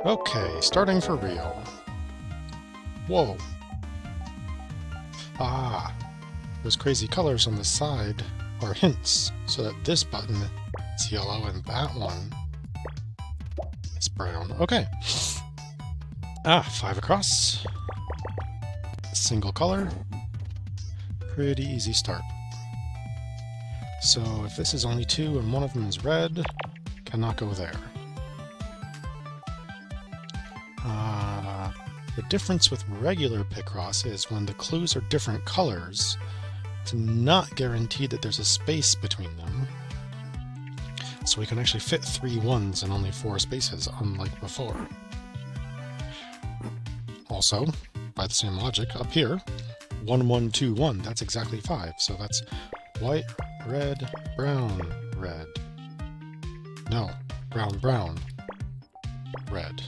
Okay, starting for real. Whoa. Ah, those crazy colors on the side are hints, so that this button is yellow and that one is brown. Okay. 5 across. Single color. Pretty easy start. So if this is only 2 and one of them is red, cannot go there. The difference with regular Picross is when the clues are different colors, it's not guaranteed that there's a space between them. So we can actually fit 3 ones in only 4 spaces, unlike before. Also, by the same logic, up here, 1, 1, 2, 1, that's exactly 5. So that's white, red, brown, red. No, brown, brown, red.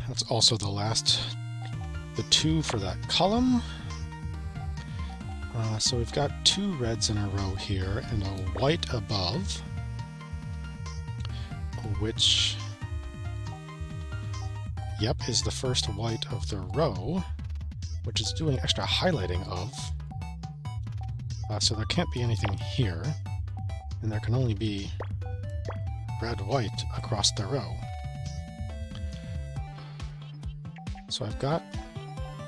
That's also the 2 for that column. So we've got 2 reds in a row here and a white above, which, yep, is the first white of the row, which is doing extra highlighting of. So there can't be anything here, and there can only be red-white across the row. So I've got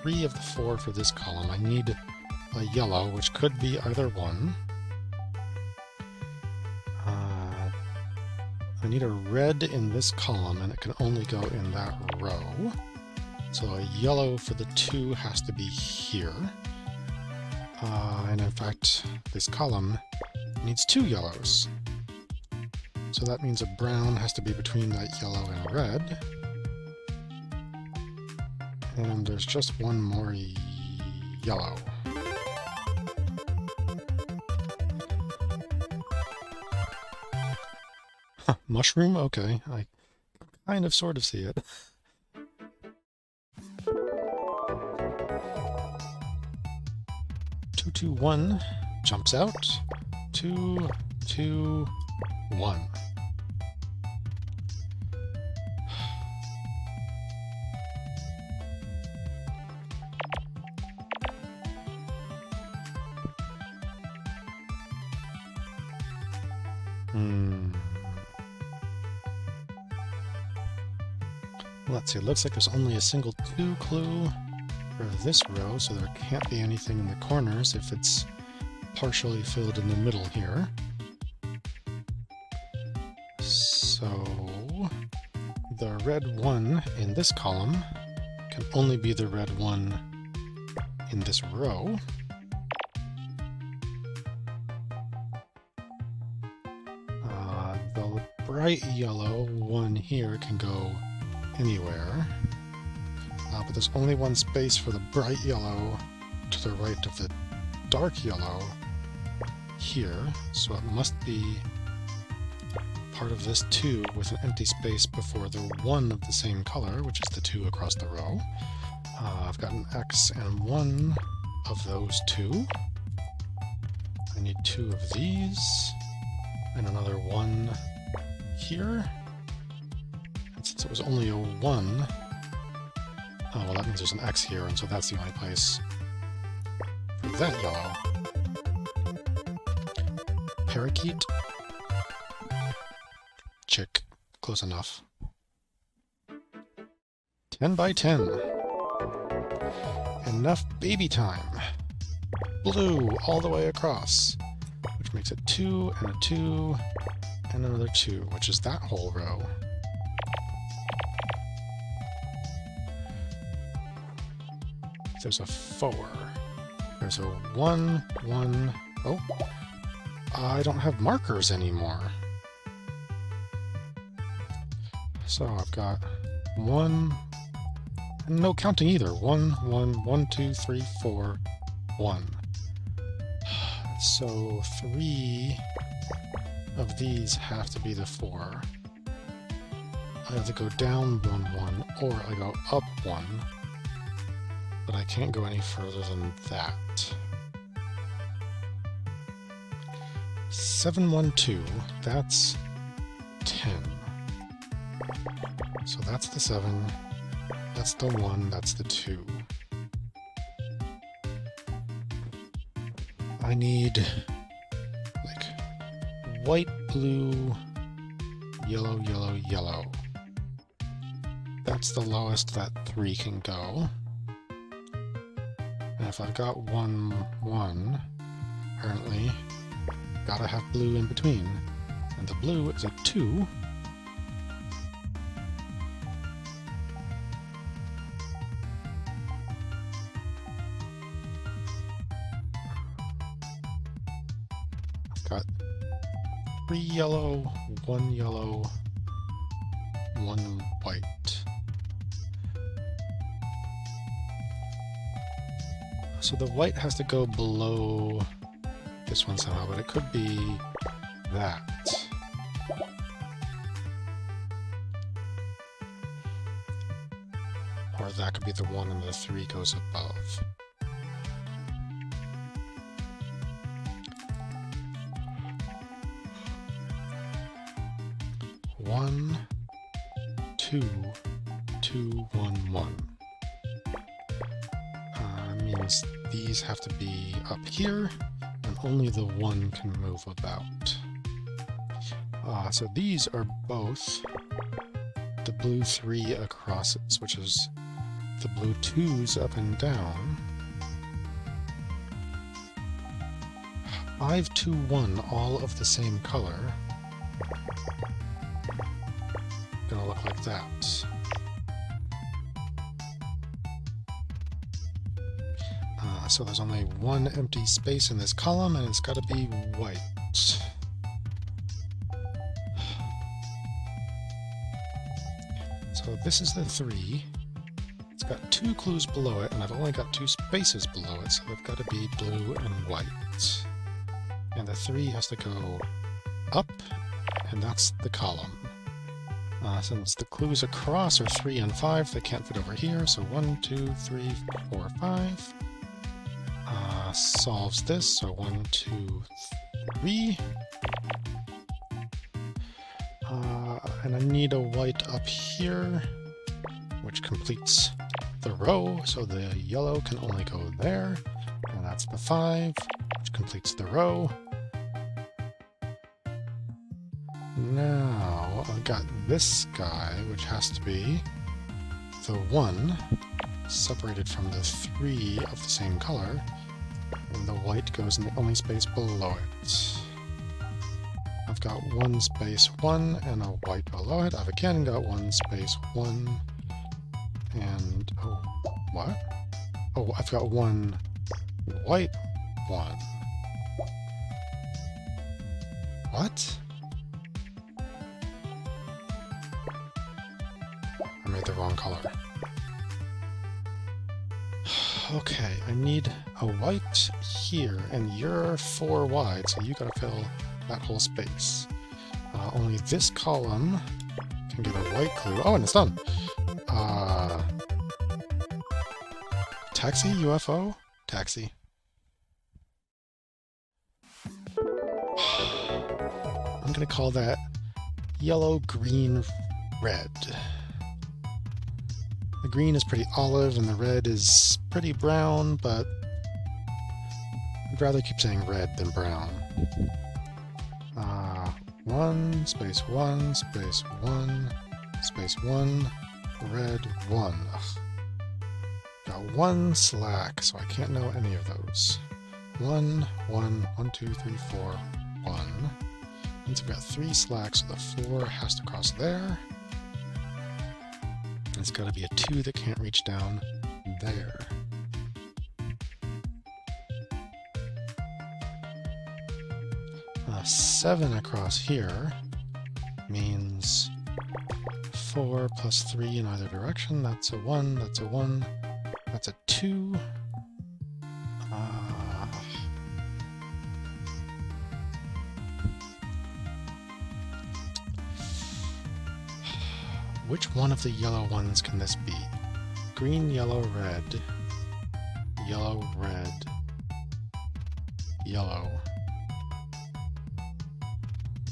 3 of the 4 for this column. I need a yellow, which could be either one. I need a red in this column, and it can only go in that row. So a yellow for the 2 has to be here. And in fact, this column needs 2 yellows. So that means a brown has to be between that yellow and red. And there's just one more yellow. Huh, mushroom? Okay, I kind of sort of see it. Two, 2, 1 jumps out. 2, 2, 1. Let's see, it looks like there's only a single 2 clue for this row, so there can't be anything in the corners if it's partially filled in the middle here. So the red 1 in this column can only be the red 1 in this row. The bright yellow 1 here can go anywhere, but there's only 1 space for the bright yellow to the right of the dark yellow here, so it must be part of this 2 with an empty space before the 1 of the same color, which is the 2 across the row. I've got an X and 1 of those 2. I need 2 of these, and another 1 here. Since it was only a 1, oh, well, that means there's an X here, and so that's the only place for that yellow. Parakeet. Chick. Close enough. 10 by 10. Enough baby time. Blue all the way across, which makes it 2 and a 2 and another 2, which is that whole row. There's a 4. There's a 1, 1. Oh, I don't have markers anymore. So I've got 1, and no counting either. 1, 1, 1, 2, 3, 4, 1. So 3 of these have to be the 4. I have to go down 1, 1, or I go up 1. But I can't go any further than that. 7, 1, 2. That's 10. So that's the 7. That's the 1. That's the 2. I need like white, blue, yellow, yellow, yellow. That's the lowest that 3 can go. And if I've got 1, 1, apparently gotta have blue in between. And the blue is a 2. Got 3 yellow, 1 yellow, 1 white. So the white has to go below this one somehow, but it could be that. Or that could be the 1 and the 3 goes above. One, 2, 2, 1, 1. Means these have to be up here, and only the 1 can move about. So these are both the blue 3 acrosses, which is the blue 2s up and down. 5, 2, 1, all of the same color. Gonna look like that. So there's only 1 empty space in this column, and it's got to be white. So this is the 3. It's got 2 clues below it, and I've only got 2 spaces below it, so they've got to be blue and white. And the 3 has to go up, and that's the column. Since the clues across are 3 and 5, they can't fit over here, so 1, 2, 3, 4, 5. Solves this, so 1, 2, 3. And I need a white up here, which completes the row, so the yellow can only go there, and that's the 5, which completes the row. Now, I've got this guy, which has to be the 1, separated from the 3 of the same color, and the white goes in the only space below it. I've got 1 space 1 and a white below it. I've again got 1 space 1 and... oh, what? Oh, I've got 1 white 1. What? I made the wrong color. Okay, I need a white here, and you're 4 wide, so you gotta fill that whole space. Only this column can get a white clue. Oh, and it's done! Taxi? UFO? Taxi. I'm gonna call that yellow, green, red. The green is pretty olive and the red is pretty brown, but I'd rather keep saying red than brown. 1, space 1, space 1, space 1, red 1. Ugh. Got 1 slack, so I can't know any of those. 1, 1, 1, 2, 3, 4, 1. Means we've got 3 slacks, so the 4 has to cross there. It's got to be a 2 that can't reach down there. A 7 across here means 4 plus 3 in either direction. That's a 1, that's a 1, that's a 2. Which one of the yellow ones can this be? Green, yellow, red. Yellow, red. Yellow.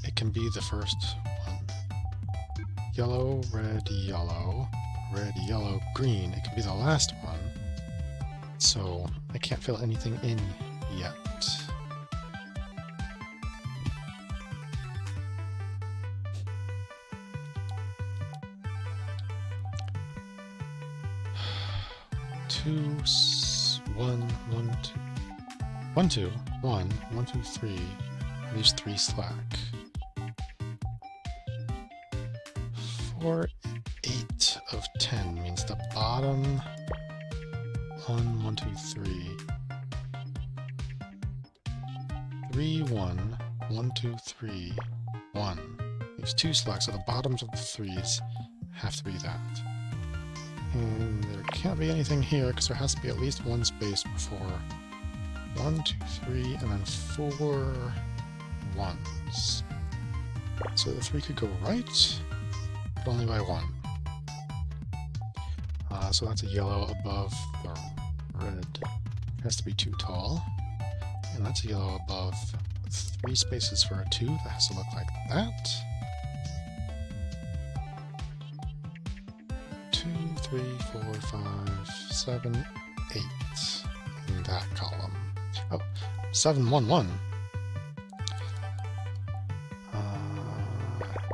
it can be the first one. Yellow, red, yellow, green. It can be the last one. So I can't fill anything in yet. One, two, three. Leaves 3 slack. 4, 8 of 10 means the bottom 1, 2, 3. 3, 1, 1, 2, 3, 1. Leaves 2 slacks, so the bottoms of the 3s have to be that. And there can't be anything here because there has to be at least one space before 1, 2, 3, and then 4 1s. So the 3 could go right, but only by 1. So that's a yellow above the red. It has to be too tall. And that's a yellow above 3 spaces for a 2. That has to look like that. 2, 3, 4, 5, 7, 8 in that column. Oh, 7, 1, 1.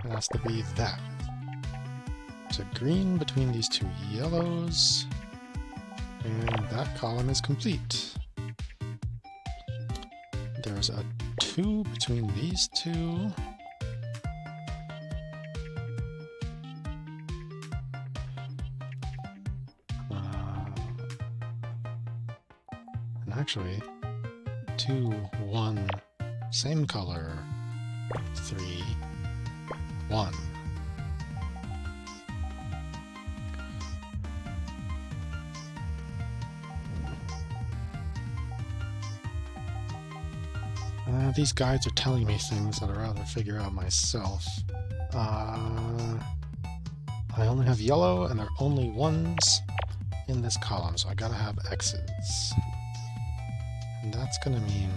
It has to be that. There's a green between these 2 yellows, and that column is complete. There's a 2 between these 2. And actually, 2, 1, same color, 3, 1. These guides are telling me things that I'd rather figure out myself. I only have yellow, and there are only 1s in this column, so I gotta have X's. And that's gonna mean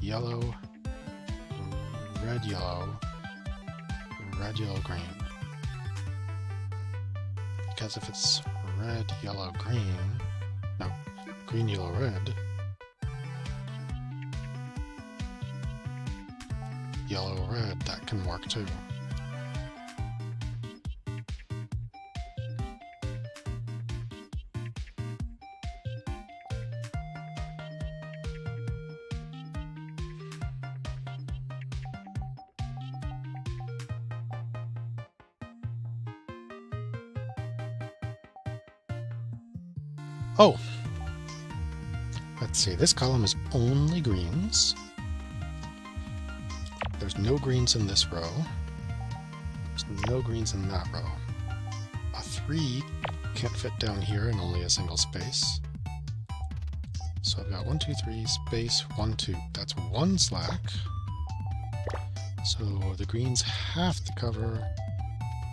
yellow, red, yellow, green. Because if it's red, yellow, green, no, green, yellow, red, yellow, red, that can work too. Oh! Let's see, this column is only greens. There's no greens in this row. There's no greens in that row. A 3 can't fit down here in only a single space. So I've got 1, 2, 3, space, 1, 2. That's 1 slack. So the greens have to cover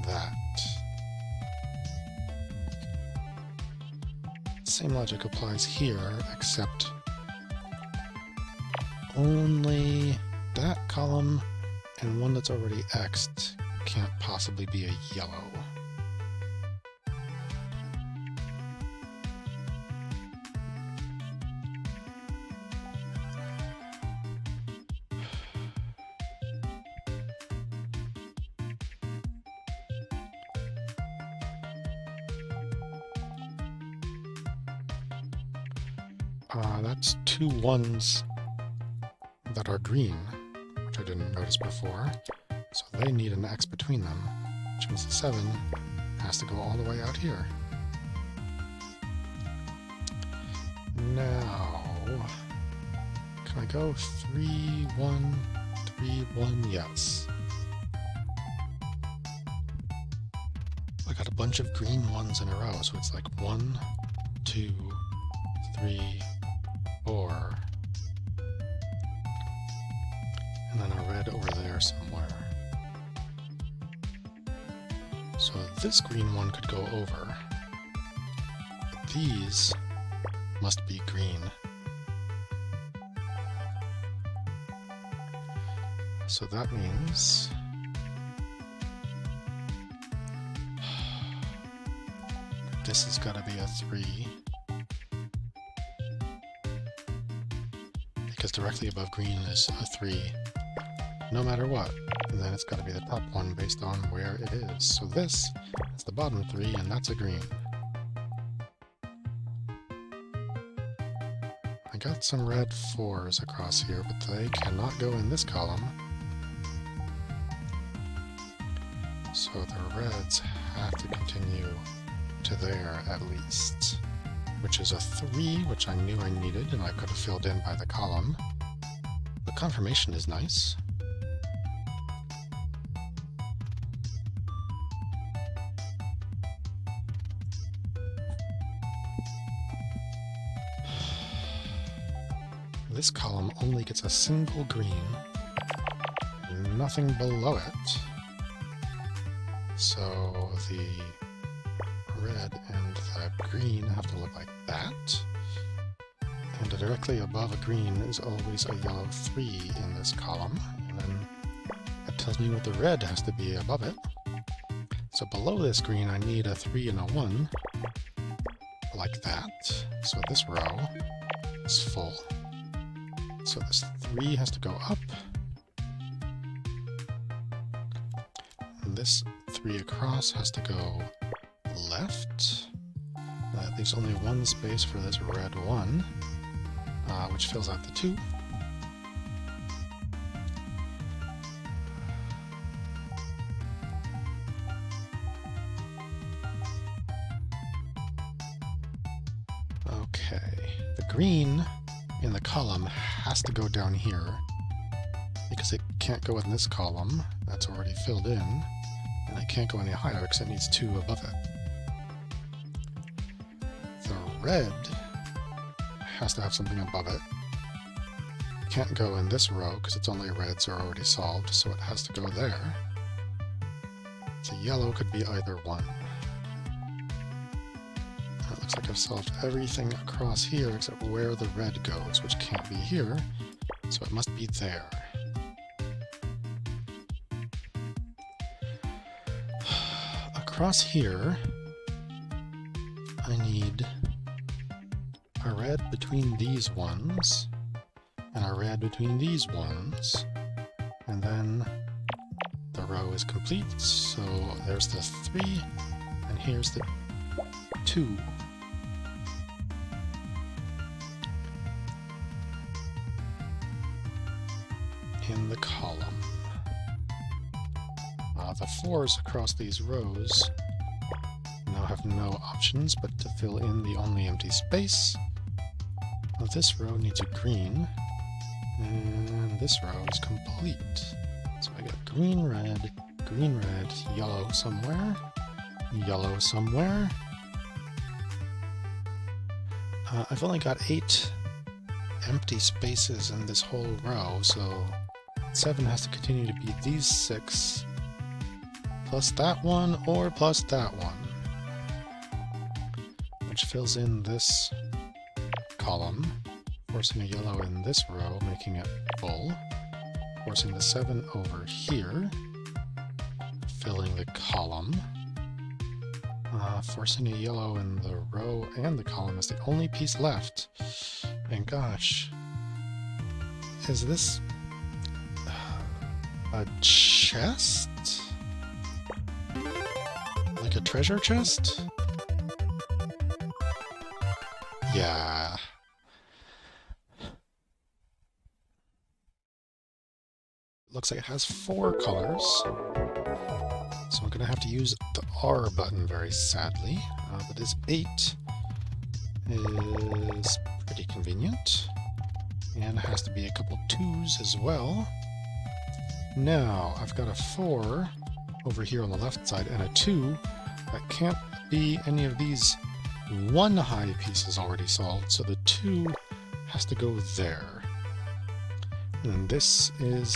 that. Same logic applies here, except only that column and one that's already X'd can't possibly be a yellow. That's 2 1s that are green, which I didn't notice before, so they need an X between them, which means the 7 has to go all the way out here. Now, can I go 3, 1, 3, 1? Yes. I got a bunch of green 1s in a row, so it's like 1, 2, 3, 4, and then a red over there somewhere. So this green one could go over, but these must be green. So that means this has got to be a 3. Because directly above green is a 3, no matter what. And then it's got to be the top one based on where it is. So this is the bottom 3, and that's a green. I got some red 4s across here, but they cannot go in this column. So the reds have to continue to there at least, which is a 3, which I knew I needed and I could have filled in by the column. The confirmation is nice. This column only gets a single green, nothing below it. So the red and the green have to look like that. And directly above a green is always a yellow 3 in this column. And then that tells me what the red has to be above it. So below this green I need a 3 and a 1, like that. So this row is full. So this 3 has to go up. And this 3 across has to go left. That leaves only one space for this red 1, which fills out the 2. Okay, the green in the column has to go down here because it can't go in this column that's already filled in, and it can't go any higher because it needs 2 above it. The red has to have something above it. Can't go in this row because its only reds are already solved, so it has to go there. The yellow could be either one. It looks like I've solved everything across here except where the red goes, which can't be here, so it must be there. Across here, I need a red between these ones, and a red between these ones, and then the row is complete. So there's the 3, and here's the 2. In the column. The 4s across these rows now have no options but to fill in the only empty space. This row needs a green, and this row is complete. So I got green, red, yellow somewhere, yellow somewhere. I've only got 8 empty spaces in this whole row, so 7 has to continue to be these 6, plus that one, or plus that one, which fills in this column, forcing a yellow in this row, making it full, forcing the 7 over here, filling the column, forcing a yellow in the row and the column is the only piece left. And gosh, is this a chest? Like a treasure chest? Yeah. Looks like it has 4 colors. So I'm going to have to use the R button very sadly. But this 8 is pretty convenient. And it has to be a couple 2s as well. Now, I've got a 4 over here on the left side and a 2 that can't be any of these 1 high pieces already solved, so the 2 has to go there. And this is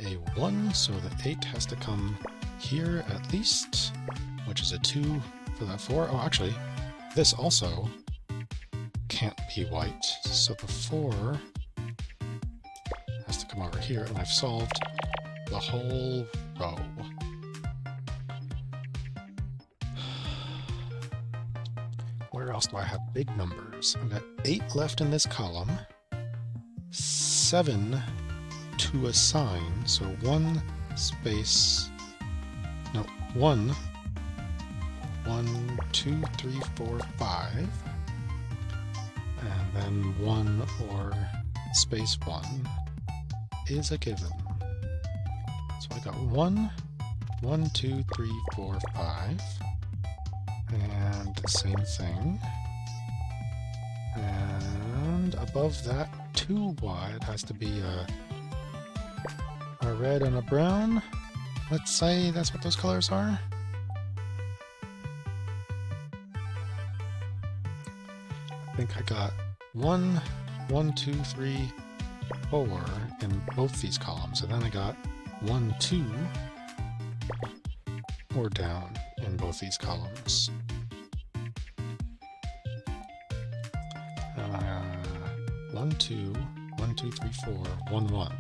a 1, so the 8 has to come here at least, which is a 2 for that 4. Oh, actually, this also can't be white, so the 4 has to come over here, and I've solved the whole row. Where else do I have big numbers? I've got 8 left in this column, 7 to assign, so 1 space, no, 1, 2, 3, 4, 5, and then 1 or space 1 is a given. So I got 1, 2, 3, 4, 5, and the same thing. And above that, 2 wide has to be a red and a brown. Let's say that's what those colors are. I think I got 1, 2, 3, 4 in both these columns, and then I got 1, 2 or down in both these columns. 1, 2, 3, 4, 1, 1.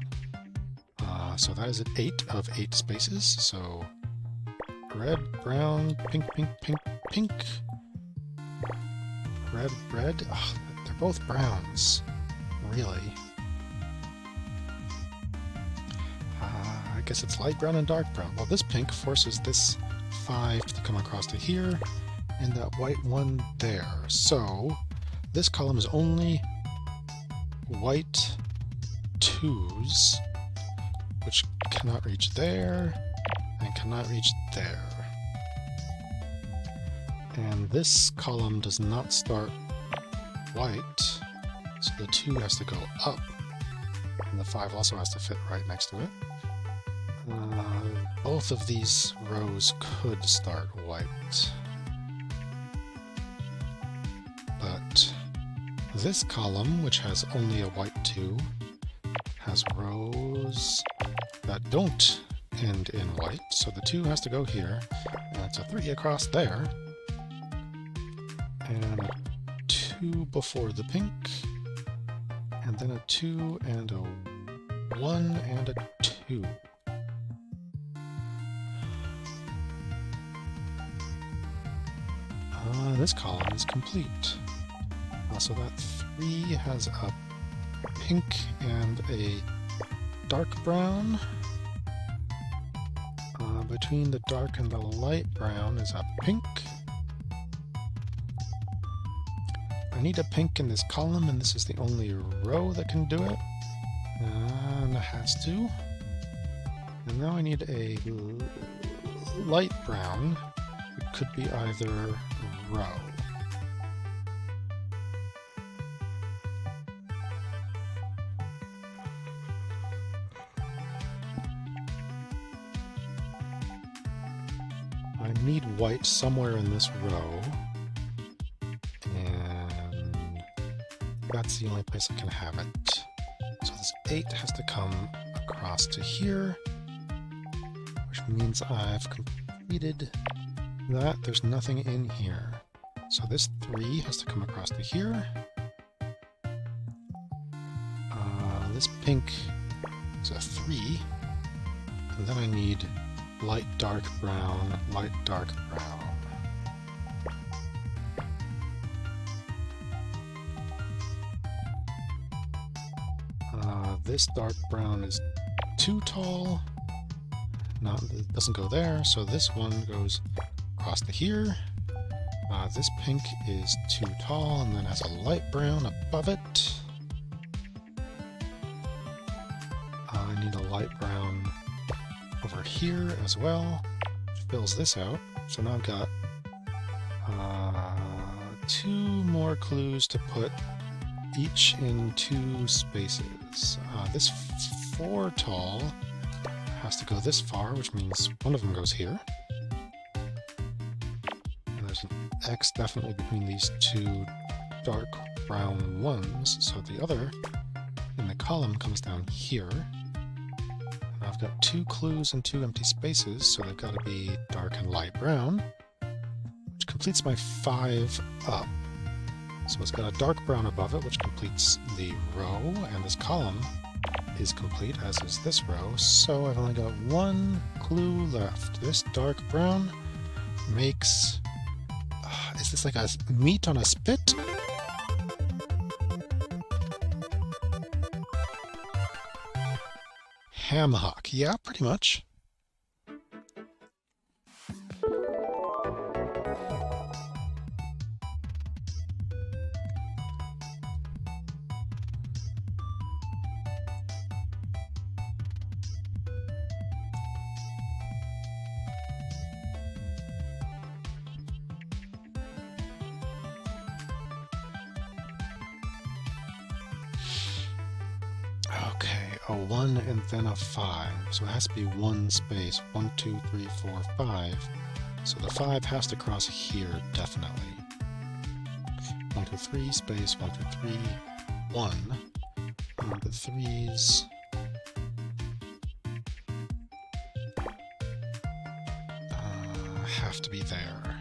So that is 8 of 8 spaces. So red, brown, pink, pink, pink, pink. Red, red. Oh, they're both browns. Really? I guess it's light brown and dark brown. Well, this pink forces this 5 to come across to here, and that white one there. So this column is only white 2s, which cannot reach there, and cannot reach there. And this column does not start white, so the 2 has to go up, and the 5 also has to fit right next to it. Both of these rows could start white, but this column, which has only a white 2, has rows that don't end in white, so the 2 has to go here, and it's a 3 across there, and a 2 before the pink, and then a 2 and a 1 and a 2. This column is complete. So that 3 has a pink and a dark brown. Between the dark and the light brown is a pink. I need a pink in this column, and this is the only row that can do it. And it has to. And now I need a light brown. It could be either row. I need white somewhere in this row, and that's the only place I can have it. So this 8 has to come across to here, which means I've completed that. There's nothing in here. So this 3 has to come across to here. This pink is a 3, and then I need light dark brown, light dark brown. This dark brown is too tall. It doesn't go there, so this one goes across to here. This pink is too tall and then has a light brown above it. I need a light brown over here as well, which fills this out. So now I've got 2 more clues to put each in 2 spaces. This 4 tall has to go this far, which means one of them goes here. And there's an X definitely between these 2 dark brown ones, so the other in the column comes down here. And I've got 2 clues and 2 empty spaces, so they've got to be dark and light brown, which completes my 5 up. So it's got a dark brown above it, which completes the row, and this column is complete, as is this row, so I've only got one clue left. This dark brown makes... is this like a meat on a spit? Ham hock. Yeah, pretty much. Okay, a 1 and then a 5. So it has to be one space. 1, 2, 3, 4, 5. So the 5 has to cross here, definitely. 1, 2, 3, space, 1, 2, 3, 1. And the 3s... have to be there.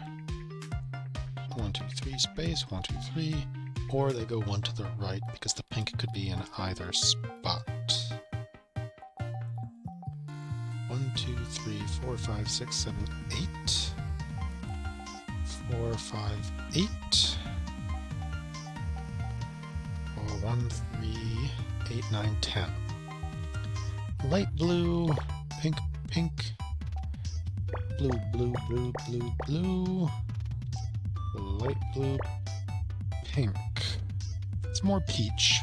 1, 2, 3, space, 1, 2, 3. Or they go one to the right, because the pink could be in either spot. 1, 2, 3, 4, 5, 6, 7, 8. 4, 5, 8. Or 1, 3, 8, 9, 10. Light blue, pink, pink. Blue, blue, blue, blue, blue. Light blue, pink. It's more peach.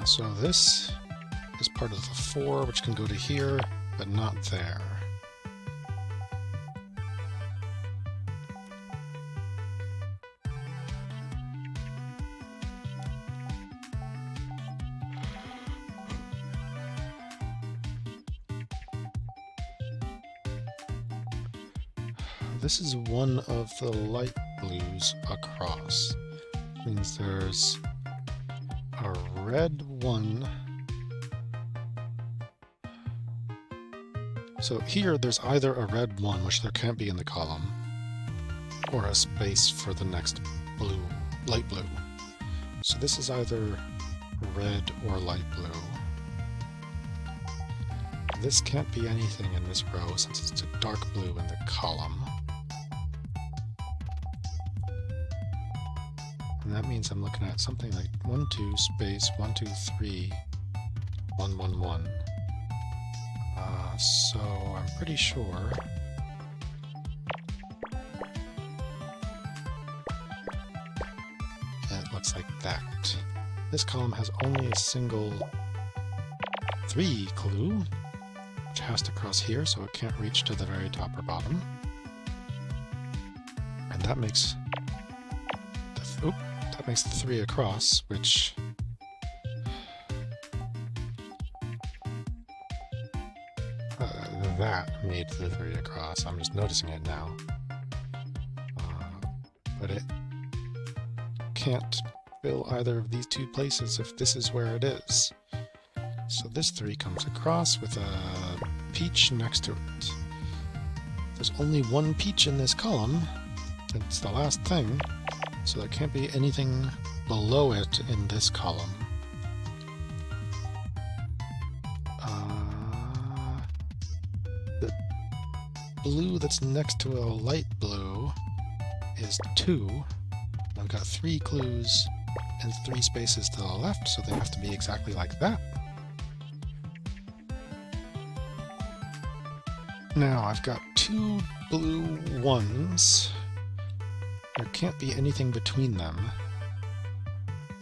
So this is part of the 4, which can go to here, but not there. This is one of the light blues across. Means there's a red one. So here there's either a red one, which there can't be in the column, or a space for the next blue, light blue. So this is either red or light blue. This can't be anything in this row since it's a dark blue in the column. And that means I'm looking at something like 1, 2, space, 1, 2, 3, 1, 1, 1. So I'm pretty sure it looks like that. This column has only a single 3 clue, which has to cross here, so it can't reach to the very top or bottom. And that makes that makes the 3 across, which that made the 3 across. I'm just noticing it now. But it can't fill either of these 2 places if this is where it is. So this 3 comes across with a peach next to it. There's only 1 peach in this column. It's the last thing, so there can't be anything below it in this column. The blue that's next to a light blue is 2. I've got 3 clues and 3 spaces to the left, so they have to be exactly like that. Now I've got 2 blue ones. There can't be anything between them.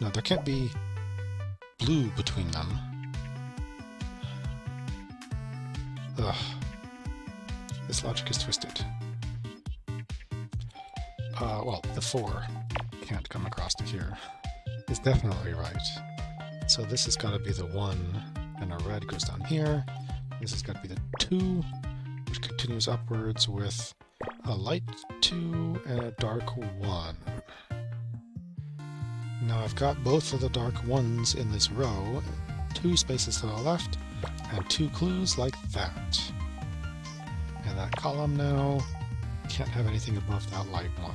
No, there can't be blue between them. Ugh. This logic is twisted. Well, the 4 can't come across to here. It's definitely right. So this has got to be the 1, and a red goes down here. This has got to be the 2, which continues upwards with a light 2 and a dark 1. Now I've got both of the dark 1s in this row, 2 spaces to the left, and 2 clues like that. And that column now can't have anything above that light 1.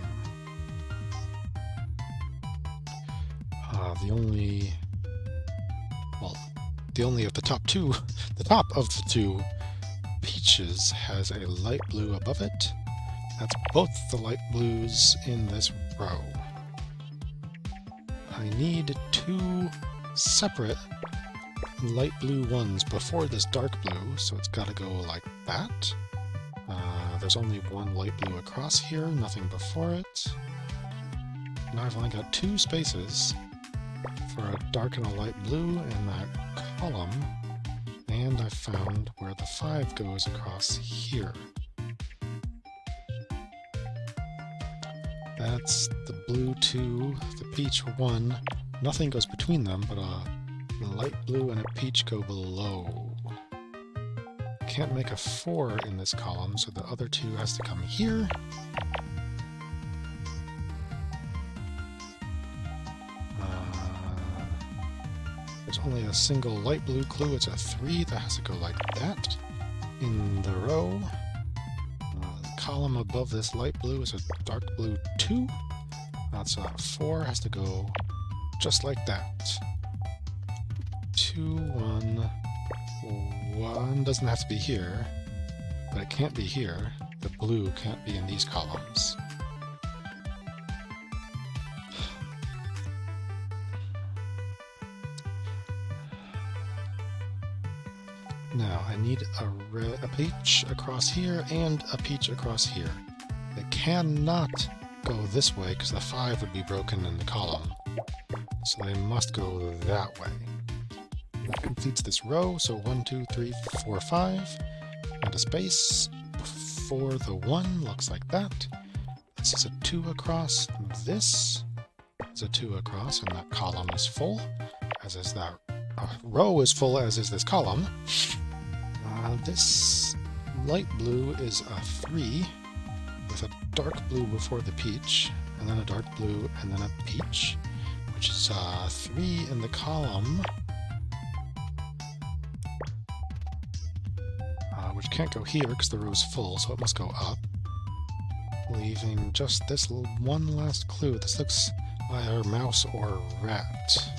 The only of the top two, the top of the two peaches has a light blue above it. That's both the light blues in this row. I need two separate light blue ones before this dark blue, so it's got to go like that. There's only one light blue across here, nothing before it. Now I've only got two spaces for a dark and a light blue in that column, and I found where the 5 goes across here. That's the blue 2, the peach 1. Nothing goes between them, but a light blue and a peach go below. Can't make a 4 in this column, so the other 2 has to come here. There's only a single light blue clue. It's a 3 that has to go like that in the row. The column above this light blue is a dark blue 2. So that 4 has to go just like that. 2, 1, 1 doesn't have to be here, but it can't be here. The blue can't be in these columns. Now, I need a peach across here and a peach across here. It cannot go this way because the 5 would be broken in the column. So they must go that way. That completes this row, so 1, 2, 3, 4, 5. And a space before the 1 looks like that. This is a 2 across. This is a 2 across, and that column is full, as is that row is full, as is this column. This light blue is a 3 with a dark blue before the peach, and then a dark blue, and then a peach, which is 3 in the column, which can't go here because the row is full, so it must go up, leaving just this one last clue. This looks either mouse or rat.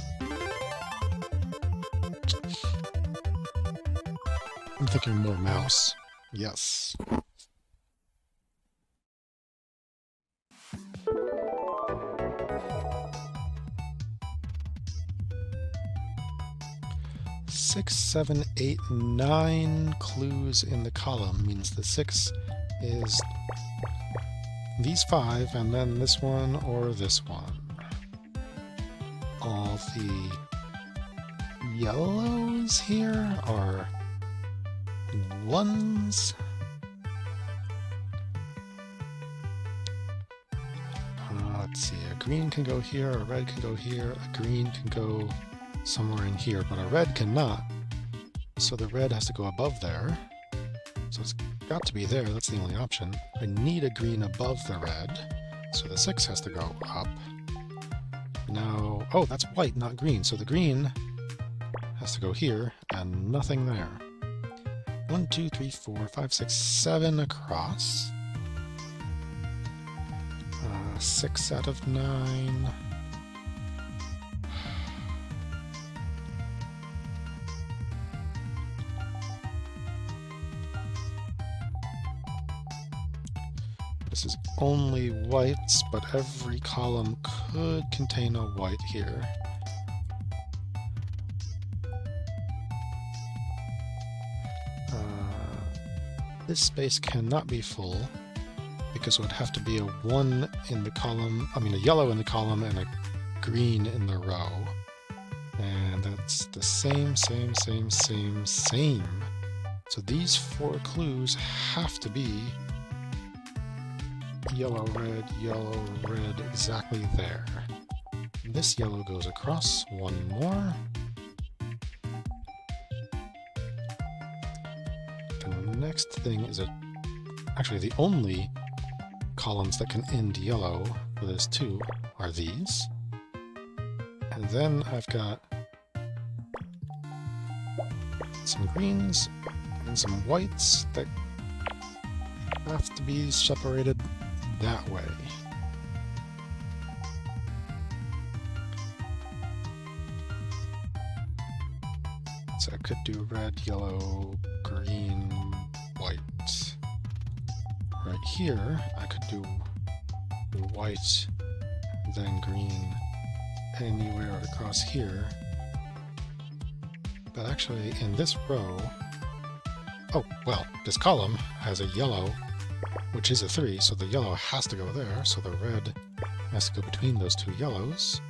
I'm thinking more mouse. Yes. Six, 7, 8, 9 clues in the column means the 6 is these 5, and then this one or this one. All the yellows here are 1s. Let's see, a green can go here, a red can go here, a green can go somewhere in here, but a red cannot. So the red has to go above there. So it's got to be there, that's the only option. I need a green above the red, so the 6 has to go up. Now, oh, that's white, not green, so the green has to go here, and nothing there. 1, 2, 3, 4, 5, 6, 7 across. 6 out of 9. This is only whites, but every column could contain a white here. This space cannot be full because it would have to be a 1 in the column, I mean a yellow in the column and a green in the row. And that's the same. So these 4 clues have to be yellow, red, exactly there. This yellow goes across, 1 more. The next thing is actually the only columns that can end yellow for this 2 are these. And then I've got some greens and some whites that have to be separated that way. So I could do red, yellow, green, white. Right here, I could do white, then green, anywhere across here. But actually, in this row... Oh, well, this column has a yellow, which is a 3, so the yellow has to go there, so the red has to go between those two yellows.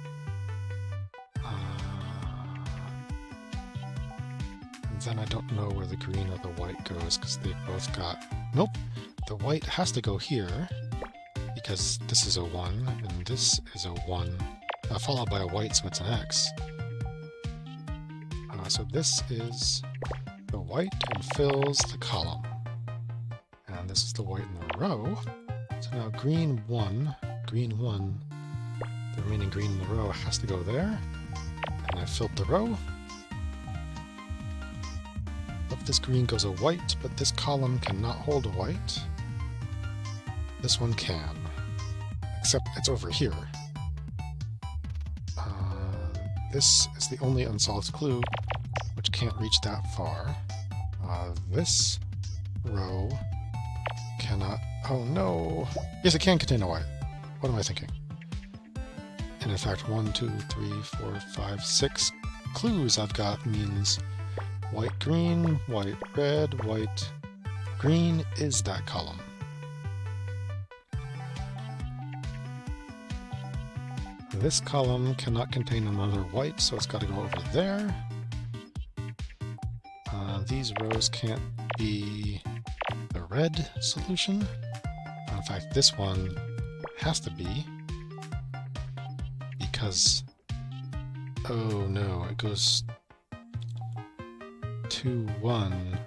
And then I don't know where the green or the white goes, because they've both got... Nope! The white has to go here, because this is a 1, and this is a 1, followed by a white, so it's an X. So this is the white and fills the column. And this is the white in the row. So now green 1, the remaining green in the row has to go there. And I filled the row. If this green goes a white, but this column cannot hold a white. This one can. Except it's over here. This is the only unsolved clue, which can't reach that far. This row cannot... Oh no! Yes, it can contain a white. What am I thinking? And in fact, 1, 2, 3, 4, 5, 6 clues I've got means white, green, white, red, white, green is that column. This column cannot contain another white, so it's got to go over there. These rows can't be the red solution. In fact, this one has to be, because... Oh no, it goes to 1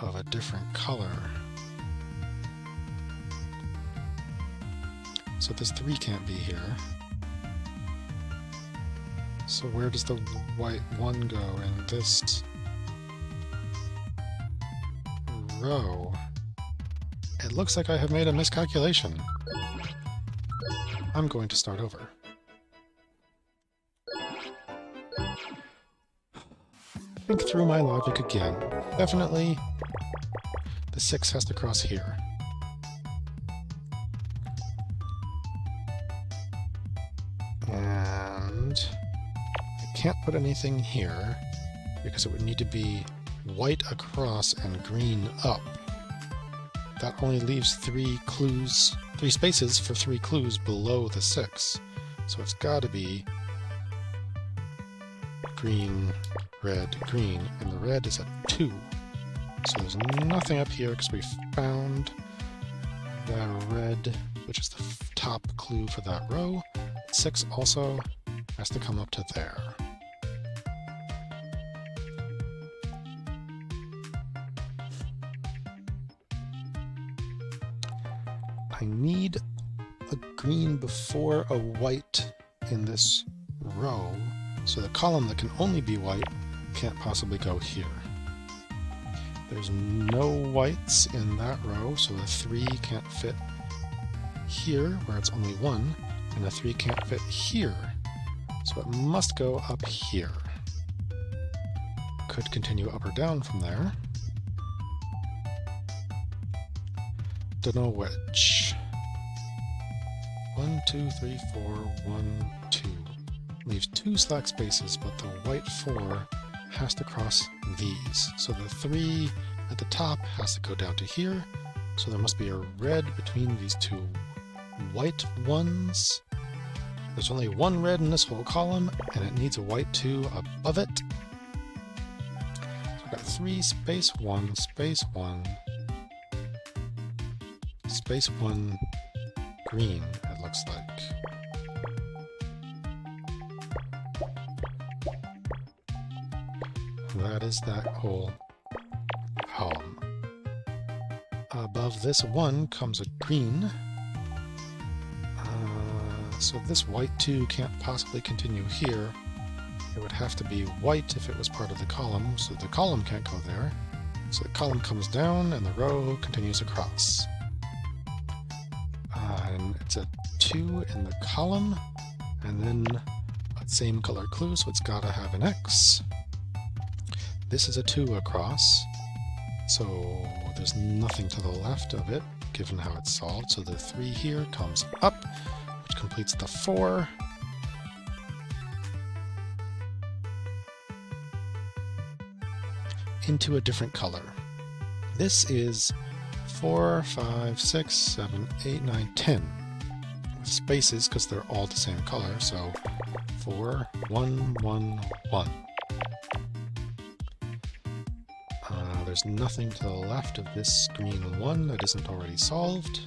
of a different color. So this 3 can't be here. So where does the white 1 go in this row? It looks like I have made a miscalculation. I'm going to start over. Think through my logic again. Definitely the 6 has to cross here. And I can't put anything here because it would need to be white across and green up. That only leaves 3 spaces for 3 clues below the 6. So it's got to be green, red, green, and the red is at 2. So there's nothing up here because we found the red, which is the top clue for that row. 6 also has to come up to there. I need a green before a white in this row, so the column that can only be white can't possibly go here. There's no whites in that row, so the 3 can't fit here, where it's only 1, and the 3 can't fit here, so it must go up here. Could continue up or down from there. Don't know which. 1, 2, 3, 4, 1, 2. Leaves 2 slack spaces, but the white 4 has to cross these. So the 3 at the top has to go down to here, so there must be a red between these 2 white ones. There's only 1 red in this whole column, and it needs a white 2 above it. So I've got 3 space 1, space 1, space 1, green, it looks like. That is that whole column. Above this 1 comes a green. So this white 2 can't possibly continue here. It would have to be white if it was part of the column, so the column can't go there. So the column comes down and the row continues across. And it's a 2 in the column, and then a same color clue, so it's gotta have an X. This is a 2 across, so there's nothing to the left of it, given how it's solved. So the 3 here comes up, which completes the 4. Into a different color. This is 4, 5, 6, 7, 8, 9, 10. With spaces, because they're all the same color, so 4, 1, 1, 1. There's nothing to the left of this green 1 that isn't already solved.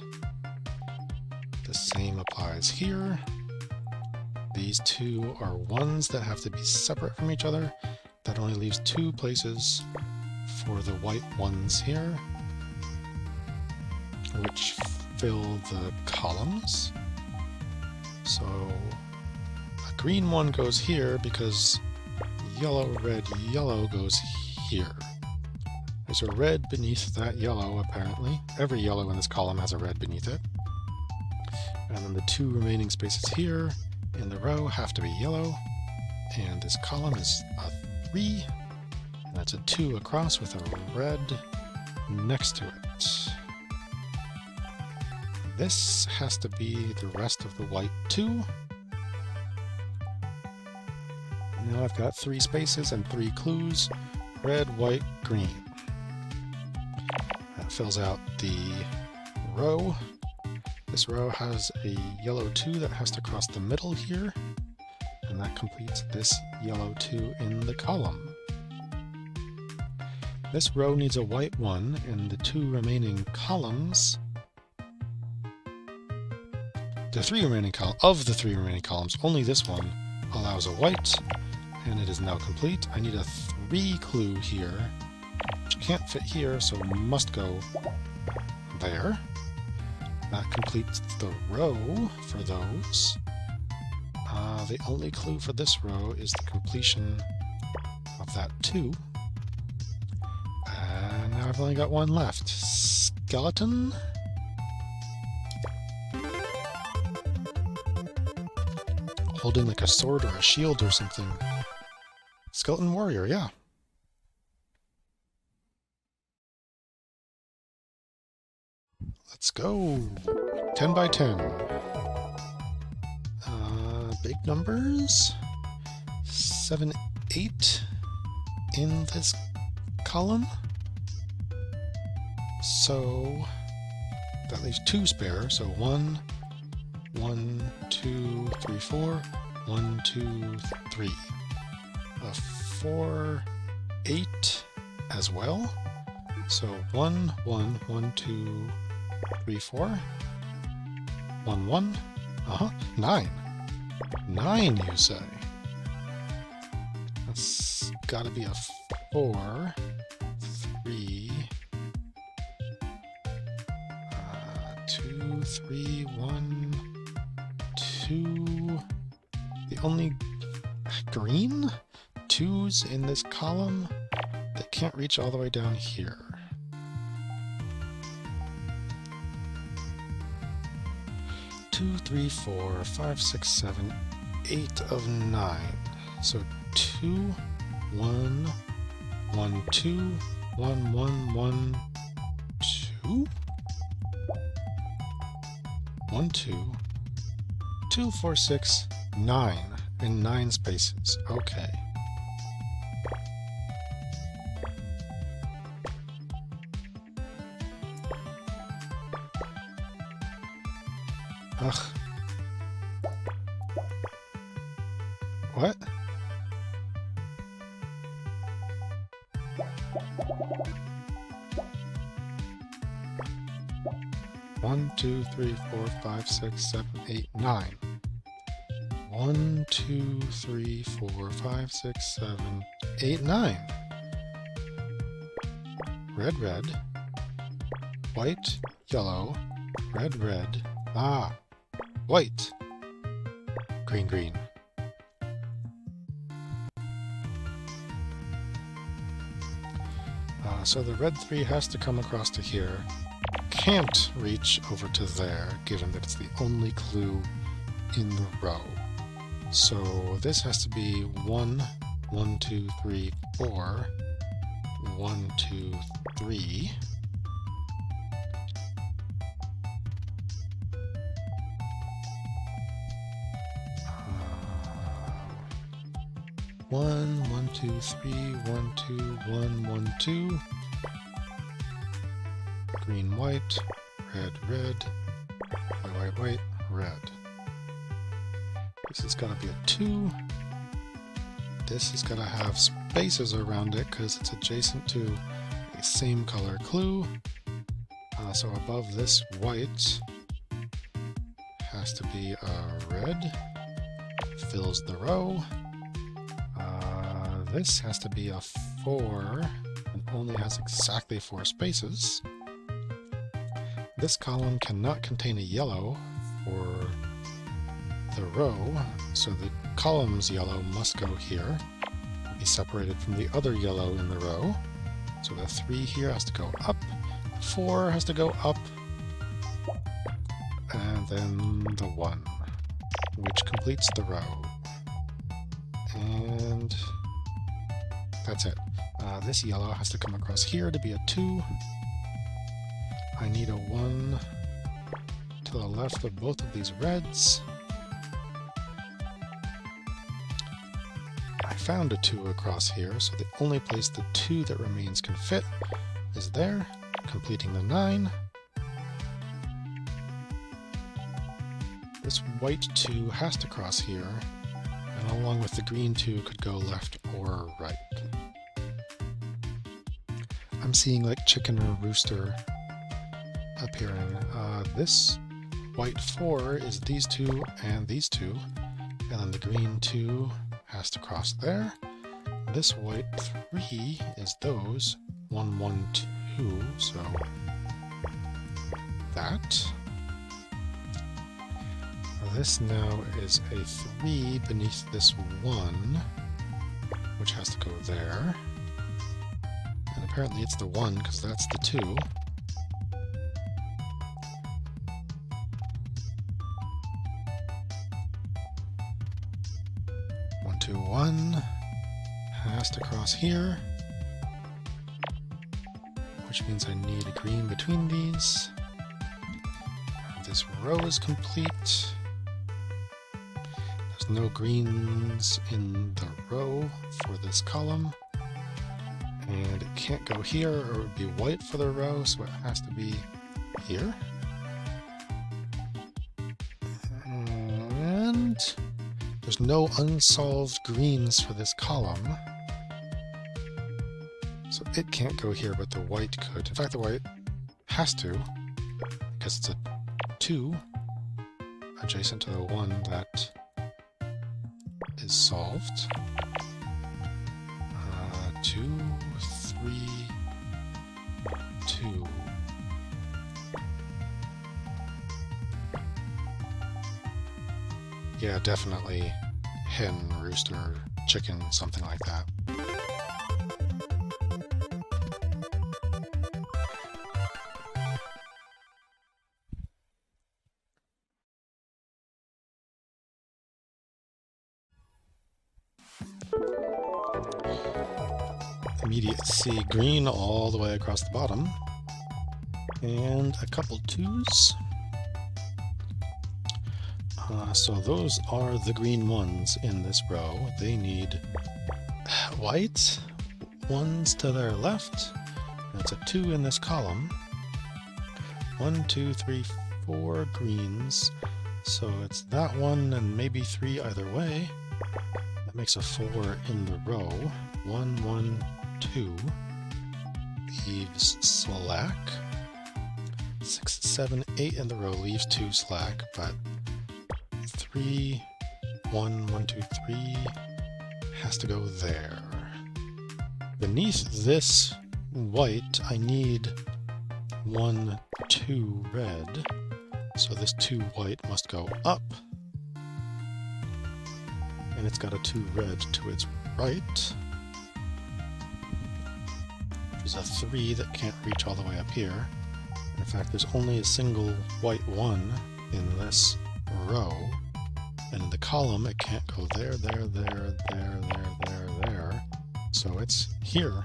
The same applies here. These 2 are 1s that have to be separate from each other. That only leaves 2 places for the white 1s here, which fill the columns. So a green 1 goes here because yellow, red, yellow goes here. There's a red beneath that yellow, apparently. Every yellow in this column has a red beneath it. And then the 2 remaining spaces here in the row have to be yellow. And this column is a 3. And that's a 2 across with a red next to it. This has to be the rest of the white 2. Now I've got 3 spaces and 3 clues. Red, white, green. That fills out the row. This row has a yellow 2 that has to cross the middle here, and that completes this yellow 2 in the column. This row needs a white 1, and the 2 remaining columns, the 3 remaining columns, only this one allows a white, and it is now complete. I need a 3 clue here, which can't fit here, so must go there. That completes the row for those. The only clue for this row is the completion of that 2. And now I've only got 1 left. Skeleton? Holding like a sword or a shield or something. Skeleton warrior, yeah. Let's go. 10 by 10. Big numbers. 7, 8 in this column. So that leaves 2 spare. So 1, 1, 2, 3, 4. 1, 2, 3. 4, 8 as well. So 1, 1, 1, 2, 3, 4. 1, 1. 9. 9, you say? That's gotta be a 4. 3. 2, 3, 1, 2. The only green 2s in this column that can't reach all the way down here. 2, 3, 4, 5, 6, 7, 8 of 9. So 2, 1, 1, 2, 1, 1, 1, 2? 1, 2, 2, 4, 6, 9 in 9 spaces. Okay. Ugh. What? One, 2, 3, 4, 5, 6, 7, 8, 9. 1, 2, 3, 4, 5, 6, 7, 8, 9. Red, red. White, yellow. Red, red. Ah. White. Green, green. So the red 3 has to come across to here. Can't reach over to there, given that it's the only clue in the row. So this has to be 1, 1, 2, 3, 4. 1, 2, 3. One, 1, 2, 3, 1, 2, 1, 1, 2. Green, white, red, red, white, white, white, red. This has got to be a 2. This has got to have spaces around it because it's adjacent to a same color clue. So above this white has to be a red. Fills the row. This has to be a 4 and only has exactly 4 spaces. This column cannot contain a yellow for the row, so the column's yellow must go here, be separated from the other yellow in the row. So the 3 here has to go up, 4 has to go up, and then the 1, which completes the row. And that's it. This yellow has to come across here to be a 2. I need a 1 to the left of both of these reds. I found a 2 across here, so the only place the 2 that remains can fit is there, completing the 9. This white 2 has to cross here, and along with the green 2 could go left or right. I'm seeing like chicken or rooster appearing. This white 4 is these 2 and these 2, and then the green 2 has to cross there. This white 3 is those 1, 1, 2, so that. This now is a 3 beneath this 1, which has to go there. And apparently it's the 1 because that's the 2. One, 2, 1 has to cross here, which means I need a green between these. This row is complete. There's no greens in the row for this column, and it can't go here or it would be white for the row, so it has to be here. And there's no unsolved greens for this column, so it can't go here, but the white could. In fact, the white has to, because it's a 2 adjacent to the 1 that is solved. 2, 3, 2. Yeah, definitely hen, rooster, chicken, something like that. Immediate C green all the way across the bottom, and a couple 2s. So those are the green ones in this row. They need white ones to their left. That's a 2 in this column. 1, 2, 3, 4 greens. So it's that one and maybe 3 either way. That makes a 4 in the row. 1, 1, 2 leaves slack. 6, 7, 8 in the row leaves 2 slack, but 3, 1, 1, 2, 3 has to go there. Beneath this white, I need 1, 2 red, so this 2 white must go up, and it's got a 2 red to its right. There's a 3 that can't reach all the way up here. In fact, there's only a single white 1 in this row, and in the column it can't go there, there, there, there, there, there, there, so it's here.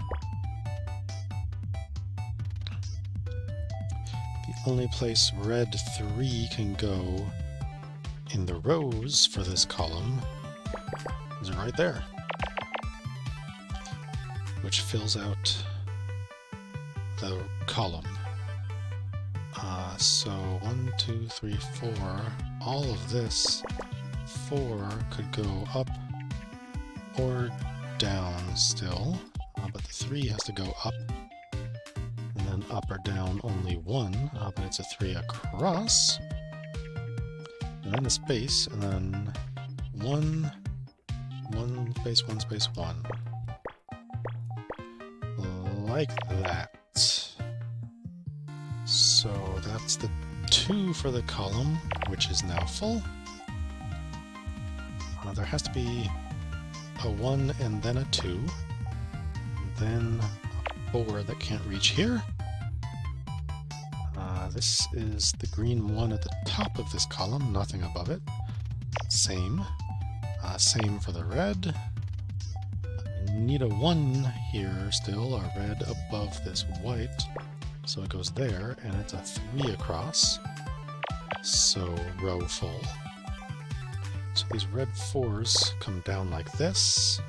only place red 3 can go in the rows for this column is right there, which fills out the column. So 1, 2, 3, 4, all of this 4 could go up or down still, but the 3 has to go up, and then up or down only 1, but it's a 3 across, and then a space, and then 1 space, 1 space, 1. Like that. So that's the 2 for the column, which is now full. There has to be a 1 and then a 2, then a 4 that can't reach here. This is the green 1 at the top of this column, nothing above it. Same. Same for the red. I need a 1 here still, a red above this white. So it goes there, and it's a 3 across. So row full. So these red 4s come down like this.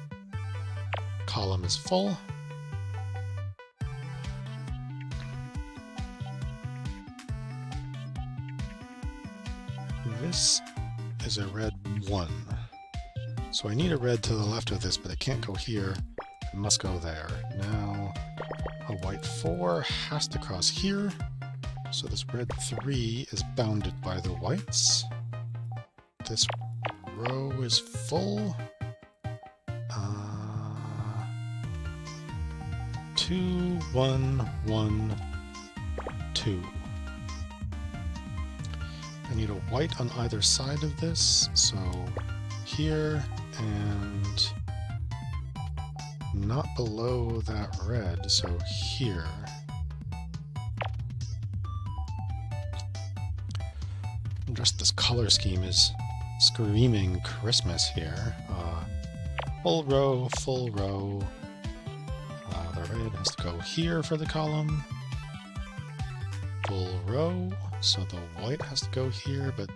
Column is full. This is a red 1. So I need a red to the left of this, but it can't go here. It must go there. Now a white 4 has to cross here. So this red 3 is bounded by the whites. This row is full. 2, 1, 1, 2. I need a white on either side of this, so here and not below that red, so here. And just this color scheme is screaming Christmas here. Full row, full row. The red has to go here for the column. Full row, so the white has to go here, but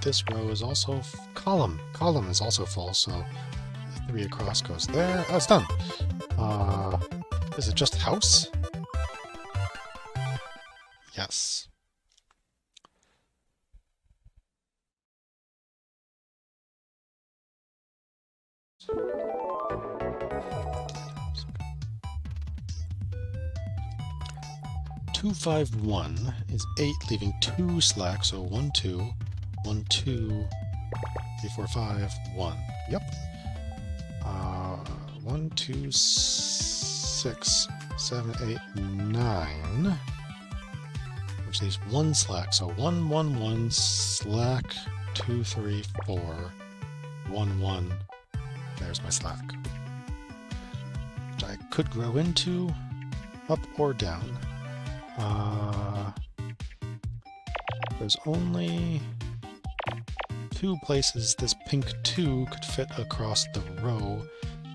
this row is also column. Column is also full, so the 3 across goes there. Oh, it's done. Is it just house? Yes. Two, 5, 1 is 8, leaving 2 slack, so 1, 2, 1, 2, 3, 4, 5, 1. Yep. 1, 2, 6, 7, 8, 9. Which leaves 1 slack, so 1, 1, 1, slack, 2, 3, 4, 1, 1. There's my slack. Which I could grow into, up or down. There's only 2 places this pink 2 could fit across the row,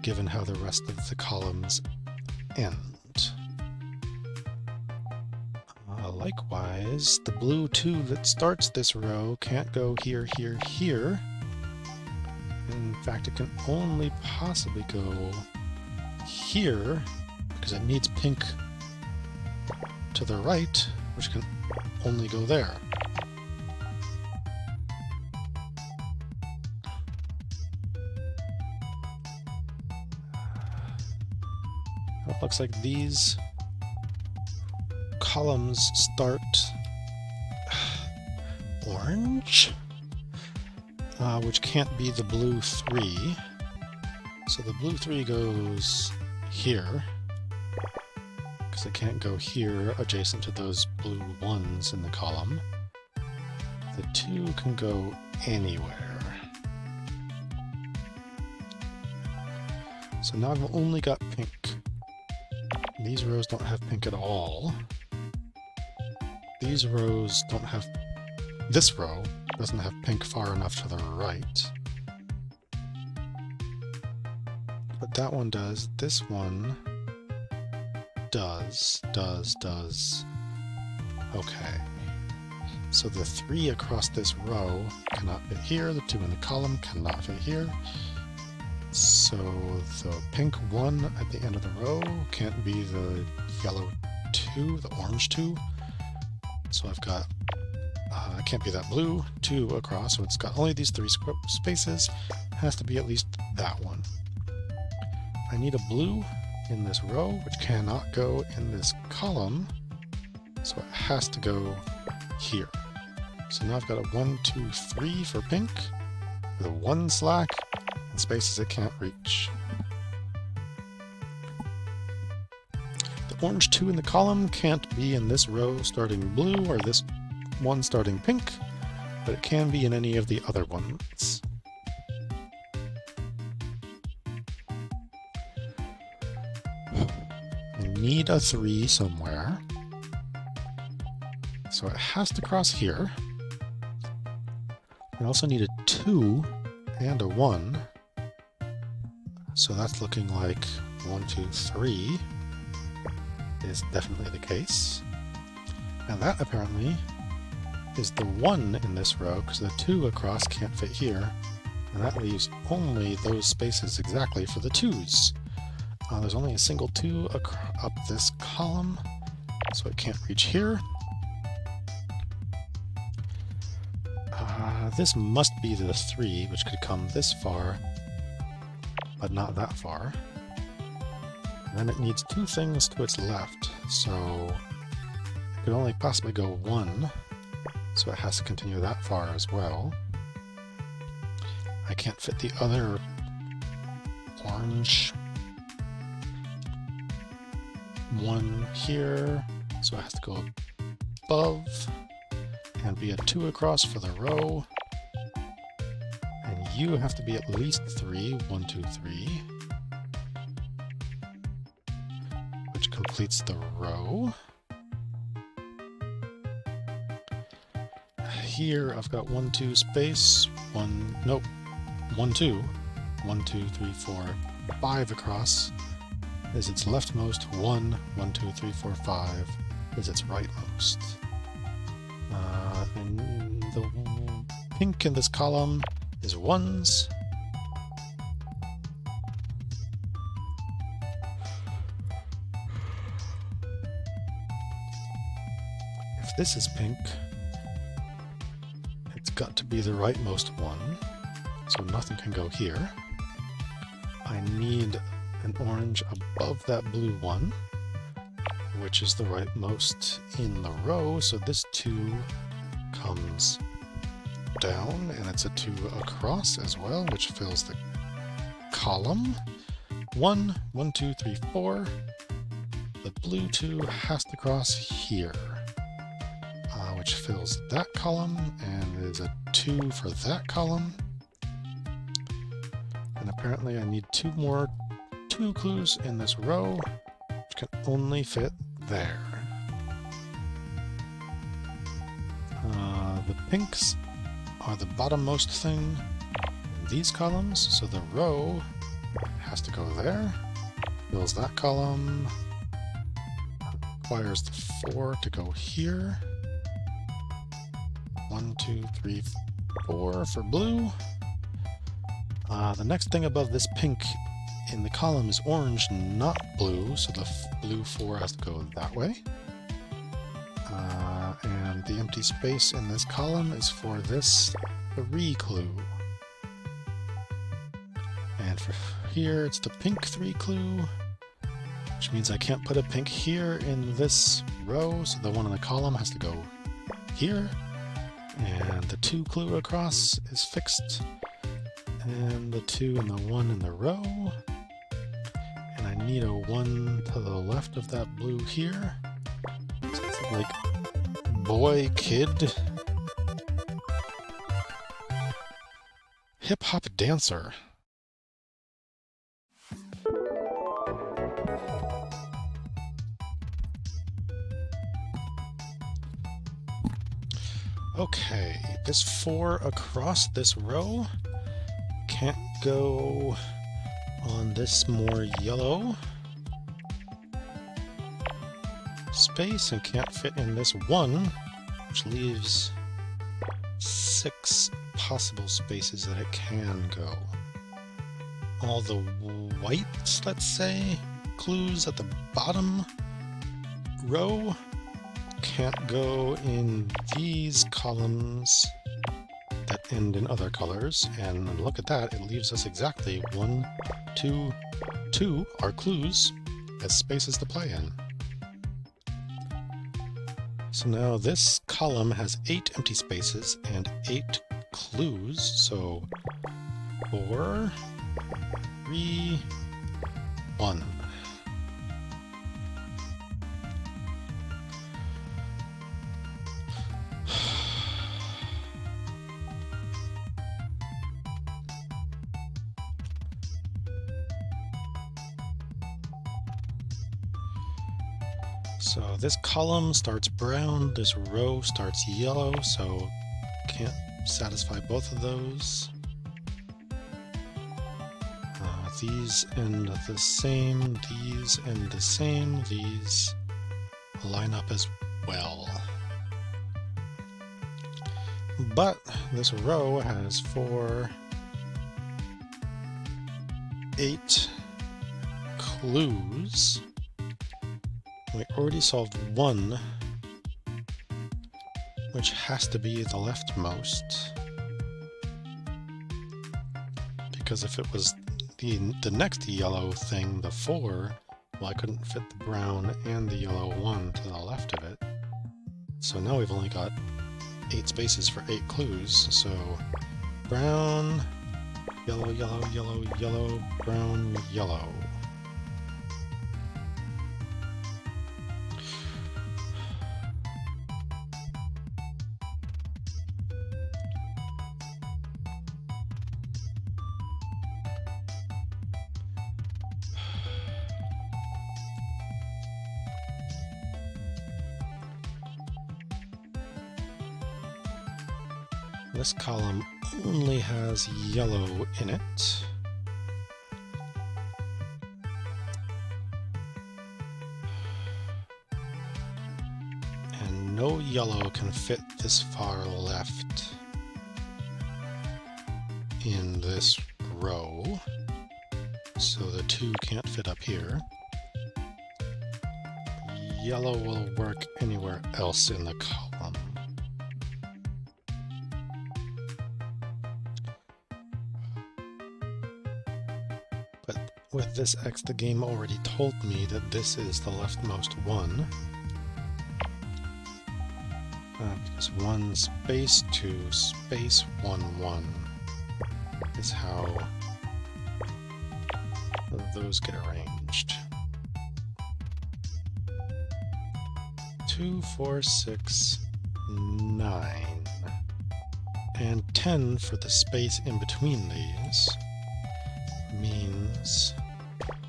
given how the rest of the columns end. Likewise, the blue 2 that starts this row can't go here, here, here. In fact, it can only possibly go here, because it needs pink to the right, which can only go there. It looks like these columns start orange, which can't be the blue 3. So the blue 3 goes here, because it can't go here adjacent to those blue 1s in the column. The 2 can go anywhere. So now I've only got pink. These rows don't have pink at all. These rows don't have... This row doesn't have pink far enough to the right. But that one does. This one does. Okay. So the 3 across this row cannot fit here, the 2 in the column cannot fit here. So the pink 1 at the end of the row can't be the yellow 2, the orange 2. So I've got, it can't be that blue 2 across, so it's got only these 3 spaces. It has to be at least that one. I need a blue in this row, which cannot go in this column, so it has to go here. So now I've got a 1, 2, 3 for pink, with a 1 slack, and spaces it can't reach. The orange 2 in the column can't be in this row starting blue, or this one starting pink, but it can be in any of the other ones. I need a 3 somewhere, so it has to cross here. I also need a 2 and a 1, so that's looking like 1, 2, 3 is definitely the case. And that apparently is the 1 in this row, because the 2 across can't fit here, and that leaves only those spaces exactly for the 2s. There's only a single 2 up this column, so it can't reach here. This must be the 3, which could come this far, but not that far. And then it needs 2 things to its left, so it could only possibly go 1, so it has to continue that far as well. I can't fit the other orange 1 here, so it has to go above and be a 2 across for the row. And you have to be at least 3, 1, 2, 3, which completes the row. Here I've got 1, 2 space, 1, nope, 1, 2, 1, 2, 3, 4, 5 across is its leftmost, 1, 1, 2, 3, 4, 5 is its rightmost. And the pink in this column is 1s. If this is pink, it's got to be the rightmost 1, so nothing can go here. I need an orange above that blue 1, which is the rightmost in the row, so this 2 comes down, and it's a 2 across as well, which fills the column. 1, 1, 2, 3, 4. The blue 2 has to cross here, which fills that column, and is a 2 for that column. And apparently I need 2 more 2 clues in this row, which can only fit there. The pinks are the bottommost thing in these columns, so the row has to go there, fills that column, requires the 4 to go here. 1, 2, 3, 4 for blue. The next thing above this pink in the column is orange, not blue, so the blue 4 has to go that way. And the empty space in this column is for this 3 clue. And for here, it's the pink 3 clue, which means I can't put a pink here in this row, so the 1 in the column has to go here. And the 2 clue across is fixed, and the 2 and the 1 in the row. And I need a 1 to the left of that blue here. So it's like boy, kid, hip-hop dancer. Okay, this 4 across this row can't go on this more yellow space and can't fit in this 1, which leaves 6 possible spaces that it can go. All the whites, let's say, clues at the bottom row can't go in these columns that end in other colors, and look at that, it leaves us exactly 1, 2, 2 are clues as spaces to play in. So now this column has 8 empty spaces and 8 clues, so 4, 3, 1. So this column starts brown, this row starts yellow, so can't satisfy both of those. These end the same, these end the same, these line up as well. But this row has 4, 8 clues. We already solved 1, which has to be the leftmost, because if it was the next yellow thing, the 4, well, I couldn't fit the brown and the yellow 1 to the left of it. So now we've only got 8 spaces for 8 clues, so brown, yellow, yellow, yellow, yellow, brown, yellow. This column only has yellow in it. And no yellow can fit this far left in this row, so the 2 can't fit up here. Yellow will work anywhere else in the column. With this X, the game already told me that this is the leftmost one. Because 1 space 2 space 1 1 is how those get arranged. 2, 4, 6, 9, and 10 for the space in between these means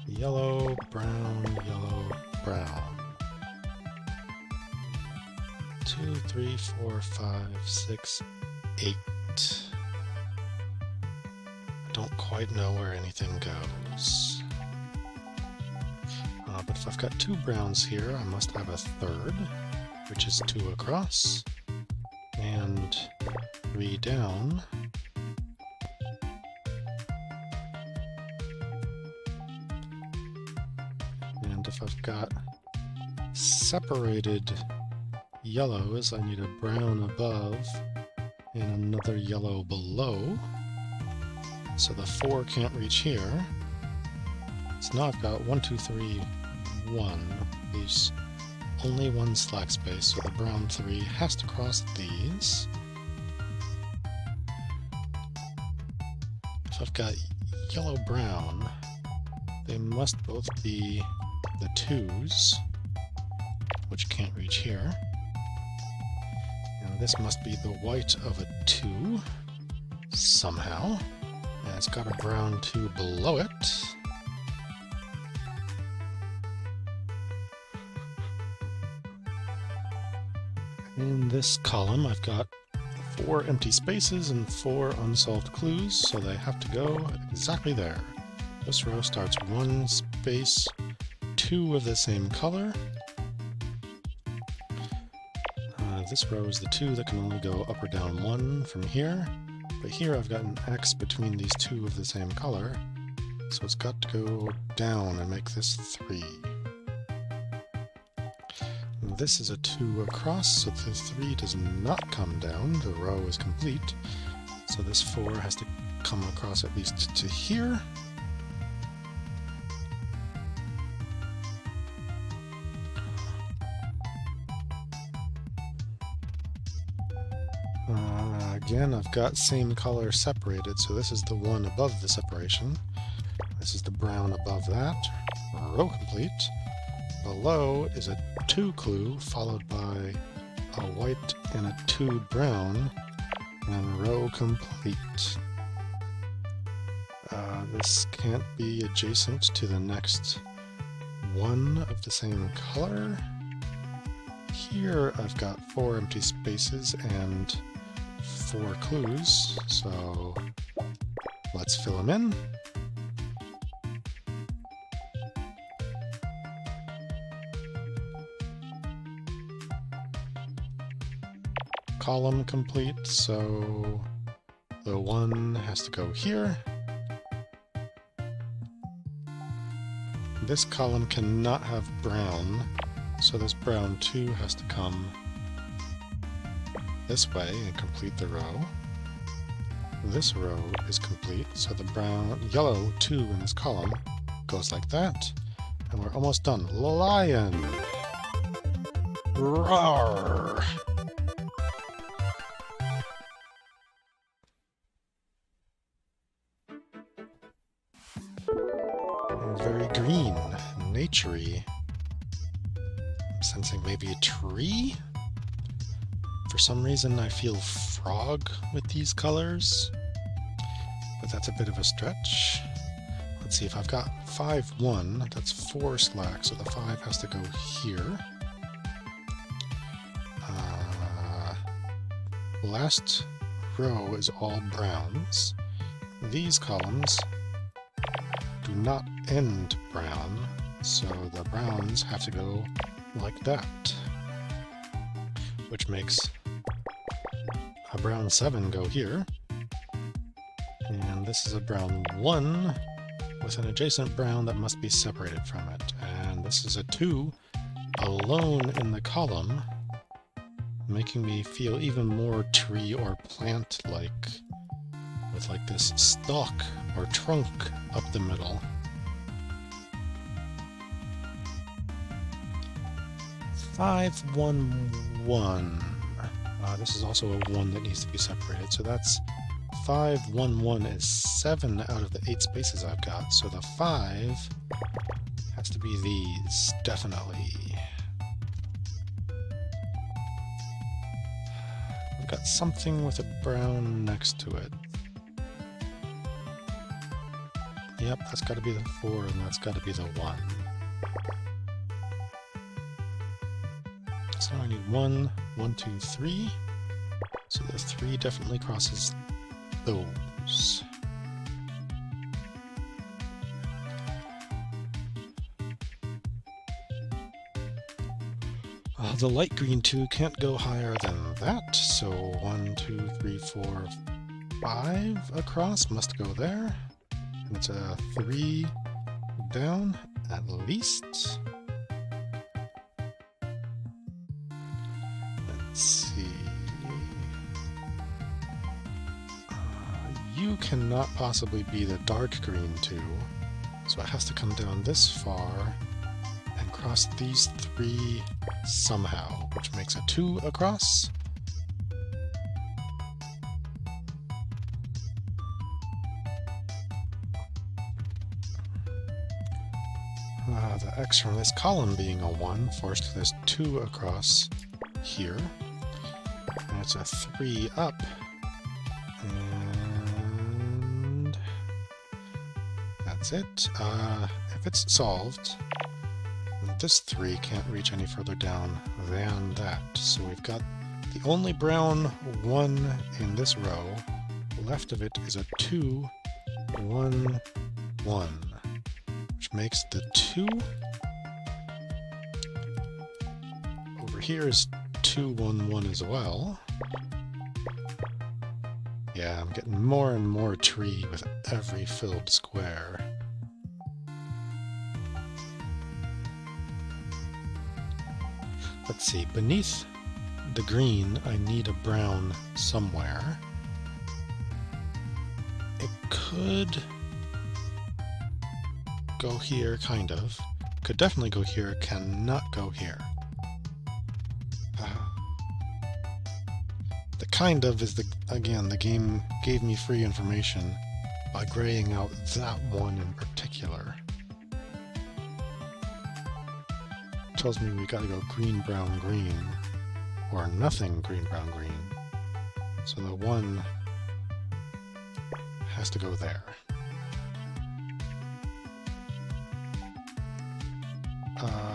yellow, brown, yellow, brown. 2, 3, 4, 5, 6, 8. I don't quite know where anything goes. But if I've got 2 browns here, I must have a third, which is 2 across, and 3 down. And if I've got separated yellows, I need a brown above and another yellow below. So the 4 can't reach here. So now I've got 1, 2, 3, 1. Leaves only 1 slack space, so the brown 3 has to cross these. If I've got yellow-brown, they must both be the 2s, which can't reach here. And this must be the white of a 2, somehow. And it's got a brown 2 below it. In this column, I've got 4 empty spaces and 4 unsolved clues, so they have to go exactly there. This row starts 1 space 2 of the same color. this row is the 2 that can only go up or down 1 from here. But here I've got an X between these 2 of the same color, so it's got to go down and make this 3. And this is a 2 across, so the 3 does not come down. The row is complete. So this 4 has to come across at least to here. Again, I've got same color separated, so this is the one above the separation. This is the brown above that. Row complete. Below is a 2 clue, followed by a white and a 2 brown, and row complete. This can't be adjacent to the next one of the same color. Here I've got 4 empty spaces and 4 clues, so let's fill them in. Column complete, so the 1 has to go here. This column cannot have brown, so this brown 2 has to come this way and complete the row. This row is complete, so the yellow 2 in this column goes like that, and we're almost done. Lion! Roar! Very green, naturey. I'm sensing maybe a tree? For some reason I feel frog with these colors, but that's a bit of a stretch. Let's see, if I've got 5, 1, that's 4 slack, so the 5 has to go here. Last row is all browns. These columns do not end brown, so the browns have to go like that, which makes a brown 7 go here, and this is a brown 1 with an adjacent brown that must be separated from it, and this is a 2 alone in the column, making me feel even more tree or plant-like, with like this stalk or trunk up the middle. Five, 1, 1. This is also a 1 that needs to be separated, so that's 5, 1, 1 is 7 out of the 8 spaces I've got, so the 5 has to be these, definitely. I've got something with a brown next to it. Yep, that's got to be the 4, and that's got to be the 1. So I need 1, 1, 2, 3. So the 3 definitely crosses those. The light green 2 can't go higher than that, so 1, 2, 3, 4, 5 across must go there. And it's a 3 down at least. Let's see. You cannot possibly be the dark green 2, so it has to come down this far and cross these 3 somehow, which makes a 2 across. The X from this column being a 1 forced this 2 across here, and it's a 3 up, and that's it. If it's solved, this 3 can't reach any further down than that, so we've got the only brown 1 in this row. Left of it is a 2, 1, 1. Which makes the 2. Over here is 2, 1, 1 as well. Yeah, I'm getting more and more tree with every filled square. Let's see, beneath the green, I need a brown somewhere. It could go here, kind of. Could definitely go here, cannot go here. The kind of is again, the game gave me free information by graying out that one in particular. Tells me we gotta go green, brown, green, or nothing green, brown, green. So the one has to go there.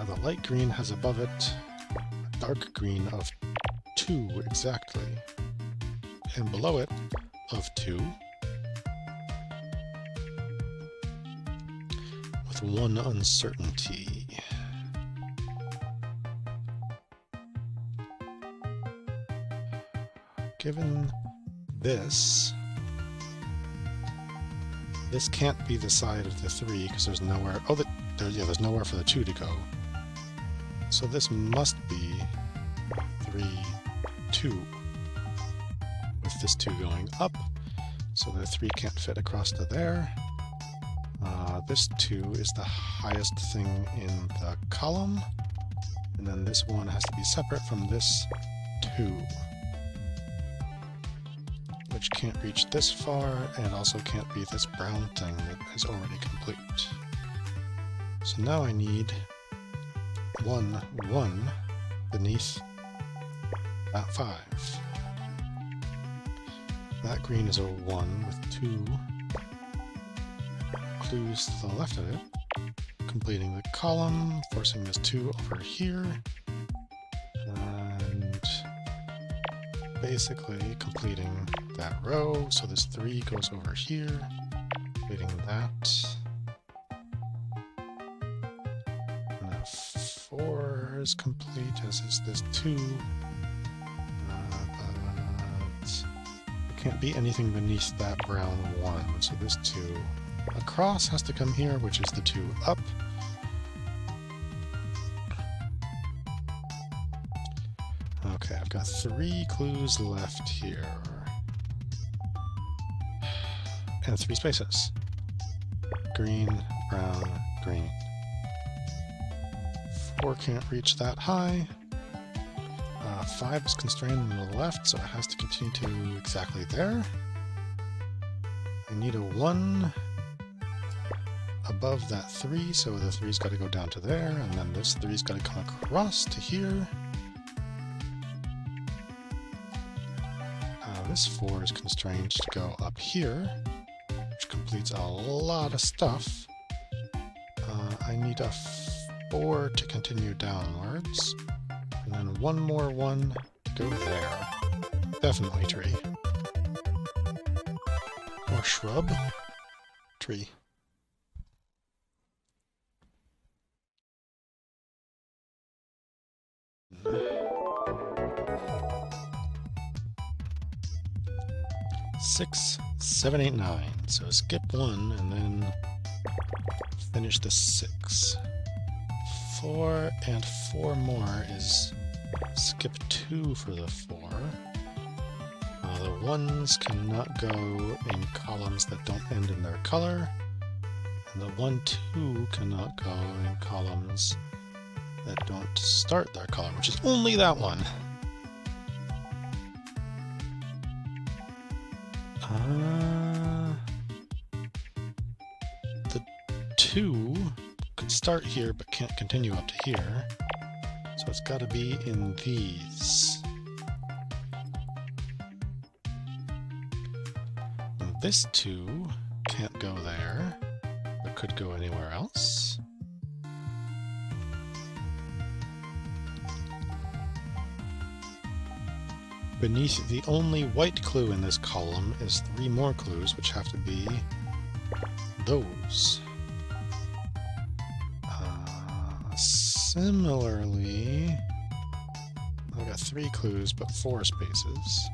The light green has above it a dark green of 2 exactly, and below it of 2, with 1 uncertainty. Given this can't be the side of the 3 because there's nowhere. Oh, there's nowhere for the 2 to go. So this must be 3, 2, with this 2 going up, so the 3 can't fit across to there. This 2 is the highest thing in the column, and then this one has to be separate from this 2, which can't reach this far, and also can't be this brown thing that is already complete. So now I need 1, 1 beneath that 5. That green is a 1 with 2 clues to the left of it, completing the column, forcing this 2 over here, and basically completing that row. So this 3 goes over here, completing that. And that 4 is complete, as is this 2. But there can't be anything beneath that brown 1. So this 2 across has to come here, which is the 2 up. Okay, I've got 3 clues left here. And 3 spaces. Green, brown, green. 4 can't reach that high. 5 is constrained on the left, so it has to continue to exactly there. I need a 1 above that 3, so the 3's got to go down to there, and then this 3's got to come across to here. This 4 is constrained to go up here, which completes a lot of stuff. I need a 4 to continue downwards, and then 1 more 1 to go there. Definitely tree. Or shrub. Tree. Six, 7, 8, 9. So skip 1 and then finish the 6. 4 and 4 more is skip 2 for the 4. The 1s cannot go in columns that don't end in their color, and the 1, 2 cannot go in columns that don't start their color, which is only that one. The 2 could start here but can't continue up to here, so it's got to be in these. And this 2 can't go there, but could go anywhere else. Beneath the only white clue in this column is 3 more clues, which have to be those. Similarly, I've got got 3 clues, but 4 spaces.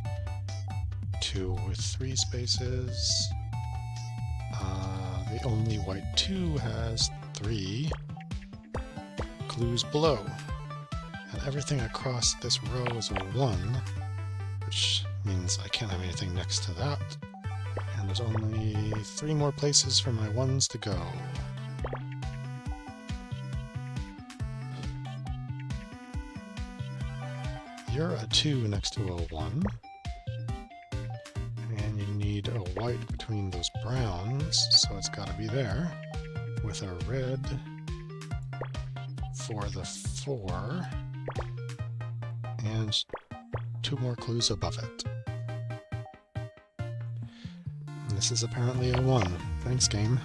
2 with 3 spaces. The only white 2 has 3 clues below. And everything across this row is a 1, which means I can't have anything next to that. And there's only 3 more places for my 1s to go. You're a 2 next to a 1. And you need a white between those browns, so it's got to be there. With a red for the 4. And 2 more clues above it. And this is apparently a 1. Thanks, game.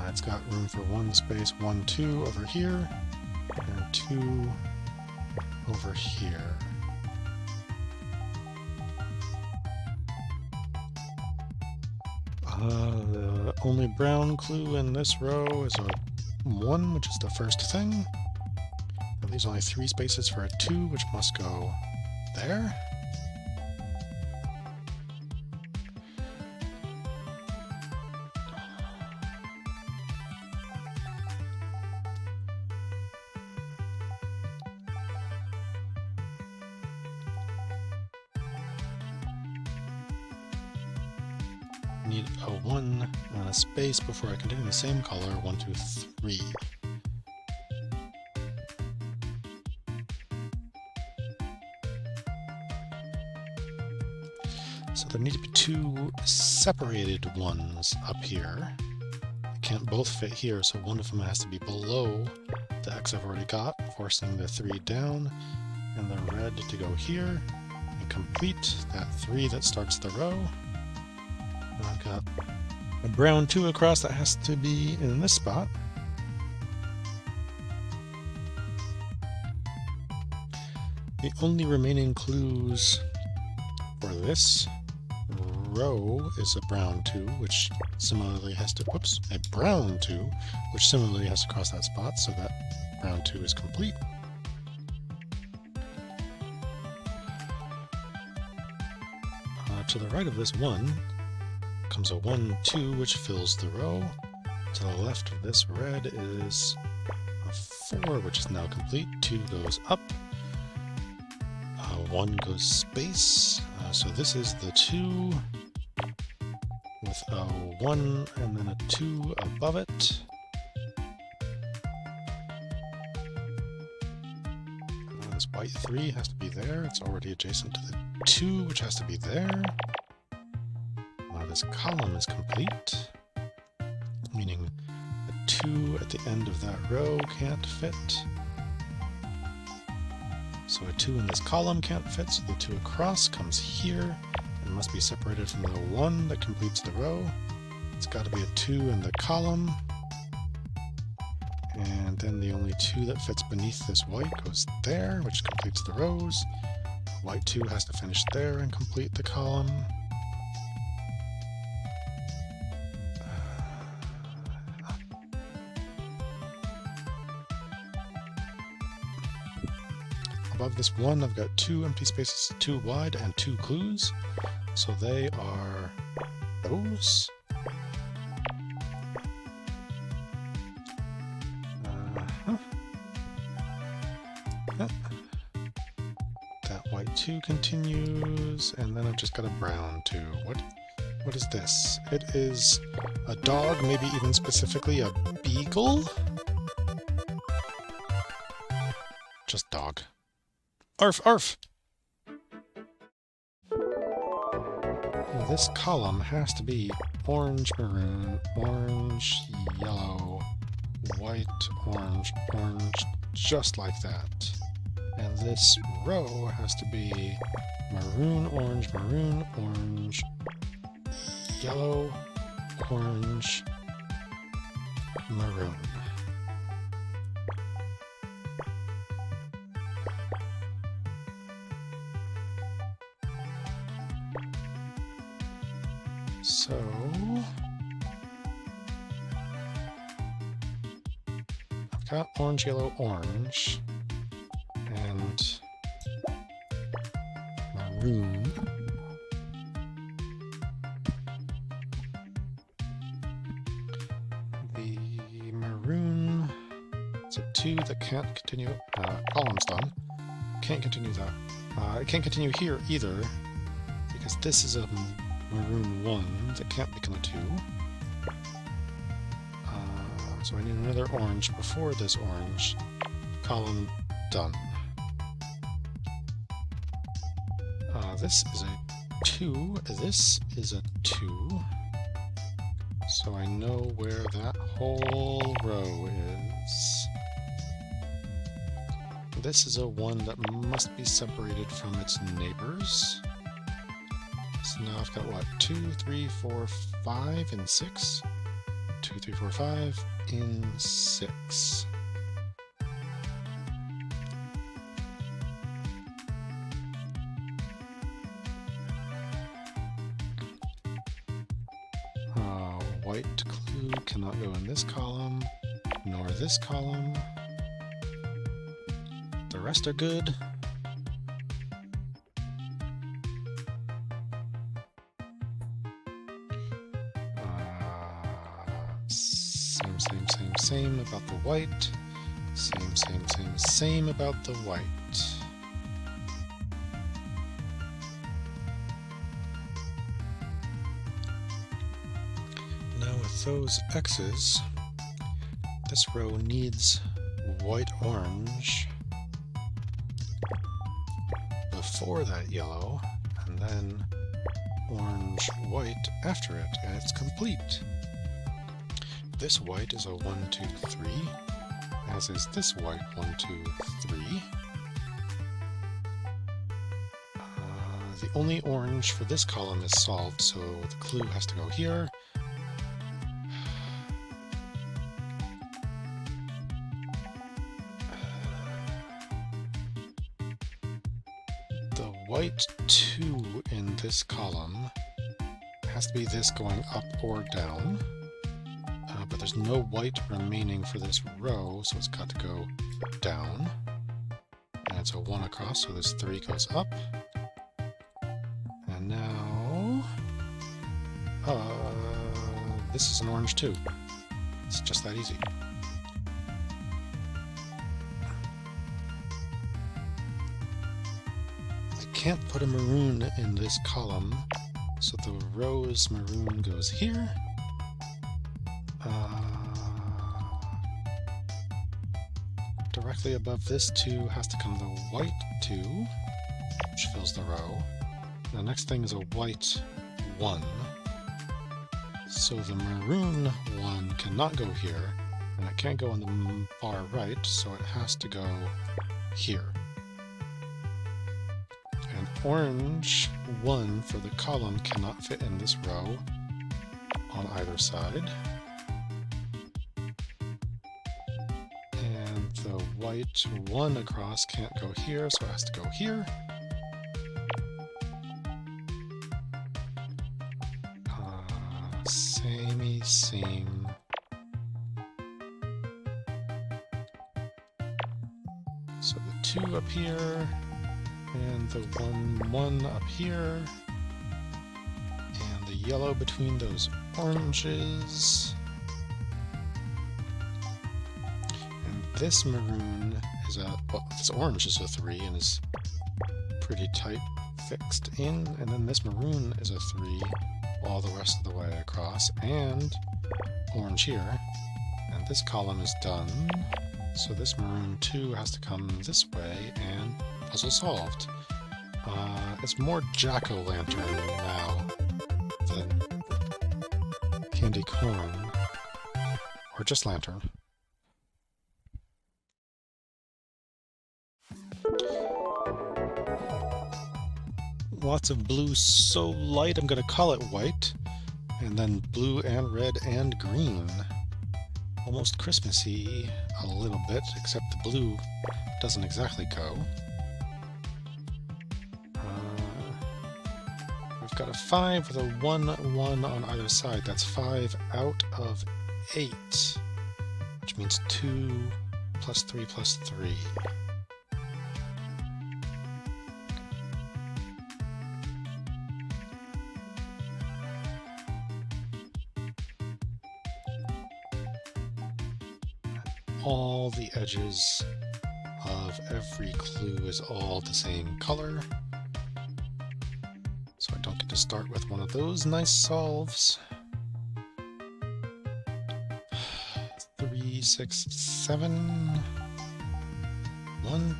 It's got room for 1 space, 1, 2 over here, and 2 over here. The only brown clue in this row is a 1, which is the first thing. That leaves only 3 spaces for a 2, which must go there. Need a 1 and a space before I continue the same color. 1, 2, 3. So there need to be 2 separated 1s up here. They can't both fit here, so one of them has to be below the X I've already got, forcing the 3 down, and the red to go here, and complete that 3 that starts the row. I've got a brown 2 across that has to be in this spot. The only remaining clues for this row is a brown 2, which similarly has to, whoops, a brown 2, which similarly has to cross that spot, so that brown 2 is complete. To the right of this 1 comes a 1, 2, which fills the row. To the left of this red is a 4, which is now complete. 2 goes up. 1 goes space. So this is the 2 with a 1 and then a 2 above it. This white 3 has to be there. It's already adjacent to the 2, which has to be there. This column is complete, meaning the 2 at the end of that row can't fit. So a 2 in this column can't fit, so the 2 across comes here and must be separated from the 1 that completes the row. It's got to be a 2 in the column, and then the only 2 that fits beneath this white goes there, which completes the rows. The white 2 has to finish there and complete the column. Above this 1, I've got 2 empty spaces, 2 wide, and 2 clues. So they are those. That white 2 continues, and then I've just got a brown 2. What is this? It is a dog, maybe even specifically a beagle? Just dog. Arf, arf! This column has to be orange, maroon, orange, yellow, white, orange, orange, just like that. And this row has to be maroon, orange, yellow, orange, maroon. So I've got orange, yellow, orange, and maroon. The maroon, it's a 2 that can't continue, column's done. Can't continue that. It can't continue here either, because this is a maroon 1 that can't become a 2. So I need another orange before this orange. Column done. This is a 2. This is a 2. So I know where that whole row is. This is a 1 that must be separated from its neighbors. So now I've got what? 2, 3, 4, 5, and 6? 2, 3, 4, 5 in 6. White clue cannot go in this column, nor this column. The rest are good. Same about the white. Same about the white. Now with those X's, this row needs white-orange before that yellow, and then orange-white after it, and it's complete. This white is a 1, 2, 3, as is this white 1, 2, 3. The only orange for this column is solved, so the clue has to go here. The white 2 in this column has to be this going up or down. But there's no white remaining for this row, so it's got to go down. And it's a 1 across, so this 3 goes up. And now... this is an orange too. It's just that easy. I can't put a maroon in this column, so the row's maroon goes here. Directly above this 2 has to come the white 2, which fills the row. The next thing is a white 1. So the maroon 1 cannot go here, and it can't go on the far right, so it has to go here. And orange 1 for the column cannot fit in this row on either side. The white 1 across can't go here, so it has to go here. Same. So the 2 up here, and the 1 up here, and the yellow between those oranges. This maroon is a, well, this orange is a 3 and is pretty tight fixed in, and then this maroon is a 3 all the rest of the way across, and orange here, and this column is done, so this maroon 2 has to come this way, and puzzle solved. It's more jack-o'-lantern now than candy corn, or just lantern. Lots of blue so light I'm going to call it white, and then blue and red and green. Almost Christmassy a little bit, except the blue doesn't exactly go. We've got a 5 with a 1, 1 on either side. That's 5 out of 8, which means 2 plus 3 plus 3. all the edges of every clue is all the same color. So I don't get to start with one of those nice solves. 3, 6, 7. 1,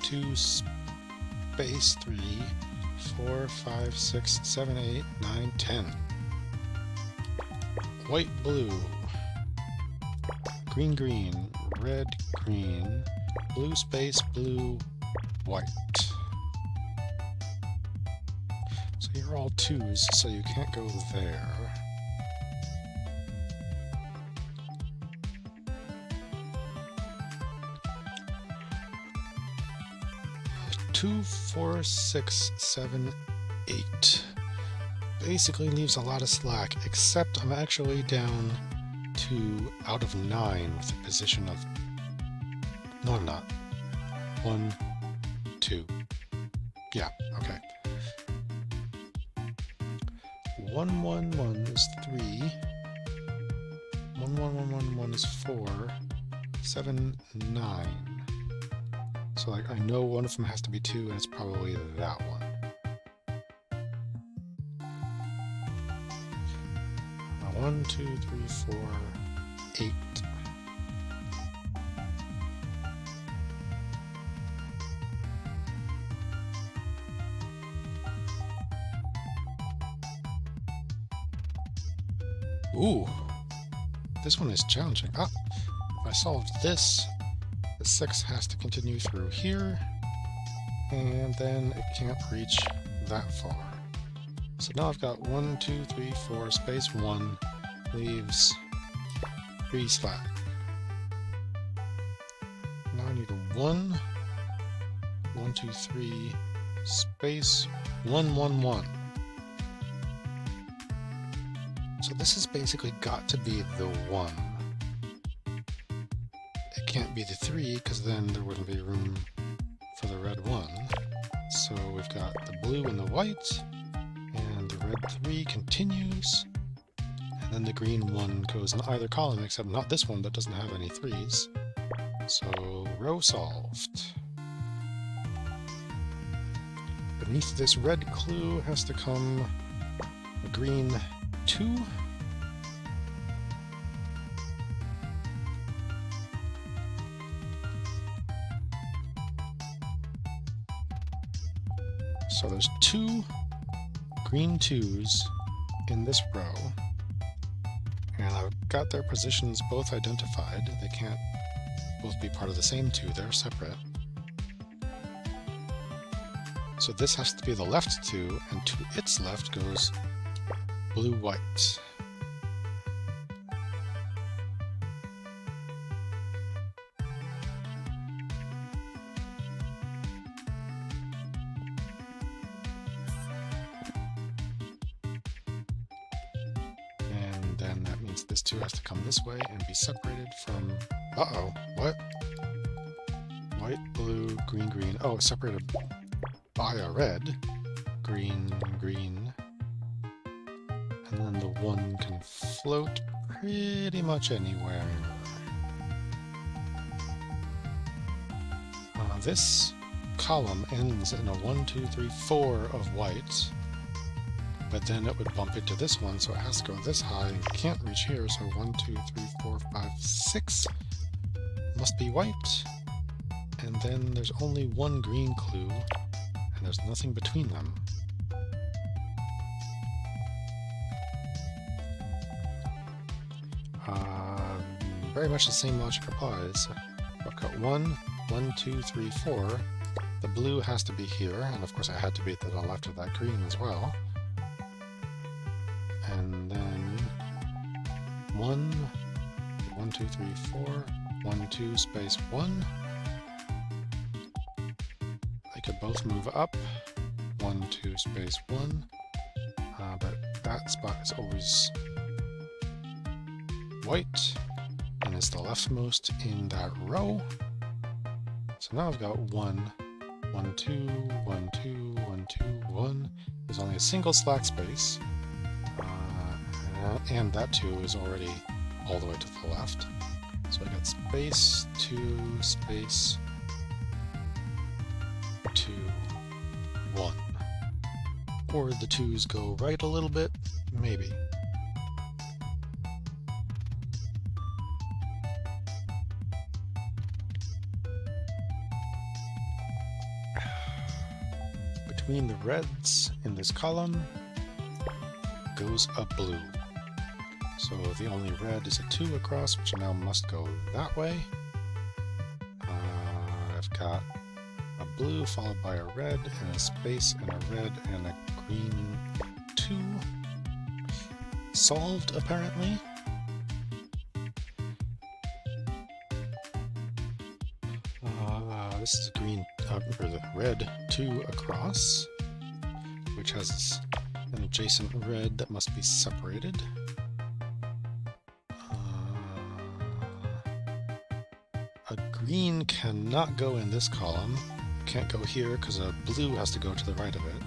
2, space 3, 4, 5, 6, 7, 8, 9, 10. White, blue. Green, green. Red, green. Blue, space, blue, white. So you're all 2s, so you can't go there. 2, 4, 6, 7, 8. Basically leaves a lot of slack, except I'm actually down to out of 9 with a position of... No, I'm not. 1, 2. Yeah, okay. 1, 1, 1 is 3. 1, 1, 1, 1, 1 is 4. 7, 9. So like I know one of them has to be 2, and it's probably that one. 1, 2, 3, 4, 8. Ooh, this one is challenging. Ah, if I solved this, the 6 has to continue through here, and then it can't reach that far. So now I've got 1, 2, 3, 4, space 1, leaves 3 slack. Now I need a 1, 1, 2, 3, space 1, 1, 1. So this has basically got to be the 1. It can't be the 3, because then there wouldn't be room for the red 1. So we've got the blue and the white, and the red 3 continues, and then the green 1 goes in either column, except not this one that doesn't have any 3s. So row solved. Beneath this red clue has to come a green 2. So there's 2 green 2s in this row, and I've got their positions both identified. They can't both be part of the same 2, they're separate. So this has to be the left 2, and to its left goes blue white. And then that means this 2 has to come this way and be separated from... Uh-oh, what? White, blue, green, green. Oh, it's separated by a red. Green, green. And then the 1 can float pretty much anywhere. This column ends in a 1, 2, 3, 4 of white, but then it would bump into this one, so it has to go this high and can't reach here, so 1, 2, 3, 4, 5, 6 must be white. And then there's only 1 green clue, and there's nothing between them. Very much the same logic applies. I've got 1, 1, 2, 3, 4. The blue has to be here, and of course I had to be to the left of that green as well. And then 1, 1, 2, 3, 4, 1, 2, space 1. They could both move up. 1, 2, space 1. But that spot is always white, and it's the leftmost in that row. So now I've got 1, 1, 2, 1, 2, 1, 2, 1. There's only a single slack space, and that 2 is already all the way to the left. So I got space, 2, space, 2, 1. Or the 2's go right a little bit? Maybe. Between the reds in this column goes a blue. So the only red is a 2 across, which now must go that way. I've got a blue followed by a red and a space and a red and a green 2. Solved, apparently. This is a green, or the red 2 across, which has an adjacent red that must be separated. A green cannot go in this column. Can't go here because a blue has to go to the right of it.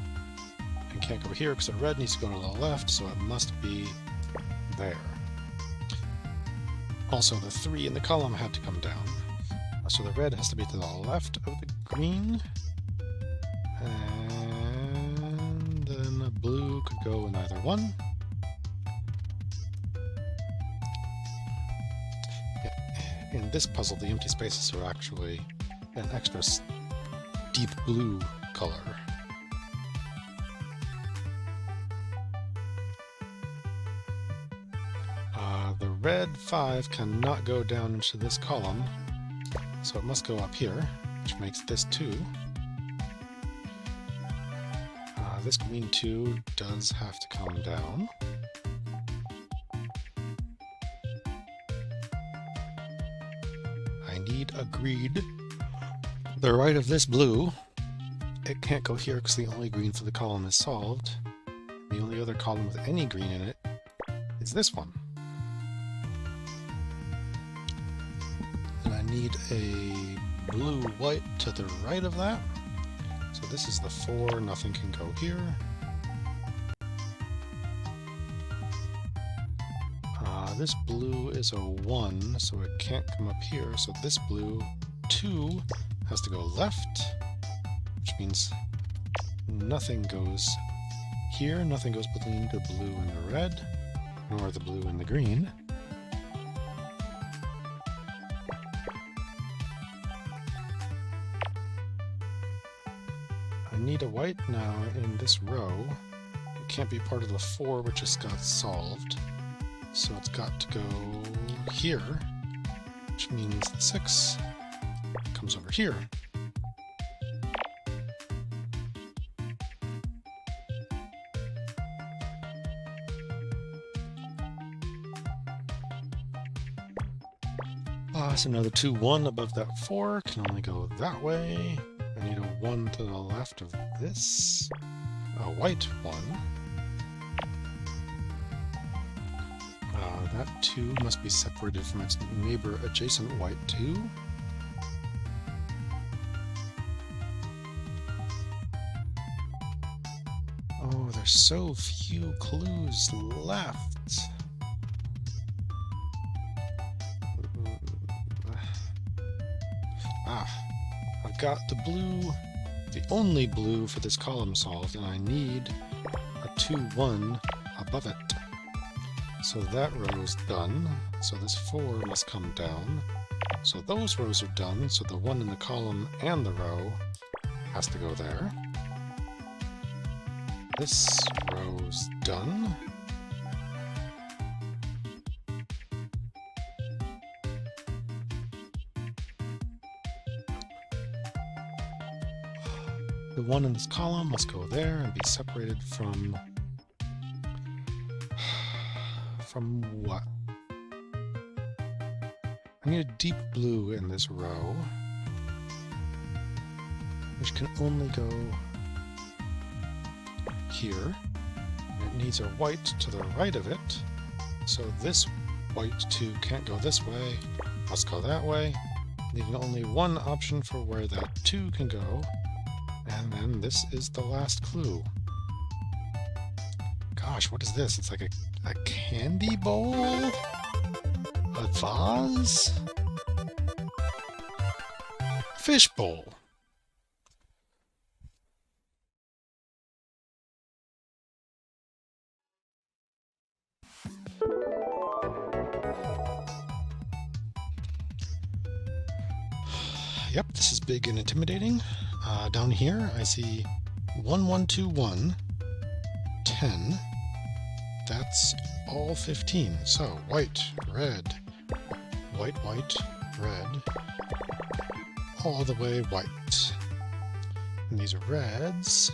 And can't go here because a red needs to go to the left, so it must be there. Also, the 3 in the column had to come down. So the red has to be to the left of the green. And then the blue could go in either one. In this puzzle, the empty spaces are actually an extra deep blue color. The red 5 cannot go down into this column, so it must go up here, which makes this 2. This green 2 does have to come down. I need a green. The right of this blue, it can't go here because the only green for the column is solved. The only other column with any green in it is this one. And I need a blue-white to the right of that. So this is the 4, nothing can go here. This blue is a 1, so it can't come up here. So this blue 2 has to go left, which means nothing goes here, nothing goes between the blue and the red, nor the blue and the green. I need a white now in this row. It can't be part of the 4, which just got solved. So it's got to go here, which means the 6 comes over here. So now the 2, 1 above that 4 can only go that way. I need a 1 to the left of this. A white 1. That 2 must be separated from its neighbor adjacent white 2. Oh, there's so few clues left. I've got the blue, the only blue for this column solved, and I need a 2, 1 above it. So that row's done, so this 4 must come down. So those rows are done, so the 1 in the column and the row has to go there. This row's done. The 1 in this column must go there and be separated from what? I need a deep blue in this row, which can only go here. It needs a white to the right of it, so this white 2 can't go this way, must go that way, leaving only one option for where that 2 can go, and then this is the last clue. Gosh, what is this? It's like a candy bowl? A vase? fishbowl. Yep, this is big and intimidating. Down here I see 1121, 10. That's all 15. So white, red, white, white, red, all the way white. And these reds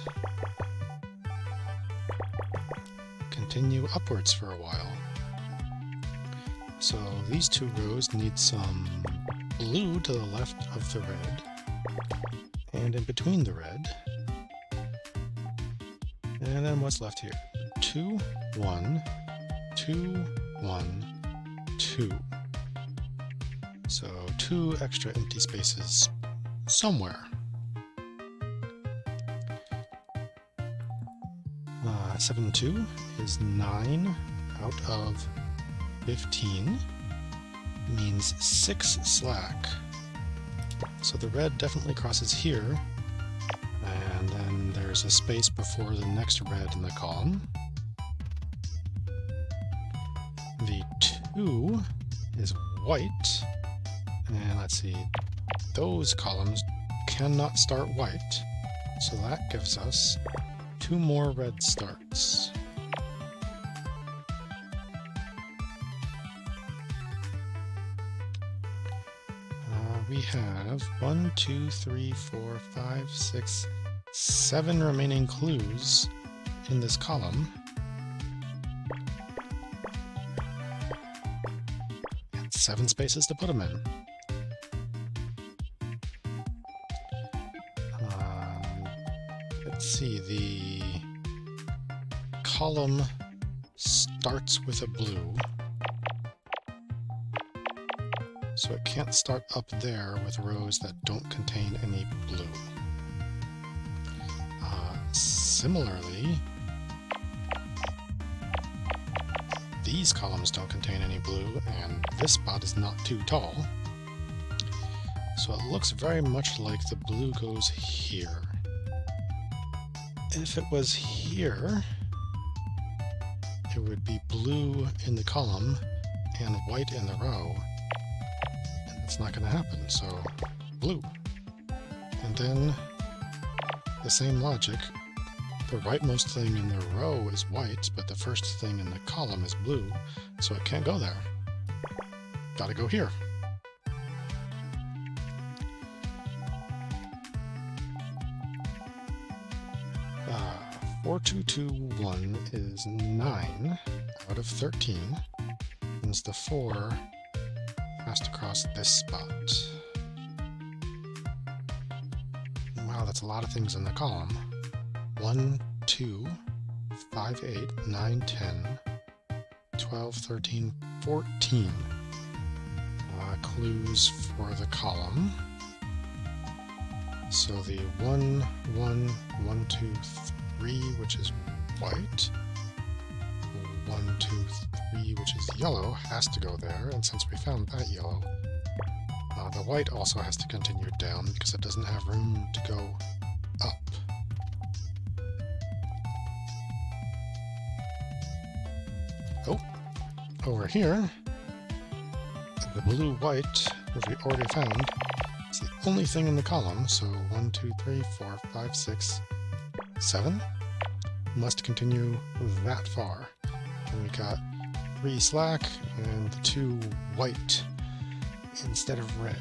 continue upwards for a while. So these two rows need some blue to the left of the red, and in between the red. And then what's left here? 2, 1, 2, 1, 2. So 2 extra empty spaces somewhere. 7, 2 is 9 out of 15. Means 6 slack. So the red definitely crosses here, and then there's a space before the next red in the column. The 2 is white, and let's see, those columns cannot start white, so that gives us 2 more red starts. We have 1, 2, 3, 4, 5, 6, 7 remaining clues in this column. And 7 spaces to put them in. Let's see, the column starts with a blue. So it can't start up there with rows that don't contain any blue. Similarly, these columns don't contain any blue, and this spot is not too tall. So it looks very much like the blue goes here. If it was here, it would be blue in the column and white in the row. It's not going to happen, so blue. And then the same logic, the rightmost thing in the row is white, but the first thing in the column is blue, so it can't go there. Gotta go here. Uh, 4, 2, 2, 1 is 9 out of 13, means the 4 has to cross this spot. Wow, that's a lot of things in the column. 1, 2, 5, 8, 9, 10, 12, 13, 14 clues for the column. So the 1, 1, 1, 2, 3, which is white, 1, 2, 3, which is yellow, has to go there, and since we found that yellow, the white also has to continue down because it doesn't have room to go up. Oh, over here, the blue-white, which we already found, is the only thing in the column, so 1, 2, 3, 4, 5, 6, 7 must continue that far. And we got 3 slack and 2 white instead of red.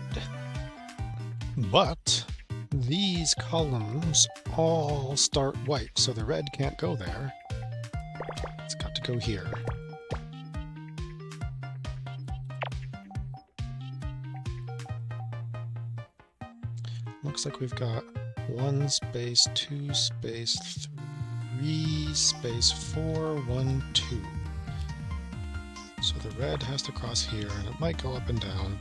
But these columns all start white, so the red can't go there. It's got to go here. Looks like we've got 1 space, 2 space, 3 space, 4, 1, 2. So the red has to cross here, and it might go up and down,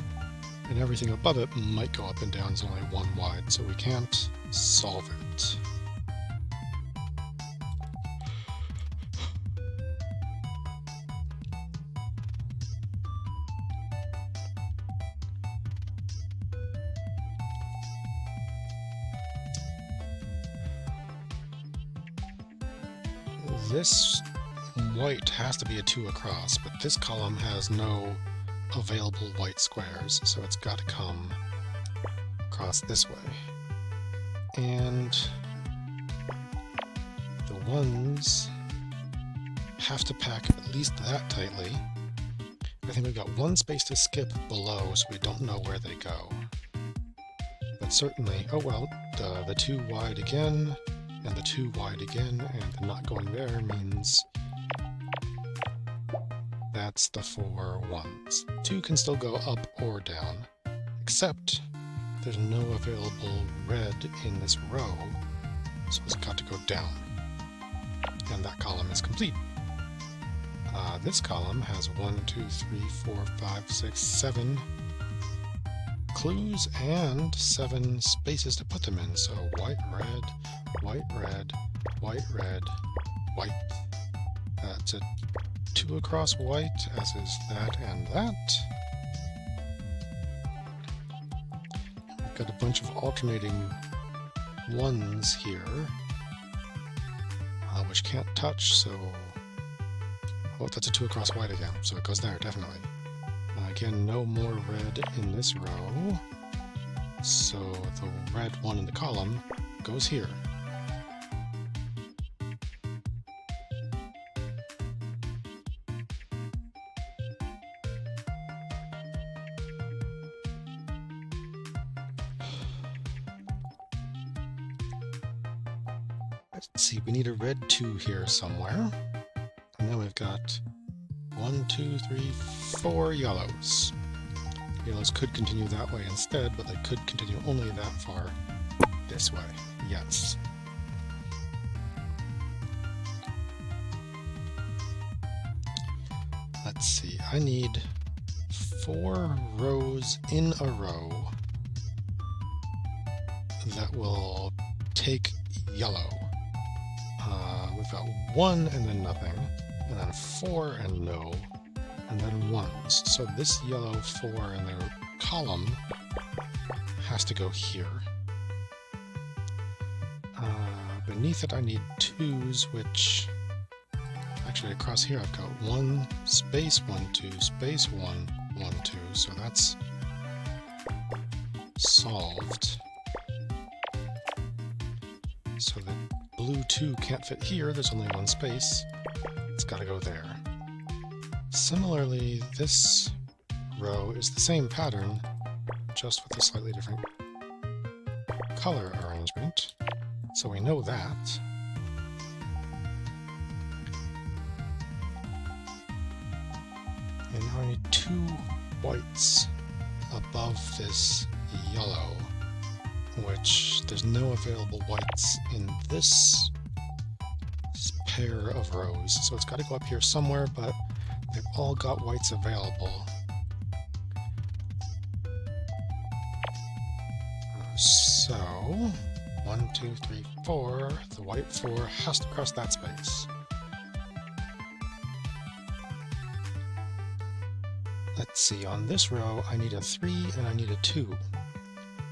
and everything above it might go up and down. It's only 1 wide, so we can't solve it. this white has to be a 2 across, but this column has no available white squares, so it's got to come across this way. And the ones have to pack at least that tightly. I think we've got one space to skip below, so we don't know where they go. But certainly, oh well, the 2 wide again, and the 2 wide again, and the not going there means that's the 4 ones. 2 can still go up or down, except there's no available red in this row, so it's got to go down. And that column is complete. This column has 1, 2, 3, 4, 5, 6, 7 clues and 7 spaces to put them in. So white, red, white, red, white, red, white. That's a 2 across white, as is that and that. We've got a bunch of alternating 1s here, which can't touch, so... Oh, that's a 2 across white again, so it goes there, definitely. Again, no more red in this row, so the red 1 in the column goes here. Let's see, we need a red 2 here somewhere. And then we've got 1, 2, 3, 4 yellows. Yellows could continue that way instead, but they could continue only that far this way. Yes. Let's see, I need 4 rows in a row that will take yellow. We've got 1 and then nothing, and then 4 and no, and then 1s. So this yellow 4 in the column has to go here. Beneath it I need 2s, which... Actually across here I've got 1 space 1 2 space 1 1 2, so that's solved. So the blue 2 can't fit here, there's only 1 space. It's got to go there. Similarly, this row is the same pattern, just with a slightly different color arrangement. So we know that. And now I need 2 whites above this yellow, which there's no available whites in this pair of rows, so it's got to go up here somewhere, but they've all got whites available. So 1, 2, 3, 4, the white 4 has to cross that space. Let's see, on this row I need a 3 and I need a 2.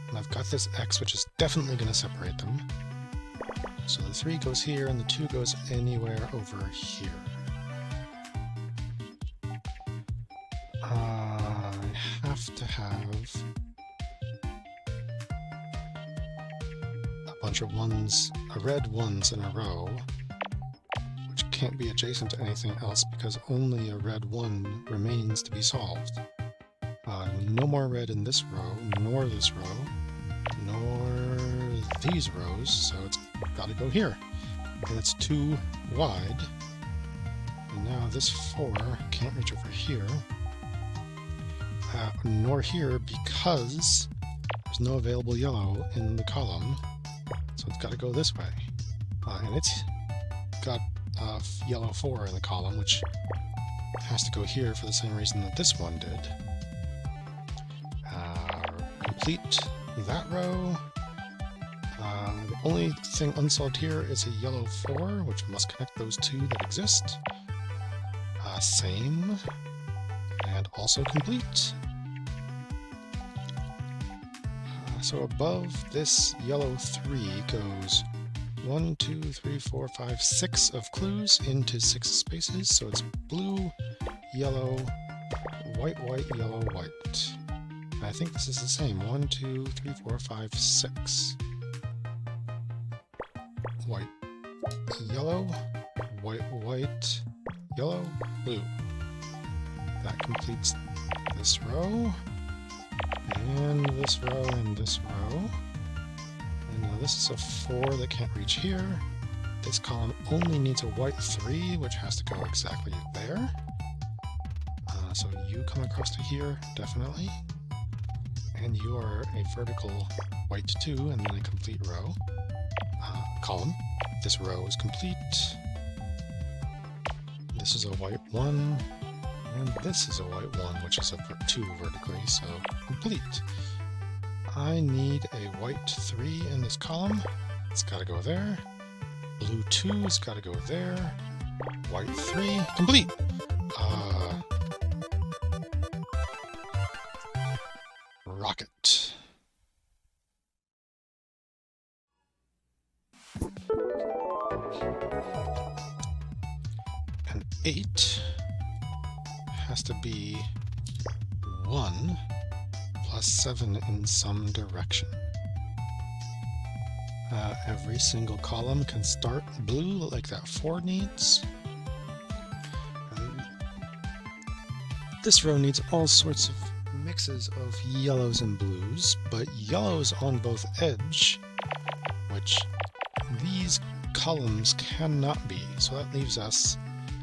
And I've got this X, which is definitely going to separate them. So the 3 goes here, and the 2 goes anywhere over here. I have to have a bunch of 1s, red 1s in a row, which can't be adjacent to anything else because only a red 1 remains to be solved. No more red in this row, nor this row, nor these rows, so it's got to go here. And it's 2 wide. And now this 4 can't reach over here, nor here because there's no available yellow in the column, so it's got to go this way. And it's got yellow 4 in the column, which has to go here for the same reason that this one did. Complete that row. The only thing unsolved here is a yellow 4, which must connect those 2 that exist. Same. And also complete. So above this yellow 3 goes 1, 2, 3, 4, 5, 6 of clues into 6 spaces. So it's blue, yellow, white, white, yellow, white. I think this is the same. 1, 2, 3, 4, 5, 6. White, yellow, white, white, yellow, blue. That completes this row, and this row, and this row. And now this is a 4 that can't reach here. This column only needs a white 3, which has to go exactly there. So you come across to here, definitely. And you are a vertical white 2, and then a complete row. Column. This row is complete. This is a white 1. And this is a white 1, which is a 2 vertically, so complete. I need a white 3 in this column. It's got to go there. Blue 2 has got to go there. White 3, complete! Rocket. An 8 has to be 1 plus 7 in some direction. Every single column can start blue like that 4 needs. This row needs all sorts of mixes of yellows and blues, but yellows on both edge, which these columns cannot be. So that leaves us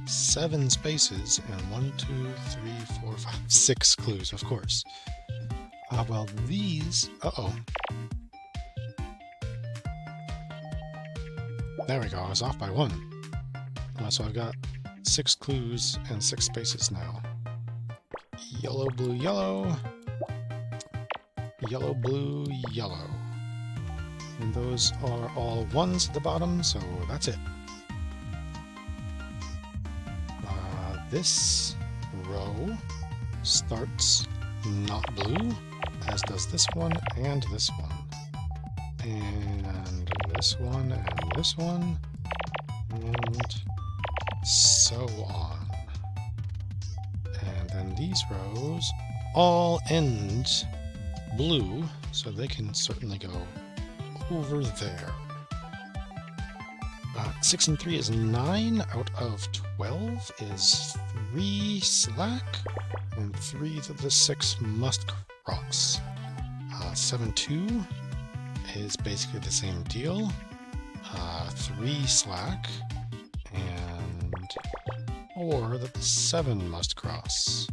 7 spaces and 1, 2, 3, 4, 5, 6 clues, of course. Well, these... There we go, I was off by 1. So I've got 6 clues and 6 spaces now. Yellow, blue, yellow. Yellow, blue, yellow. And those are all 1s at the bottom, so that's it. This row starts not blue, as does this one and this one. And this one and this one, and so on. And then these rows all end blue, so they can certainly go over there. 6 and 3 is 9 out of 12 is 3 slack, and 3 that the 6 must cross. 7, 2 is basically the same deal. 3 slack, and 4 that the 7 must cross.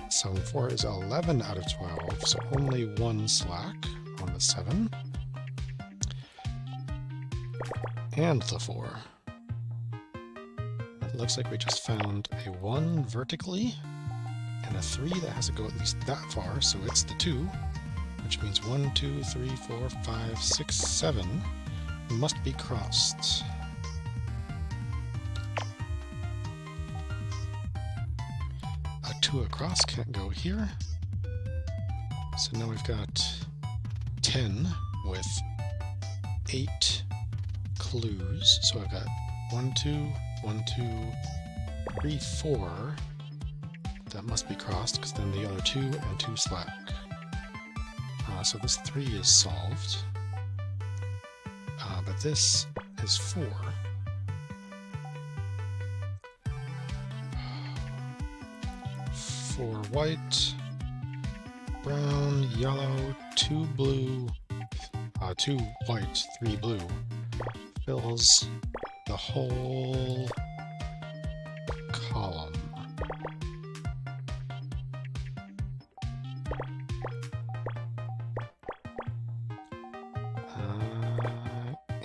7, 4 is 11 out of 12, so only 1 slack on the 7. And the 4. It looks like we just found a 1 vertically, and a 3 that has to go at least that far, so it's the 2, which means 1, 2, 3, 4, 5, 6, 7 must be crossed. A 2 across can't go here, so now we've got 10 with 8 clues. So I've got 1, 2, 1, 2, 3, 4 that must be crossed, because then the other 2 and 2 slack. So this 3 is solved, but this is 4. For white, brown, yellow, 2 blue, 2 white, 3 blue, fills the whole column.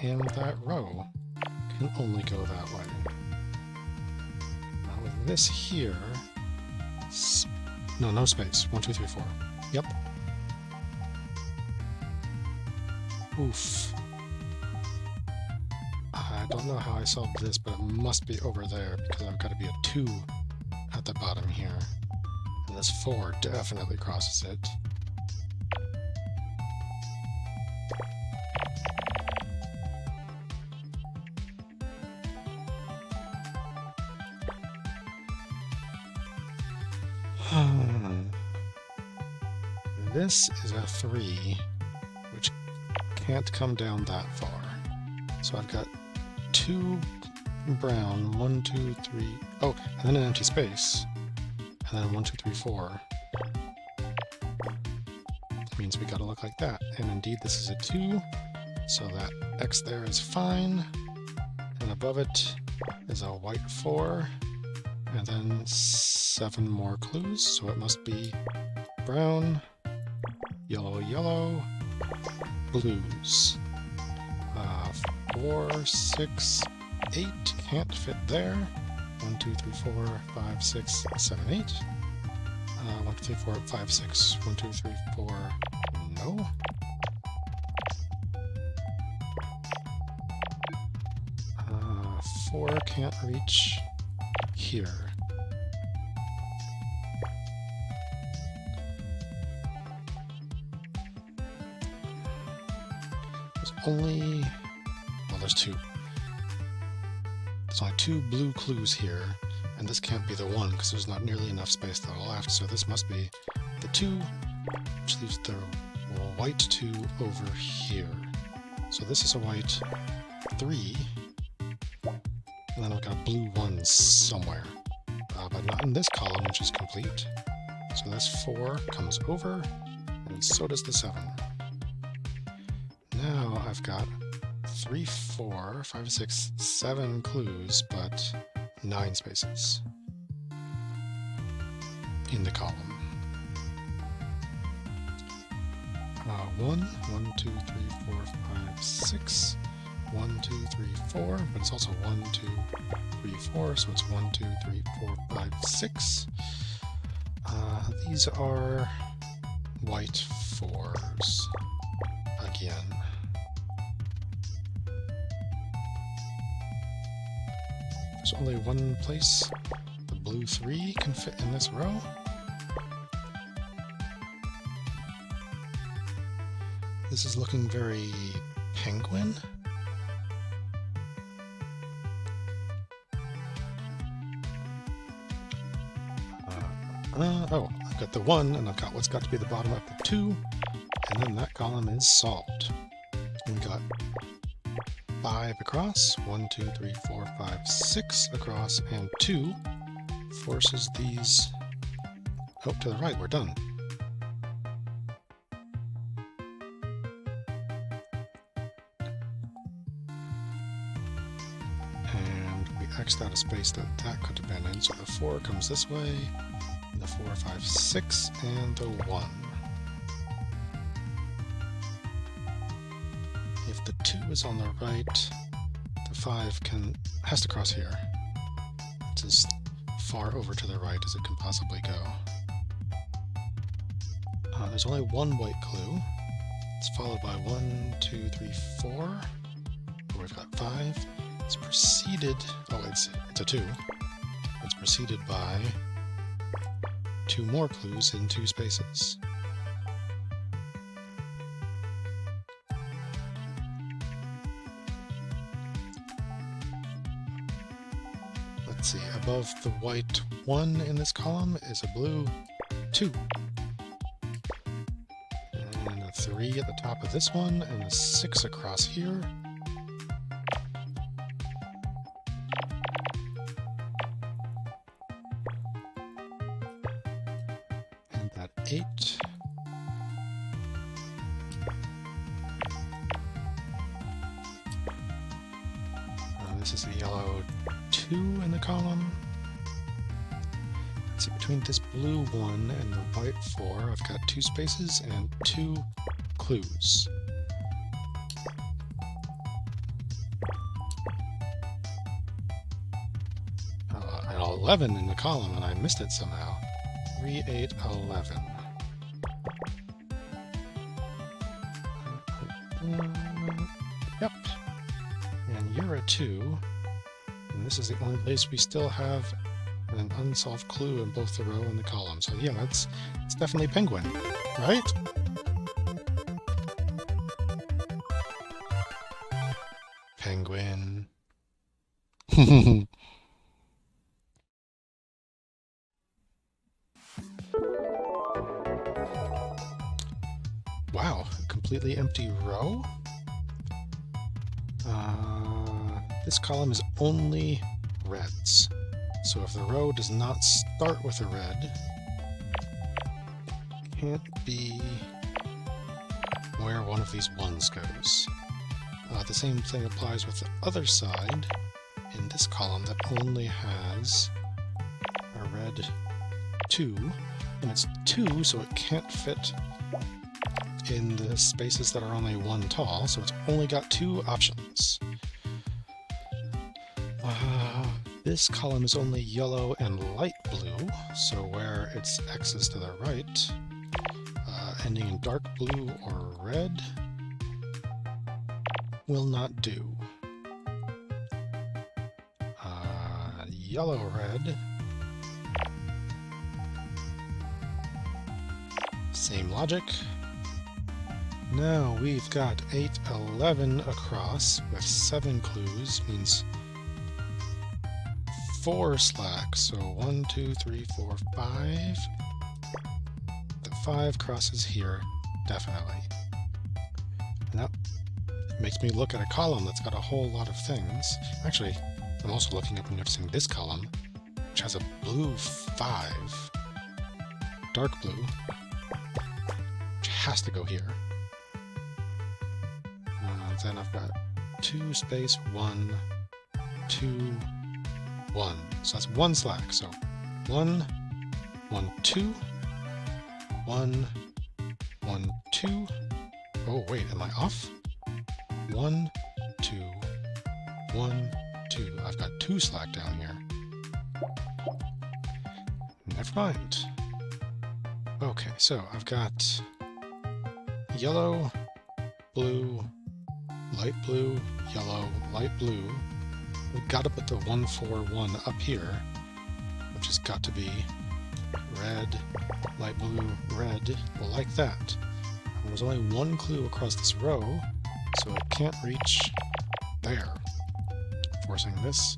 And that row can only go that way. Now with this here, no space. 1, 2, 3, 4. Yep. Oof. I don't know how I solved this, but it must be over there, because I've got to be a 2 at the bottom here. And this 4 definitely crosses it. this is a 3, which can't come down that far. So I've got 2 brown, 1, 2, 3, oh, and then an empty space, and then 1, 2, 3, 4. That means we gotta look like that. And indeed, this is a 2, so that X there is fine. And above it is a white 4, and then 7 more clues, so it must be brown, yellow, yellow, blues. 4, 6, 8 can't fit there. 1, 2, 3, 4, 5, 6, 7, 8. 1, 2, 3, 4, 5, 6. 1, 2, 3, 4. No. Uh, 4 can't reach here. There's only... well, there's 2. There's only 2 blue clues here, and this can't be the 1 because there's not nearly enough space to the left, so this must be the 2, which leaves the white 2 over here. So this is a white 3, and then I've got a blue 1 somewhere, but not in this column, which is complete. So this 4 comes over, and so does the 7. Now I've got 3, 4, 5, 6, 7 clues, but 9 spaces in the column. 1, 1, 2, 3, 4, 5, 6, 1, 2, 3, 4, but it's also 1, 2, 3, 4, so it's 1, 2, 3, 4, 5, 6. These are white 4s again. There's only one place the blue 3 can fit in this row. This is looking very penguin. Oh, I've got the 1, and I've got what's got to be the bottom of the 2, and then that column is solved. We've got 5 across, 1, 2, 3, 4, 5, 6 across, and 2 forces these out to the right. We're done. And we X'd out a space that could have been in, so the 4 comes this way, and the 4, 5, 6, and the 1. If the 2 is on the right, the 5 has to cross here. It's as far over to the right as it can possibly go. There's only 1 white clue. It's followed by 1, 2, 3, 4. Where we've got 5. It's preceded... oh, it's a 2. It's preceded by 2 more clues in 2 spaces. Let's see, above the white 1 in this column is a blue 2. And a 3 at the top of this one, and a 6 across here. And that 8. This is a yellow 2 in the column. Let's see, between this blue 1 and the white 4, I've got 2 spaces and 2 clues. An 11 in the column, and I missed it somehow. 3, 8, 11. Yep. And you're a 2. And this is the only place we still have an unsolved clue in both the row and the column. So yeah, it's definitely penguin, right? Penguin. wow, a completely empty row? This column is only reds. So if the row does not start with a red, it can't be where one of these ones goes. The same thing applies with the other side in this column that only has a red 2, and it's 2, so it can't fit in the spaces that are only 1 tall, so it's only got 2 options. This column is only yellow and light blue, so where its X is to the right, ending in dark blue or red, will not do. Yellow-red, same logic. Now we've got 8, 11 across with 7 clues, means 4 slack, so 1, 2, 3, 4, 5. The 5 crosses here, definitely. And that makes me look at a column that's got a whole lot of things. Actually, I'm also looking up and noticing this column, which has a blue 5, dark blue, which has to go here. Then I've got 2 space 1, 2, 1. So that's 1 slack. So 1, 1, 2, 1, 1, 2. Oh wait, am I off? 1, 2, 1, 2. I've got 2 slack down here. Never mind. Okay, so I've got yellow, blue, light blue, yellow, light blue. We've got to put the 1, 4, 1 up here, which has got to be red, light blue, red, well, like that. And there's only 1 clue across this row, so it can't reach there, forcing this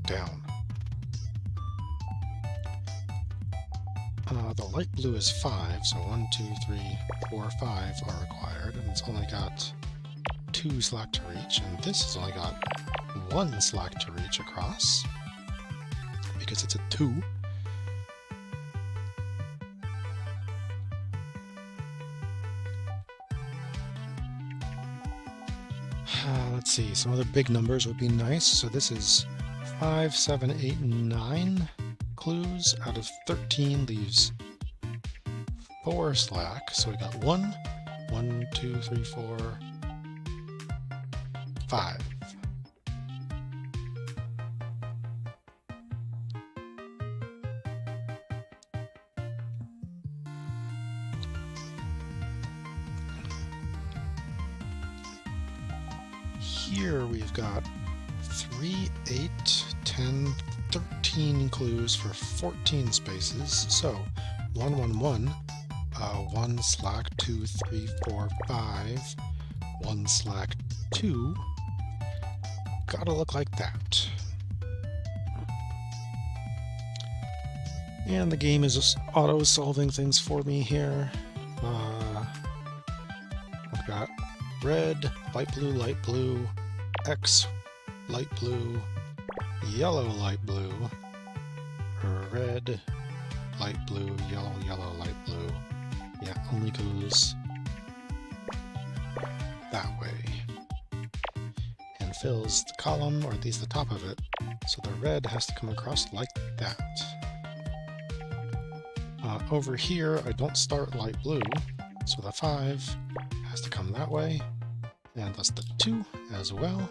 down. The light blue is 5, so 1, 2, 3, 4, 5 are required, and it's only got 2 slack to reach, and this has only got 1 slack to reach across, because it's a 2. Let's see, some other big numbers would be nice. So this is 5, 7, 8, 9 clues out of 13 leaves 4 slack. So we got 1, 1, 2, 3, 4, 5. Here we've got 3, 8, 10, 13 clues for 14 spaces. So 1, 1, 1, 1 slack, 2, 3, 4, 5, 1 slack, 2. Gotta look like that. And the game is just auto-solving things for me here. I've got red, light blue, X, light blue, yellow, light blue, red, light blue, yellow, light blue. Yeah, only goes that way. And fills the column, or at least the top of it, so the red has to come across like that. Over here, I don't start light blue, so the 5 has to come that way, and thus the 2 as well,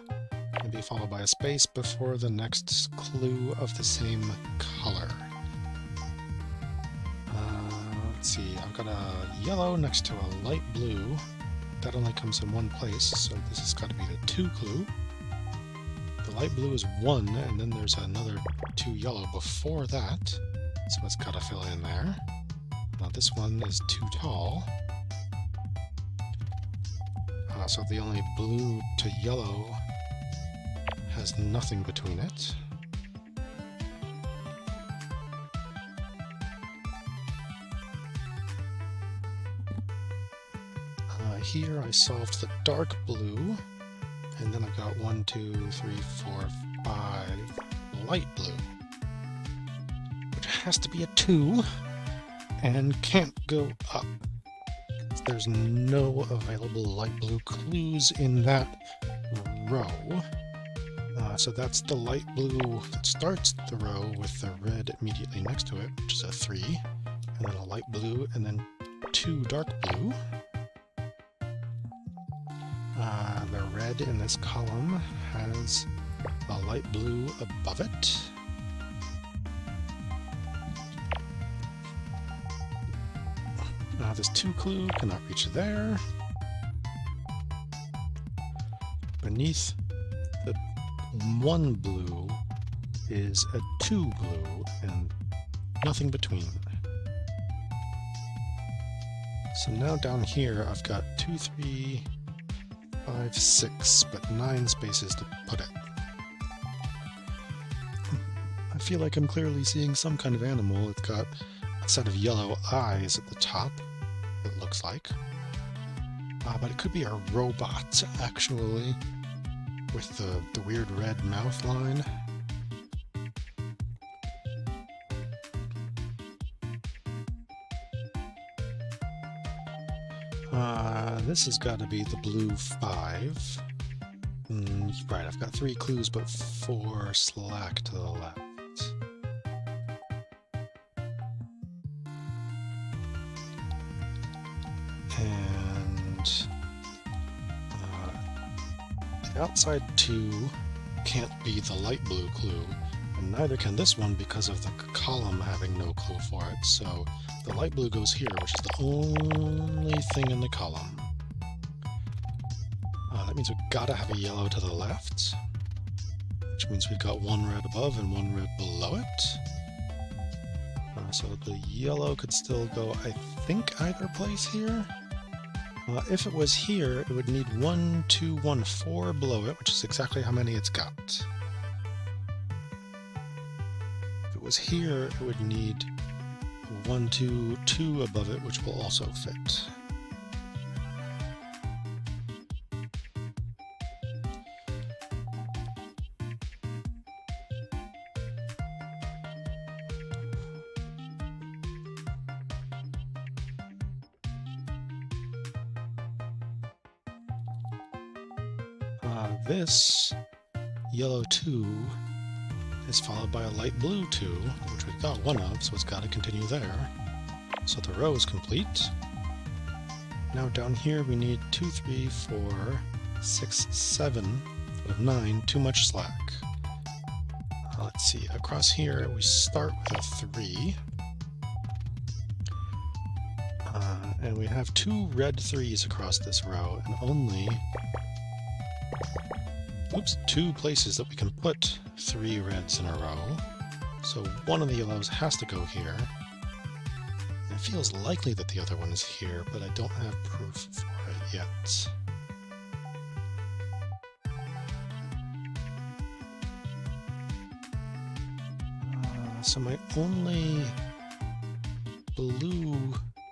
and be followed by a space before the next clue of the same color. Let's see, I've got a yellow next to a light blue. That only comes in one place, so this has got to be the 2 clue. The light blue is 1, and then there's another 2 yellow before that, so it's got to fill in there. Now this one is too tall. So the only blue to yellow has nothing between it. Here I solved the dark blue, and then I've got 1, 2, 3, 4, 5 light blue, which has to be a 2 and can't go up. There's no available light blue clues in that row. So that's the light blue that starts the row with the red immediately next to it, which is a 3, and then a light blue, and then 2 dark blue. The red in this column has a light blue above it. This 2 clue cannot reach there. Beneath the 1 blue is a 2 blue and nothing between. So now down here I've got 2, 3, 5, 6, but 9 spaces to put it. I feel like I'm clearly seeing some kind of animal. It's got a set of yellow eyes at the top, it looks like. But it could be a robot, actually, with the weird red mouth line. This has got to be the blue 5. Right, I've got 3 clues, but 4 slack to the left. And the outside 2 can't be the light blue clue, and neither can this one because of the column having no clue for it, so the light blue goes here, which is the only thing in the column. That means we've got to have a yellow to the left, which means we've got 1 red above and 1 red below it. So the yellow could still go, I think, either place here. If it was here, it would need 1, 2, 1, 4 below it, which is exactly how many it's got. If it was here, it would need 1, 2, 2 above it, which will also fit. This yellow 2 is followed by a light blue 2, which we've got 1 of, so it's got to continue there. So the row is complete. Now down here we need 2, 3, 4, 6, 7, out of 9, too much slack. Let's see, across here we start with a 3. And we have 2 red 3s across this row, and only 2 places that we can put 3 reds in a row. So one of the yellows has to go here. It feels likely that the other one is here, but I don't have proof for it yet. So my only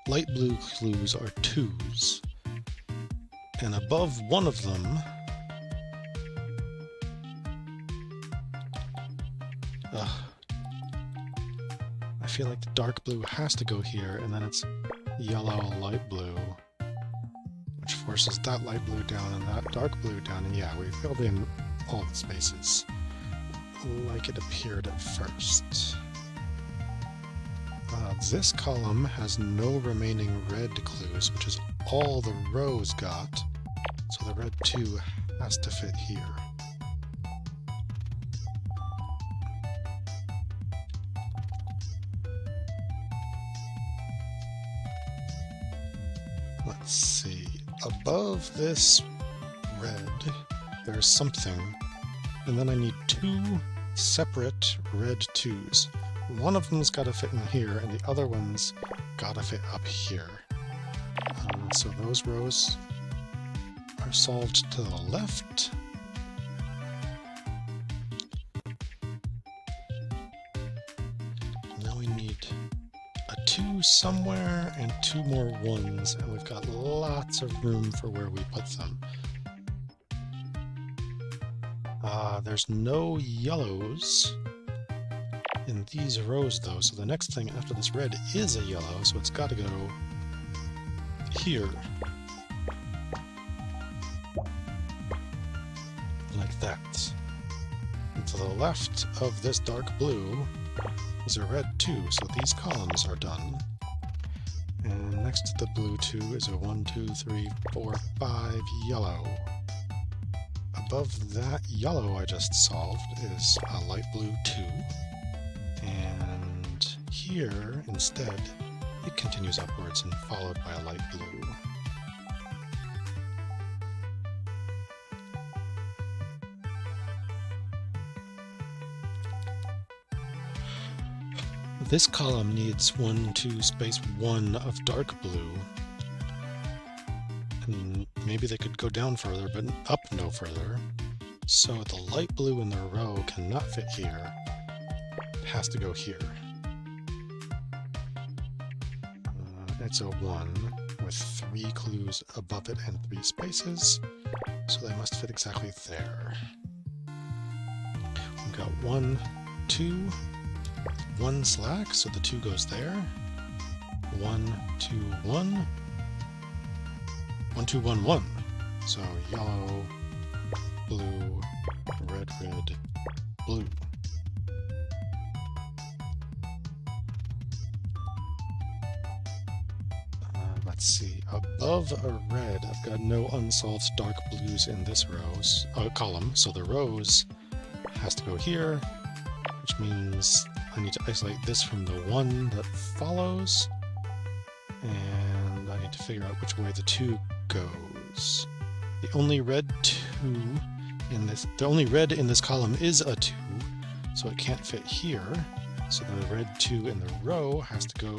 light blue clues are 2s. And above one of them, I feel like the dark blue has to go here, and then it's yellow, light blue, which forces that light blue down and that dark blue down, and yeah, we filled in all the spaces like it appeared at first. This column has no remaining red clues, which is all the rows got, so the red 2 has to fit here. Let's see, above this red, there's something, and then I need 2 separate red 2s. One of them's got to fit in here, and the other one's got to fit up here. So those rows are solved to the left. Now we need a 2 2 somewhere and 2 more 1s, and we've got lots of room for where we put them. There's no yellows in these rows though, so the next thing after this red is a yellow, so it's got to go here. Like that. And to the left of this dark blue is a red 2, so these columns are done. And next to the blue 2 is a 1, 2, 3, 4, 5 yellow. Above that yellow I just solved is a light blue 2. And here, instead, it continues upwards and followed by a light blue. This column needs 1, 2, space 1 of dark blue. And maybe they could go down further, but up no further. So the light blue in the row cannot fit here. It has to go here. It's a 1 with 3 clues above it and 3 spaces, so they must fit exactly there. We've got 1, 2, 1 slack, so the 2 goes there. 1, 2, 1. 1, 2, 1, 1. So yellow, blue, red, red, blue. Let's see. Above a red, I've got no unsolved dark blues in this column, so the rows has to go here, which means I need to isolate this from the 1 that follows, and I need to figure out which way the 2 goes. The only red in this column is a 2, so it can't fit here. So the red 2 in the row has to go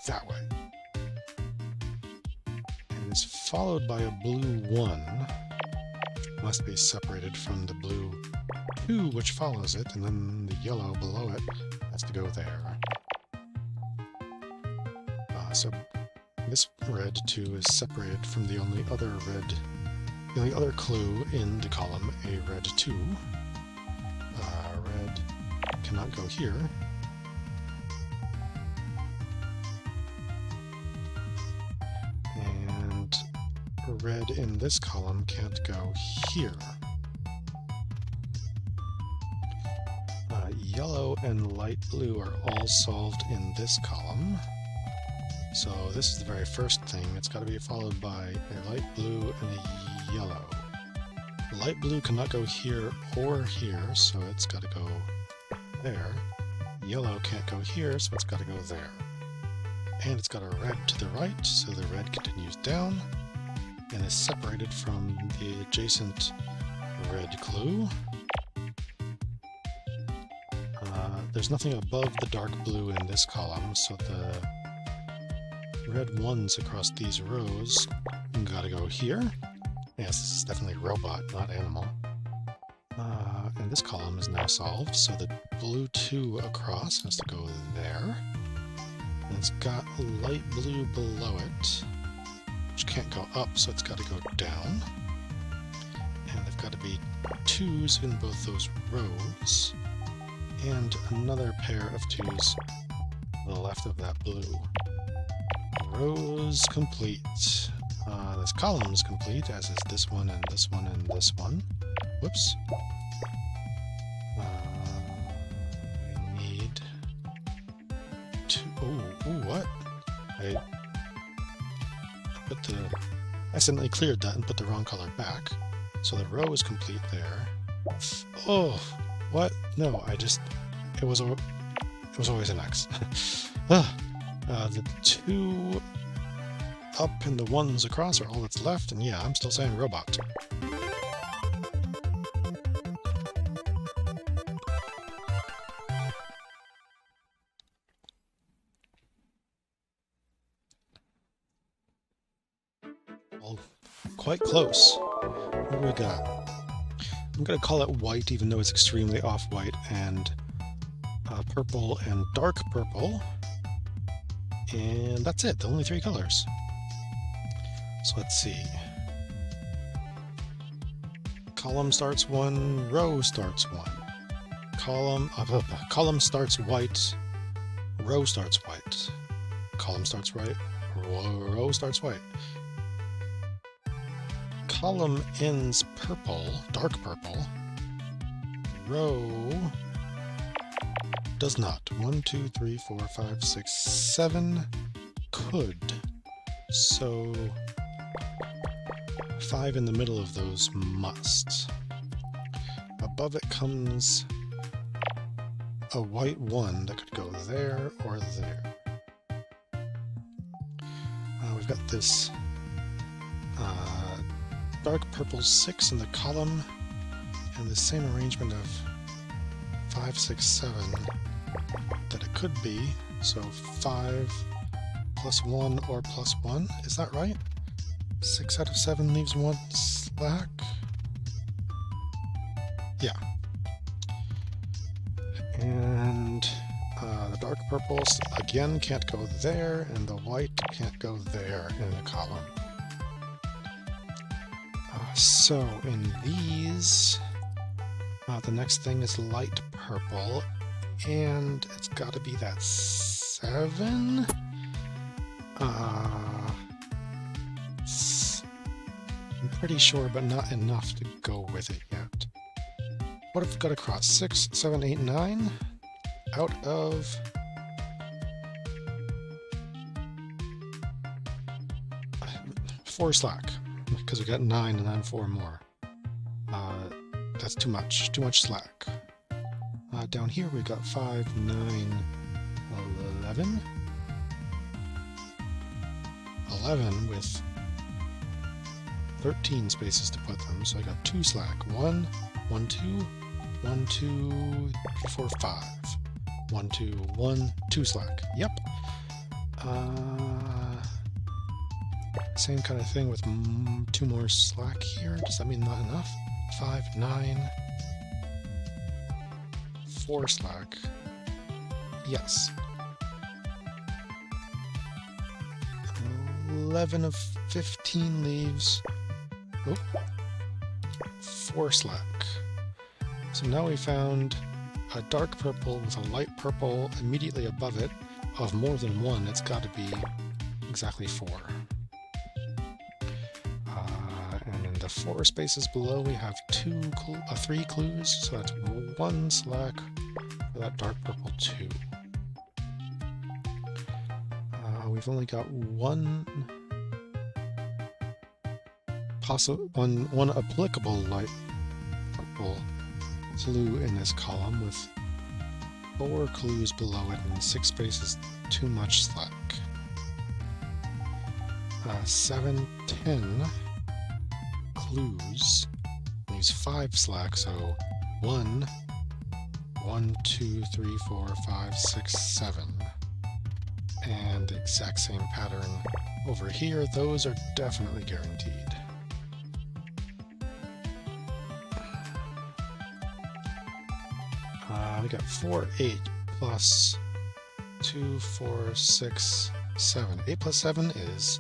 that way. And it's followed by a blue 1, which must be separated from the blue 2, which follows it, and then the yellow below it has to go there. So this red 2 is separated from the only other clue in the column, a red 2. Red cannot go here. And red in this column can't go here. Yellow and light blue are all solved in this column. So this is the very first thing. It's got to be followed by a light blue and a yellow. Light blue cannot go here or here, so it's got to go there. Yellow can't go here, so it's got to go there. And it's got a red to the right, so the red continues down and is separated from the adjacent red clue. There's nothing above the dark blue in this column, so the red 1s across these rows gotta go here. Yes, this is definitely robot, not animal. And this column is now solved, so the blue 2 across has to go there. And it's got light blue below it, which can't go up, so it's got to go down. And there've got to be 2s in both those rows, and another pair of 2s to the left of that blue. Rows complete. This column is complete, as is this one and this one and this one. Whoops. I need to... Ooh, what? I accidentally cleared that and put the wrong color back. So the row is complete there. Oh, what? No, it was always an X. The 2 up and the 1s across are all that's left, and yeah, I'm still saying robot. Well, quite close. What do we got? I'm going to call it white, even though it's extremely off-white, and purple and dark purple. And that's it, the only 3 colors. So let's see. Column starts 1, row starts 1. Column starts white, row starts white. Column starts white, row starts white. Column ends purple, dark purple. Row does not. 1, 2, 3, 4, 5, 6, 7 could. So 5 in the middle of those must. Above it comes a white 1 that could go there or there. We've got this dark purple 6 in the column, and the same arrangement of 5, 6, 7 that it could be. So 5 plus 1 or plus 1, is that right? 6 out of 7 leaves 1 slack? Yeah. And the dark purples again can't go there, and the white can't go there in the column. So in these, the next thing is light purple, and it's got to be that 7. I'm pretty sure, but not enough to go with it yet. What if we got across 6, 7, 8, 9 out of 4 slack, because we got 9 and then 4 more. That's too much slack. Down here we got 5, 9, 11. 11 with 13 spaces to put them, so I got 2 slack. 1, 1, 2, 1, 2, 3, 4, 5. 1, 2, 1, 2 slack. Yep. Same kind of thing with 2 more slack here. Does that mean not enough? 5, 9, 4 slack. Yes. 11 of 15 leaves. Oh, 4 slack. So now we found a dark purple with a light purple immediately above it of more than 1. It's got to be exactly 4. And in the 4 spaces below we have 3 clues, so that's 1 slack for that dark purple 2. We've only got one applicable light purple clue in this column, with 4 clues below it and 6 spaces too much slack. 7, 10 clues leaves 5 slack, so 1, 2, 3, 4, 5, 6, 7. And the exact same pattern over here. Those are definitely guaranteed. We got 4, 8 plus 2, 4, 6, 7. 8 plus 7 is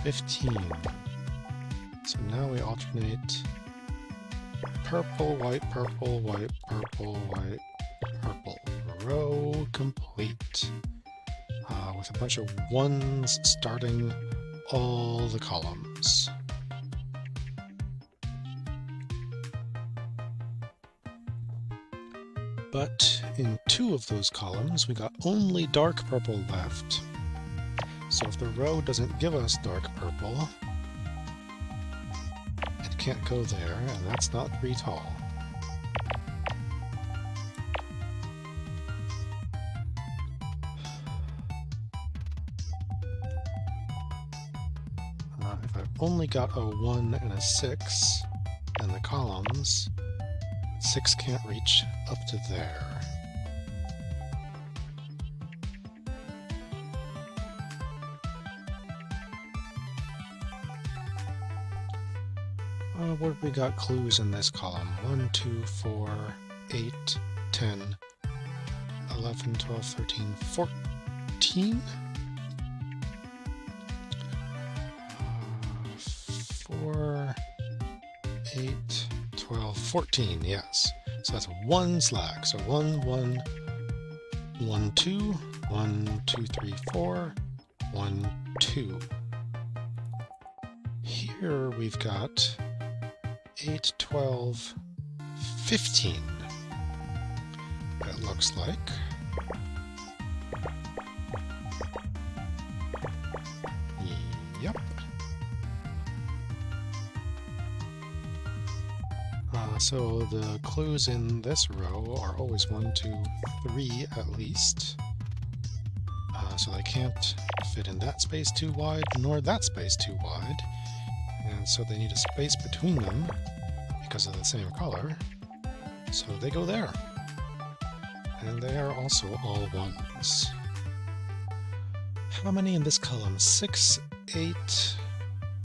15. So now we alternate purple, white, purple, white, purple, white, purple. Row complete. With a bunch of 1s starting all the columns. But in 2 of those columns, we got only dark purple left. So if the row doesn't give us dark purple, it can't go there, and that's not 3 tall. If I've only got a 1 and a 6 in the columns, 6 can't reach up to there. What have we got clues in this column? 1, 2, 4, 8, 10, 11, 12, 13, 14. 4, 8, 12, 14, yes. So that's one slack. So 1, 1, 1, 2, 1, 2, 3, 4, 1, 2. Here we've got 8, 12, 15. It looks like. Yep. So the clues in this row are always 1, 2, 3 at least. So they can't fit in that space too wide, nor that space too wide. And so they need a space between them because of the same color. So they go there. And they are also all ones. How many in this column? 6, 8,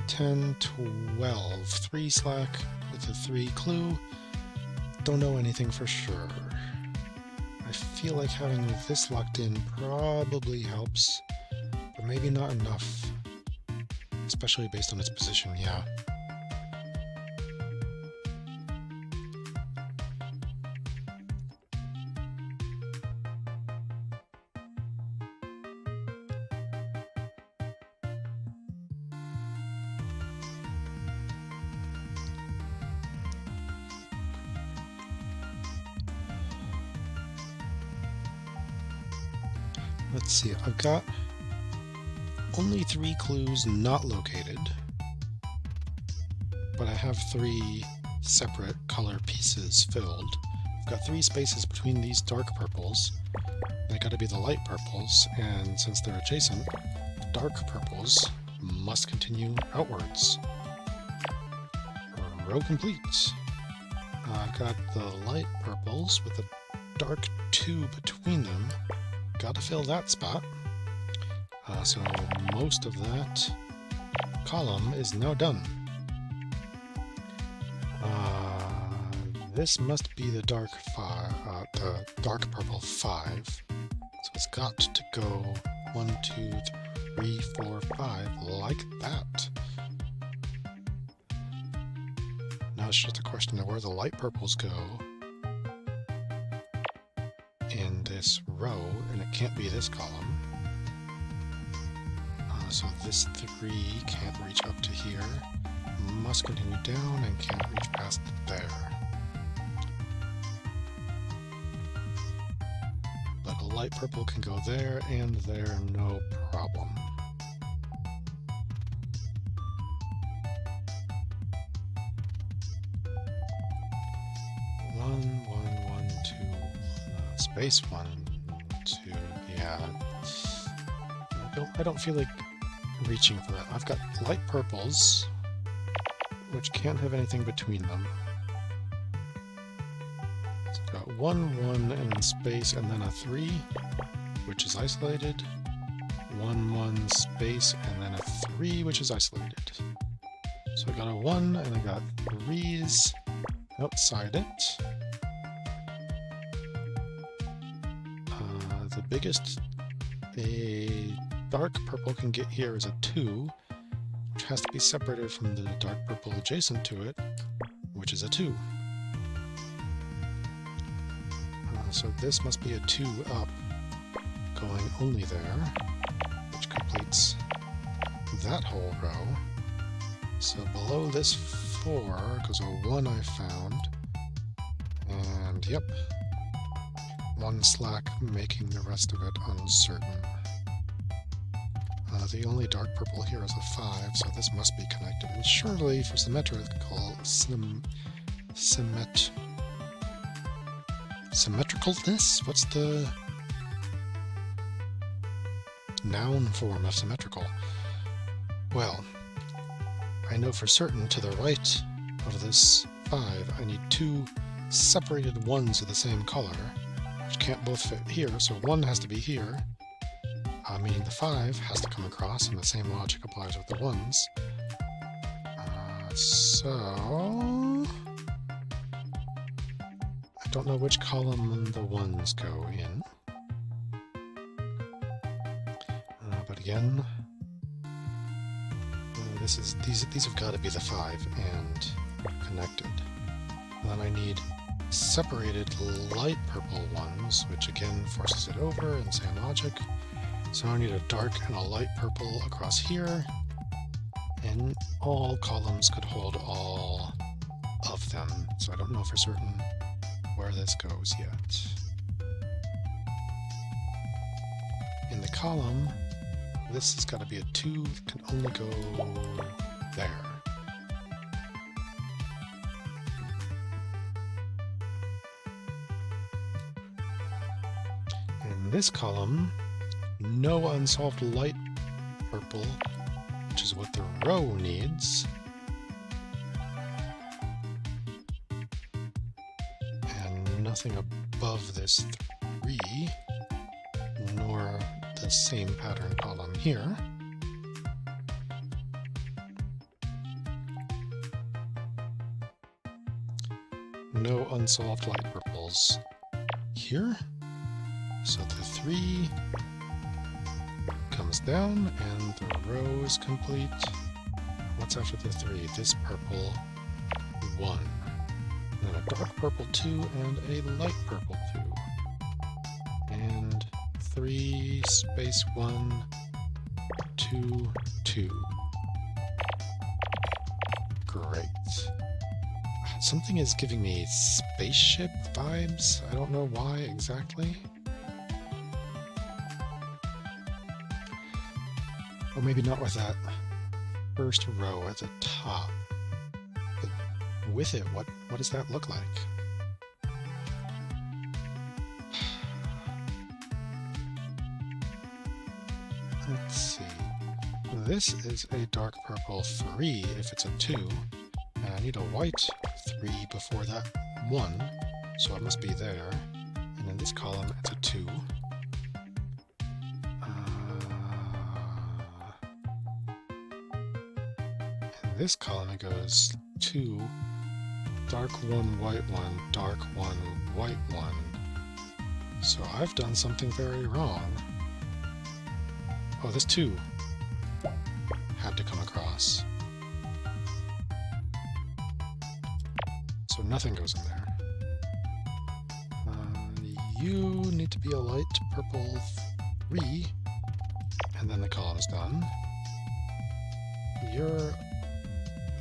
10, 12. 3 slack with a 3 clue. Don't know anything for sure. I feel like having this locked in probably helps, but maybe not enough. Especially based on its position, yeah. Let's see, I've got only 3 clues not located, but I have 3 separate color pieces filled. I've got 3 spaces between these dark purples. They gotta be the light purples, and since they're adjacent, the dark purples must continue outwards. Row complete. I've got the light purples with a dark 2 between them. Gotta fill that spot. So most of that column is now done. This must be the dark purple 5. So it's got to go 1, 2, 3, 4, 5 like that. Now it's just a question of where the light purples go in this row, and it can't be this column. So this 3 can't reach up to here, must continue down and can't reach past there. But a light purple can go there and there, no problem. Space 1, 2, yeah. I don't feel like reaching for that. I've got light purples, which can't have anything between them. So I've got 1, 1, and then space, and then a 3, which is isolated. 1, 1, space, and then a 3, which is isolated. So I got a 1, and I got 3s outside it. The biggest a dark purple can get here is a 2, which has to be separated from the dark purple adjacent to it, which is a 2. So this must be a 2 up, going only there, which completes that whole row. So below this 4 goes a 1 I found, and yep. 1 slack, making the rest of it uncertain. The only dark purple here is a 5, so this must be connected. And surely, for symmetricalness, what's the noun form of symmetrical? Well, I know for certain to the right of this 5, I need 2 separated 1s of the same color, which can't both fit here, so 1 has to be here, meaning the 5 has to come across, and the same logic applies with the 1s. So I don't know which column the 1s go in. again. These have got to be the 5 and connected. And then I need separated light purple ones, which again forces it over in the same logic. So I need a dark and a light purple across here, and all columns could hold all of them. So I don't know for certain where this goes yet. In the column, this has got to be a 2, can only go there. In this column, no unsolved light purple, which is what the row needs. And nothing above this 3, nor the same pattern column here. No unsolved light purples here. So the 3 comes down and the row is complete. What's after the 3? This purple 1. And then a dark purple 2 and a light purple 2. And 3 space 1, 2, 2. Great. Something is giving me spaceship vibes. I don't know why exactly. Or maybe not with that first row at the top. But with it, what does that look like? Let's see. This is a dark purple 3 if it's a 2. And I need a white 3 before that 1. So it must be there. And in this column, it's a 2. This column it goes 2, dark 1, white 1, dark 1, white 1. So I've done something very wrong. Oh, this 2 had to come across. So nothing goes in there. You need to be a light purple 3, and then the column is done. You're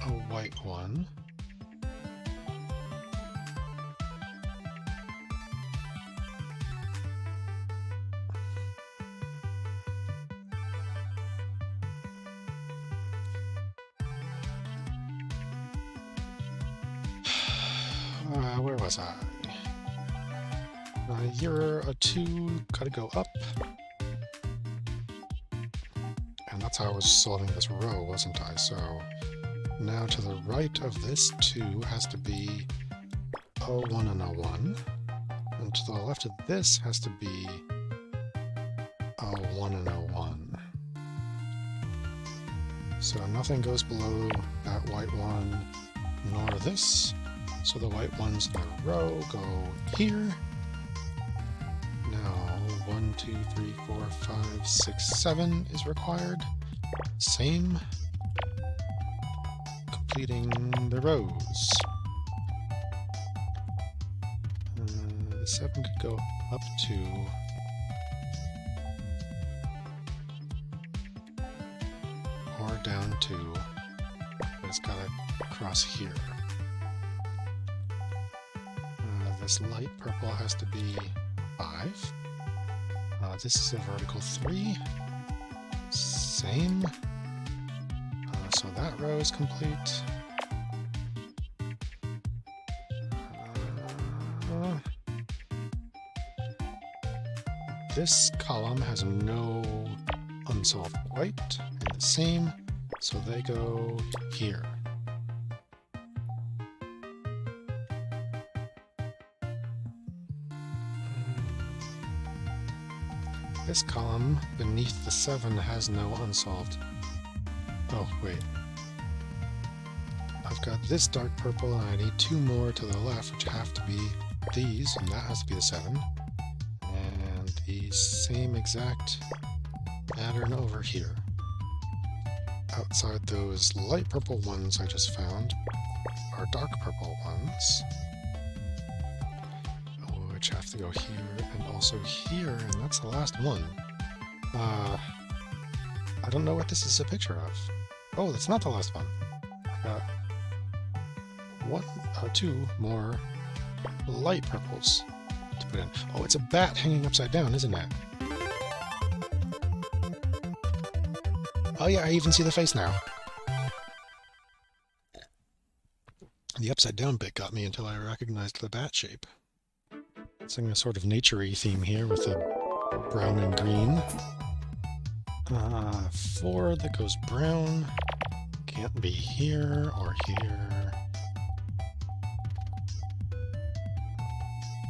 a white 1. Where was I? You're a 2, gotta go up. And that's how I was solving this row, wasn't I? So now to the right of this 2 has to be a 1 and a 1. And to the left of this has to be a 1 and a 1. So nothing goes below that white 1, nor this. So the white ones in the row go here. Now 1, 2, 3, 4, 5, 6, 7 is required. Same. Completing the rows. The 7 could go up to or down to, but it's gotta cross here. This light purple has to be 5. This is a vertical 3. Same. So that row is complete. This column has no unsolved white, and the same, so they go here. This column beneath the 7 has no unsolved. Oh, wait. I've got this dark purple and I need 2 more to the left, which have to be these, and that has to be the 7. And the same exact pattern over here. Outside those light purple ones I just found are dark purple ones, which have to go here and also here, and that's the last one. I don't know what this is a picture of. Oh, that's not the last one. Two more light purples to put in. Oh, it's a bat hanging upside down, isn't it? Oh yeah, I even see the face now. The upside down bit got me until I recognized the bat shape. It's in a sort of nature-y theme here with the brown and green. 4 that goes brown. Can't be here or here.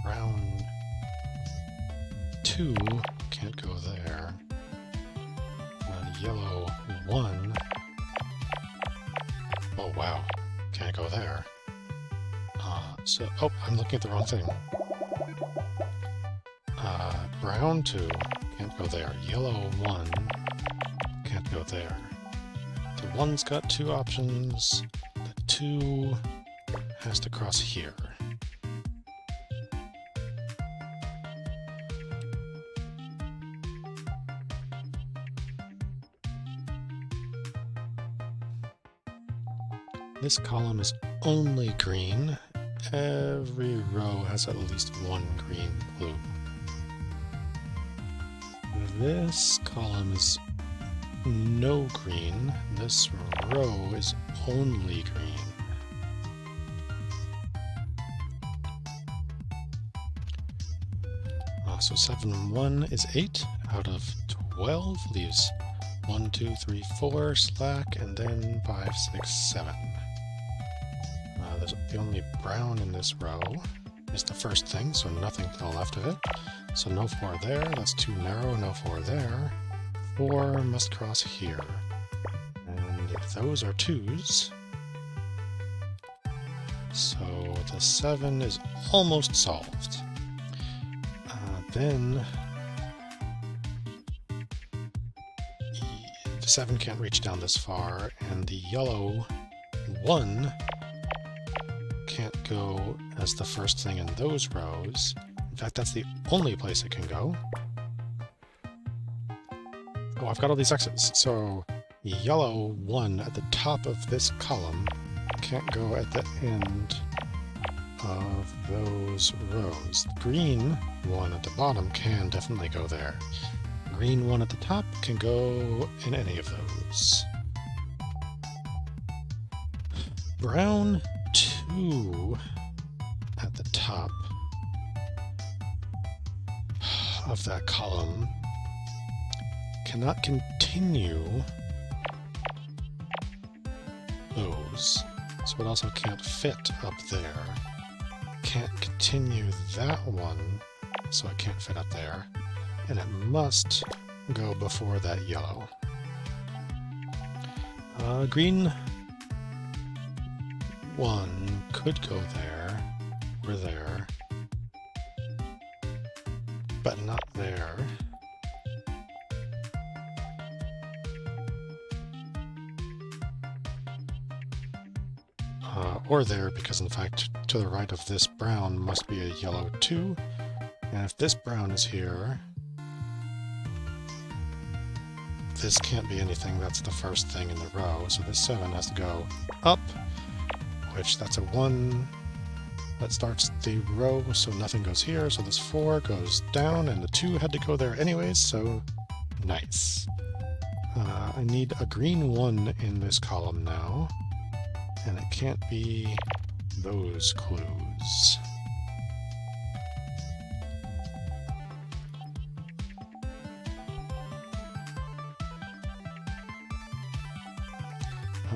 Brown 2 can't go there. Yellow 1. Oh wow, can't go there. Oh, I'm looking at the wrong thing. Brown 2 can't go there. Yellow 1 can't go there. The 1's got 2 options. The 2 has to cross here. This column is only green. Every row has at least 1 green clue. This column is no green. This row is only green. So 7 and 1 is 8 out of 12. Leaves 1, 2, 3, 4 slack, and then 5, 6, 7. The only brown in this row is the first thing, so nothing to the left of it. So no 4 there, that's too narrow, no 4 there. 4 must cross here. And if those are 2s, so the 7 is almost solved. Then the 7 can't reach down this far, and the yellow 1 can't go as the first thing in those rows. In fact, that's the only place it can go. Oh, I've got all these X's. So yellow 1 at the top of this column can't go at the end of those rows. Green 1 at the bottom can definitely go there. Green 1 at the top can go in any of those. Brown 2 at the top of that column cannot continue those, so it also can't fit up there. Can't continue that one, so it can't fit up there, and it must go before that yellow. Green 1 could go there, or there, but not there. Or there, because in fact to the right of this brown must be a yellow 2, and if this brown is here, this can't be anything, that's the first thing in the row, so this 7 has to go up, which that's a 1 that starts the row, so nothing goes here, so this 4 goes down, and the 2 had to go there anyways, so nice. I need a green 1 in this column now, and it can't be those clues.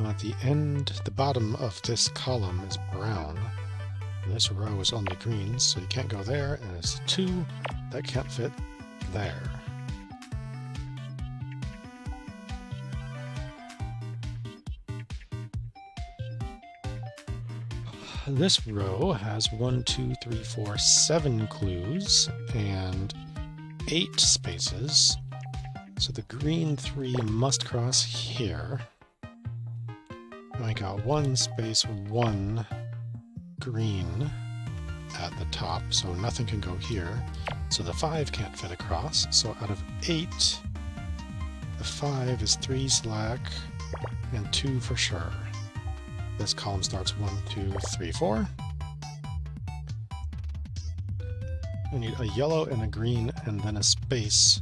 At the end, the bottom of this column is brown. And this row is only green, so you can't go there, and it's 2 that can't fit there. This row has 1, 2, 3, 4, 7 clues and 8 spaces. So the green 3 must cross here. And I got 1 space 1 green at the top, so nothing can go here. So the 5 can't fit across. So out of 8, the 5 is 3 slack and 2 for sure. This column starts 1, 2, 3, 4. We need a yellow and a green and then a space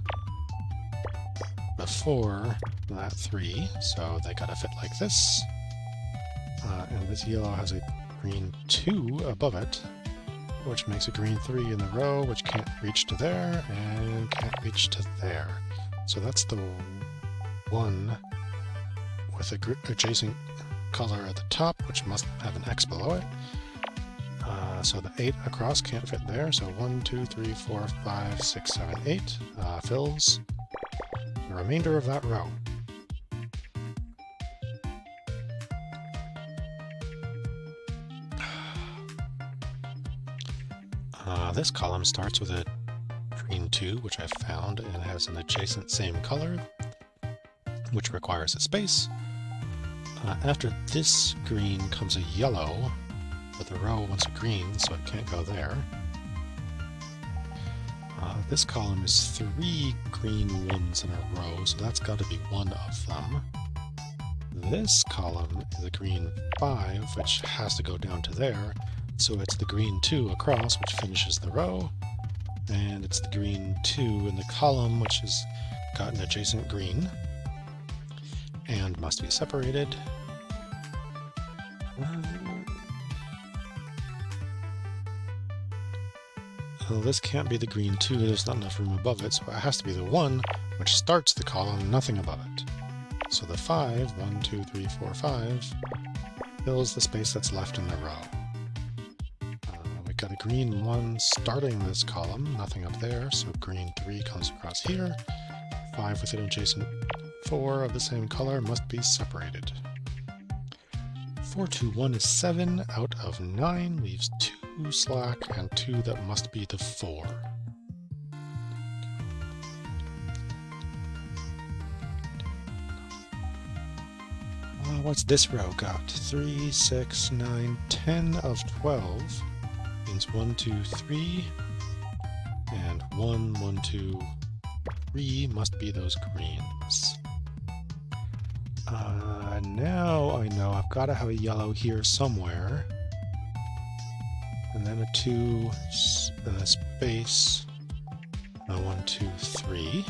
before that 3, so they gotta fit like this. And this yellow has a green 2 above it, which makes a green 3 in the row, which can't reach to there and can't reach to there. So that's the 1 with a adjacent color at the top, which must have an X below it. So the 8 across can't fit there, so 1, 2, 3, 4, 5, 6, 7, 8 fills the remainder of that row. This column starts with a green 2, which I found, and has an adjacent same color, which requires a space. After this green comes a yellow, but the row wants a green, so it can't go there. This column is 3 green ones in a row, so that's got to be one of them. This column is a green 5, which has to go down to there, so it's the green 2 across, which finishes the row, and it's the green 2 in the column, which has got an adjacent green, and must be separated. Well, this can't be the green 2, there's not enough room above it, so it has to be the 1, which starts the column, nothing above it. So the 5, 1, 2, 3, 4, 5, fills the space that's left in the row. We've got a green 1 starting this column, nothing up there, so green 3 comes across here. 5 with an adjacent 4 of the same color must be separated. 4, 2, 1 is 7 out of 9, leaves 2 slack and 2 that must be the 4. What's this row got? 3, 6, 9, 10 of 12. Means 1, 2, 3. And 1, 1, 2, 3 must be those greens. Now I know I've got to have a yellow here somewhere. And then a 2, then a space, 1, 2, 3.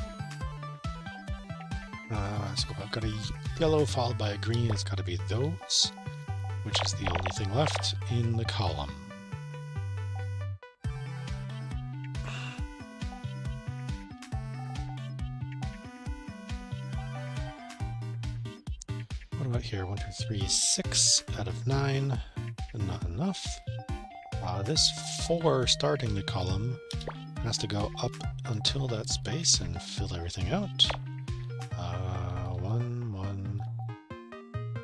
So I've got a yellow followed by a green, it's got to be those, which is the only thing left in the column. What about here? 1, 2, 3, 6 out of 9, and not enough. This 4 starting the column has to go up until that space and fill everything out. 1, 1,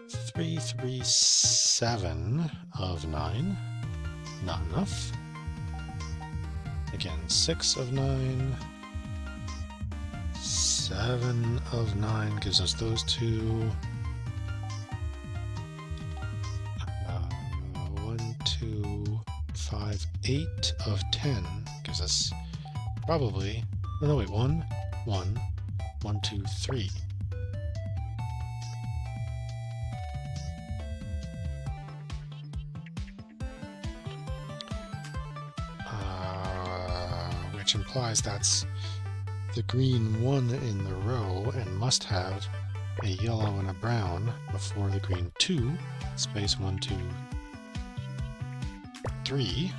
3, 3, 7 of 9, not enough. Again, 6 of 9, 7 of 9 gives us those 2. 1, 2, 5, 8 of 10 gives us probably, oh no wait, 1, 1, 1, 2, 3. Which implies that's the green 1 in the row and must have a yellow and a brown before the green 2, space 1, 2, 3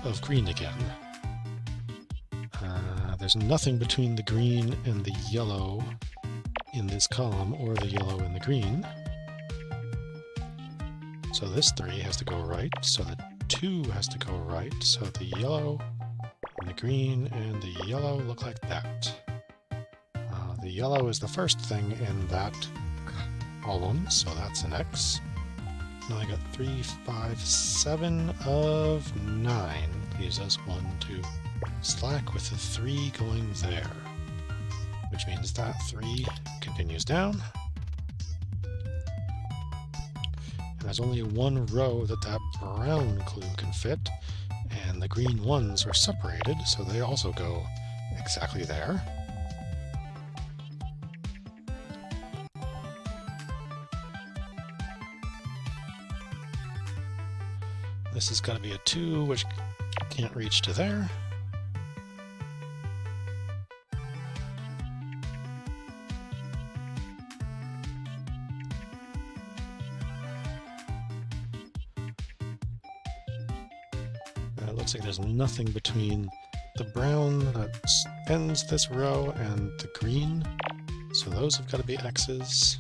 of green again. There's nothing between the green and the yellow in this column or the yellow and the green. So this 3 has to go right, so the 2 has to go right, so the yellow and the green and the yellow look like that. The yellow is the first thing in that column, so that's an X. Now I got 3, 5, 7 of 9. Leaves us 1, 2 slack with the 3 going there. which means that 3 continues down. And there's only one row that brown clue can fit, and the green ones are separated, so they also go exactly there. This has got to be a 2, which can't reach to there. It looks like there's nothing between the brown that ends this row and the green, so those have got to be X's.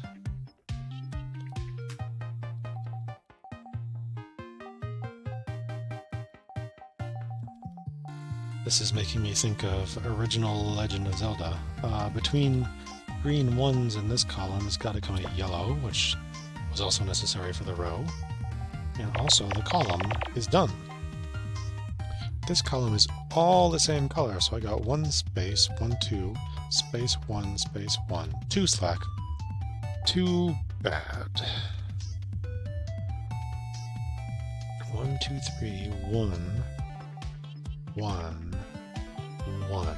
This is making me think of original Legend of Zelda. Between green 1s in this column has got to come a yellow, which was also necessary for the row. And also the column is done. This column is all the same color, so I got 1 space, 1, 2, space 1, space 1, 2 slack. Too bad. 1, 2, 3, 1, 1, 1.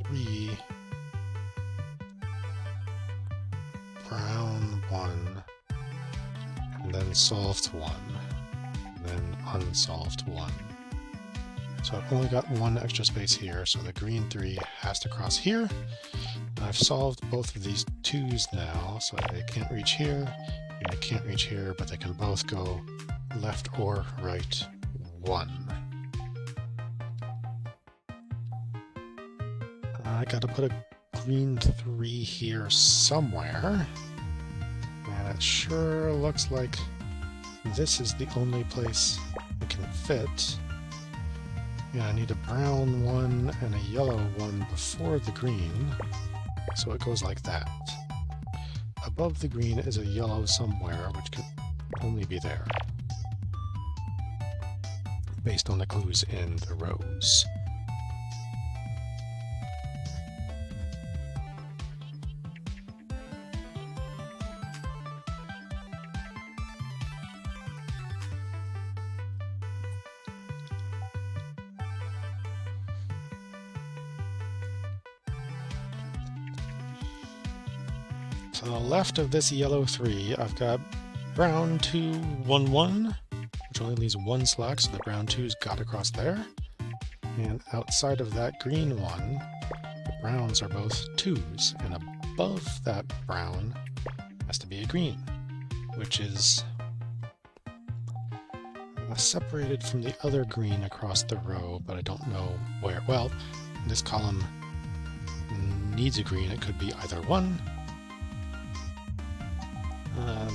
Three. Brown 1. And then solved 1. And then unsolved 1. So I've only got 1 extra space here, so the green 3 has to cross here. I've solved both of these 2s now, so they can't reach here, and they can't reach here, but they can both go left or right 1. I gotta put a green 3 here somewhere, and it sure looks like this is the only place it can fit. Yeah, I need a brown 1 and a yellow 1 before the green, so it goes like that. Above the green is a yellow somewhere, which could only be there, based on the clues in the rows. To the left of this yellow 3, I've got brown 2, 1, 1, which only leaves 1 slack, so the brown 2's got across there. And outside of that green 1, the browns are both 2's, and above that brown has to be a green, which is separated from the other green across the row, but I don't know where. Well, this column needs a green. It could be either 1.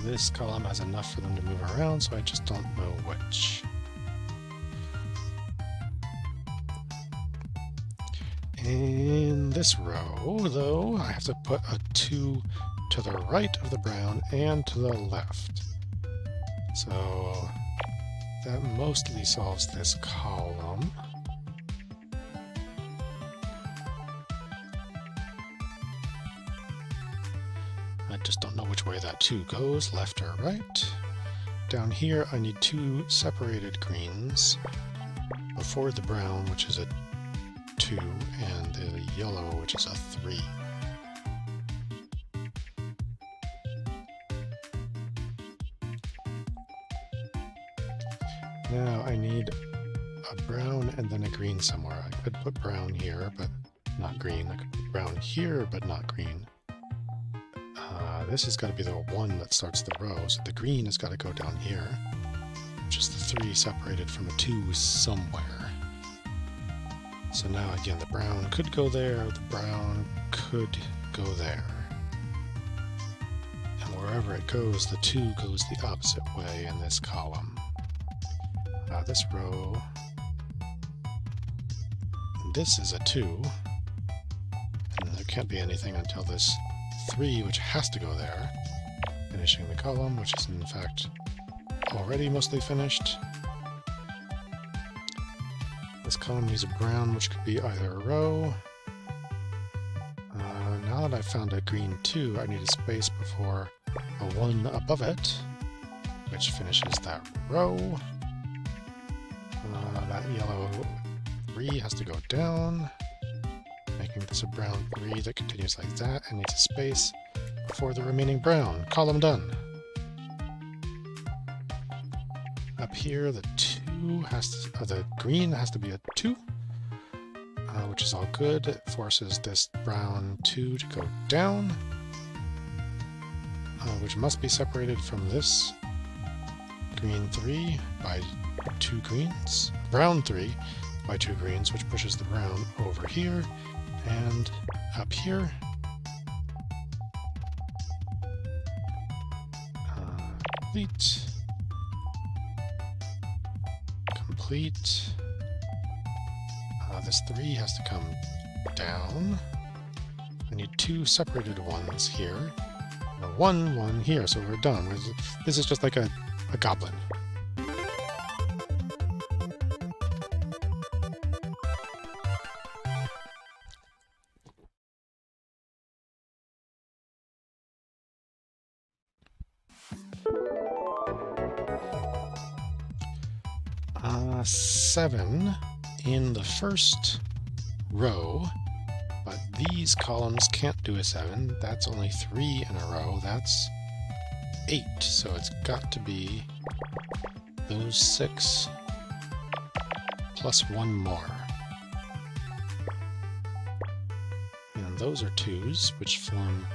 This column has enough for them to move around, so I just don't know which. In this row, though, I have to put a 2 to the right of the brown and to the left. So that mostly solves this column. I just don't know which way that 2 goes, left or right. Down here I need 2 separated greens before the brown, which is a 2, and the yellow, which is a 3. Now I need a brown and then a green somewhere. I could put brown here, but not green. I could put brown here, but not green. This has got to be the 1 that starts the row, so the green has got to go down here, which is the 3 separated from a 2 somewhere. So now again, the brown could go there, the brown could go there. And wherever it goes, the 2 goes the opposite way in this column. This row, this is a 2, and there can't be anything until this 3, which has to go there, finishing the column, which is in fact already mostly finished. The this column needs a brown, which could be either a row. Now that I've found a green 2, I need a space before a 1 above it, which finishes that row. That yellow 3 has to go down, making this a brown 3 that continues like that and needs a space before the remaining brown. Column done. Up here, the green has to be a 2, which is all good. It forces this brown 2 to go down, which must be separated from this green 3 by 2 greens. Brown 3 by 2 greens, which pushes the brown over here and up here. Complete. This 3 has to come down. I need 2 separated ones here. And a 1 here, so we're done. This is just like a goblin. Seven in the first row, but these columns can't do a 7. That's only 3 in a row. That's 8, so it's got to be those 6 plus 1 more. And those are 2s, which form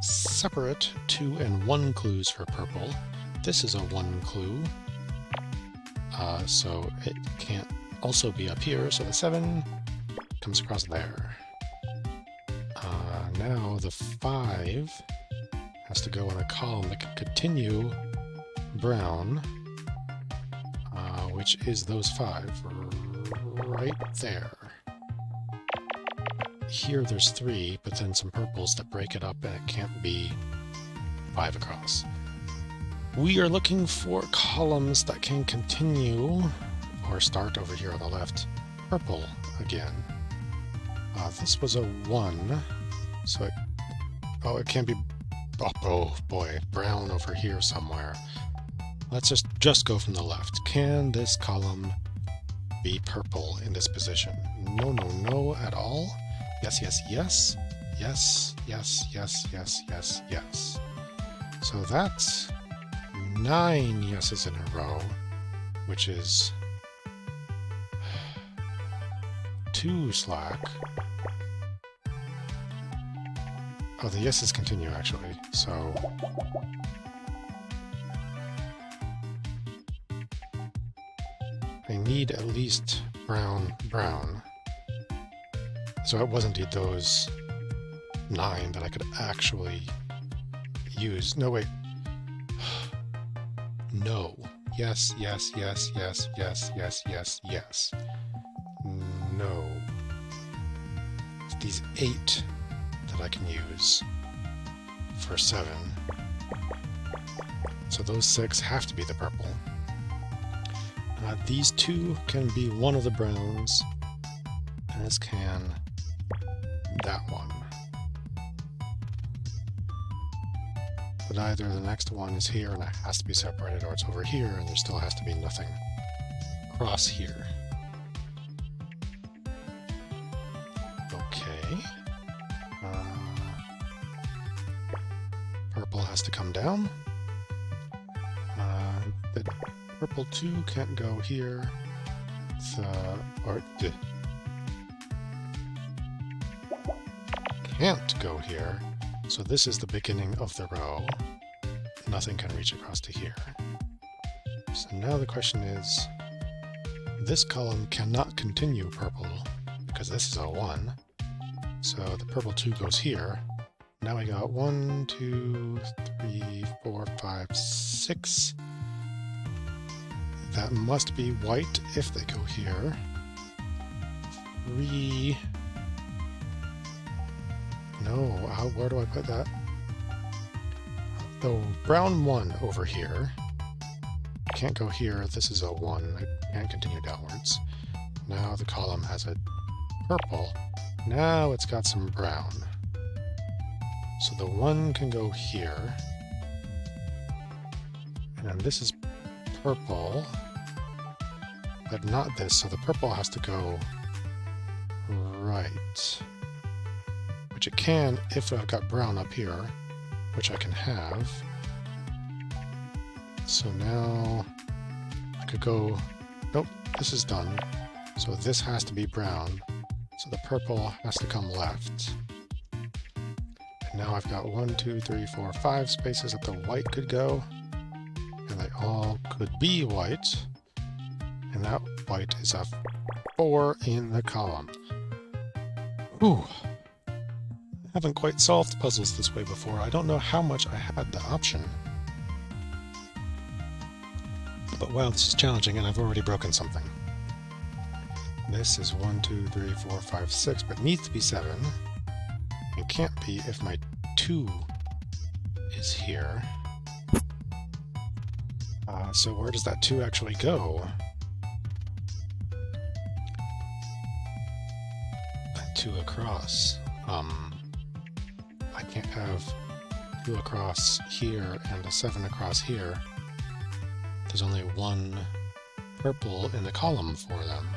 separate 2 and 1 clues for purple. This is a 1 clue. So it can't also be up here, so the 7 comes across there. Now the 5 has to go in a column that can continue brown, which is those 5 right there. Here there's 3, but then some purples that break it up and it can't be 5 across. We are looking for columns that can continue, or start over here on the left, purple again. This was a 1, so it can't be, oh boy, brown over here somewhere. Let's just go from the left. Can this column be purple in this position? No, no, no at all. Yes, yes, yes. Yes, yes, yes, yes, yes, yes. So that's 9 yeses in a row, which is 2 slack. Oh, the yeses continue actually, so I need at least brown. So it was indeed those 9 that I could actually use. No, wait. No. Yes, yes, yes, yes, yes, yes, yes, yes. No. It's these 8 that I can use for 7. So those 6 have to be the purple. These 2 can be one of the browns, as can that one. But either the next one is here and it has to be separated, or it's over here and there still has to be nothing across here. Okay. Purple has to come down. The purple 2 can't go here. Can't go here. So this is the beginning of the row. Nothing can reach across to here. So now the question is, this column cannot continue purple because this is a 1. So the purple 2 goes here. Now we got 1, 2, 3, 4, 5, 6. That must be white if they go here. 3. No, where do I put that? The brown 1 over here. Can't go here, this is a 1, I can't continue downwards. Now the column has a purple. Now it's got some brown. So the 1 can go here. And then this is purple, but not this, so the purple has to go right. Which it can if I've got brown up here, which I can have. So now I could go, nope, this is done. So this has to be brown. So the purple has to come left. And now I've got 1, 2, 3, 4, 5 spaces that the white could go. And they all could be white. And that white is a 4 in the column. Whew. I haven't quite solved puzzles this way before. I don't know how much I had the option. But wow, this is challenging, and I've already broken something. This is 1, 2, 3, 4, 5, 6, but needs to be 7. It can't be if my 2 is here. So where does that 2 actually go? That 2 across. I can't have 2 across here and a 7 across here. There's only 1 purple in the column for them.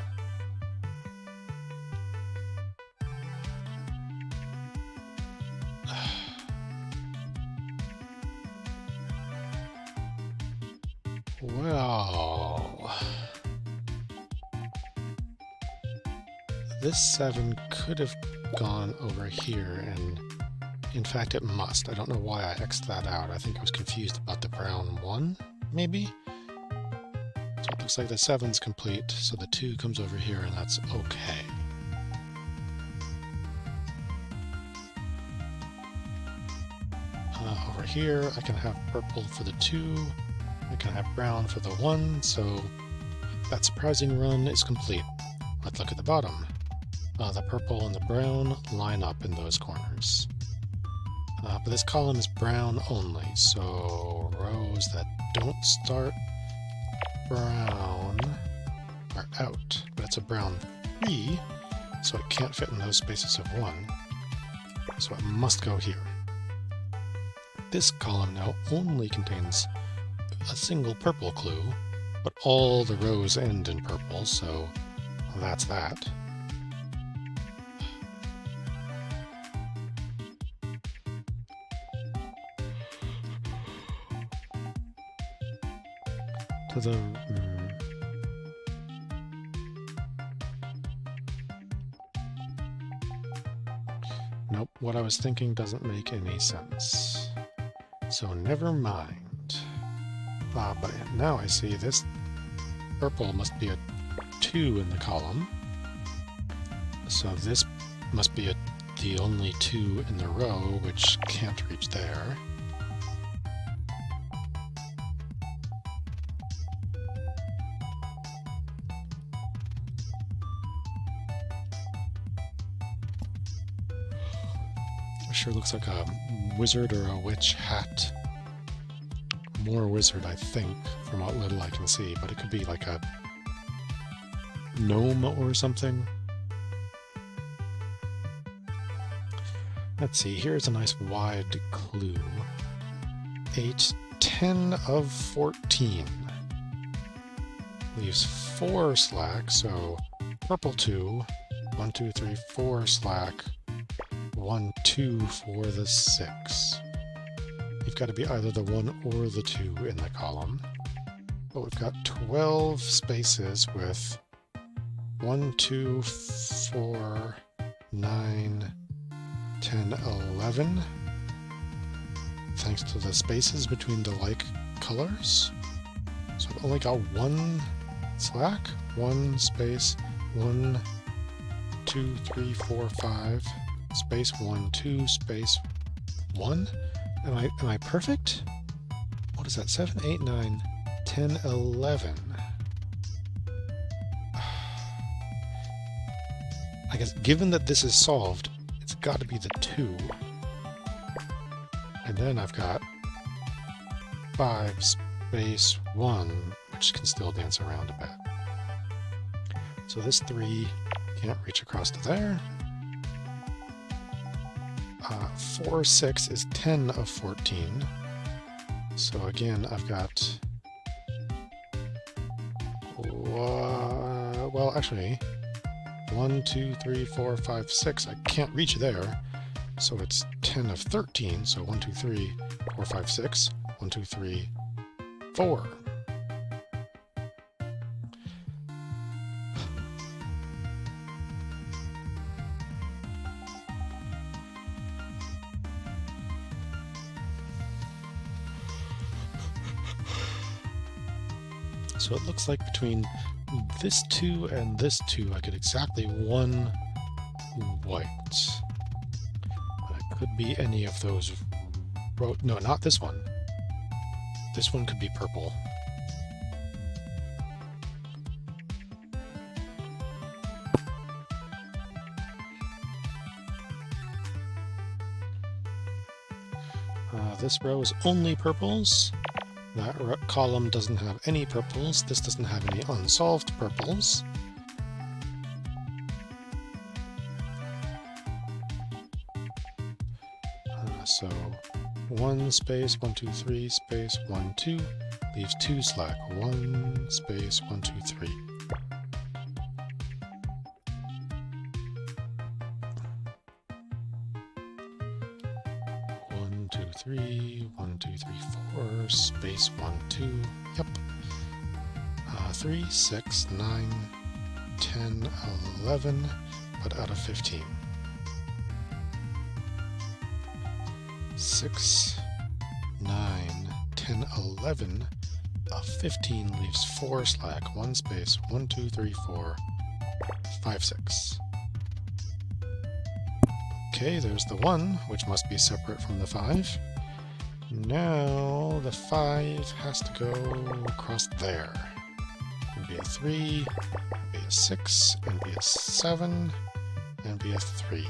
Well, this 7 could have gone over here, and in fact it must. I don't know why I X'd that out. I think I was confused about the brown 1, maybe? So it looks like the 7's complete, so the 2 comes over here, and that's okay. Over here, I can have purple for the 2, I can have brown for the 1, so that surprising run is complete. Let's look at the bottom. The purple and the brown line up in those corners. But this column is brown only, so rows that don't start brown are out. But it's a brown 3, so it can't fit in those spaces of 1. So it must go here. This column now only contains a single purple clue, but all the rows end in purple, so that's that. To the... Nope, what I was thinking doesn't make any sense. So never mind. But now I see this purple must be a 2 in the column. So this must be the only 2 in the row, which can't reach there. It sure looks like a wizard or a witch hat. More wizard, I think, from what little I can see, but it could be like a gnome or something. Let's see, here's a nice wide clue. 8, 10 of 14. Leaves 4 slack, so purple 2, 1, 2, 3, 4 slack, 1, 2 for the 6. You've got to be either the 1 or the 2 in the column. But we've got 12 spaces with 1, 2, 4, 9, 10, 11. Thanks to the spaces between the like colors. So I've only got 1 slack, 1 space, 1, 2, 3, 4, 5, space 1, 2, space 1. Am I perfect? What is that? 7, 8, 9, 10, 11. I guess given that this is solved, it's got to be the 2. And then I've got 5 space 1, which can still dance around a bit. So this 3 can't reach across to there. 4, 6 is 10 of 14. So again, I've got... well, actually, 1, 2, 3, 4, 5, 6. I can't reach there. So it's 10 of 13. So 1, 2, 3, 4, 5, 6. 1, 2, 3, 4. So it looks like between this 2 and this 2, I get exactly 1 white. It could be any of those. No, not this one. This one could be purple. This row is only purples. That column doesn't have any purples. This doesn't have any unsolved purples. So 1 space, 1, 2, 3 space, 1, 2 leaves 2 slack. 1 space, 1, 2, 3. One, 2, 3, 1, 2, 3, 4, space 1, 2, yep. 3, 6, 9, 10, 11, but out of 15. 6, 9, 10, 11 of 15 leaves 4 slack. 1 space, 1, 2, 3, 4, 5, 6. Okay, there's the 1, which must be separate from the 5. Now the 5 has to go across there. And be a 3, and be a 6, and be a 7, and be a 3.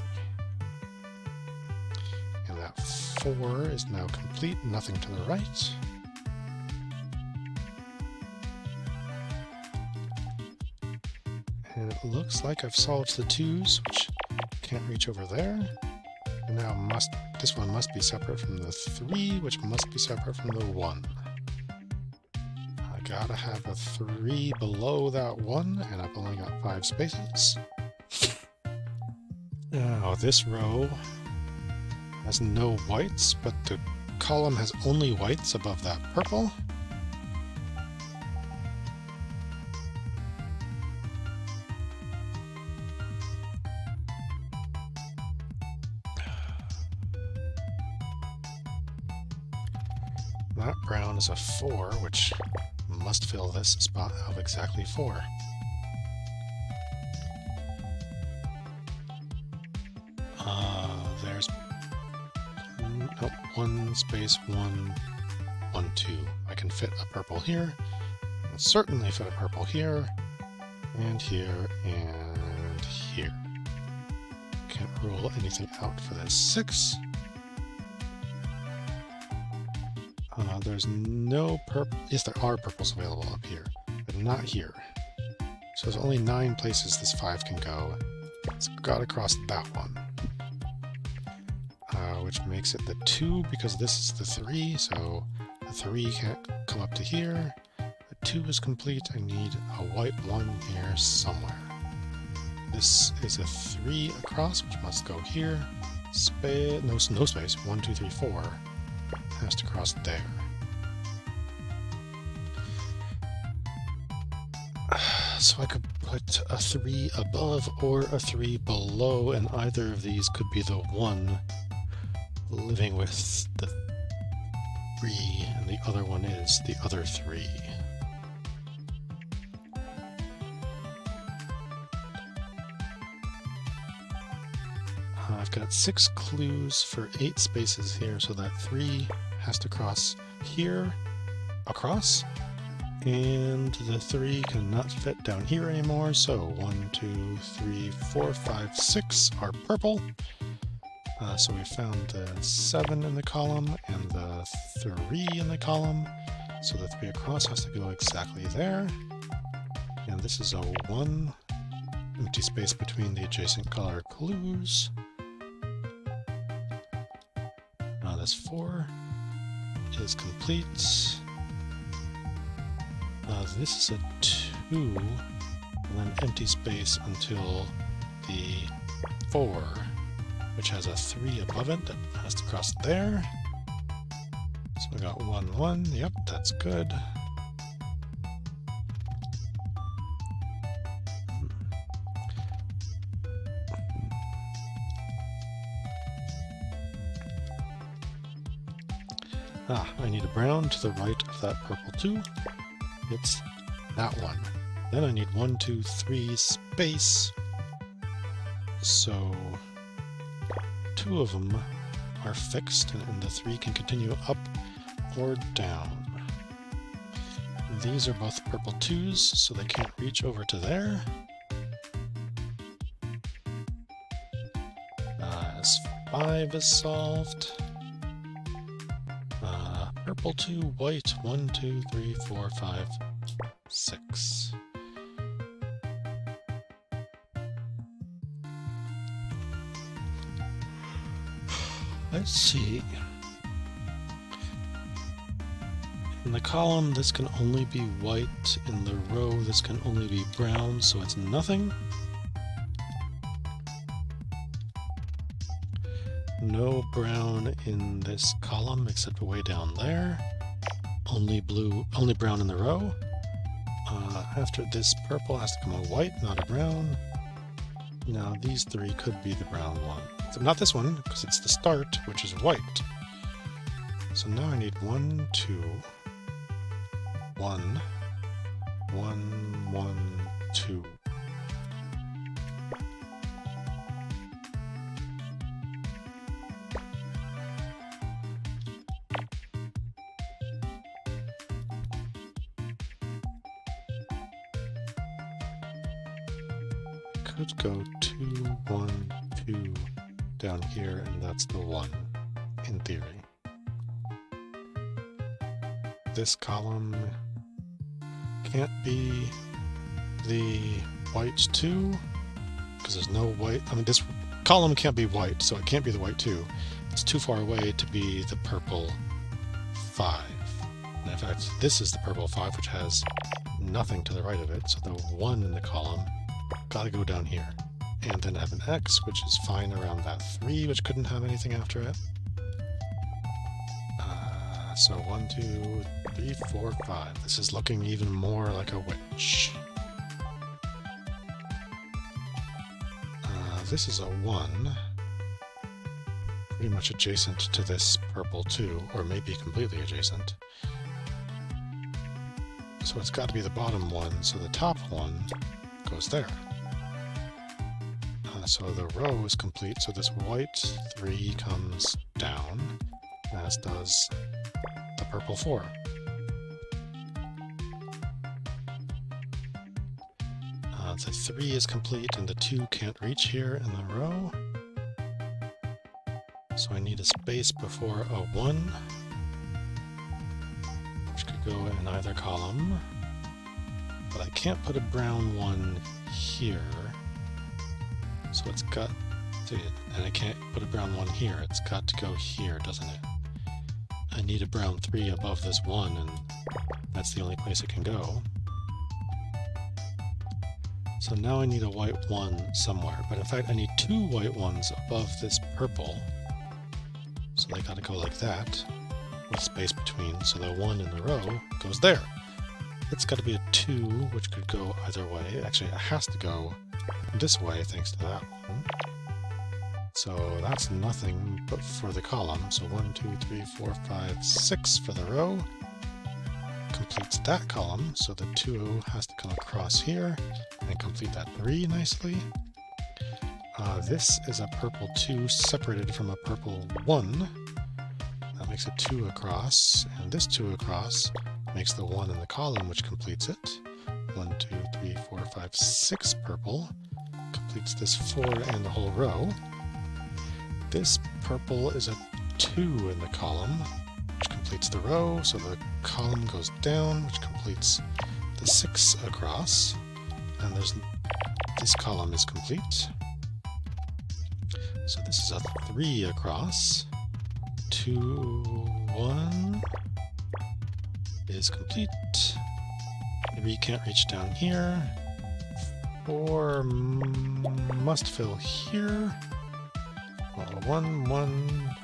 And that 4 is now complete, nothing to the right. And it looks like I've solved the 2s, which can't reach over there. And now this one must be separate from the 3, which must be separate from the 1. I gotta have a 3 below that 1, and I've only got 5 spaces. Now this row has no whites, but the column has only whites above that purple. That brown is a 4, which must fill this spot of exactly 4. There's 1 space 1, 1, 2. I can fit a purple here. I can certainly fit a purple here, and here, and here. Can't rule anything out for this 6. There's no purple. Yes, there are purples available up here, but not here. So there's only 9 places this 5 can go. It's got across that one. Which makes it the 2, because this is the 3, so the 3 can't come up to here. The 2 is complete. I need a white 1 here somewhere. This is a 3 across, which must go here. No space. 1, 2, 3, 4 has to cross there. So I could put a 3 above or a 3 below, and either of these could be the 1 living with the 3, and the other one is the other 3. I've got 6 clues for 8 spaces here, so that 3 has to cross here, across, and the 3 cannot fit down here anymore, so 1, 2, 3, 4, 5, 6 are purple. So we found the 7 in the column and the 3 in the column, so the 3 across has to go exactly there. And this is a 1, empty space between the adjacent color clues. This 4 is complete. This is a 2, and then empty space until the 4, which has a 3 above it that has to cross there. So we got 1, 1. Yep, that's good. I need a brown to the right of that purple 2. It's that one. Then I need 1, 2, 3 space. So 2 of them are fixed, and the 3 can continue up or down. These are both purple 2s, so they can't reach over to there. S5 is solved. Purple 2, white 1, 2, 3, 4, 5, 6. Let's see. In the column, this can only be white. In the row, this can only be brown, so it's nothing. No brown in this column except way down there. Only brown in the row. After this purple has to come a white, not a brown. Now these 3 could be the brown one. So not this one, because it's the start, which is white. So now I need 1, 2, 1, 1, 1, 2. Could go 2, 1, 2 down here, and that's the 1, in theory. This column can't be the white 2, because there's no white. I mean, this column can't be white, so it can't be the white 2. It's too far away to be the purple 5. And in fact, this is the purple 5, which has nothing to the right of it, so the 1 in the column gotta go down here. And then have an X, which is fine around that 3, which couldn't have anything after it. So 1, 2, 3, 4, 5. This is looking even more like a witch. This is a 1. Pretty much adjacent to this purple 2, or maybe completely adjacent. So it's got to be the bottom 1, so the top 1 goes there. So the row is complete, so this white 3 comes down, as does the purple 4. The 3 is complete, and the 2 can't reach here in the row. So I need a space before a 1, which could go in either column. But I can't put a brown 1 here. So it's got to, and I can't put a brown 1 here, it's got to go here, doesn't it? I need a brown 3 above this 1, and that's the only place it can go. So now I need a white 1 somewhere, but in fact I need 2 white 1s above this purple. So they gotta go like that, with space between, so the 1 in the row goes there. It's gotta be a 2, which could go either way. Actually, it has to go this way thanks to that one. So that's nothing but for the column. So 1, 2, 3, 4, 5, 6 for the row. Completes that column, so the 2 has to come across here and complete that 3 nicely. This is a purple 2 separated from a purple 1. That makes a 2 across, and this 2 across makes the 1 in the column, which completes it. 1, 2, 3, 4, 5, 6 purple. Completes this 4 and the whole row. This purple is a 2 in the column, which completes the row, so the column goes down, which completes the 6 across. And there's This column is complete. So this is a 3 across. 2, 1 is complete. 3 can't reach down here. 4 must fill here. 1, 1,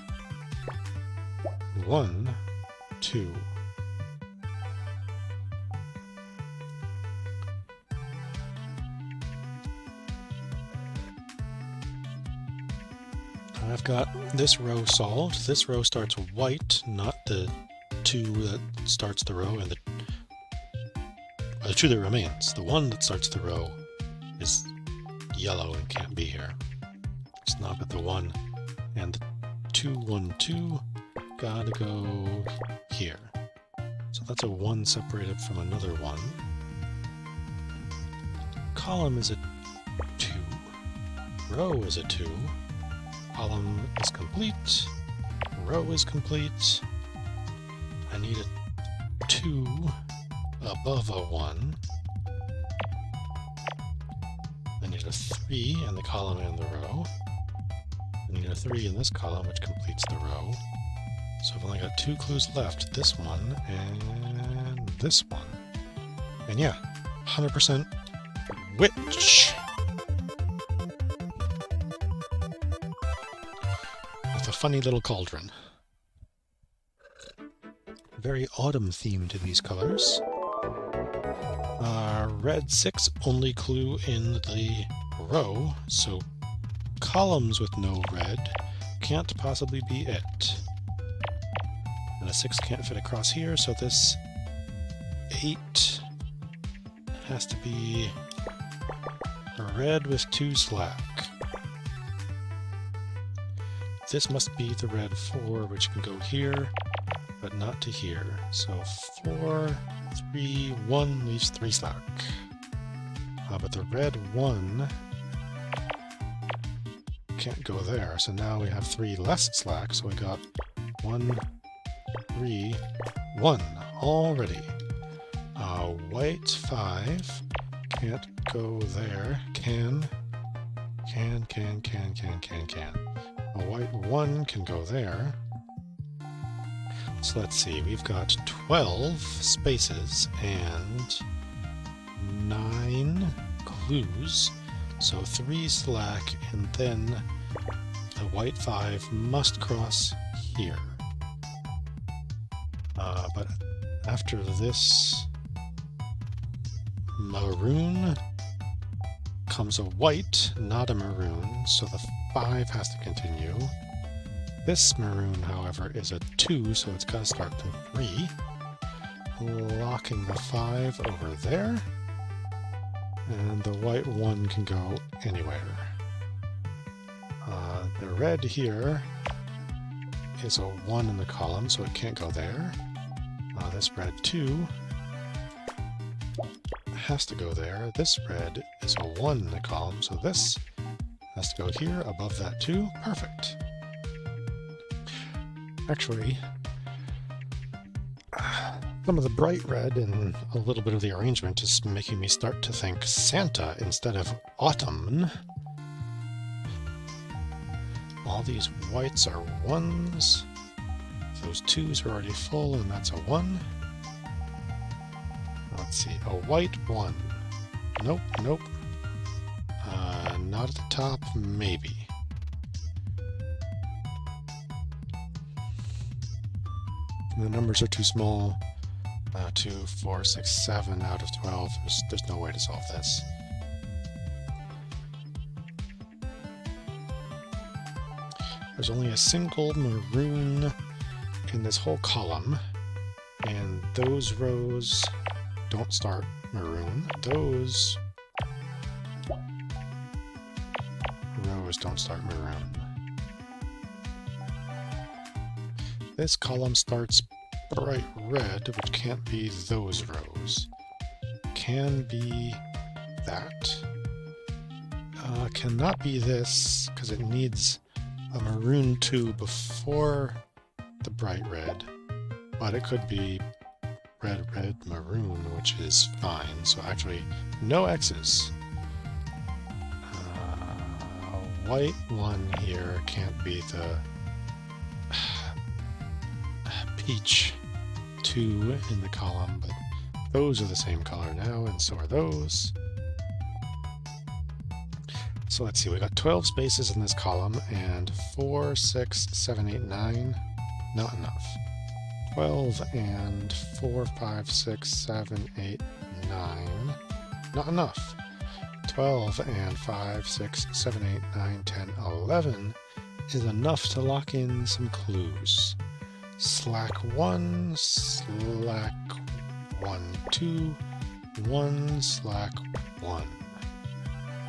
1, 2. I've got this row solved. This row starts white, not the 2 that starts the row, and the 2 that remains. The 1 that starts the row is yellow and can't be here. It's not but the 1 and the 2, 1, 2 gotta go here. So that's a 1 separated from another 1. Column is a 2. Row is a 2. Column is complete. Row is complete. I need a 2 above a 1. I need a 3 in the column and the row. I need a 3 in this column, which completes the row. So I've only got 2 clues left. This one and this one. And yeah, 100% witch. With a funny little cauldron. Very autumn themed in these colors. Red 6, only clue in the row, so columns with no red can't possibly be it. And a 6 can't fit across here, so this 8 has to be a red with 2 slack. This must be the red 4, which can go here, but not to here. So 4, 3, 1 leaves 3 slack. But the red 1 can't go there, so now we have 3 less slack, so we got 1, 3, 1 already. White 5 can't go there. Can. A white 1 can go there. So let's see, we've got 12 spaces and 9 clues. So 3 slack, and then the white 5 must cross here. But after this maroon comes a white, not a maroon, so the 5 has to continue. This maroon, however, is a 2, so it's got to start from 3. Locking the 5 over there. And the white 1 can go anywhere. The red here is a 1 in the column, so it can't go there. This red 2 has to go there. This red is a 1 in the column, so this has to go here above that 2. Perfect. Actually, some of the bright red and a little bit of the arrangement is making me start to think Santa instead of autumn. All these whites are 1s. Those 2s are already full, and that's a 1. Let's see, a white 1. Nope. Not at the top, maybe. The numbers are too small. 2, 4, 6, 7 out of 12. There's no way to solve this. There's only a single maroon in this whole column, and those rows don't start maroon. Those rows don't start maroon. This column starts bright red, which can't be those rows. Can be that. Cannot be this, because it needs a maroon 2 before the bright red, but it could be red, red, maroon, which is fine. So actually, no X's. white one here can't be the peach 2 in the column, but those are the same color now, and so are those. So let's see, we got 12 spaces in this column, and 4, 6, 7, 8, 9, not enough. 12 and 4, 5, 6, 7, 8, 9, not enough. 12 and 5, 6, 7, 8, 9, 10, 11 is enough to lock in some clues. Slack 1, slack 1, 2, 1, slack 1.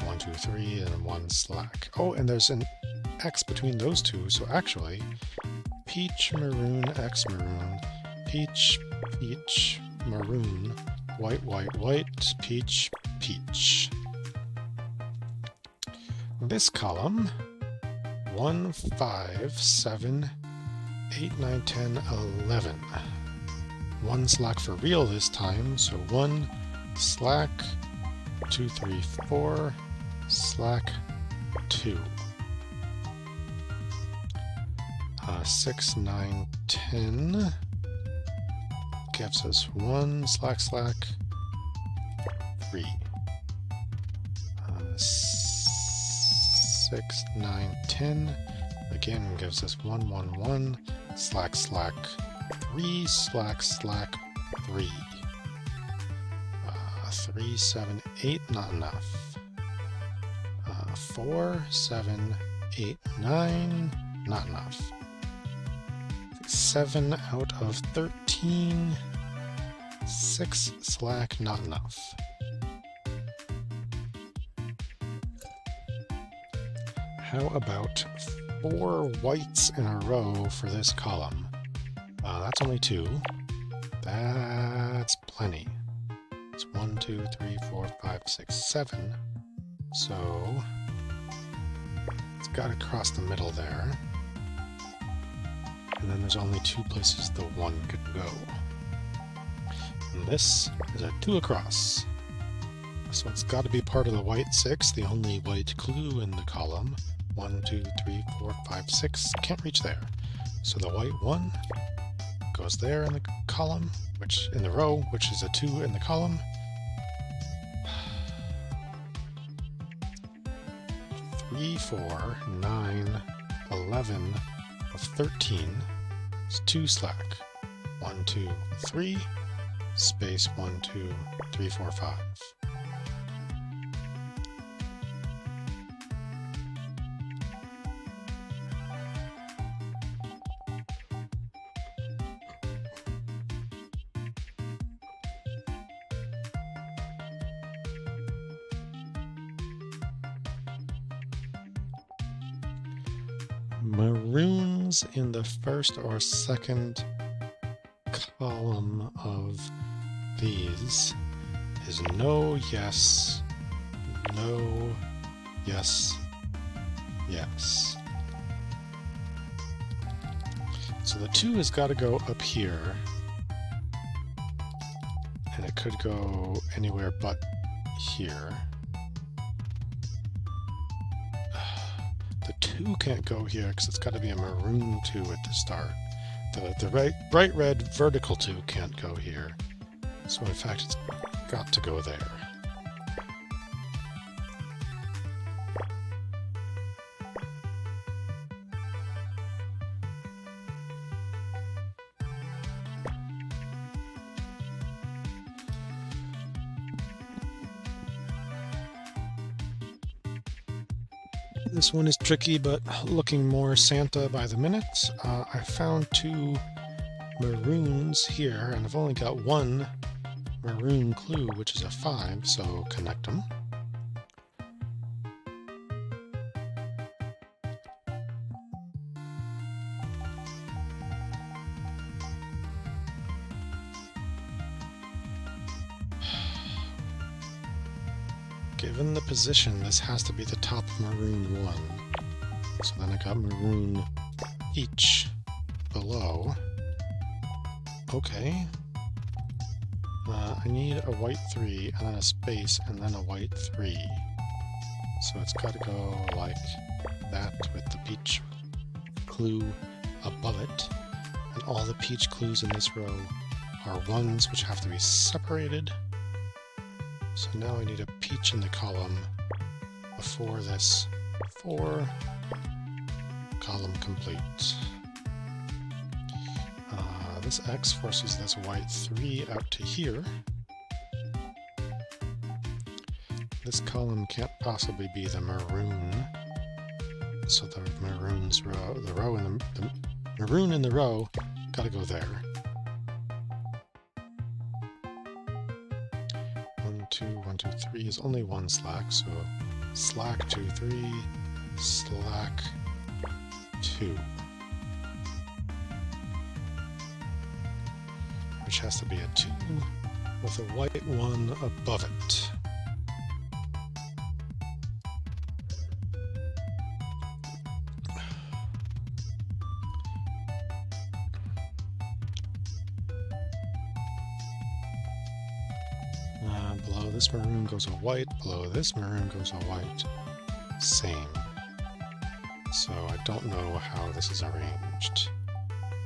1, 2, 3, and 1 slack. Oh, and there's an X between those two, so actually, peach, maroon, X, maroon, peach, peach, maroon, white, white, white, peach, peach. This column, 1, 5, 7, 8, 9, 10, 11. 1 slack for real this time, so 1 slack, 2, 3, 4, slack 2. 6, 9, 10 gives us 1 slack slack 3. 6, 9, 10 again gives us 1, 1, 1 slack slack 3 slack slack 3. 3, 7, 8 not enough. 4, 7, 8, 9 not enough. 7 out of 13. 6 slack not enough. How about 4 whites in a row for this column? That's only 2. That's plenty. It's 1, 2, 3, 4, 5, 6, 7. So it's got to cross the middle there. And then there's only 2 places the 1 could go. And this is a 2 across. So it's got to be part of the white 6, the only white clue in the column. 1, 2, 3, 4, 5, 6. Can't reach there. So the white 1 goes there in the column, which in the row, which is a 2 in the column. 3, 4, 9, 11 of 13 is 2 slack. 1, 2, 3, space 1, 2, 3, 4, 5. Maroons in the first or second column of these is no, yes, no, yes, yes. So the 2 has got to go up here, and it could go anywhere but here. The 2 can't go here because it's got to be a maroon 2 at the start. The bright red vertical 2 can't go here. So in fact it's got to go there. This one is tricky, but looking more Santa by the minute. I found 2 maroons here, and I've only got 1 maroon clue, which is a 5, so connect them. Given the position, this has to be the top maroon 1. So then I got maroon each below. Okay. I need a white 3, and then a space, and then a white 3. So it's got to go like that with the peach clue above it. And all the peach clues in this row are ones which have to be separated. So now I need a peach in the column before this 4, column complete. This X forces this white 3 out to here. This column can't possibly be the maroon, so the maroon's row, the maroon in the row, gotta go there. 1, 2, 1, 2, 3 is only 1 slack, so slack 2, 3, slack 2. Which has to be a 2 with a white 1 above it. Below this maroon goes a white, below this maroon goes a white. Same. So I don't know how this is arranged.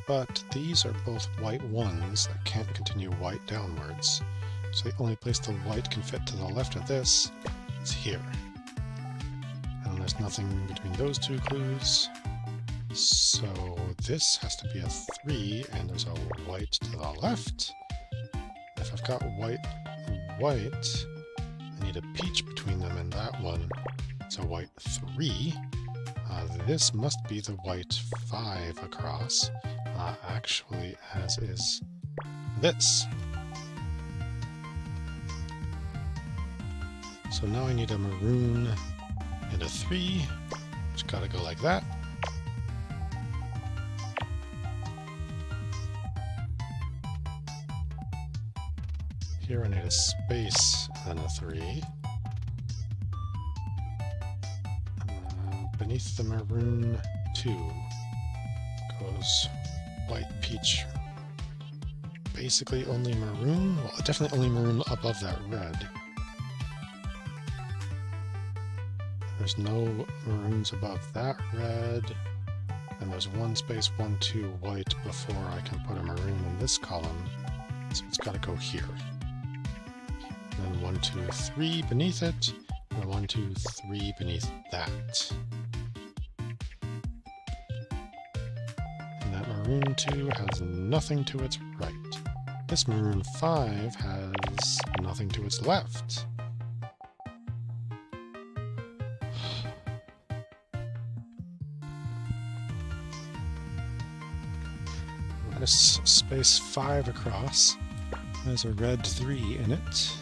But these are both white 1s that can't continue white downwards. So the only place the white can fit to the left of this is here. And there's nothing between those 2 clues. So this has to be a 3, and there's a white to the left. If I've got white, white, I need a peach between them, and that one is a white 3. This must be the white 5 across, actually, as is this. So now I need a maroon and a 3, which gotta go like that. Here I need a space and a 3. Beneath the maroon 2 goes white peach. Basically only maroon? Well, definitely only maroon above that red. There's no maroons above that red. And there's 1 space, 1, 2 white before I can put a maroon in this column. So it's got to go here. And then 1, 2, 3 beneath it. And 1, 2, 3 beneath that. Maroon 2 has nothing to its right. This maroon 5 has nothing to its left. This space 5 across has a red 3 in it,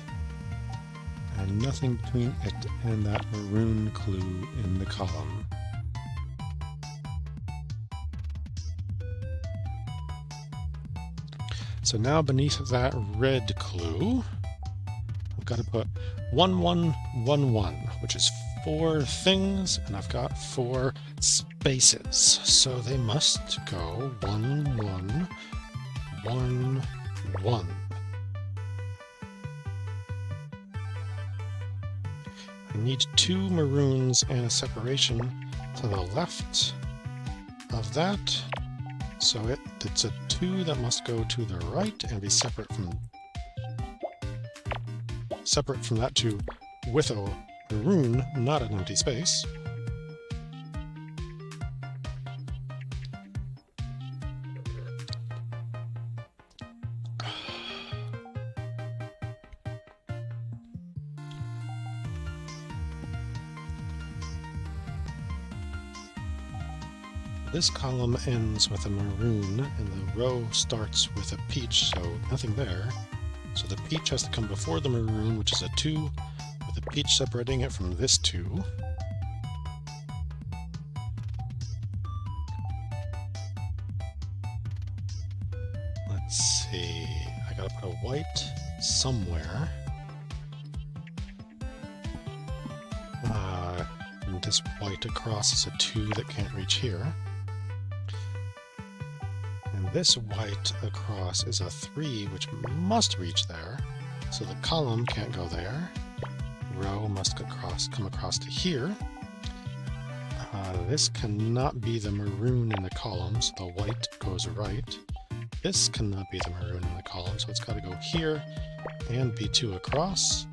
and nothing between it and that maroon clue in the column. So now beneath that red clue, I've got to put 1, 1, 1, 1, which is 4 things, and I've got 4 spaces. So they must go 1, 1, 1, 1. I need 2 maroons and a separation to the left of that. So it's a 2 that must go to the right and be separate from that 2 with a maroon, not an empty space. This column ends with a maroon, and the row starts with a peach, so nothing there. So the peach has to come before the maroon, which is a 2, with a peach separating it from this 2. Let's see, I gotta put a white somewhere. And this white across is a 2 that can't reach here. This white across is a 3, which must reach there, so the column can't go there. Row must come across to here. This cannot be the maroon in the column, so the white goes right. This cannot be the maroon in the column, so it's got to go here and be 2 across.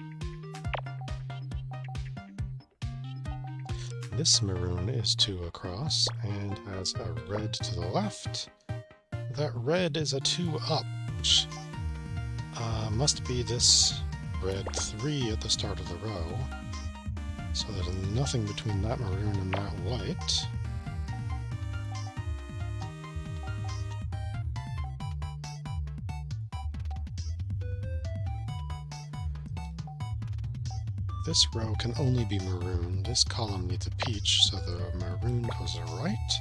This maroon is 2 across and has a red to the left. That red is a 2 up, which must be this red 3 at the start of the row. So there's nothing between that maroon and that white. This row can only be maroon. This column needs a peach, so the maroon goes right.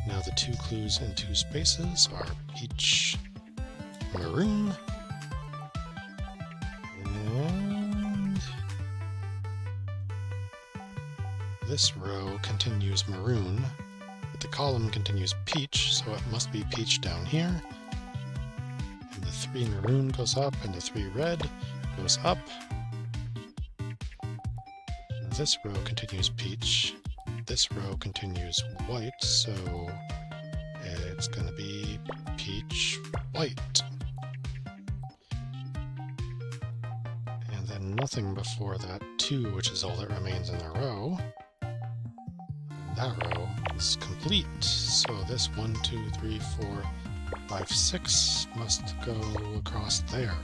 Now the 2 clues in 2 spaces are peach, maroon, and this row continues maroon, but the column continues peach, so it must be peach down here. And the 3 maroon goes up, and the 3 red goes up. This row continues peach. This row continues white, so it's going to be peach, white. And then nothing before that 2, which is all that remains in the row. And that row is complete, so this 1, 2, 3, 4, 5, 6 must go across there.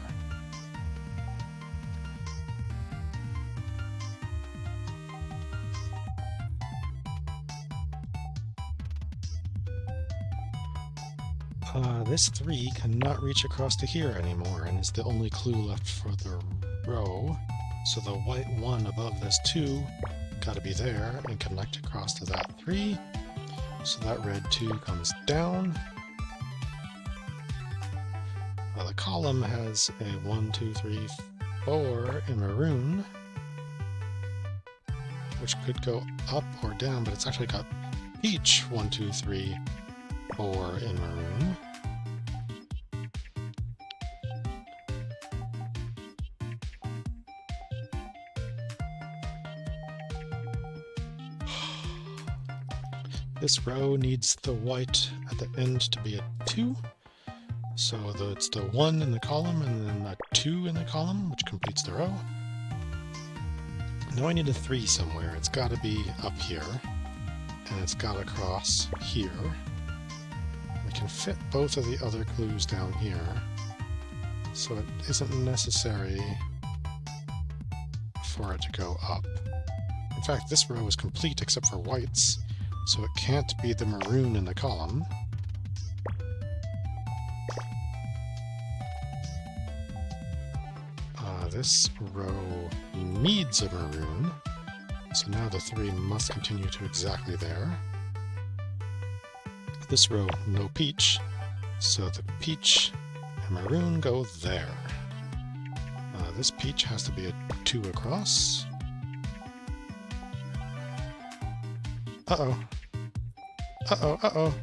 This 3 cannot reach across to here anymore, and is the only clue left for the row. So the white 1 above this 2 got to be there and connect across to that 3. So that red 2 comes down. The column has a 1, 2, 3, 4 in maroon, which could go up or down, but it's actually got peach 1, 2, 3, 4 in maroon. This row needs the white at the end to be a 2. So it's the 1 in the column and then a 2 in the column, which completes the row. Now I need a 3 somewhere. It's got to be up here, and it's got to cross here. We can fit both of the other clues down here, so it isn't necessary for it to go up. In fact, this row is complete except for whites, so it can't be the maroon in the column. This row needs a maroon, so now the 3 must continue to exactly there. This row, no peach, so the peach and maroon go there. This peach has to be a 2 across. Uh-oh. Uh-oh, uh-oh.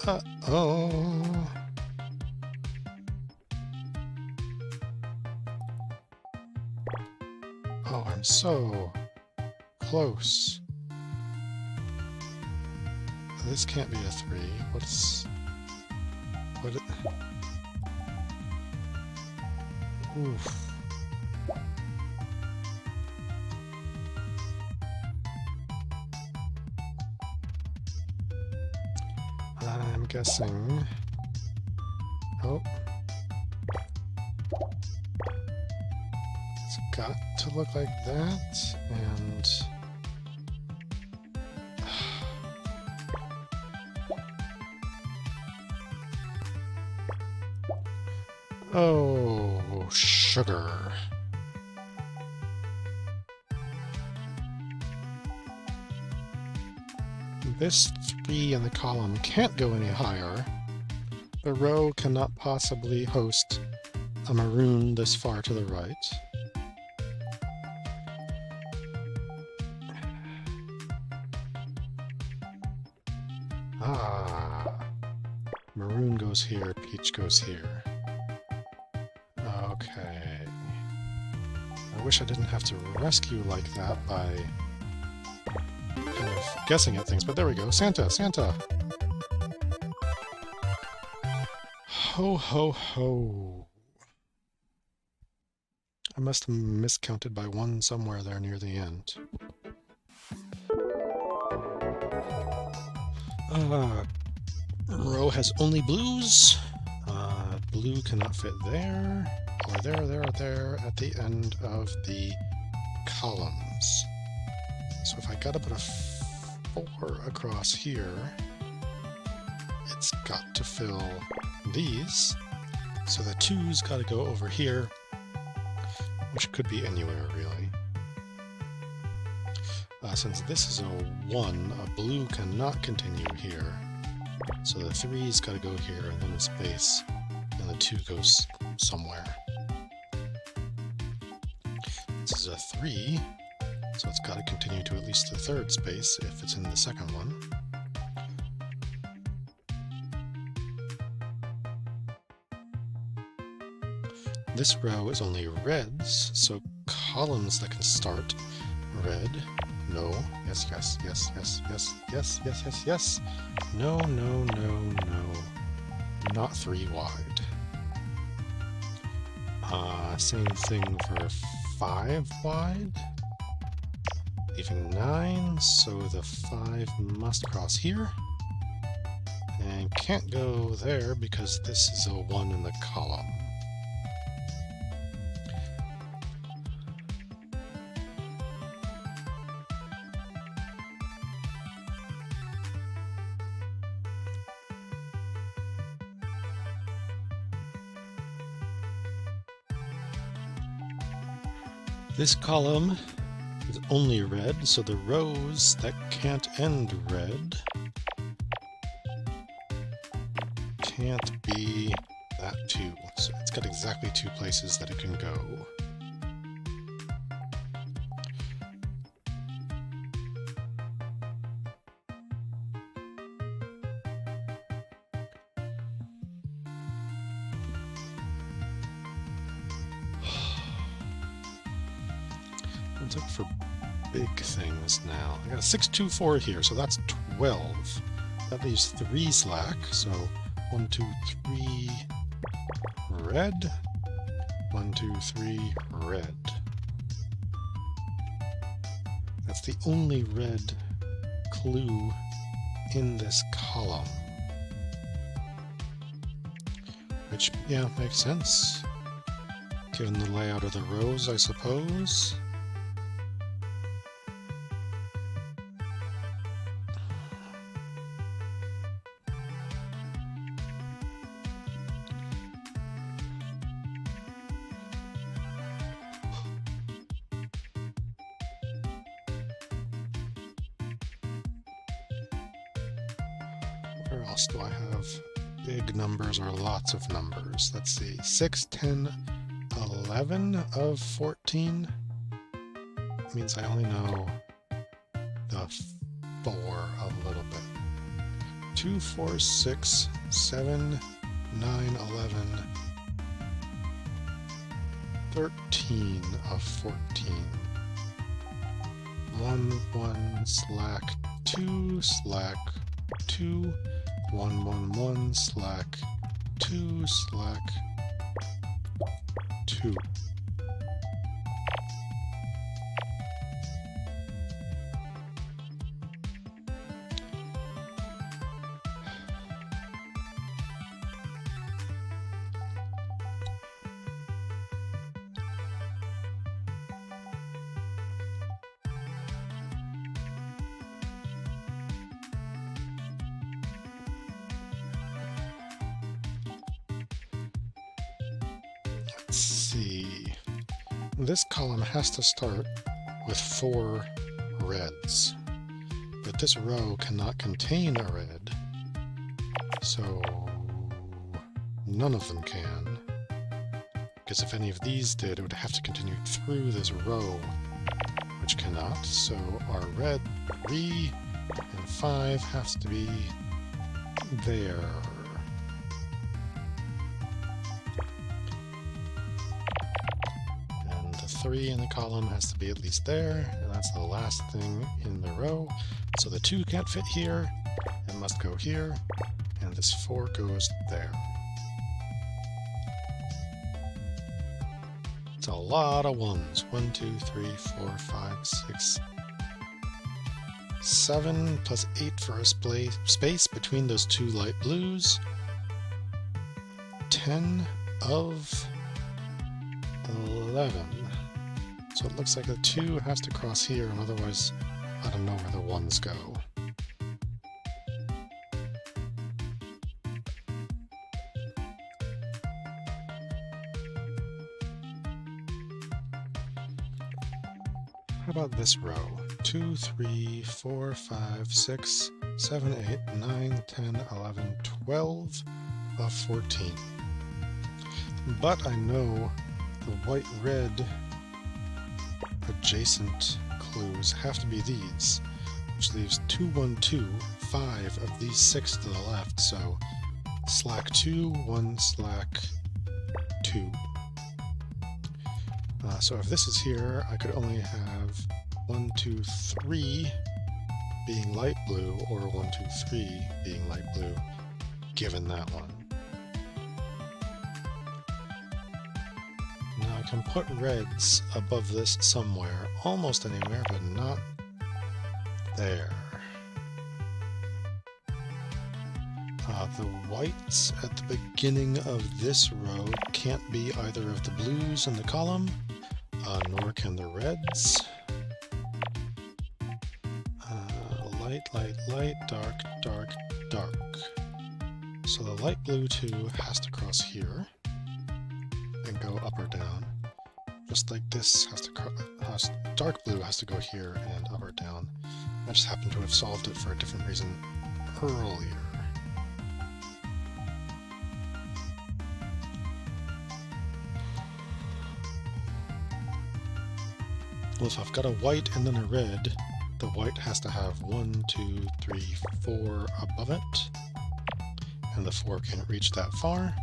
Uh-oh. Oh, I'm so close. This can't be a 3. What? Oof. I'm guessing... Oh. It's got to look like that, and... Oh, sugar. This 3 in the column can't go any higher. The row cannot possibly host a maroon this far to the right. Ah, maroon goes here, peach goes here. Okay. I wish I didn't have to rescue like that by kind of guessing at things, but there we go. Santa! Santa! Ho, ho, ho. I must have miscounted by one somewhere there near the end. Row has only blues. Blue cannot fit there, or there, at the end of the columns. So if I gotta put a 4 across here, it's got to fill these. So the 2's gotta go over here, which could be anywhere, really. Since this is a 1, a blue cannot continue here. So the 3's gotta go here, and then a space, and the 2 goes somewhere. This is a 3, so it's gotta continue to at least the 3rd space if it's in the 2nd one. This row is only reds, so columns that can start red. No. Yes, yes, yes, yes, yes, yes, yes, yes, yes. No, no, no, no. Not 3 wide. Same thing for 5 wide. Leaving 9, so the 5 must cross here. And can't go there because this is a 1 in the column. This column is only red, so the rows that can't end red can't be that too. So it's got exactly 2 places that it can go. Let's look for big things now. I got a 6, 2, 4 here, so that's 12. That leaves 3 slack, so 1, 2, 3 red. 1, 2, 3 red. That's the only red clue in this column. Which, yeah, makes sense. Given the layout of the rows, I suppose. Where else do I have big numbers or lots of numbers? Let's see, 6, 10, 11 of 14 means I only know the 4 a little bit. 2, 4, 6, 7, 9, 11, 13 of 14. 1, 1, slack, 2, slack, 2, 1, 1, 1, slack, 2, slack, 2. Let's see. This column has to start with 4 reds, but this row cannot contain a red, so none of them can. Because if any of these did, it would have to continue through this row, which cannot. So our red 3 and 5 has to be there. 3 in the column has to be at least there, and that's the last thing in the row. So the 2 can't fit here, it must go here, and this 4 goes there. It's a lot of 1s. 1, 2, 3, 4, 5, 6, 7 plus 8 for a space between those 2 light blues. 10 of 11. So it looks like the 2 has to cross here, and otherwise I don't know where the 1s go. How about this row? 2, 3, 4, 5, 6, 7, 8, 9, 10, 11, 12 of 14. But I know the white-red adjacent clues have to be these, which leaves 2, 1, 2, 5 of these 6 to the left, so slack 2, 1, slack 2. So if this is here, I could only have 1, 2, 3 being light blue, or 1, 2, 3 being light blue, given that one. Now I can put reds above this somewhere, almost anywhere, but not there. The whites at the beginning of this row can't be either of the blues in the column, nor can the reds. Light, light, light, dark, dark, dark. So the light blue 2 has to cross here and go up or down. Just like this has to dark blue has to go here and up or down. I just happen to have solved it for a different reason earlier. Well, if I've got a white and then a red, the white has to have 1, 2, 3, 4 above it, and the 4 can't reach that far.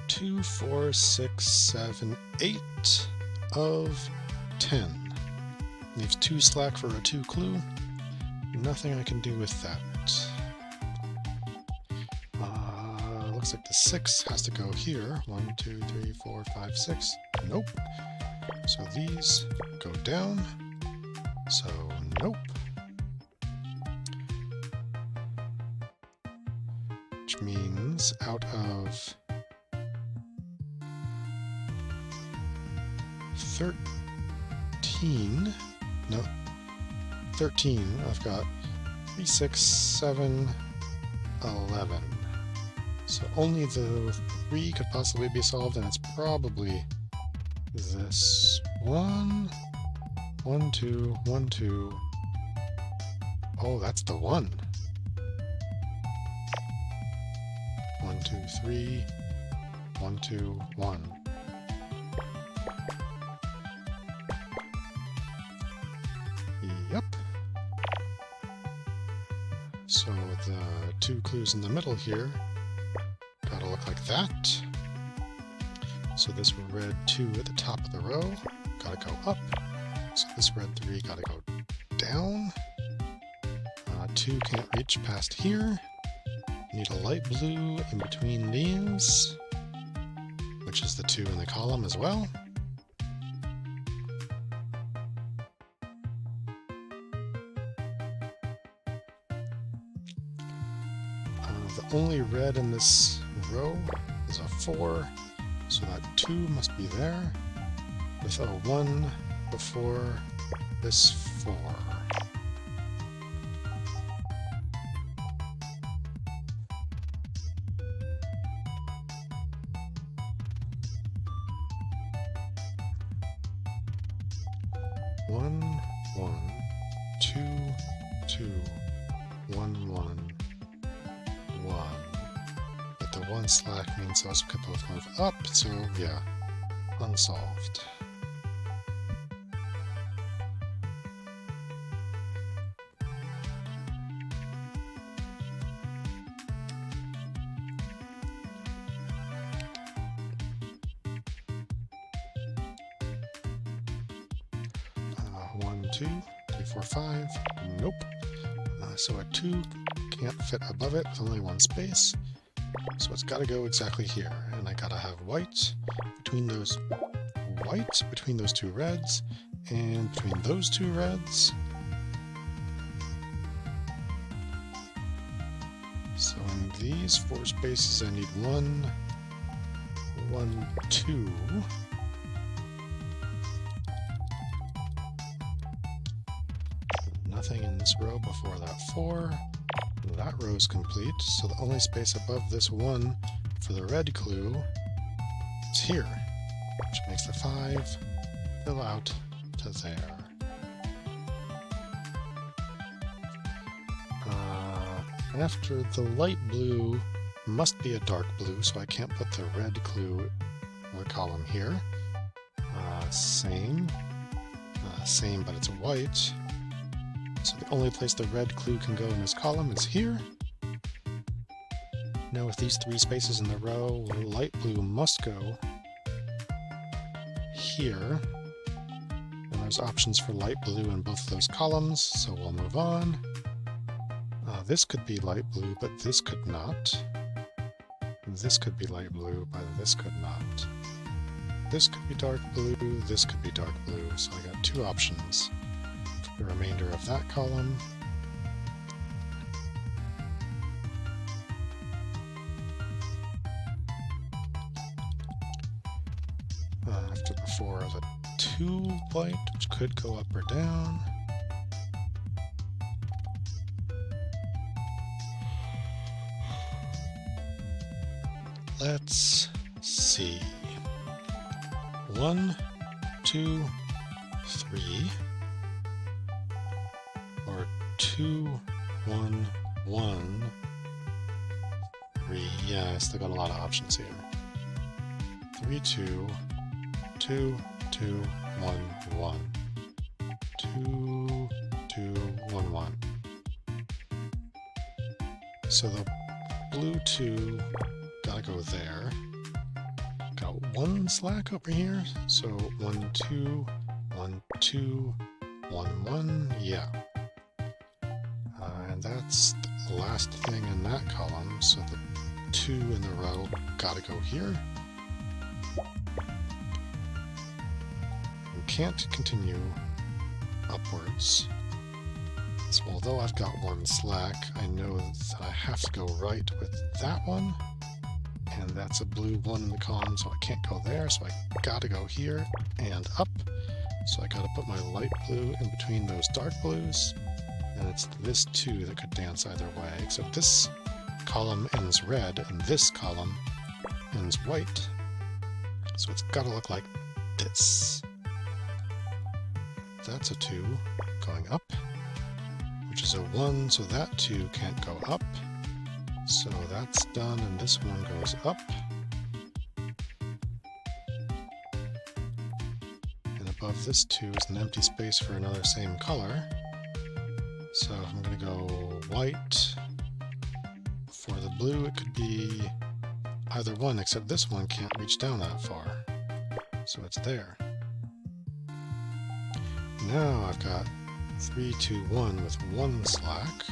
Two, 4, 6, 7, 8 of 10. Leaves 2 slack for a 2 clue. Nothing I can do with that. Looks like the 6 has to go here. 1, 2, 3, 4, 5, 6. Nope. So these go down. So nope. Which means out of 13, no, 13, I've got 3, 6, 7, 11. So only the 3 could possibly be solved, and it's probably this 1, 1, 2, 1, 2. Oh, that's the 1. 1, 2, 3, 1, 2, 1. Yep. So the 2 clues in the middle here gotta look like that. So this red 2 at the top of the row gotta go up. So this red 3 gotta go down. 2 can't reach past here. Need a light blue in between these, which is the 2 in the column as well. The only red in this row is a 4, so that 2 must be there, with a 1 before this 4. One, 1, 2, 2, 1, 1. 1. But the 1 slack means those could both move up, so yeah, unsolved. One, two, three, four, five. Nope. So a 2 can't fit above it with only one space. So it's got to go exactly here. And I got to have white between those two reds, and between those two reds. So in these 4 spaces, I need 1, 1, 2. Nothing in this row before that 4. That row is complete, so the only space above this 1 for the red clue is here, which makes the 5 fill out to there. After the light blue must be a dark blue, so I can't put the red clue in the column here. Same, but it's white. So the only place the red clue can go in this column is here. Now with these 3 spaces in the row, light blue must go here. And there's options for light blue in both of those columns, so we'll move on. This could be light blue, but this could not. This could be light blue, but this could not. This could be dark blue, this could be dark blue, so I got 2 options. The remainder of that column. After the 4 of a 2 white, which could go up or down. Let's see. 1, 2, 3. Or 2, 1, 1, 3. Yeah, I still got a lot of options here. 3, 2, 2, 2, 1, 1. 2, 2, 1, 1. So the blue 2 gotta go there. Got 1 slack over here. So 1, 2, 1, 2, 1, 1. Yeah. And that's the last thing in that column, so the 2 in the row gotta go here. You can't continue upwards. So although I've got 1 slack, I know that I have to go right with that one. And that's a blue 1 in the column, so I can't go there, so I gotta go here and up. So I gotta put my light blue in between those dark blues. And it's this 2 that could dance either way, except this column ends red and this column ends white. So it's got to look like this. That's a 2 going up, which is a 1, so that 2 can't go up. So that's done, and this one goes up. And above this 2 is an empty space for another same color. So I'm going to go white. For the blue, it could be either one, except this one can't reach down that far. So it's there. Now I've got 3, 2, 1 with 1 slack.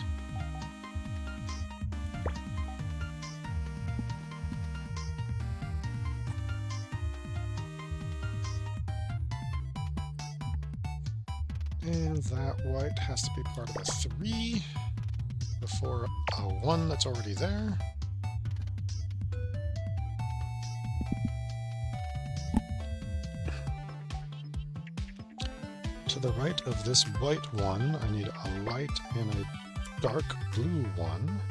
And that white has to be part of a 3 before a 1 that's already there. To the right of this white 1, I need a light and a dark blue 1.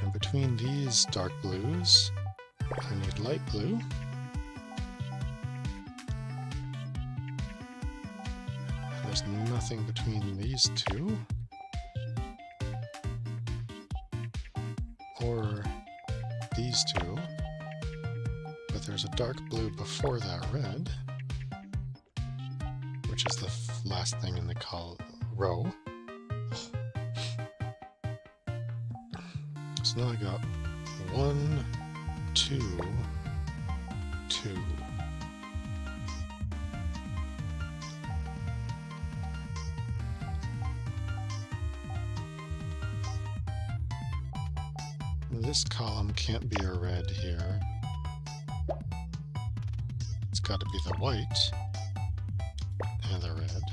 And between these dark blues, I need light blue. There's nothing between these 2, or these 2. dark blue before that red, which is the last thing in the row. So now I got 1, 2, 2. This column can't be a red here. It's got to be the white and the red.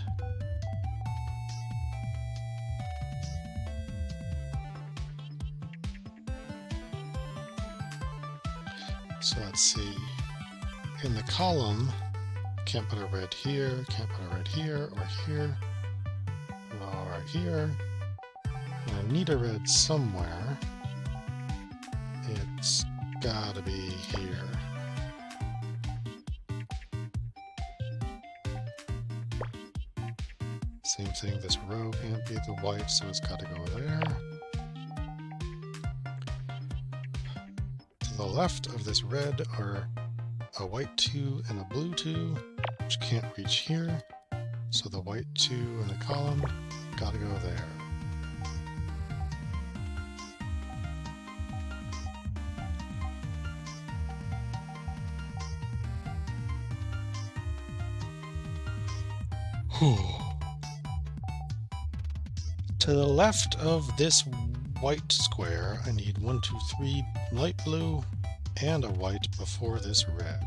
So let's see. In the column, can't put a red here, can't put a red here, or here, or here. And I need a red somewhere. It's gotta be here. Same thing, this row can't be the white, so it's gotta go there. To the left of this red are a white 2 and a blue 2, which can't reach here. So the white 2 in the column gotta go there. To the left of this white square, I need 1, 2, 3 light blue and a white before this red.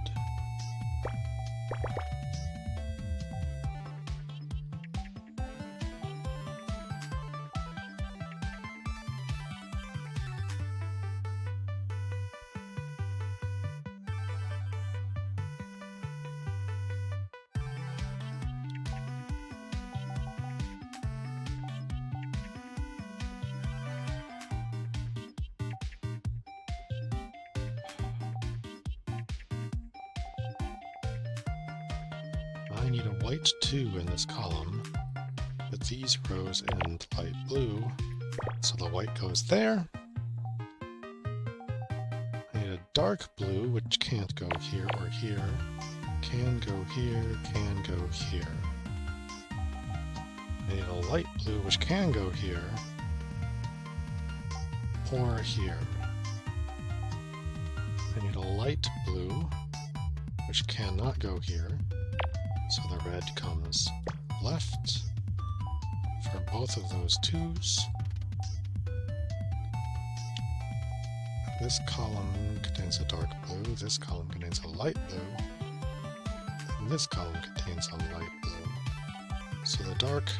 I need a white 2 in this column, but these rows end light blue, so the white goes there. I need a dark blue, which can't go here or here, can go here, can go here. I need a light blue, which can go here, or here. I need a light blue, which cannot go here. So the red comes left for both of those 2s. This column contains a dark blue, this column contains a light blue, and this column contains a light blue. So the dark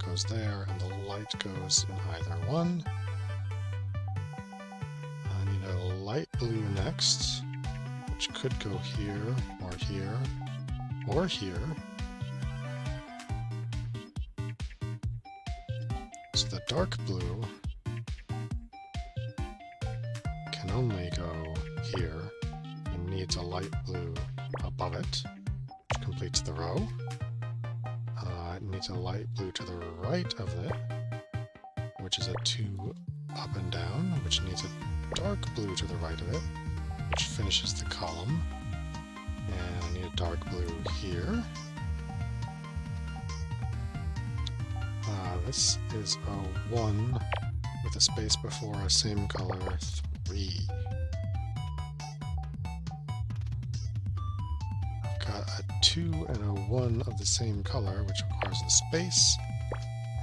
goes there and the light goes in either one. I need a light blue next, which could go here, or here, or here. So the dark blue can only go here and needs a light blue above it, which completes the row. It needs a light blue to the right of it, which is a 2 up and down, which needs a dark blue to the right of it, which finishes the column. And I need a dark blue here. This is a 1 with a space before a same color 3. I've got a 2 and a 1 of the same color, which requires a space,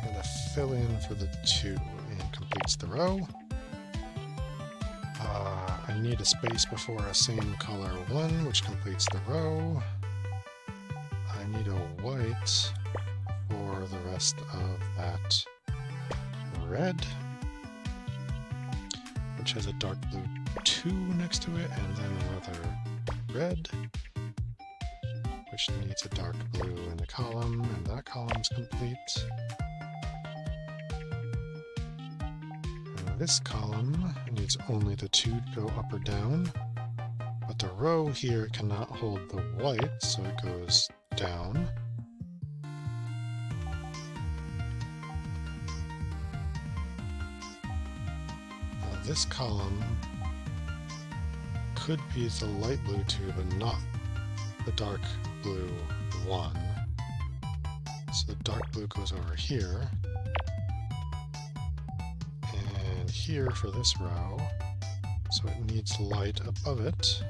and a fill-in for the 2, and completes the row. I need a space before a same color 1, which completes the row. I need a white for the rest of that red, which has a dark blue 2 next to it, and then another red, which needs a dark blue in the column, and that column's complete. This column needs only the 2 to go up or down, but the row here cannot hold the white, so it goes down. This column could be the light blue 2, but not the dark blue 1. So the dark blue goes over here. And here for this row. So it needs light above it.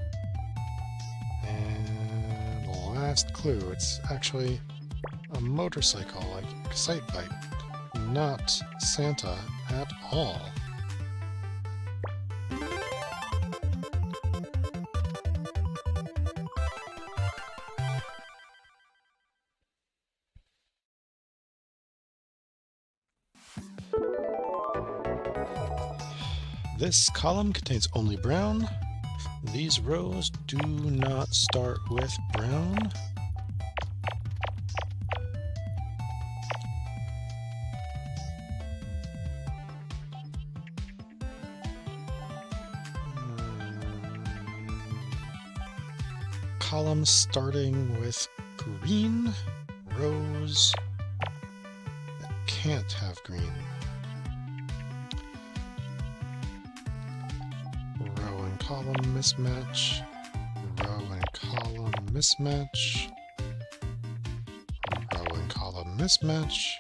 And the last clue, it's actually a motorcycle, like Excitebike, not Santa at all. This column contains only brown. These rows do not start with brown. Columns starting with green, rows that can't have green. Row and column mismatch, row and column mismatch, row and column mismatch.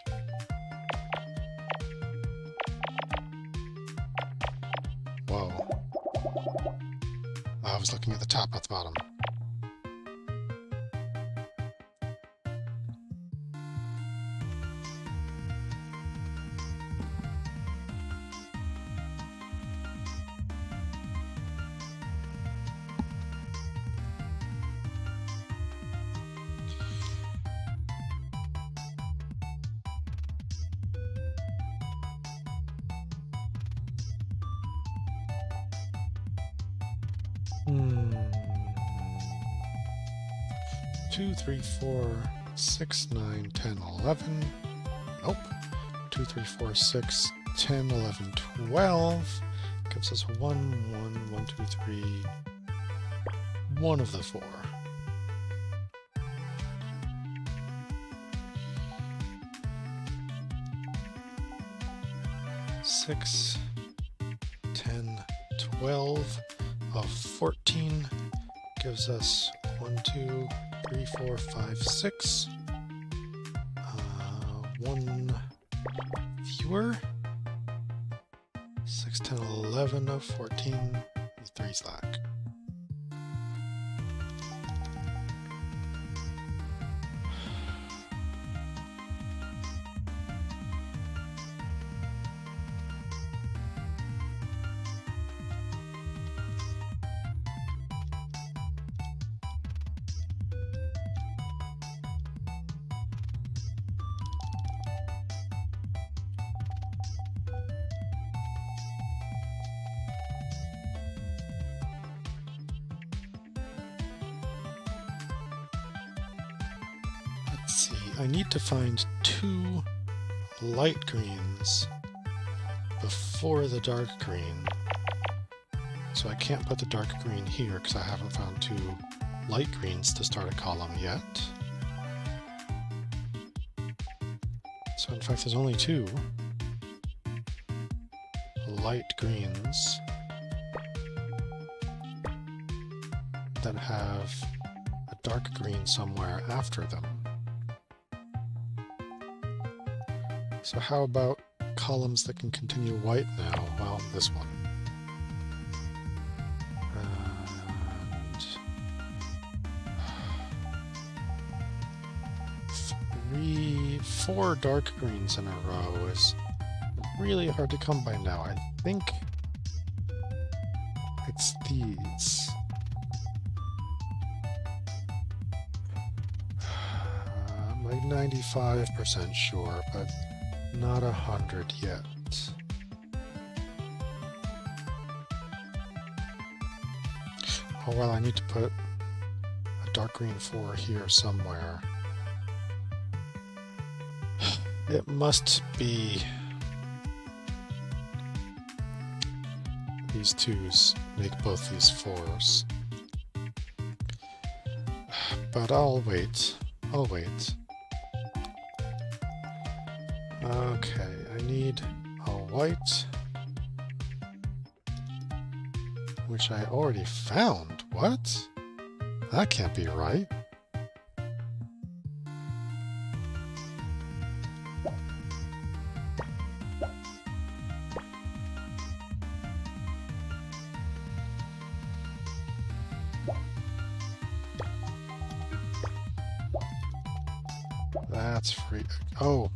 Whoa. I was looking at the top, not the bottom. Two, 3, 4, 6, 9, 10, 11. Nope. 2, 3, 4, 6, 10, 11, 12. Gives us 1, 1, 1, 2, 3. One of the 4. Six, 10, 12 of 14 gives us 1, 2, 3, 4, 5, 6. 1 fewer. 6, 10, 11 of 14. 3 slack. See, I need to find 2 light greens before the dark green. So I can't put the dark green here because I haven't found 2 light greens to start a column yet. So in fact there's only 2 light greens that have a dark green somewhere after them. So how about columns that can continue white now? Well, this one. And 4 dark greens in a row is really hard to come by now. I think it's these. I'm like 95% sure, but not 100 yet. Oh well, I need to put a dark green 4 here somewhere. It must be these 2s make both these 4s. But I'll wait. I'll wait. Okay, I need a white, which I already found. What? That can't be right. That's free. Oh.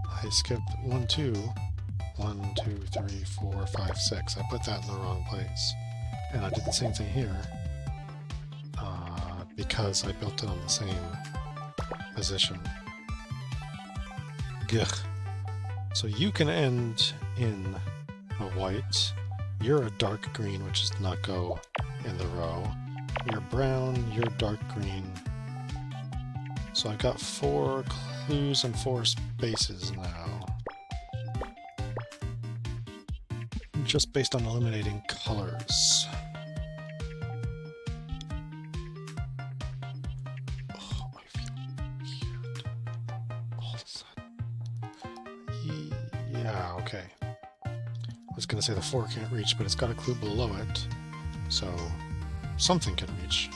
I skipped 1, 2. 1, 2, 3, 4, 5, 6. I put that in the wrong place. And I did the same thing here. Because I built it on the same position. Gugh. So you can end in a white. You're a dark green, which does not go in the row. You're brown, you're dark green. So I got 4 clues and 4 spaces now. Just based on eliminating colors. Oh, I feel weird. All of a sudden. Yeah, okay. I was gonna say the 4 can't reach, but it's got a clue below it. So something can reach.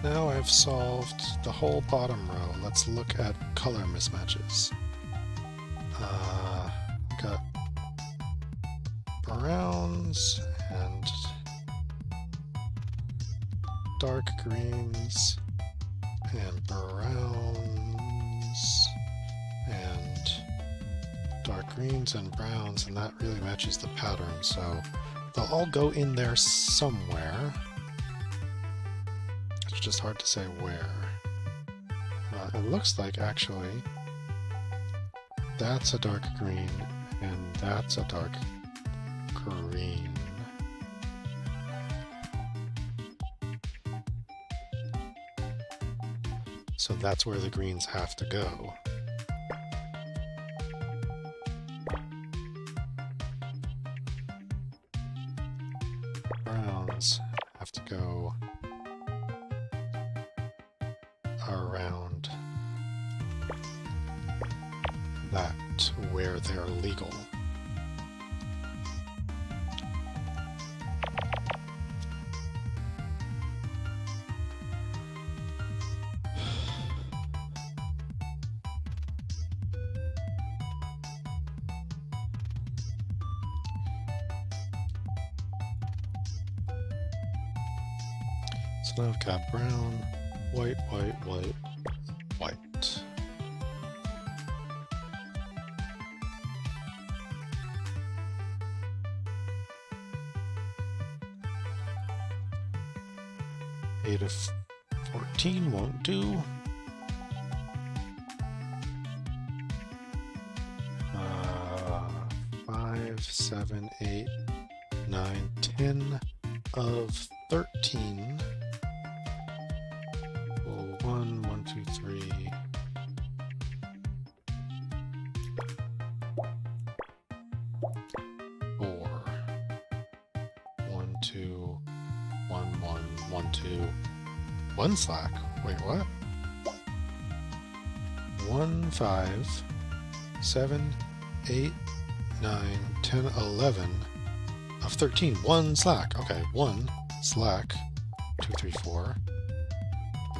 Now I've solved the whole bottom row. Let's look at color mismatches. Got browns and dark greens and browns and dark greens and browns, and that really matches the pattern, so they'll all go in there somewhere. It's just hard to say where. It looks like, actually, that's a dark green, and that's a dark green. So that's where the greens have to go. Browns have to go around that where they're legal. So now I've got brown, white, white, white, white. Eight of 14 won't do. 5, 7, 8, 9, 10 of 13. 1, 1, 2, 3. 4. 1, 2, 1, 1, 1, 2. 1 slack. Wait, what? 1, 5, 7, 8, 9, 10, 11 of 13. 1 slack. Okay, 1 slack. 2, 3, 4.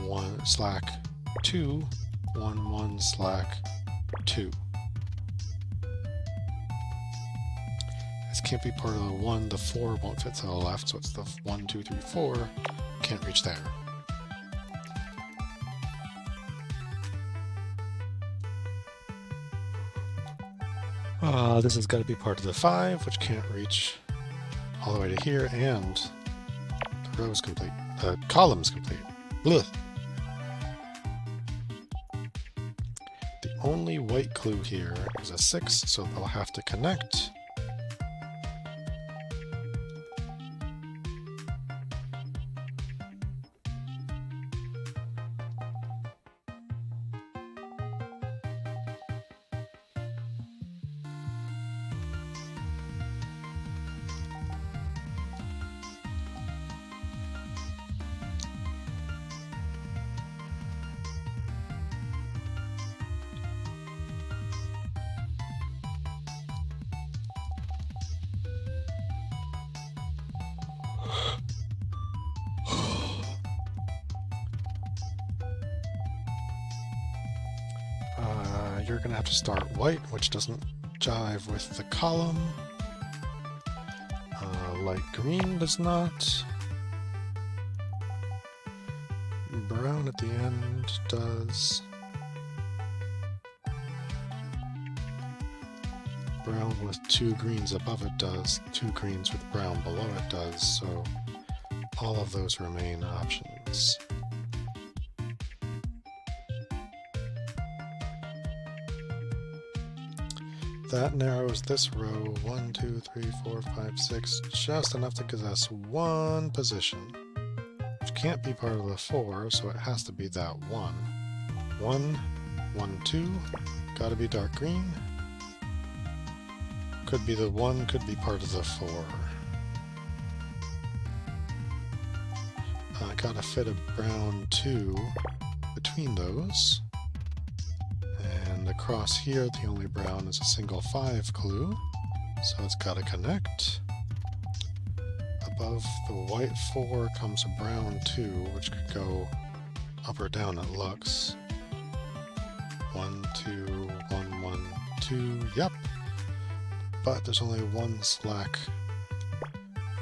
1 slack 2, 1, 1 slack 2. This can't be part of the 1, the 4 won't fit to the left, so it's the 1, 2, 3, 4. Can't reach there. This has got to be part of the 5, which can't reach all the way to here, and the row's complete. The column's complete. Blech. The only white clue here is a 6, so they'll have to connect. You're going to have to start white, which doesn't jive with the column. Light green does not. Brown at the end does. Brown with 2 greens above it does. 2 greens with brown below it does. So all of those remain options. That narrows this row 1, 2, 3, 4, 5, 6, just enough to give us 1 position, which can't be part of the 4, so it has to be that 1. 1, 1, 2, gotta be dark green. Could be the 1, could be part of the 4. I gotta fit a brown 2 between those. And across here, the only brown is a single 5 clue, so it's got to connect. Above the white 4 comes a brown 2, which could go up or down, it looks. 1, 2, 1, 1, 2, yep. But there's only 1 slack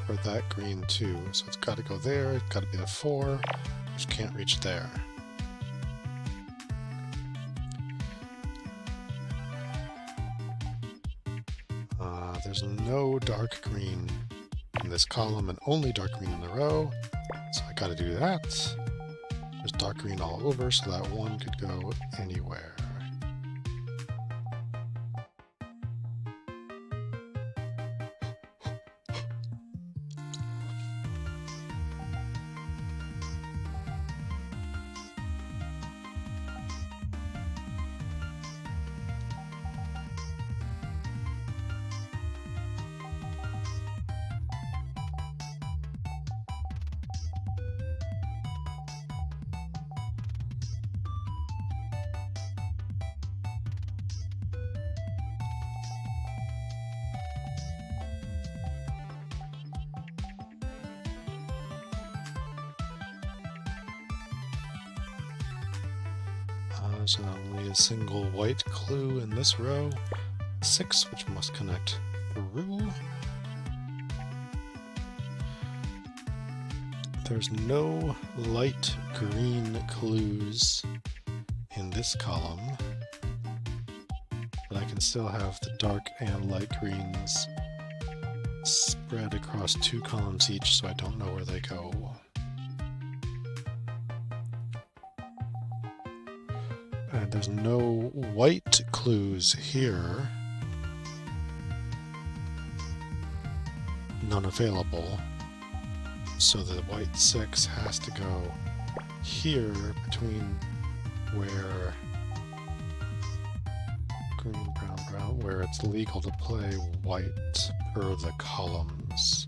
for that green 2, so it's got to go there, it's got to be the 4, which can't reach there. There's no dark green in this column and only dark green in the row, so I gotta do that. There's dark green all over, so that 1 could go anywhere. There's only a single white clue in this row, 6, which must connect through. There's no light green clues in this column, but I can still have the dark and light greens spread across 2 columns each, so I don't know where they go. And there's no white clues here. None available. So the white 6 has to go here between where green, brown, brown, where it's legal to play white per the columns.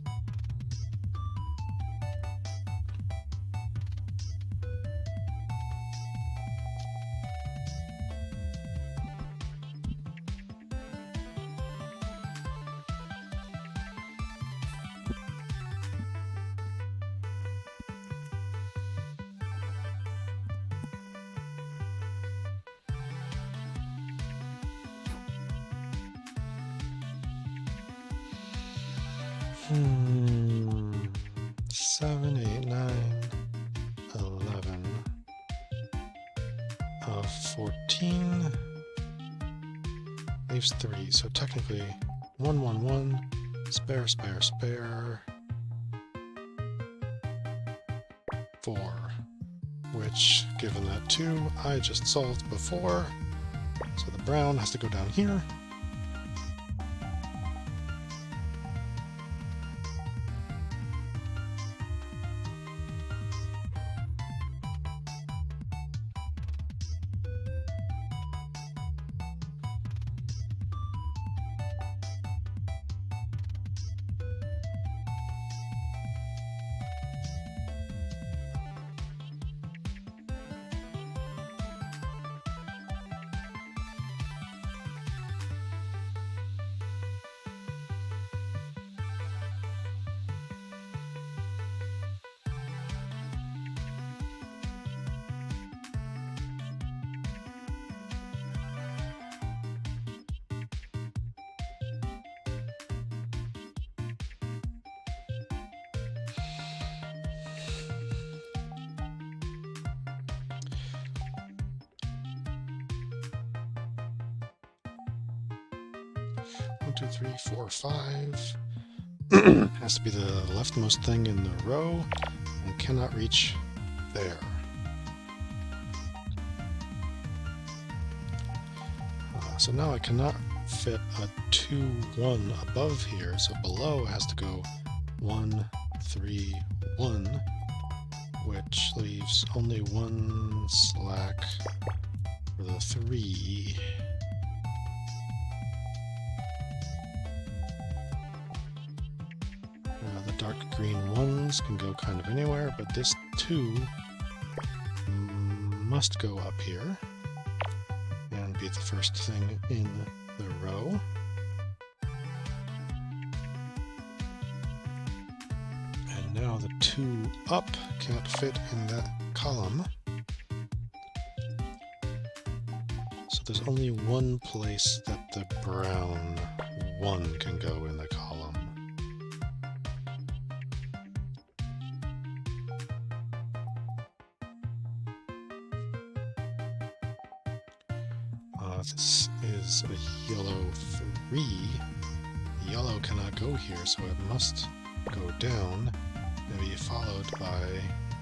Hmm. 7, 8, 9, 11 of 14 leaves 3. So technically 1, 1, 1, spare, spare, spare, 4, which, given that 2, I just solved before. So the brown has to go down here. 1, 2, 3, 4, 5. Has to be the leftmost thing in the row and cannot reach there. So now I cannot fit a 2, 1 above here, so below has to go 1, 3, 1, which leaves only one slack for the 3. The dark green ones can go kind of anywhere, but this 2 must go up here and be the first thing in the row. And now the 2 up can't fit in that column. So there's only one place that the brown 1 can go in the column. This is a yellow 3. Yellow cannot go here, so it must go down and be followed by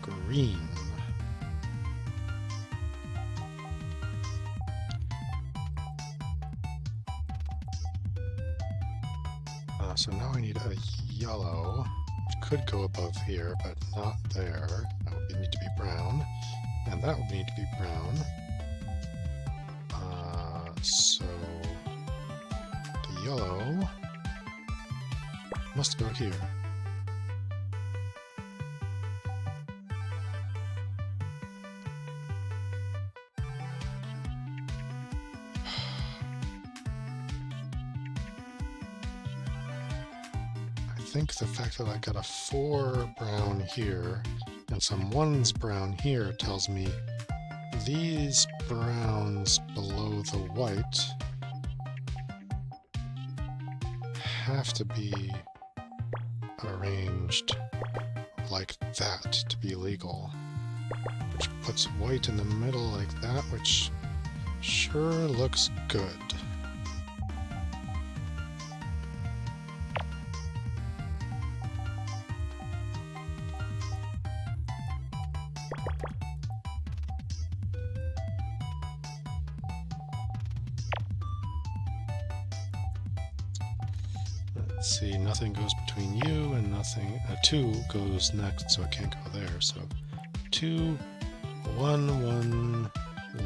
green. So now I need a yellow, which could go above here, but not there. That would need to be brown, and that would need to be brown. So the yellow must go here. I think the fact that I got a 4 brown here and some 1s brown here tells me these browns below the white have to be arranged like that to be legal, which puts white in the middle like that, which sure looks good. Let's see, nothing goes between you and nothing. 2 goes next, so it can't go there. So 2, 1, 1,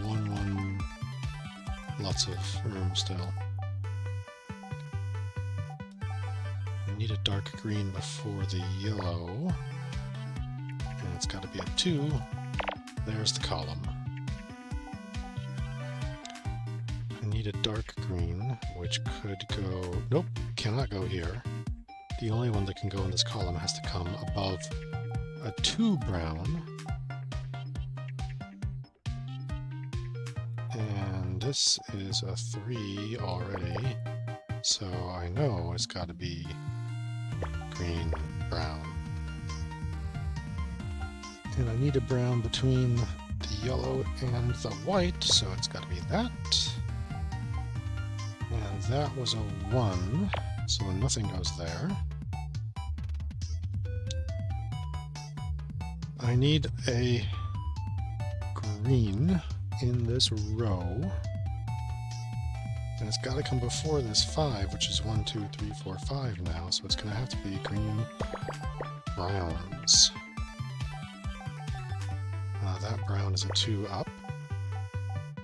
1, 1. Lots of room still. I need a dark green before the yellow. And it's got to be a 2. There's the column. I need a dark green, which could go... Nope, cannot go here. The only one that can go in this column has to come above a 2 brown. And this is a 3 already, so I know it's got to be green, brown. And I need a brown between the yellow and the white, so it's got to be that. And that was a 1, so then nothing goes there. I need a green in this row, and it's got to come before this 5, which is 1, 2, 3, 4, 5 now, so it's going to have to be green browns. That brown is a 2 up,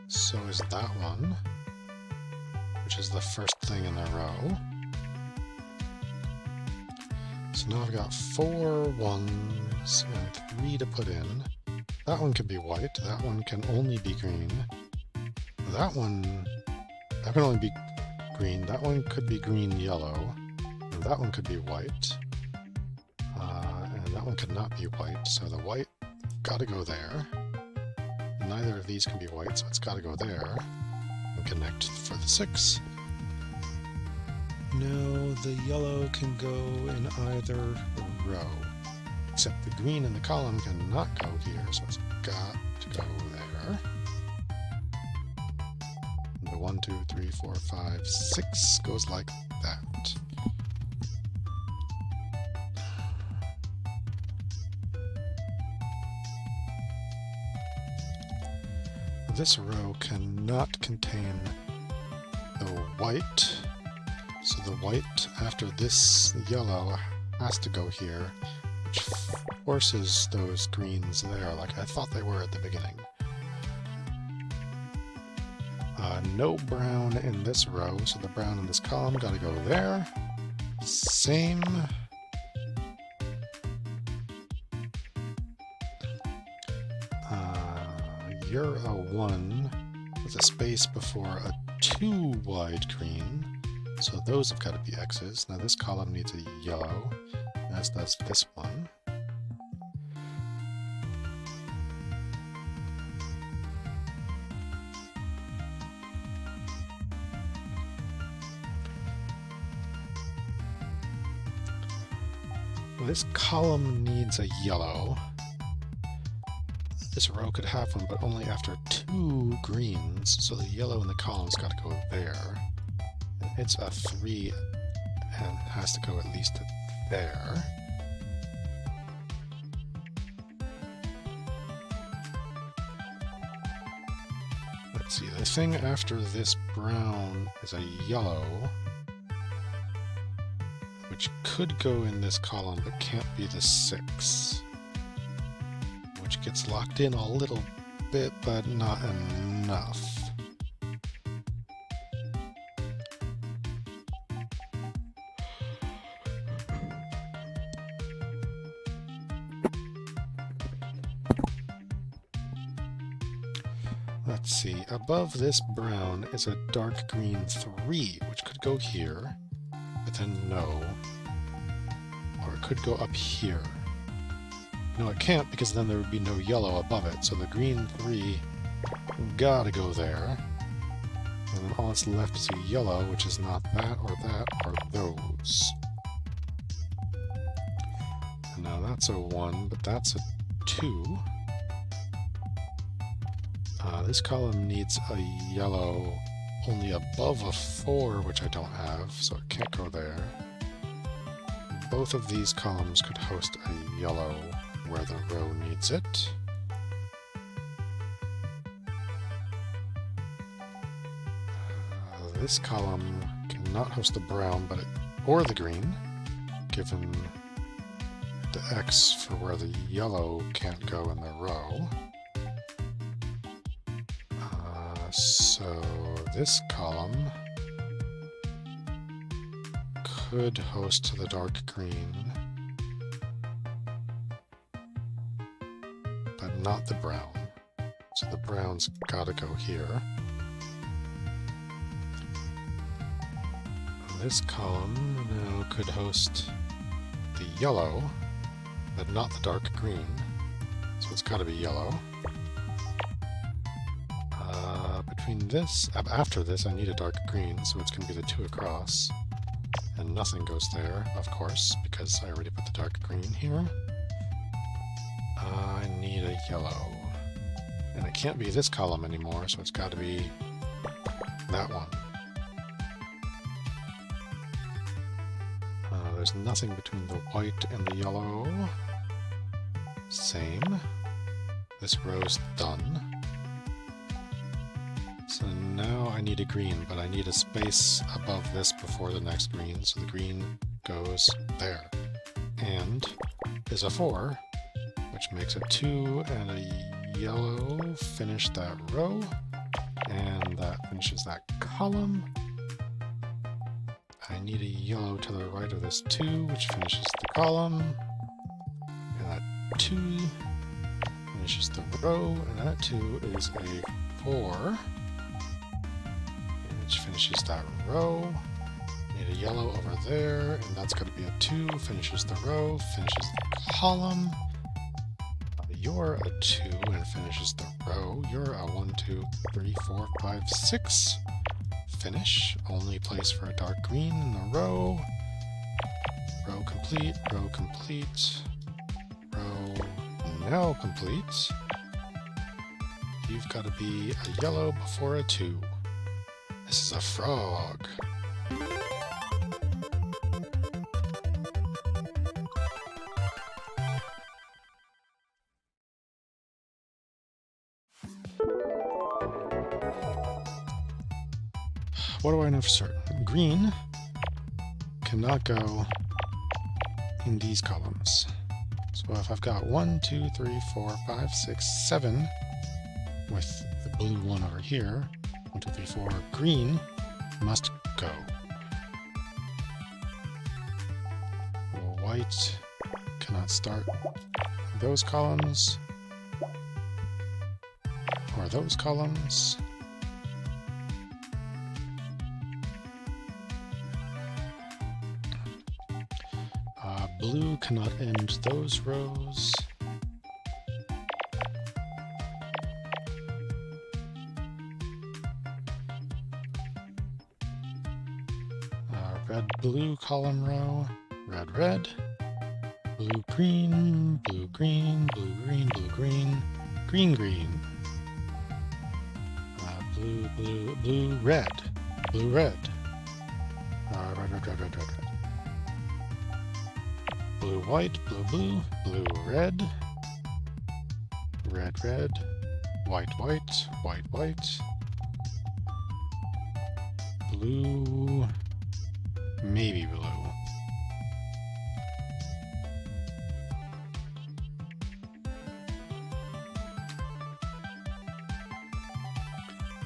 so is that one, which is the first thing in the row. So now I've got 4 1s and 3 to put in. That one can be white, that one can only be green. That can only be green, that one could be green-yellow, and that one could be white. And that one could not be white, so the white gotta go there. Neither of these can be white, so it's gotta go there and connect for the 6. No, the yellow can go in either row, except the green in the column cannot go here, so it's got to go there. The 1, 2, 3, 4, 5, 6 goes like that. This row cannot contain the white, so the white after this yellow has to go here, which forces those greens there, like I thought they were at the beginning. No brown in this row, so the brown in this column gotta go there. Same. You're a 1 with a space before a 2 wide green, so those have got to be X's. Now this column needs a yellow, as does this one. This column needs a yellow. This row could have one, but only after 2 greens, so the yellow in the column's got to go there. And it's a 3 and has to go at least to there. Let's see, the thing after this brown is a yellow, which could go in this column, but can't be the 6. Which gets locked in a little bit, but not enough. Let's see, above this brown is a dark green 3, which could go here, but then no. Or it could go up here. No, it can't, because then there would be no yellow above it, so the green 3 gotta go there. And then all that's left is a yellow, which is not that or those. And now that's a 1, but that's a 2. This column needs a yellow only above a 4, which I don't have, so it can't go there. Both of these columns could host a yellow where the row needs it. This column cannot host the brown, but or the green, given the X for where the yellow can't go in the row. So this column could host the dark green, but not the brown. So the brown's gotta go here. This column now could host the yellow, but not the dark green. So it's gotta be yellow. Between this, after this, I need a dark green, so it's gonna be the 2 across. And nothing goes there, of course, because I already put the dark green here. I need a yellow. And it can't be this column anymore, so it's got to be that one. There's nothing between the white and the yellow. Same. This row's done. So now I need a green, but I need a space above this before the next green, so the green goes there. And is a 4, which makes a 2 and a yellow finish that row, and that finishes that column. I need a yellow to the right of this 2, which finishes the column, and that 2 finishes the row, and that 2 is a 4, which finishes that row. Need a yellow over there, and that's going to be a 2, finishes the row, finishes the column. You're a 2 and finishes the row. You're a 1, 2, 3, 4, 5, 6. Finish. Only place for a dark green in the row. Row complete, row complete, row now complete. You've got to be a yellow before a 2. This is a frog. What do I know for certain? Green cannot go in these columns. So if I've got 1, 2, 3, 4, 5, 6, 7 with the blue one over here, 1, 2, 3, 4, green must go. White cannot start those columns or those columns. Blue cannot end those rows. Red, blue column row. Red, red. Blue, green. Blue, green. Blue, green. Blue, green. Green, green. Blue, blue, blue, red. Blue, red. Red, red, red, red, red, red. Blue, white, blue, blue, blue, red, red, red, white, white, white, white, blue, maybe blue.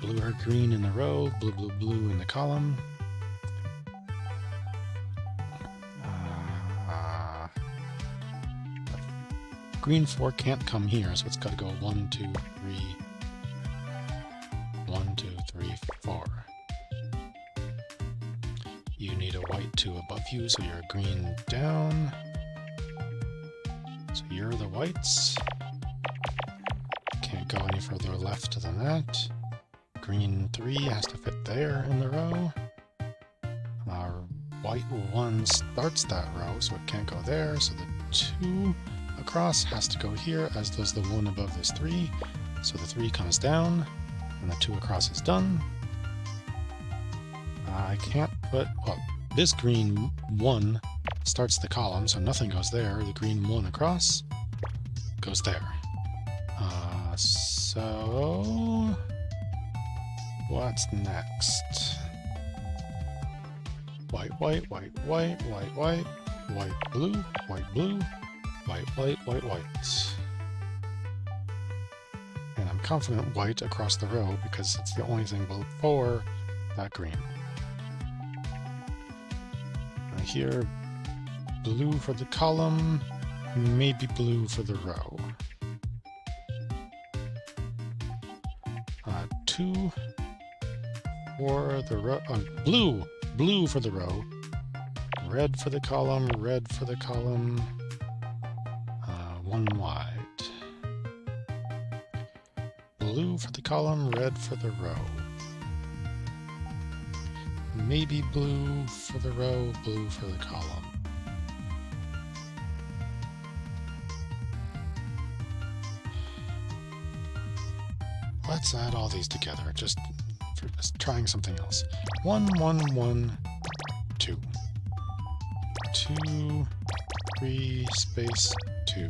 Blue or green in the row, blue, blue, blue in the column. Green 4 can't come here, so it's got to go 1, 2, 3, 1, 2, 3, 4. You need a white 2 above you, so you're green down. So you're the whites. Can't go any further left than that. Green 3 has to fit there in the row. White 1 starts that row, so it can't go there, so the 2 across has to go here, as does the 1 above this 3. So the 3 comes down, and the 2 across is done. I can't put... well, this green 1 starts the column, so nothing goes there. The green 1 across goes there. So... what's next? White, white, white, white, white, white, white, blue, white, blue, white, white, white, white. And I'm confident white across the row because it's the only thing before that green. Here, blue for the column, maybe blue for the row. 2 for the row, blue for the row, red for the column, red for the column, 1 wide. Blue for the column, red for the row. Maybe blue for the row, blue for the column. Let's add all these together, just for trying something else. 1, 1, 1, 2. 2, 3, space, 2.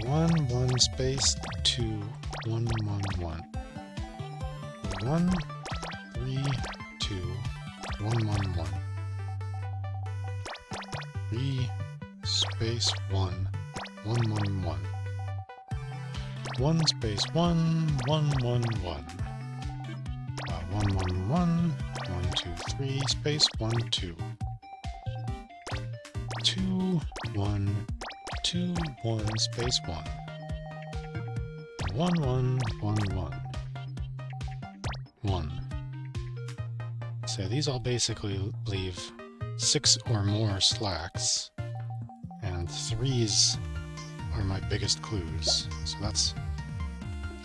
1, 1, space, 2, 1, 1, 1. 1, 3, 2, 1, 1, 1. 3, space, 1, 1, 1, 1. 1 space 1, 1, 1, 1. 1, 1, 1, 1, 2, 3, space 1, 2. 2, 1, 2, 1, space 1. 1, 1, 1, 1. 1. So these all basically leave 6 or more slacks, and 3s are my biggest clues, so that's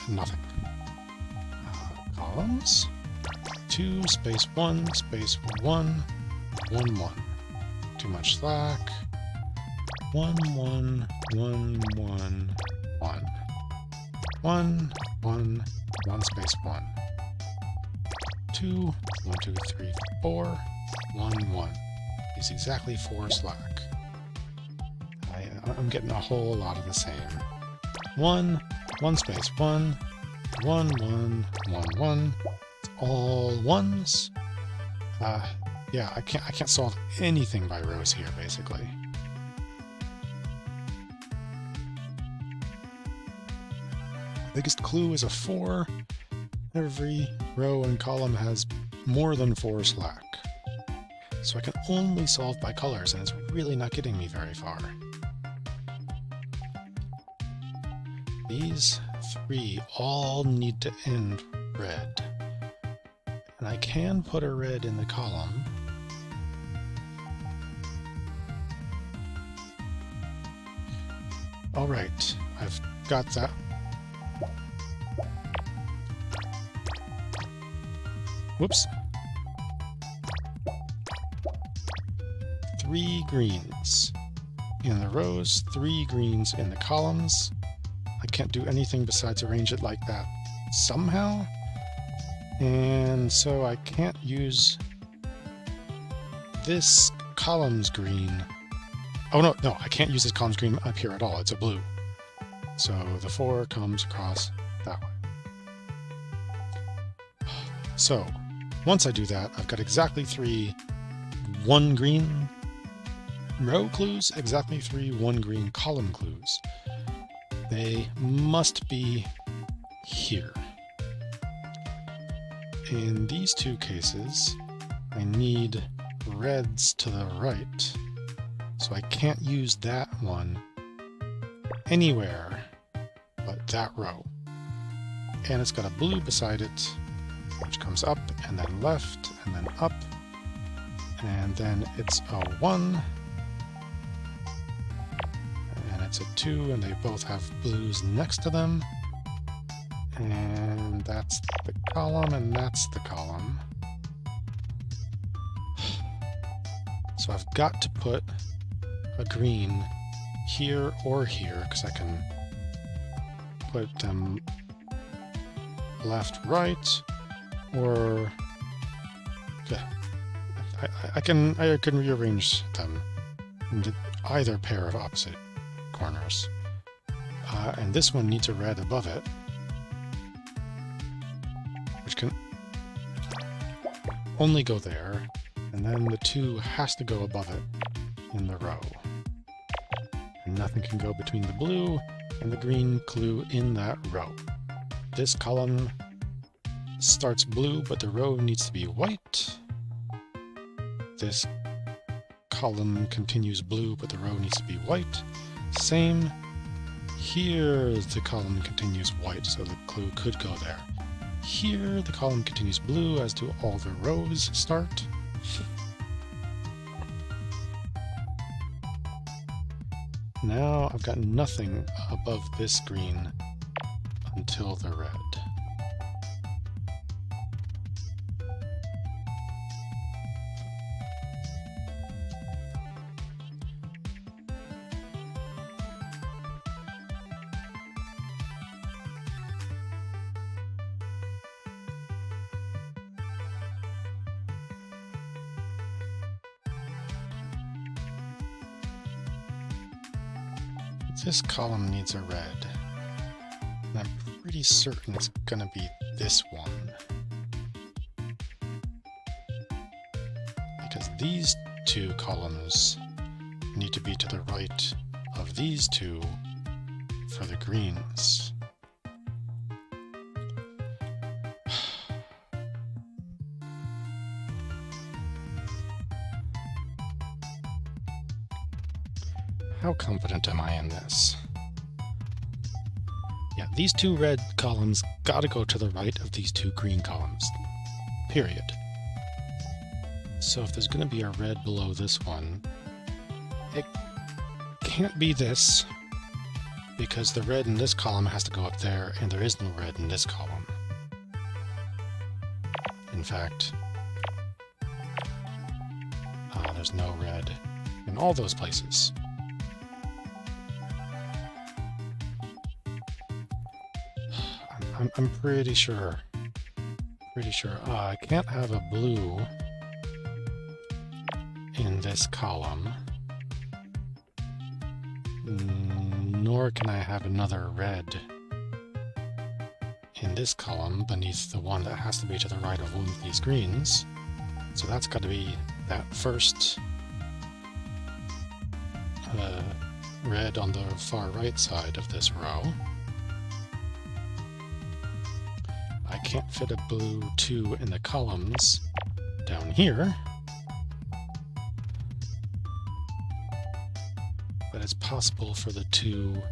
nothing. Columns. 2, space 1, space 1, 1, 1. Too much slack. 1, 1, 1, 1, 1. 1, 1, 1, space 1. 2, 1, 2, 3, 4, 1, 1. Is exactly 4 slack. I'm getting a whole lot of the same. 1 space, 1, 1, 1, 1, 1. It's all ones. Yeah, I can't solve anything by rows here, basically. Biggest clue is a 4. Every row and column has more than 4 slack. So I can only solve by colors, and it's really not getting me very far. These 3 all need to end red. And I can put a red in the column. Alright, I've got that. Whoops. 3 greens in the rows, 3 greens in the columns. I can't do anything besides arrange it like that somehow. And so I can't use this columns green. Oh no, I can't use this columns green up here at all. It's a blue. So the 4 comes across that way. So once I do that, I've got exactly 3 1 green row clues, exactly 3 1 green column clues. They must be here. In these 2 cases, I need reds to the right, so I can't use that one anywhere but that row. And it's got a blue beside it, which comes up and then left and then up, and then it's a 1, and it's a 2, and they both have blues next to them. And that's the column, and that's the column. So I've got to put a green here or here, because I can put them left, right, or I can rearrange them into either pair of opposite corners. And this one needs a red above it, which can only go there, and then the 2 has to go above it in the row. And nothing can go between the blue and the green clue in that row. This column starts blue, but the row needs to be white. This column continues blue, but the row needs to be white. Same. Here the column continues white, so the clue could go there. Here the column continues blue, as do all the rows start. Now I've got nothing above this green until the red. This column needs a red, and I'm pretty certain it's going to be this one, because these 2 columns need to be to the right of these 2 for the greens. How confident am I in this? Yeah, these 2 red columns gotta go to the right of these 2 green columns. Period. So if there's gonna be a red below this one, it can't be this, because the red in this column has to go up there, and there is no red in this column. In fact, there's no red in all those places. I'm pretty sure Pretty sure. I can't have a blue in this column, nor can I have another red in this column beneath the one that has to be to the right of one of these greens. So that's got to be that first red on the far right side of this row. I can't fit a blue 2 in the columns down here, but it's possible for the 2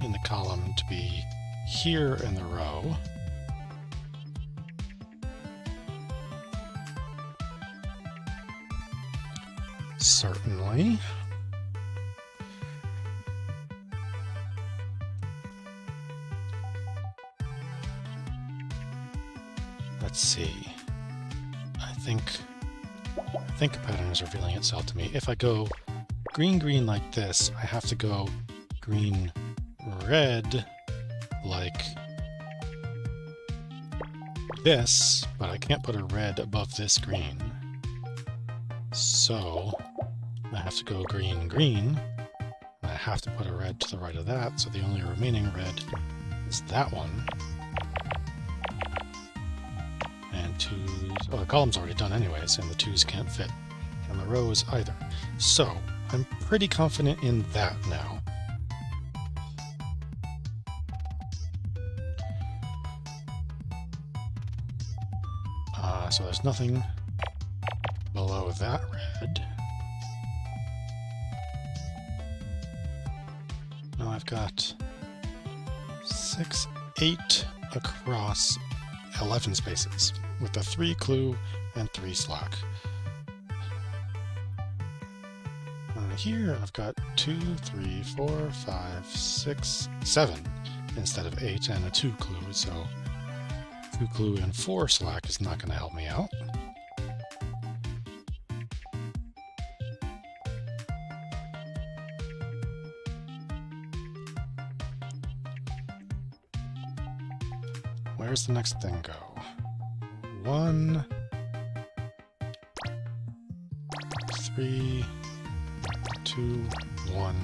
in the column to be here in the row. Certainly. Let's see. I think a pattern is revealing itself to me. If I go green like this, I have to go green red like this, but I can't put a red above this green. So I have to go green. I have to put a red to the right of that, so the only remaining red is that one. And 2s, oh, the column's already done anyways, and the 2s can't fit in the rows either. So I'm pretty confident in that now. So there's nothing below that red. Now I've got 6, 8 across 11 spaces with a 3 clue and 3 slack. Here I've got 2, 3, 4, 5, 6, 7 instead of 8 and a 2 clue, so 2 clue and 4 slack is not going to help me out. Where's the next thing go? 1, 3, 2, 1,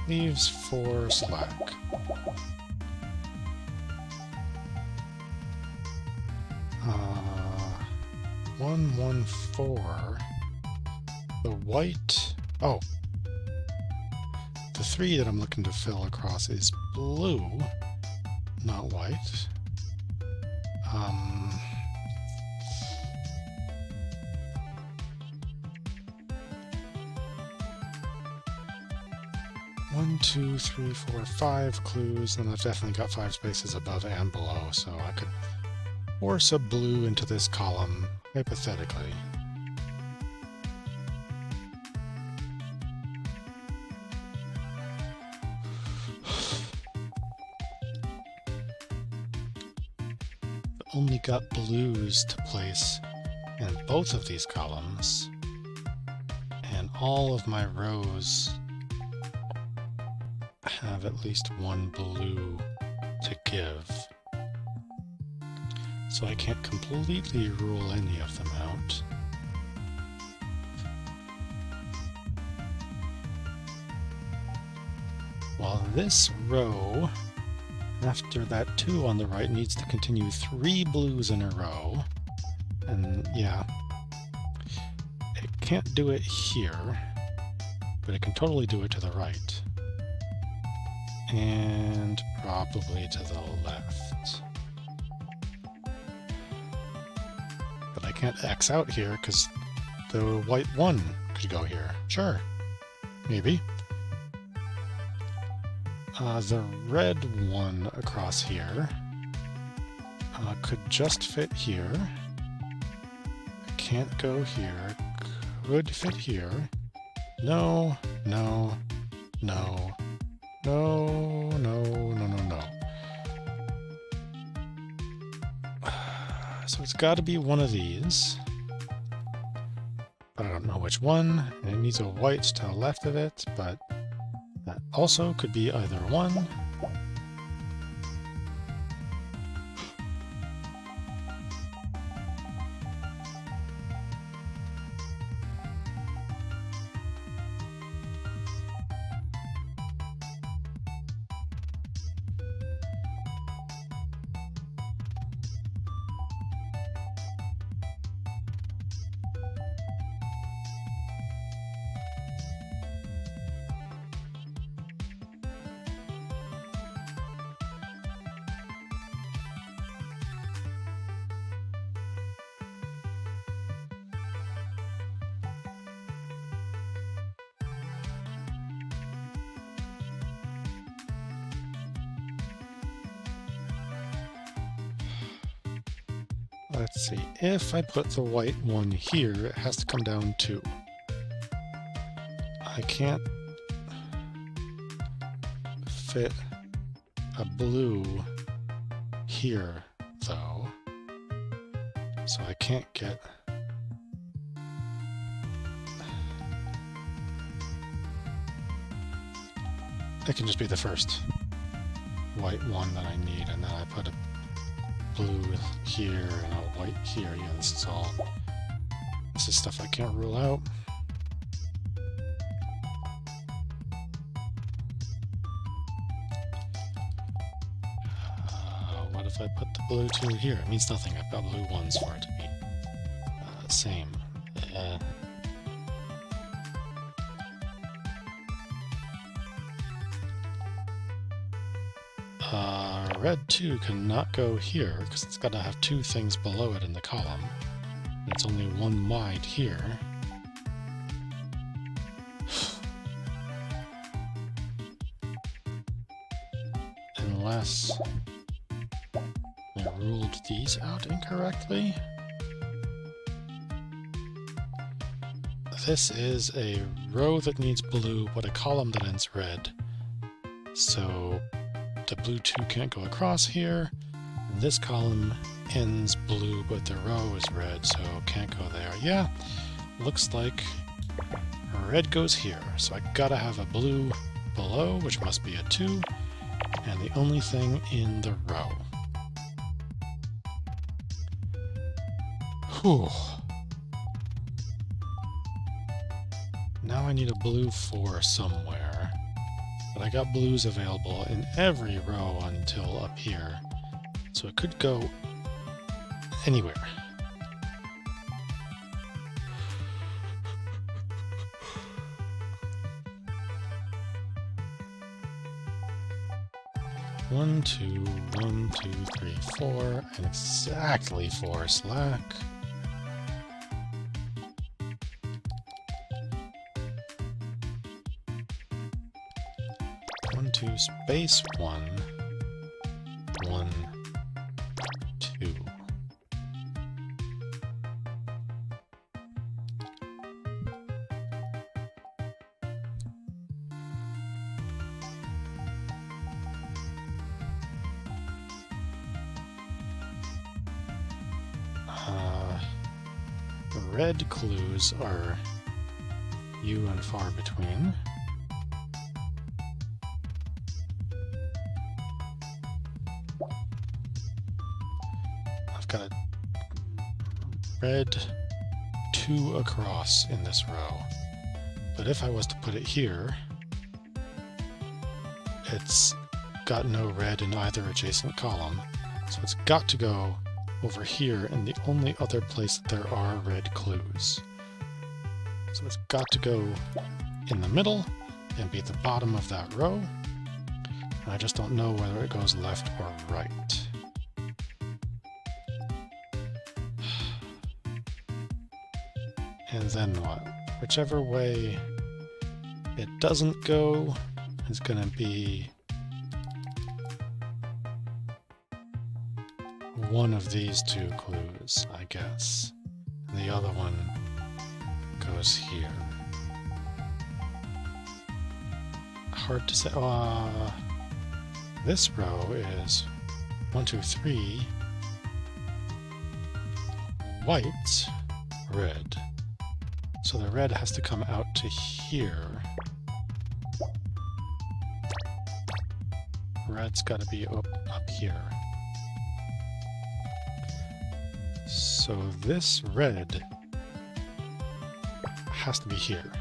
leaves 4 slack. 1, 1, 4. The white. Oh, the 3 that I'm looking to fill across is blue, not white. 1, 2, 3, 4, 5 clues, and I've definitely got 5 spaces above and below, so I could force a blue into this column, hypothetically. I've only got blues to place in both of these columns, and all of my rows have at least one blue to give. So I can't completely rule any of them out. While this row, after that 2 on the right, needs to continue 3 blues in a row. And yeah, it can't do it here, but it can totally do it to the right. And probably to the left. But I can't X out here because the white 1 could go here. Sure, maybe. The red 1 across here could just fit here. Can't go here. Could fit here. No, no, no. No, no, no, no, no. So it's got to be one of these. But I don't know which one. And it needs a white to the left of it, but that also could be either one. Let's see, if I put the white one here, it has to come down 2. I can't fit a blue here, though, so I can't get... It can just be the first white one that I need, and then I put a blue here and a white here. Yeah, this is stuff I can't rule out. What if I put the blue 2 here? It means nothing. I've got blue 1s for it to be same. Red 2 cannot go here because it's got to have 2 things below it in the column. It's only 1 wide here. Unless I ruled these out incorrectly. This is a row that needs blue, but a column that ends red. So the blue 2 can't go across here. And this column ends blue, but the row is red, so can't go there. Yeah, looks like red goes here. So I gotta have a blue below, which must be a 2, and the only thing in the row. Whew. Now I need a blue 4 somewhere. But I got blues available in every row until up here, so it could go anywhere. One, two, 1, 2, 3, 4, and exactly 4 slack. To space 1, 1, 2. Red clues are few and far between. Got a red 2 across in this row. But if I was to put it here, it's got no red in either adjacent column. So it's got to go over here in the only other place that there are red clues. So it's got to go in the middle and be at the bottom of that row. And I just don't know whether it goes left or right. And then what? Whichever way it doesn't go is going to be one of these 2 clues, I guess. And the other one goes here. Hard to say. This row is 1, 2, 3, white, red. So the red has to come out to here. Red's got to be up here. So this red has to be here.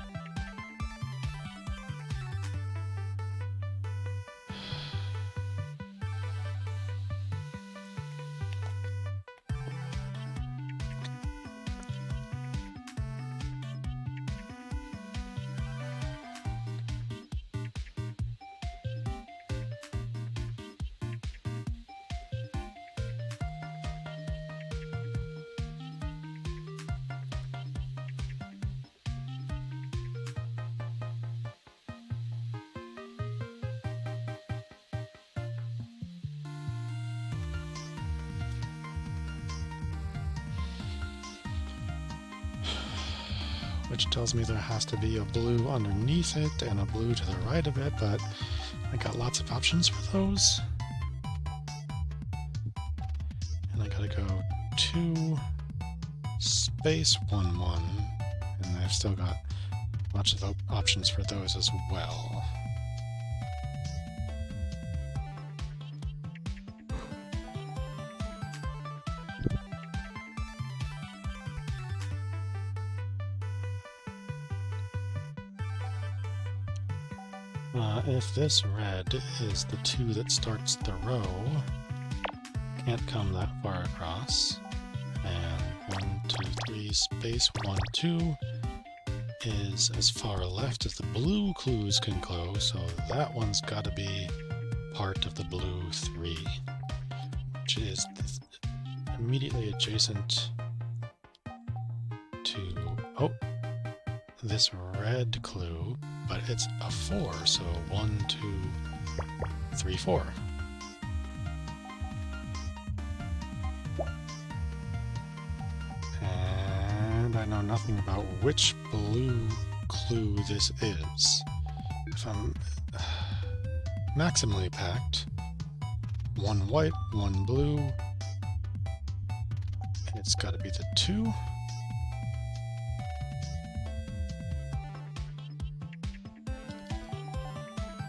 which tells me there has to be a blue underneath it and a blue to the right of it, but I got lots of options for those. And I gotta go 2, space 1, 1, and I've still got lots of options for those as well. If this red is the 2 that starts the row, can't come that far across. And 1, 2, 3, space 1, 2 is as far left as the blue clues can go, so that one's got to be part of the blue 3, which is immediately adjacent to, oh, this red clue, but it's a 4, so 1, 2, 3, 4. And I know nothing about which blue clue this is. If I'm maximally packed, 1 white, 1 blue, it's got to be the 2.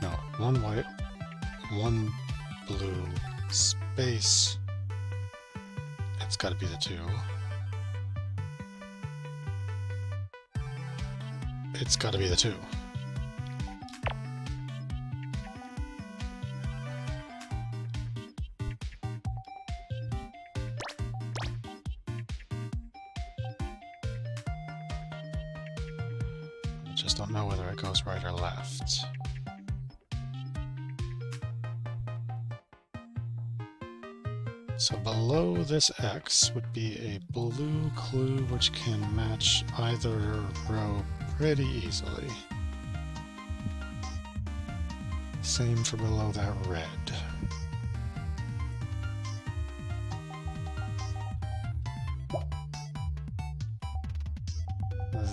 No, 1 white, 1 blue, space, it's got to be the 2. It's got to be the 2. I just don't know whether it goes right or left. So below this X would be a blue clue which can match either row pretty easily. Same for below that red.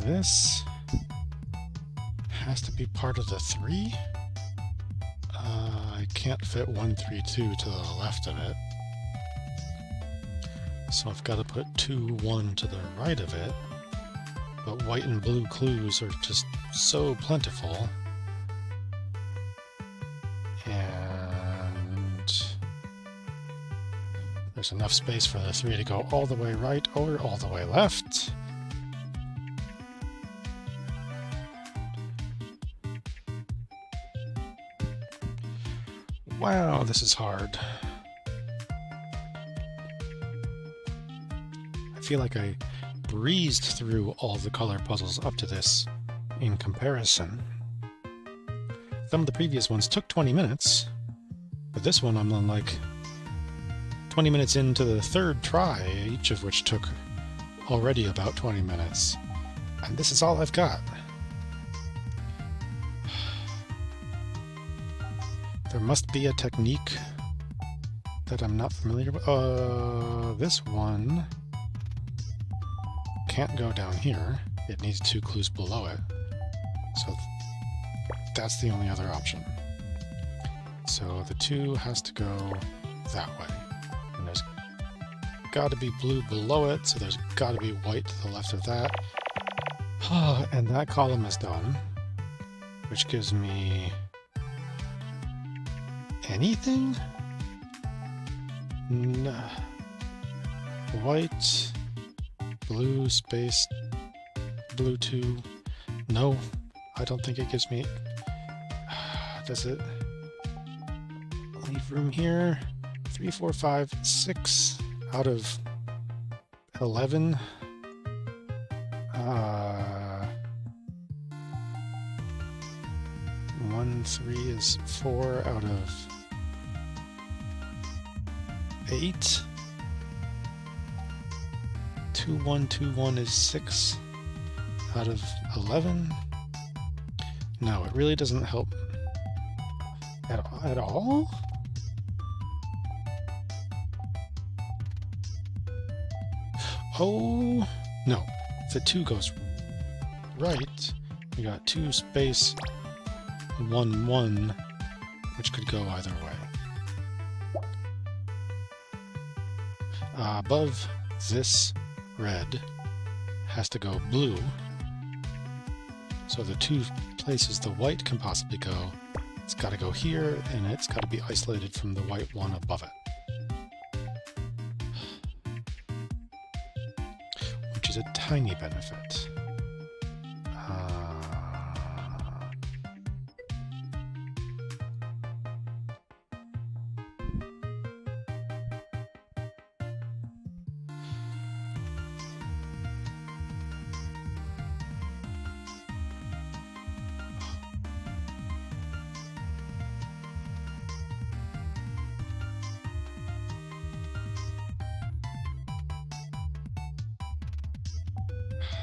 This has to be part of the 3. I can't fit 1, 3, 2 to the left of it. So I've got to put 2, 1 to the right of it. But white and blue clues are just so plentiful. And there's enough space for the 3 to go all the way right or all the way left. Wow, this is hard. I feel like I breezed through all the color puzzles up to this in comparison. Some of the previous ones took 20 minutes, but this one I'm on like 20 minutes into the 3rd try, each of which took already about 20 minutes. And this is all I've got. There must be a technique that I'm not familiar with. This one can't go down here. It needs 2 clues below it. So that's the only other option. So the 2 has to go that way. And there's got to be blue below it, so there's got to be white to the left of that. And that column is done, which gives me anything? No. White, blue, space, blue 2. No, I don't think it gives me... Does it leave room here? 3, 4, 5, 6 out of 11. 1, 3 is 4 out of 8. 2, 1, 2, 1 is 6 out of 11. No, it really doesn't help at all? Oh, no. The 2 goes right, we got 2 space 1 1, which could go either way. Above this red has to go blue, so the 2 places the white can possibly go, it's got to go here, and it's got to be isolated from the white one above it. Which is a tiny benefit.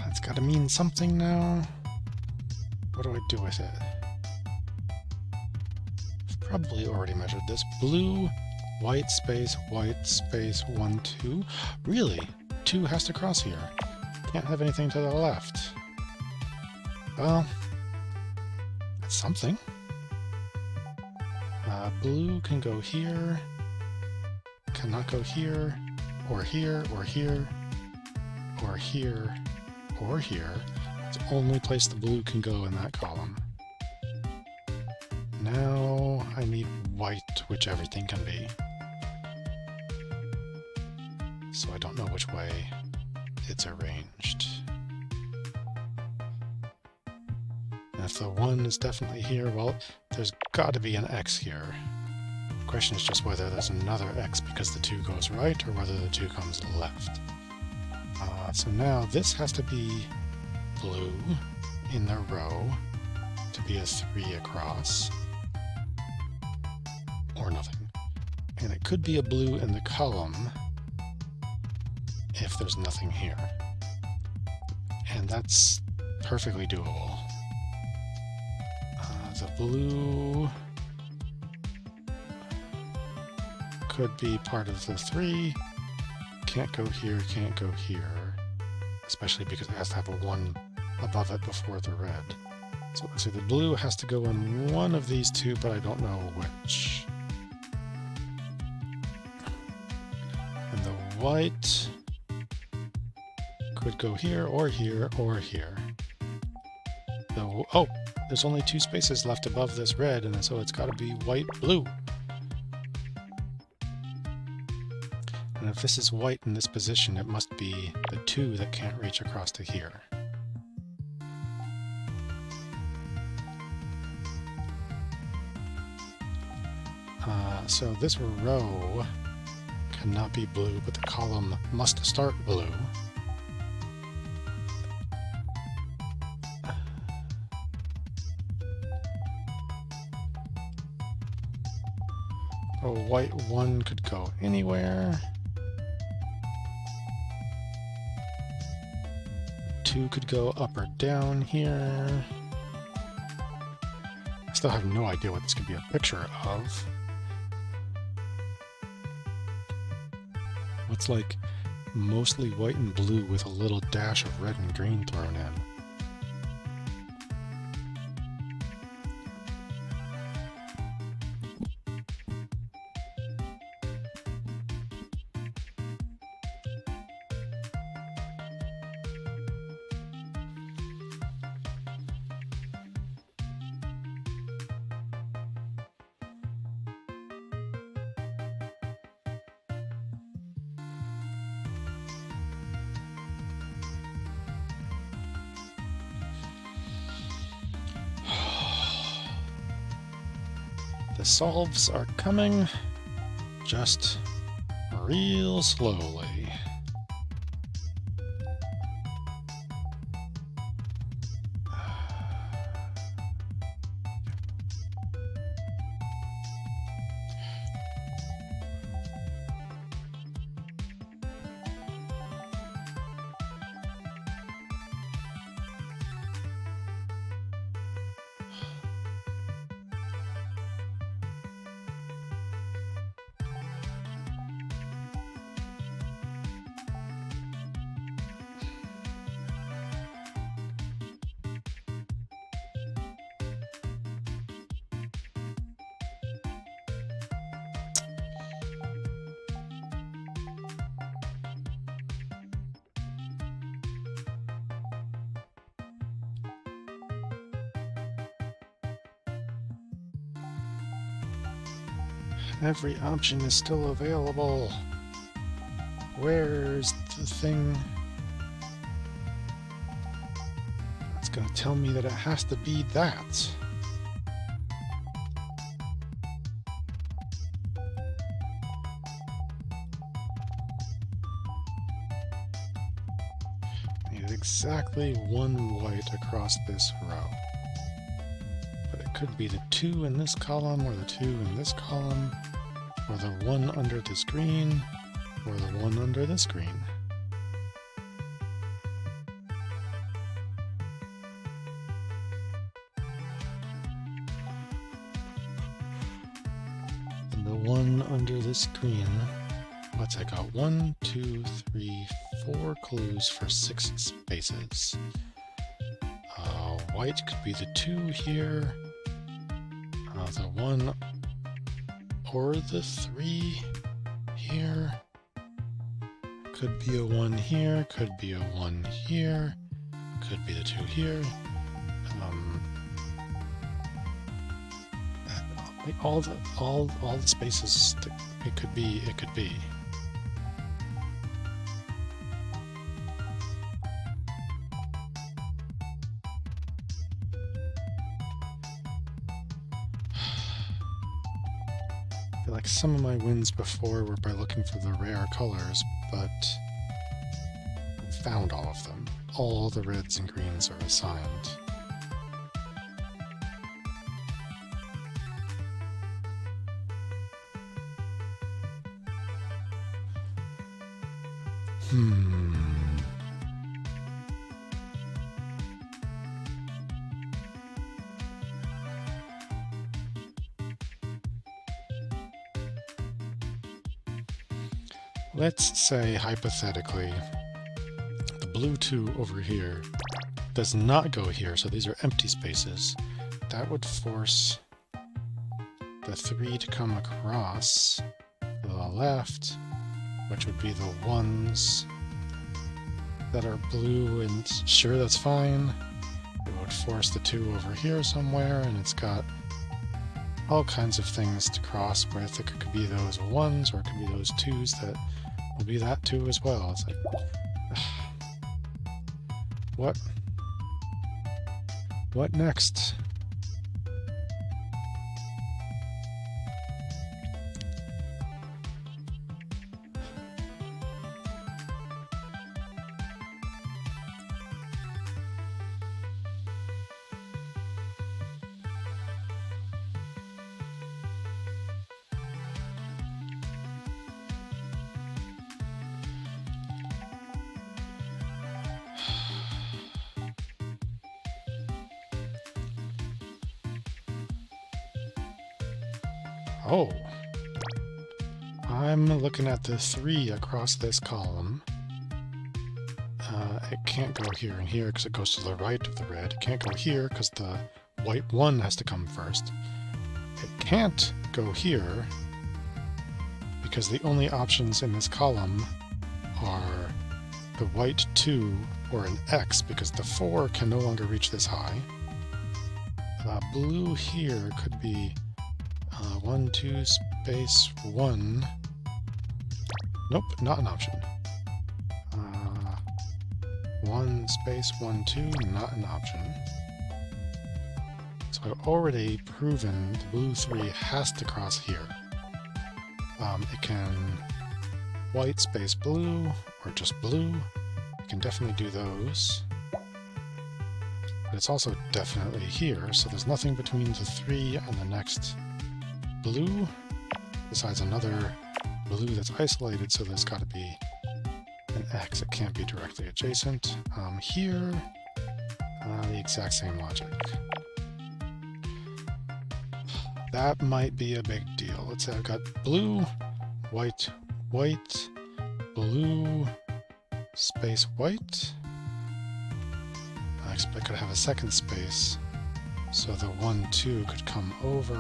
It's got to mean something now. What do I do with it? I've probably already measured this. Blue, white space, 1, 2. Really? 2 has to cross here. Can't have anything to the left. Well, that's something. Blue can go here. Cannot go here, or here, or here, or here, or here. It's the only place the blue can go in that column. Now I need white, which everything can be. So I don't know which way it's arranged. And if the 1 is definitely here, well, there's got to be an X here. The question is just whether there's another X because the 2 goes right, or whether the 2 comes left. So now this has to be blue in the row to be a 3 across, or nothing. And it could be a blue in the column if there's nothing here. And that's perfectly doable. The blue could be part of the 3. Can't go here, can't go here. Especially because it has to have a 1 above it before the red. So it looks like the blue has to go in one of these 2, but I don't know which. And the white could go here, or here, or here. Oh, there's only 2 spaces left above this red, and so it's got to be white, blue. And if this is white in this position, it must be the 2 that can't reach across to here. So this row cannot be blue, but the column must start blue. A white 1 could go anywhere. 2 could go up or down here. I still have no idea what this could be a picture of. Looks like mostly white and blue with a little dash of red and green thrown in. The solves are coming, just real slowly. Every option is still available. Where's the thing that's going to tell me that it has to be that? I need exactly one white across this row. But it could be the 2 in this column, or the 2 in this column, or the 1 under this green, or the 1 under this green. And the 1 under this green. What's I got? 1, 2, 3, 4 clues for 6 spaces. White could be the 2 here, the 1 or the 3 here, could be a 1 here, could be a 1 here, could be the 2 here. All the spaces that it could be. I feel like some of my wins before were by looking for the rare colors, but I found all of them. All the reds and greens are assigned. Let's say, hypothetically, the blue 2 over here does not go here, so these are empty spaces. That would force the 3 to come across to the left, which would be the ones that are blue, and sure, that's fine. It would force the 2 over here somewhere, and it's got all kinds of things to cross with. It could be those 1s, or it could be those 2s that will be that 2 as well. It's like, what next? Oh, I'm looking at the 3 across this column. It can't go here and here because it goes to the right of the red. It can't go here because the white 1 has to come first. It can't go here because the only options in this column are the white 2 or an X, because the 4 can no longer reach this high. Blue here could be 1, 2, space 1. Nope, not an option. 1, space 1, 2, not an option. So I've already proven the blue 3 has to cross here. It can white space blue, or just blue. It can definitely do those. But it's also definitely here, so there's nothing between the 3 and the next blue, besides another blue that's isolated, so there's got to be an X. It can't be directly adjacent. Here, the exact same logic. That might be a big deal. Let's say I've got blue, white, white, blue, space white. I expect I could have a second space, so the 1, 2 could come over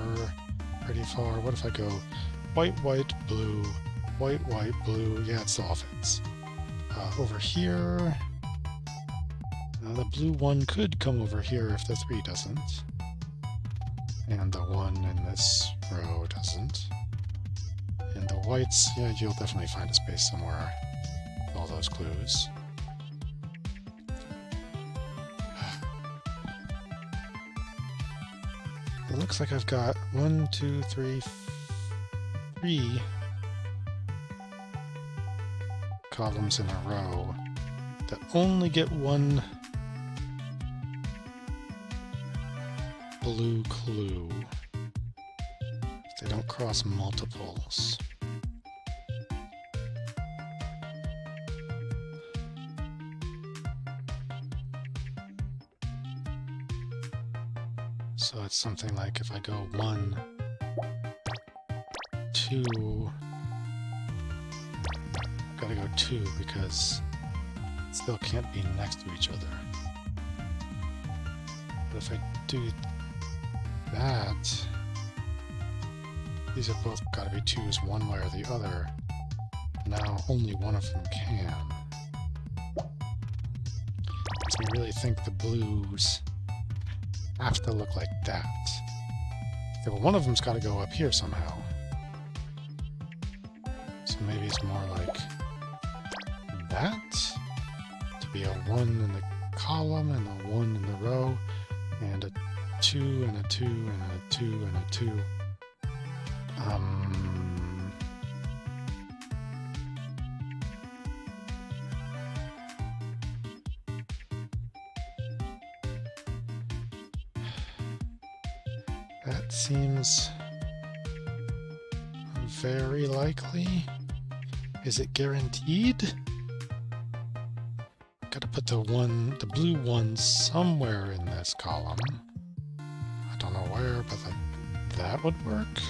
pretty far. What if I go white, white, blue, white, white, blue? Yeah, it still all fits. Over here, the blue 1 could come over here if the 3 doesn't. And the 1 in this row doesn't. whites, yeah, you'll definitely find a space somewhere with all those clues. It looks like I've got 1, 2, 3 columns in a row that only get one blue clue. They don't cross multiples. So it's something like if I go 1, 2, I've got to go 2 because it still can't be next to each other. But if I do that, these have both got to be 2s one way or the other. Now only one of them can. Makes me really think the blues have to look like that. Okay, well, one of them's got to go up here somehow. So maybe it's more like that, to be a 1 in the column and a 1 in the row, and a 2 and a 2 and a 2 and a 2. That seems very likely. Is it guaranteed? Gotta put the blue one somewhere in this column. I don't know where, but that would work.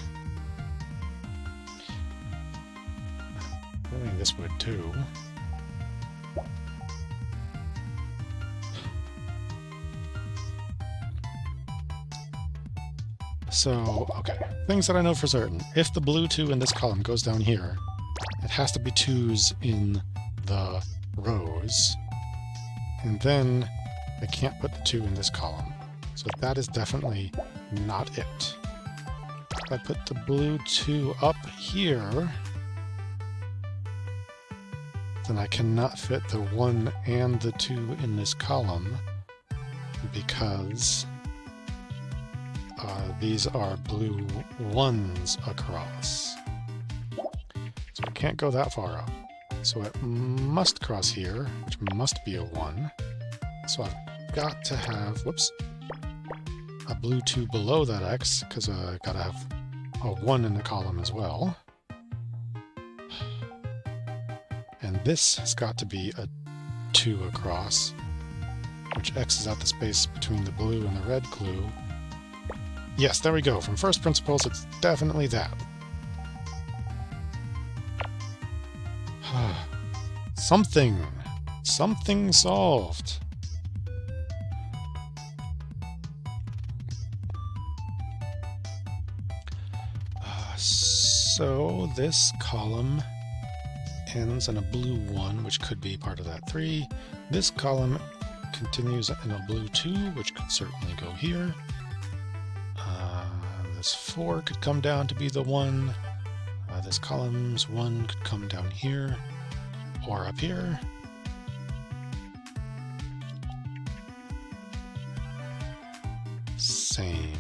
I mean, this would too. So, okay, things that I know for certain. If the blue 2 in this column goes down here, it has to be 2s in the rows. And then I can't put the 2 in this column. So that is definitely not it. If I put the blue 2 up here, then I cannot fit the 1 and the 2 in this column because these are blue 1s across. So I can't go that far up. So it must cross here, which must be a 1. So I've got to have, whoops, a blue 2 below that X, because I've got to have a 1 in the column as well. And this has got to be a 2 across, which X's out the space between the blue and the red clue. Yes, there we go. From first principles, it's definitely that. Something solved. So this column ends in a blue 1, which could be part of that 3. This column continues in a blue 2, which could certainly go here. This 4 could come down to be the 1. This column's 1 could come down here or up here. Same.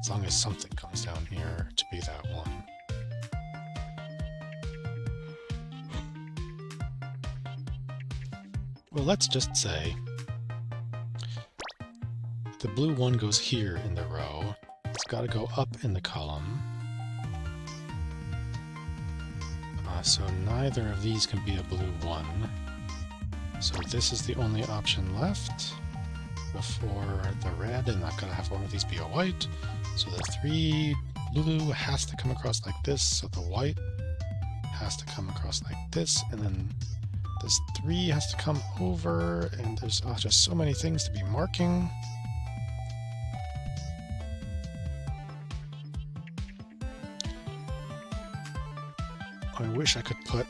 As long as something comes down here to be that 1. Well, let's just say the blue 1 goes here in the row. It's got to go up in the column. So neither of these can be a blue 1. So this is the only option left before the red, and I've got to have one of these be a white. So the 3 blue has to come across like this, so the white has to come across like this, and then this 3 has to come over, and there's just so many things to be marking. I wish I could put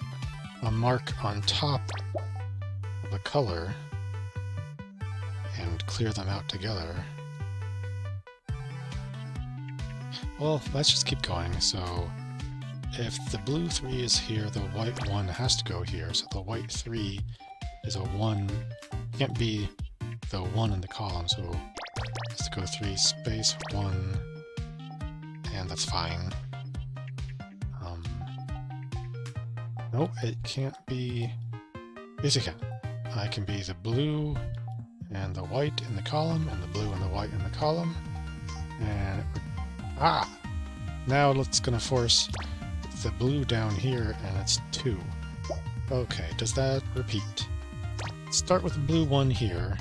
a mark on top of a color and clear them out together. Well, let's just keep going. So if the blue 3 is here, the white 1 has to go here. So the white 3 is a 1, can't be the 1 in the column, so it has to go 3 space 1, and that's fine. Nope, it can't be... Yes, it can. I can be the blue and the white in the column, and the blue and the white in the column, and it would... Ah! Now it's gonna force the blue down here, and it's 2. Okay, does that repeat? Let's start with the blue 1 here.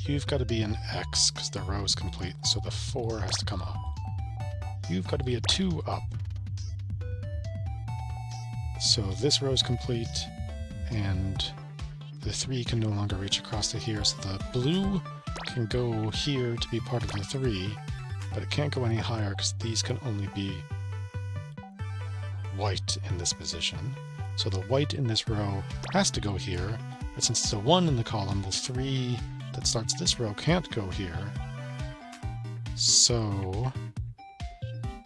You've got to be an X, because the row is complete, so the 4 has to come up. You've got to be a 2 up. So this row is complete, and the 3 can no longer reach across to here, so the blue can go here to be part of the 3, but it can't go any higher because these can only be white in this position. So the white in this row has to go here, but since it's a 1 in the column, the 3 that starts this row can't go here. So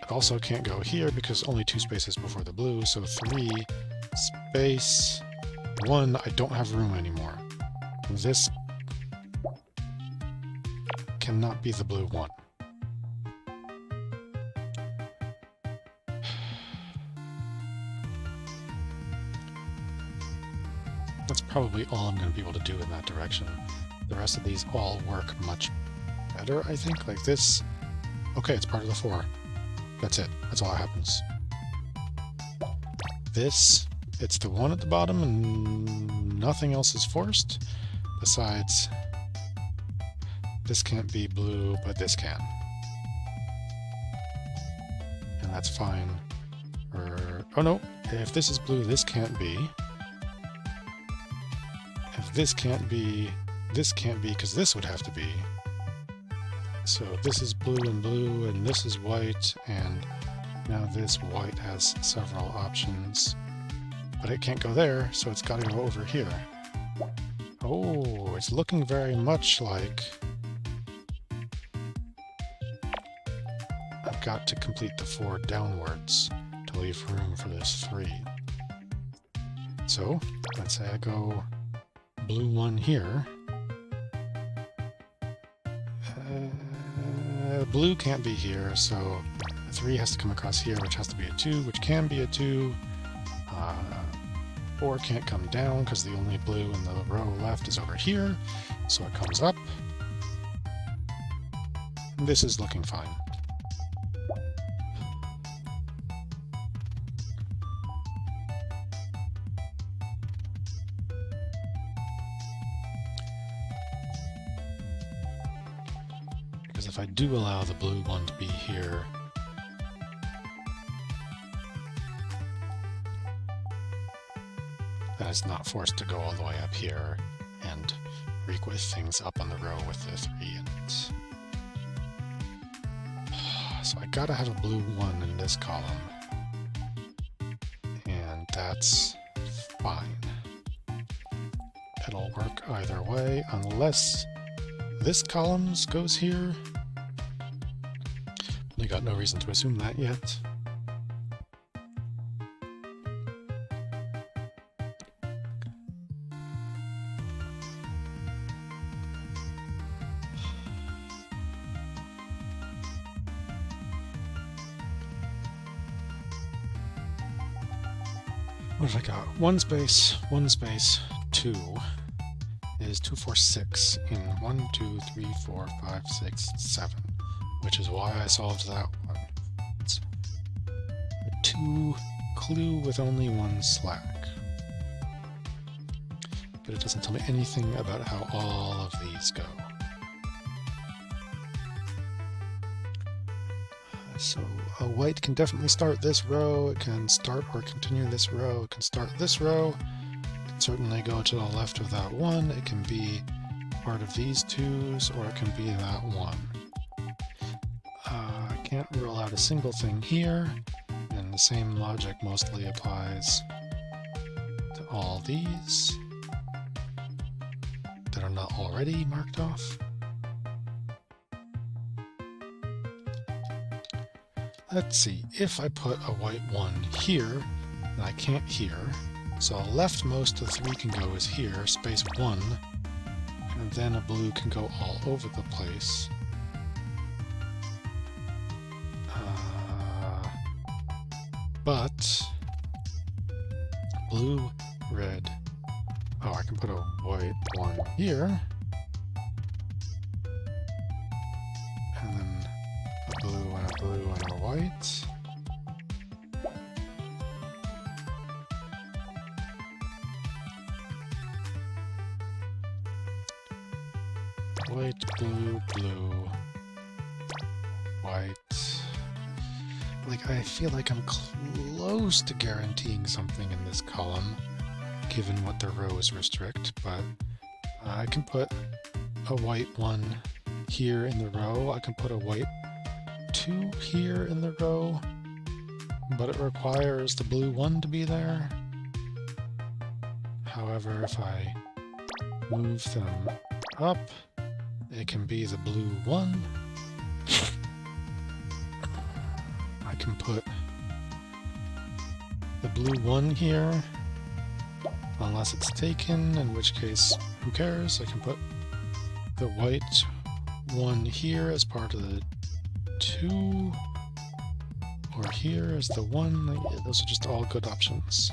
it also can't go here because only 2 spaces before the blue, so 3 space 1, I don't have room anymore. This cannot be the blue 1. That's probably all I'm going to be able to do in that direction. The rest of these all work much better, I think. Like this. Okay, it's part of the 4. That's it. That's all that happens. This, it's the 1 at the bottom and nothing else is forced. Besides, this can't be blue, but this can. And that's fine. Oh no, if this is blue, this can't be. If this can't be, because this would have to be. So this is blue, and this is white, and now this white has several options. But it can't go there, so it's got to go over here. Oh, it's looking very much like I've got to complete the 4 downwards to leave room for this 3. So, let's say I go blue 1 here. Blue can't be here, so the 3 has to come across here, which has to be a 2, which can be a 2. 4 can't come down because the only blue in the row left is over here, so it comes up. This is looking fine. Because if I do allow the blue 1 to be here, then it's not forced to go all the way up here and wreak with things up on the row with the 3 in it. So I gotta have a blue 1 in this column, and that's fine. It'll work either way, unless this column goes here. I got no reason to assume that yet. What have I got? 1 space, 2 is 2, 4, 6 in 1, 2, 3, 4, 5, 6, 7, which is why I solved that one. It's a 2 clue with only 1 slack. But it doesn't tell me anything about how all of these go. So a white can definitely start this row, it can start or continue this row, it can start this row, it can certainly go to the left of that 1, it can be part of these 2s, or it can be that 1. I can't rule out a single thing here, and the same logic mostly applies to all these that are not already marked off. let's see, if I put a white 1 here, then I can't here. So leftmost the 3 can go is here, space 1, and then a blue can go all over the place. But blue, red. Oh, I can put a white 1 here. And then a blue and a blue and a white. White, blue, blue, white. Like, I feel like I'm close to guaranteeing something in this column, given what the rows restrict, but I can put a white 1 here in the row. I can put a white 2 here in the row, but it requires the blue 1 to be there. However, if I move them up, it can be the blue 1. I can put the blue 1 here, unless it's taken, in which case, who cares? I can put the white 1 here as part of the 2, or here as the 1. Yeah, those are just all good options.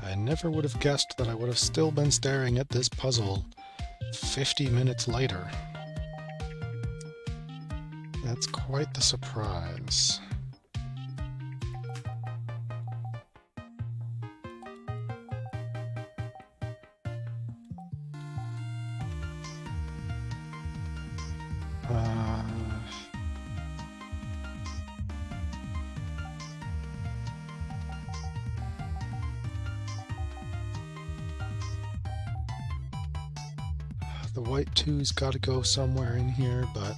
I never would have guessed that I would have still been staring at this puzzle 50 minutes later. That's quite the surprise. The white 2's got to go somewhere in here, but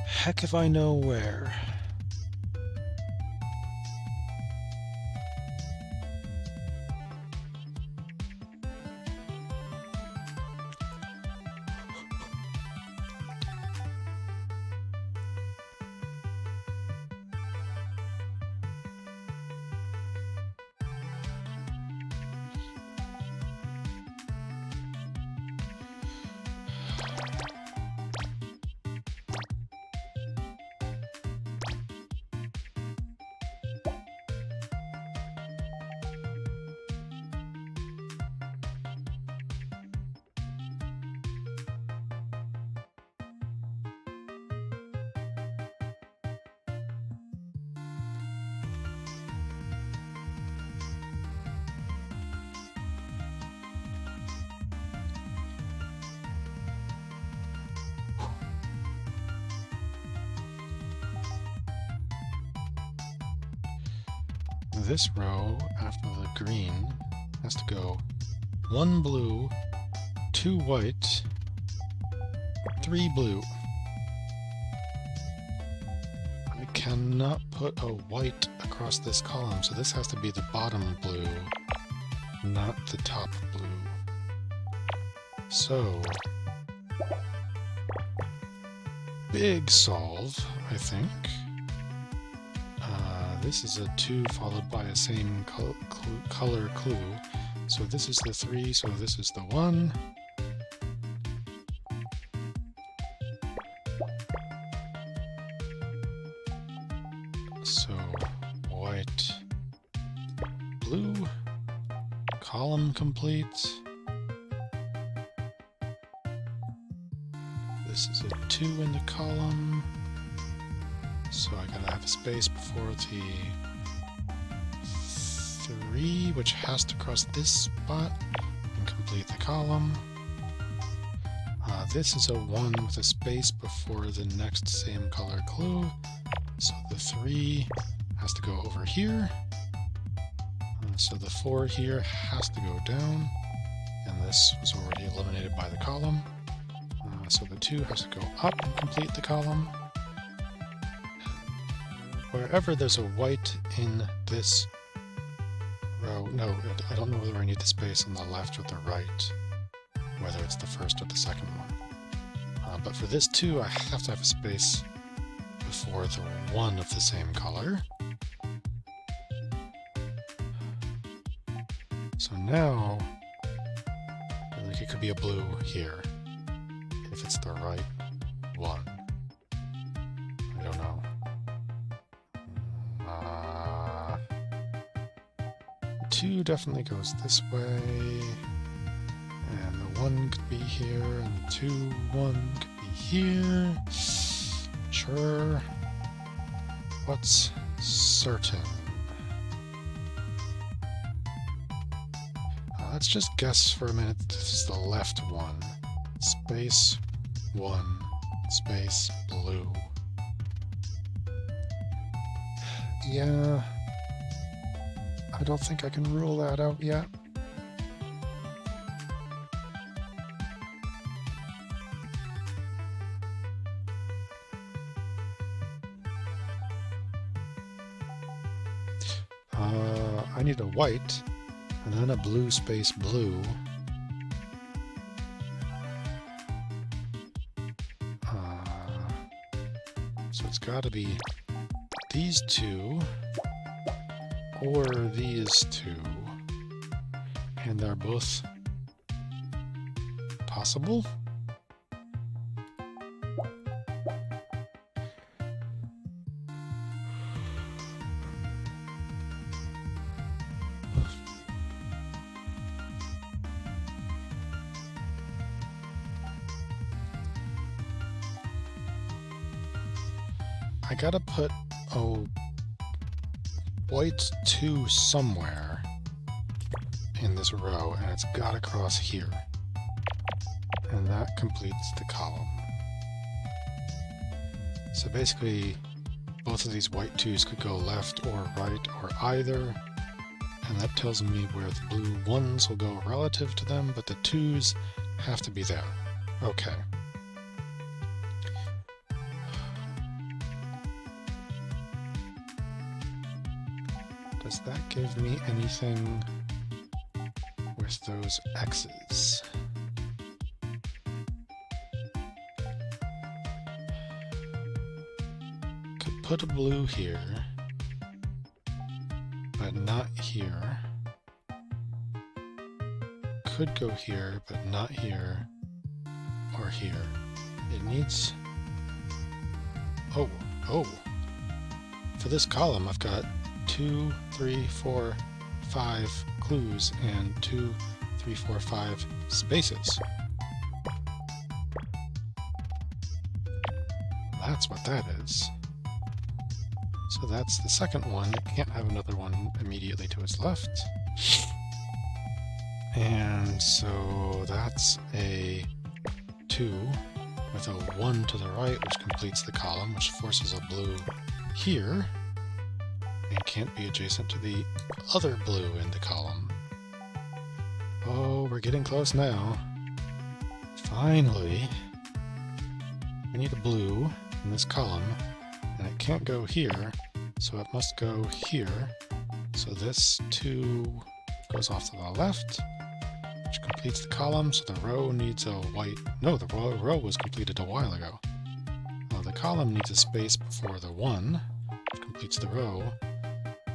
heck if I know where. This row, after the green, has to go 1 blue, 2 white, 3 blue. I cannot put a white across this column, so this has to be the bottom blue, not the top blue. So, big solve, I think. This is a 2 followed by a same color clue. So this is the 3, so this is the 1. So white, blue, column complete. This is a 2 in the column. So I gotta have a space before the 3, which has to cross this spot and complete the column. This is a 1 with a space before the next same color clue. So the 3 has to go over here. So the 4 here has to go down. And this was already eliminated by the column. So the 2 has to go up and complete the column. Wherever there's a white in this row, no, I don't know whether I need the space on the left or the right, whether it's the first or the second one. But for this 2, I have to have a space before the 1 of the same color. So now, I think it could be a blue here, if it's the right one. I don't know. 2 definitely goes this way, and the 1 could be here, and the 2, 1 could be here. Sure. What's certain? Let's just guess for a minute this is the left one. Space 1, space blue. Yeah. I don't think I can rule that out yet. I need a white, and then a blue space blue. So it's got to be these 2. Or these 2, and they're both possible? I gotta put white 2 somewhere in this row, and it's got to cross here. And that completes the column. So basically, both of these white 2s could go left or right or either, and that tells me where the blue 1s will go relative to them, but the 2s have to be there. Okay. Does that give me anything with those X's? Could put a blue here, but not here. Could go here, but not here or here. It needs... Oh. For this column, I've got 2, 3, 4, 5 clues and 2, 3, 4, 5 spaces. That's what that is. So that's the second one. It can't have another one immediately to its left. And so that's a 2 with a 1 to the right, which completes the column, which forces a blue here. And can't be adjacent to the other blue in the column. Oh, we're getting close now. Finally. We need a blue in this column, and it can't go here, so it must go here. So this 2 goes off to the left, which completes the column, so the row needs a white... No, the row was completed a while ago. The column needs a space before the 1, which completes the row.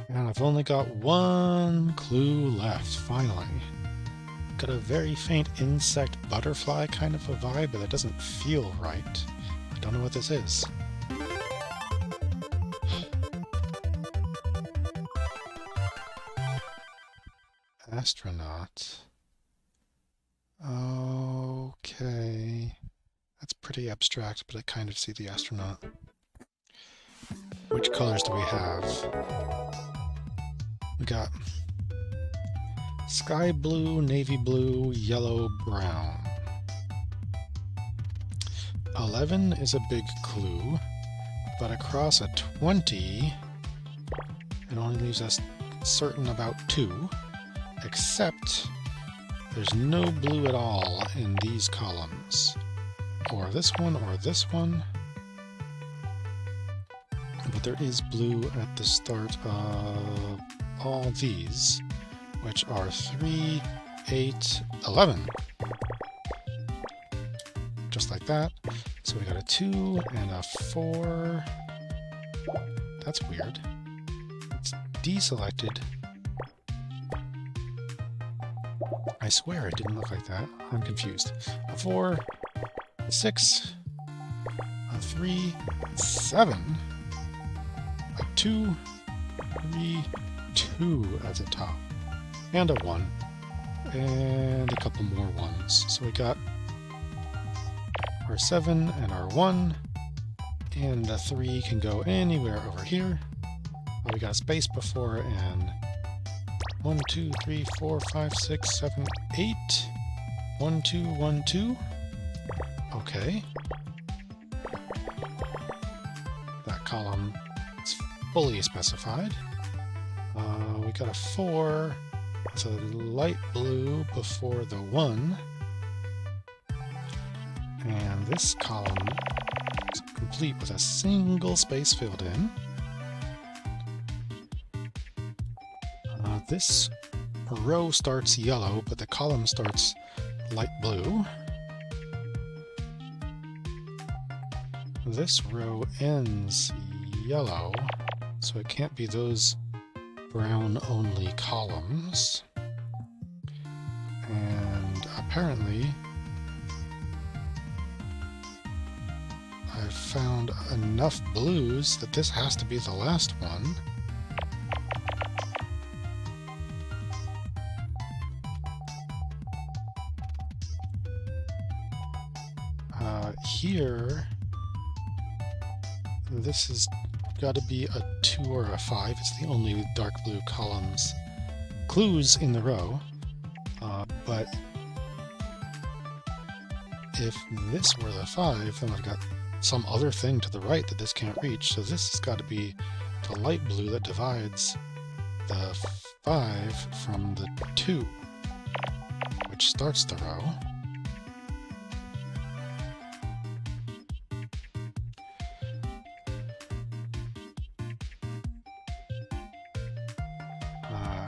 And I've only got 1 clue left, finally. Got a very faint insect butterfly kind of a vibe, but that doesn't feel right. I don't know what this is. Astronaut. Okay. That's pretty abstract, but I kind of see the astronaut. Which colors do we have? We got sky blue, navy blue, yellow, brown. 11 is a big clue, but across a 20, it only leaves us certain about 2, except there's no blue at all in these columns. Or this one, or this one. But there is blue at the start of all these, which are 3, 8, 11. Just like that. So we got a 2 and a 4. That's weird. It's deselected. I swear it didn't look like that. I'm confused. A 4, a 6, a 3, 7, a 2, 3, 2 at the top, and a 1, and a couple more 1s. So we got our 7 and our 1, and the 3 can go anywhere over here. Well, we got a space before, and 1, 2, 3, 4, 5, 6, 7, 8. 1, 2, 1, 2. Okay. That column is fully specified. We got a 4. It's a light blue before the 1. And this column is complete with a single space filled in. This row starts yellow, but the column starts light blue. This row ends yellow, so it can't be those brown-only columns. And apparently, I've found enough blues that this has to be the last one. Here, this has got to be a 2 or a 5. It's the only dark blue clues in the row. But if this were the 5, then I've got some other thing to the right that this can't reach. So this has got to be the light blue that divides the 5 from the 2, which starts the row.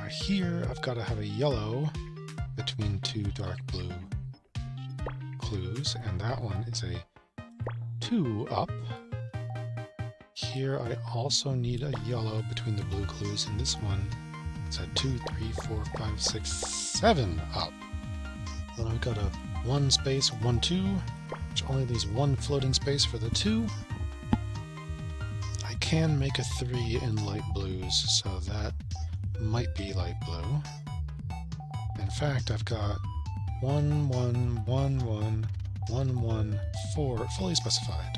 Here, I've got to have a yellow between 2 dark blue clues, and that one is a 2 up. Here, I also need a yellow between the blue clues, and this one is a 2, 3, 4, 5, 6, 7 up. Then I've got a 1 space, 1, 2, which only leaves 1 floating space for the 2. I can make a 3 in light blues, so that might be light blue. In fact, I've got 1, 1, 1, 1, 1, 1, 4 fully specified.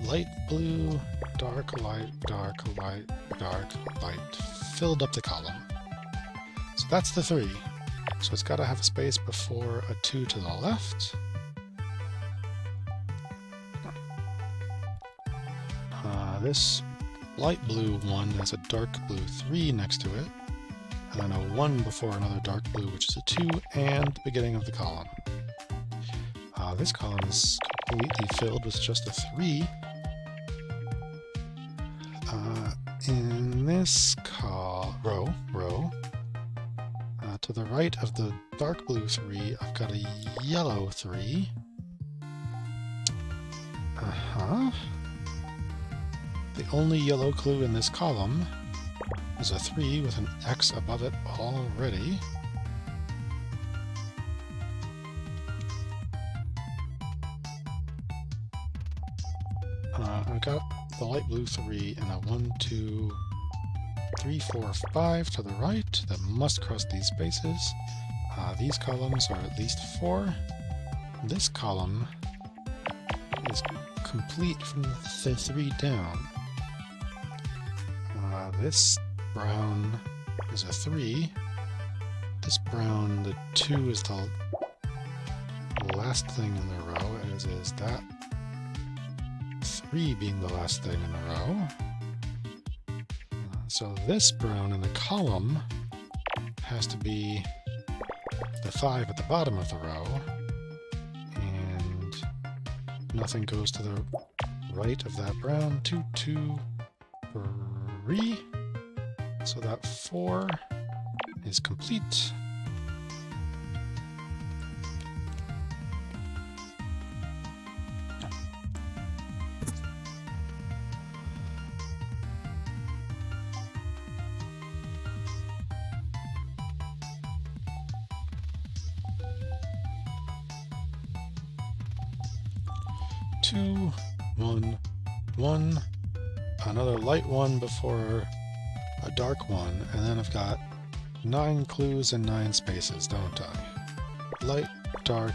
Light blue, dark, light, dark, light, dark, light, filled up the column. So that's the 3. So it's got to have a space before a 2 to the left. This light blue 1 has a dark blue 3 next to it, and then a 1 before another dark blue, which is a 2, and the beginning of the column. This column is completely filled with just a 3. In this row, to the right of the dark blue 3, I've got a yellow 3. The only yellow clue in this column is a 3 with an X above it already. I've got the light blue 3 and a 1, 2, 3, 4, 5 to the right that must cross these spaces. These columns are at least 4. This column is complete from the 3 down. This brown is a 3. This brown, the 2 is the last thing in the row, as is that 3. 3 being the last thing in the row. So this brown in the column has to be the 5 at the bottom of the row, and nothing goes to the right of that brown. 2, 2, 3. So that 4 is complete. Two, 1, 1, another light 1 before a dark 1, and then I've got 9 clues and 9 spaces, don't I? Light, dark,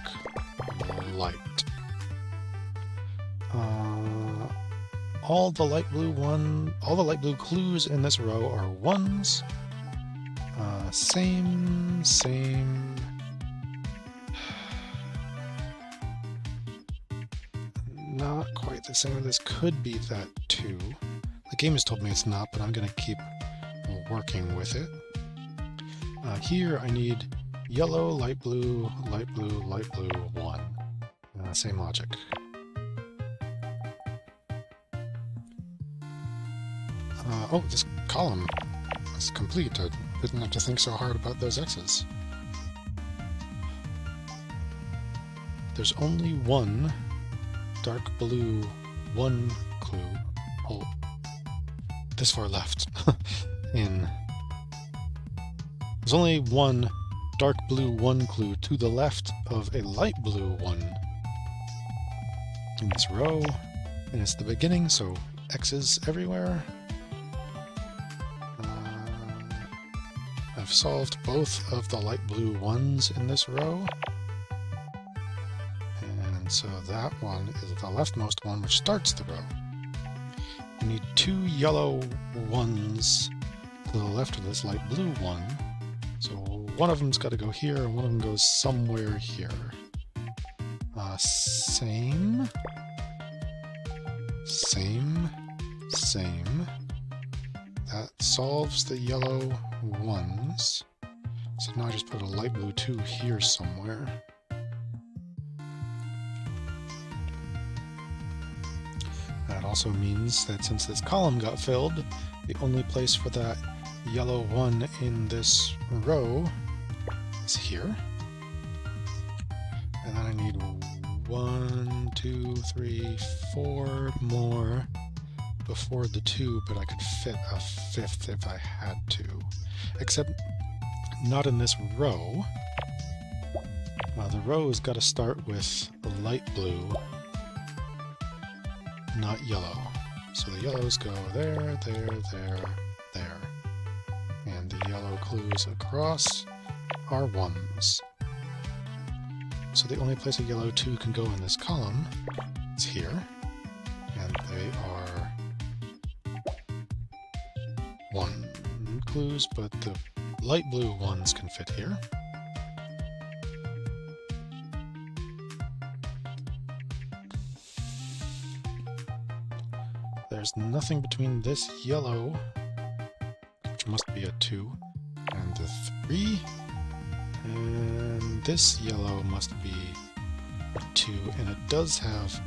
light. All the light blue clues in this row are 1s. Same. Not quite the same. This could be that 2. The game has told me it's not, but I'm going to keep working with it. Here I need yellow, light blue, light blue, light blue, 1. Same logic. Oh, this column is complete. I didn't have to think so hard about those X's. There's only one dark blue 1 clue. Oh, this far left. There's only one dark blue 1 clue to the left of a light blue 1 in this row, and it's the beginning, so X's everywhere. I've solved both of the light blue 1s in this row, and so that one is the leftmost one, which starts the row. You need 2 yellow 1s to the left of this light blue 1, so one of them's got to go here, and one of them goes somewhere here. Same. That solves the yellow 1s. So now I just put a light blue 2 here somewhere. That also means that since this column got filled, the only place for that yellow 1 in this row is here. And then I need 1, 2, 3, 4 more before the 2, but I could fit a 5th if I had to. Except not in this row. The row's got to start with the light blue, not yellow. So the yellows go there, there, there, there. And the yellow clues across are 1s. So the only place a yellow 2 can go in this column is here, and they are 1 clues, but the light blue 1s can fit here. There's nothing between this yellow, which must be a 2, and the 3. And this yellow must be a 2, and it does have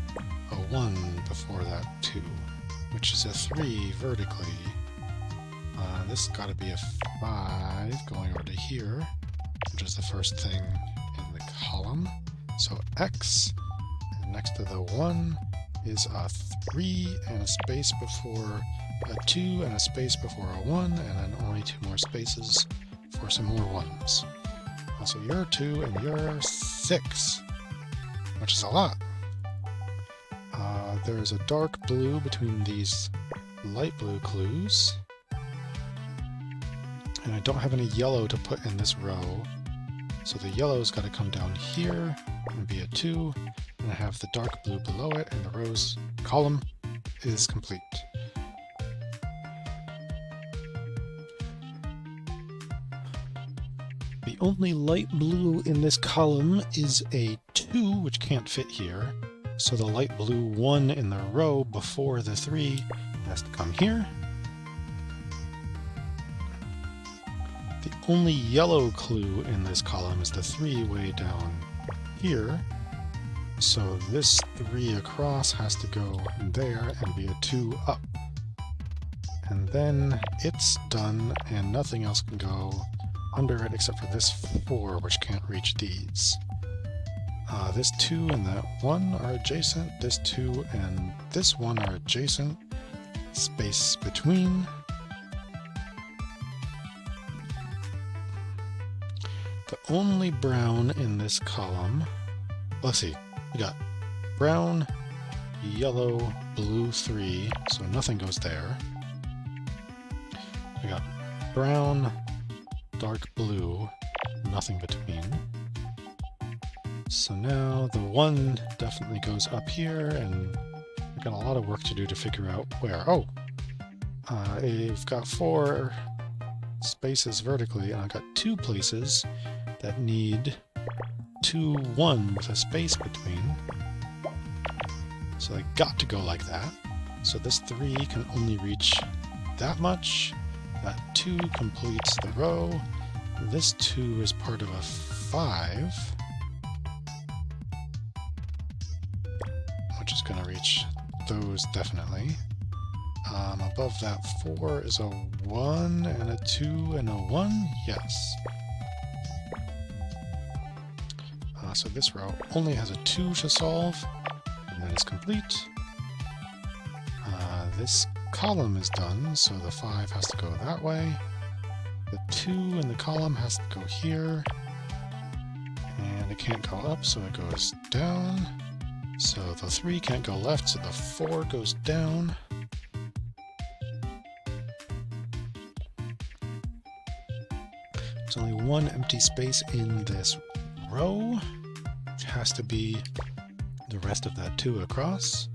a 1 before that 2, which is a 3 vertically. This has got to be a 5 going over to here, which is the first thing in the column. So X, and next to the 1 is a 3 and a space before a 2 and a space before a 1, and then only 2 more spaces for some more 1s. So you're 2 and you're 6, which is a lot. There's a dark blue between these light blue clues, and I don't have any yellow to put in this row, so the yellow's got to come down here and be a 2, and I have the dark blue below it, and the row's column is complete. The only light blue in this column is a 2, which can't fit here, So the light blue 1 in the row before the 3 has to come here. The only yellow clue in this column is the 3 way down here. So this 3 across has to go there and be a 2 up. And then it's done, and nothing else can go under it except for this 4, which can't reach these. This 2 and that 1 are adjacent, this 2 and this 1 are adjacent. Space between. The only brown in this column, let's see, we got brown, yellow, blue 3, so nothing goes there. We got brown, dark blue, nothing between. So now the 1 definitely goes up here, and we've got a lot of work to do to figure out where. Oh! I've got 4 spaces vertically, and I've got 2 places that need 2, 1 with a space between. So they got to go like that. So this 3 can only reach that much. That 2 completes the row. This 2 is part of a 5, which is going to reach those definitely. Above that 4 is a 1 and a 2 and a 1. Yes. So this row only has a 2 to solve, and then it's complete. This column is done, so the 5 has to go that way. The 2 in the column has to go here, and it can't go up, so it goes down. So the 3 can't go left, so the 4 goes down. There's only 1 empty space in this row, which has to be the rest of that 2 across.